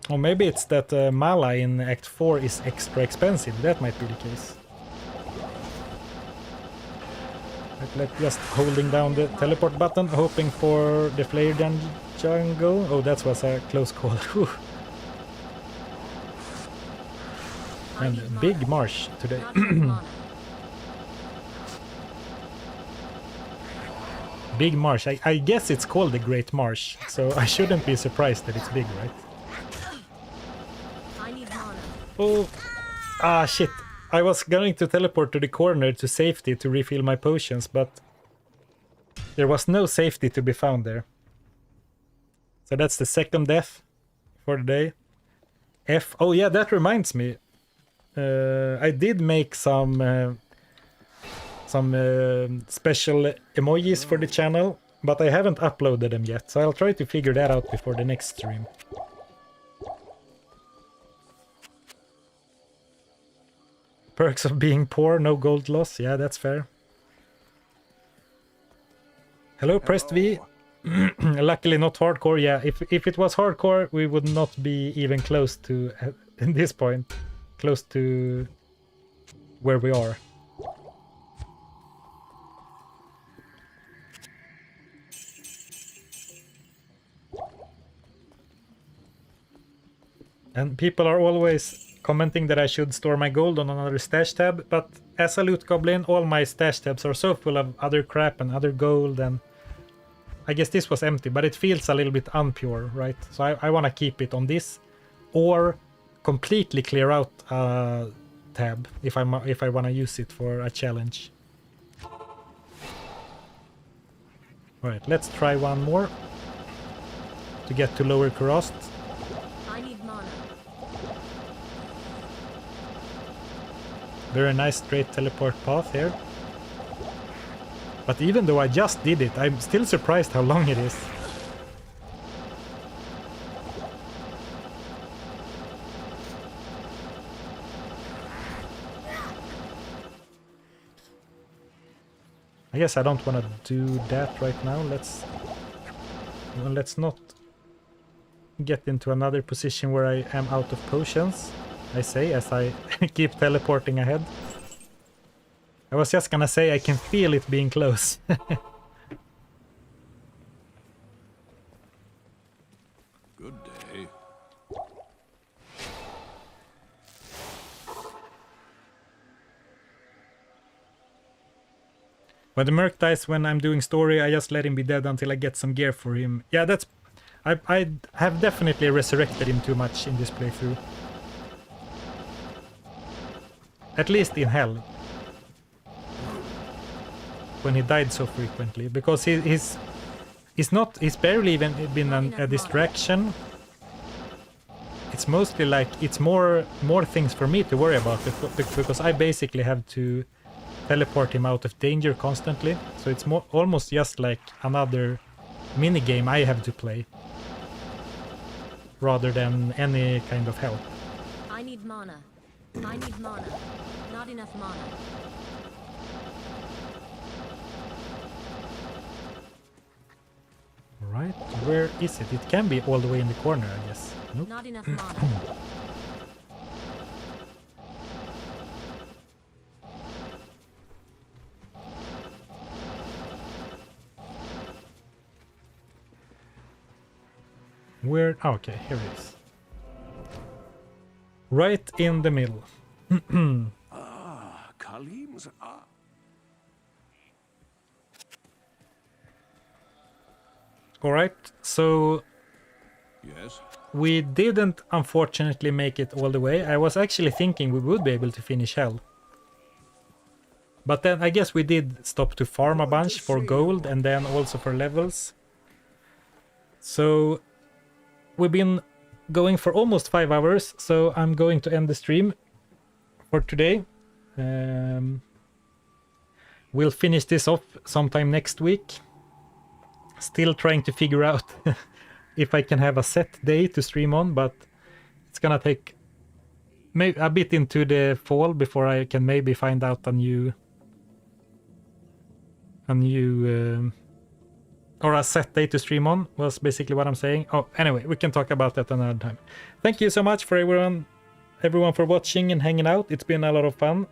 Or maybe it's that Mala in Act 4 is extra expensive. That might be the case. Let's just holding down the teleport button, hoping for the flare jungle. Oh, that was a close call. And big marsh today. Not enough mana. Big marsh. I guess it's called the Great Marsh, so I shouldn't be surprised that it's big, right? I need mana. Oh, ah, shit. I was going to teleport to the corner to safety to refill my potions, but there was no safety to be found there. So that's the second death for the day. Oh yeah, that reminds me. I did make some special emojis for the channel, but I haven't uploaded them yet, so I'll try to figure that out before the next stream. Perks of being poor, no gold loss. Yeah, that's fair. Hello, Pressed V. Luckily not hardcore. Yeah, if it was hardcore, we would not be even close to, in this point, close to where we are. And people are always commenting that I should store my gold on another stash tab, but as a loot goblin, all my stash tabs are so full of other crap and other gold, and I guess this was empty, but it feels a little bit unpure, right? So I want to keep it on this, or completely clear out a tab if I want to use it for a challenge. Alright, let's try one more to get to lower Kurast. I need mana. Very nice straight teleport path here. But even though I just did it, I'm still surprised how long it is. I guess I don't want to do that right now. Let's not get into another position where I am out of potions, I say, as I keep teleporting ahead. I was just gonna say I can feel it being close. Good day. When the Merc dies when I'm doing story, I just let him be dead until I get some gear for him. Yeah, that's... I have definitely resurrected him too much in this playthrough. At least in Hell. When he died so frequently, because he's barely even been a distraction. It's mostly like it's more things for me to worry about, because I basically have to teleport him out of danger constantly. So it's almost just like another mini game I have to play, rather than any kind of help. I need mana. I need mana. Not enough mana. Right, where is it? It can be all the way in the corner, I guess. Nope. Not enough mana. Where? Oh, okay, here it is. Right in the middle. Ah, Kalim's. Ah. Alright, so Yes. we didn't unfortunately make it all the way. I was actually thinking we would be able to finish Hell. But then I guess we did stop to farm a bunch for gold and then also for levels. So we've been going for almost 5 hours, so I'm going to end the stream for today. We'll finish this off sometime next week. Still trying to figure out if I can have a set day to stream on, but it's gonna take maybe a bit into the fall before I can maybe find out a new or a set day to stream on, was basically what I'm saying. Oh, anyway, we can talk about that another time. Thank you so much for everyone for watching and hanging out. It's been a lot of fun,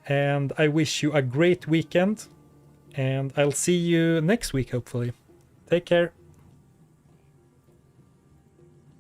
and I wish you a great weekend. And I'll see you next week, hopefully. Take care.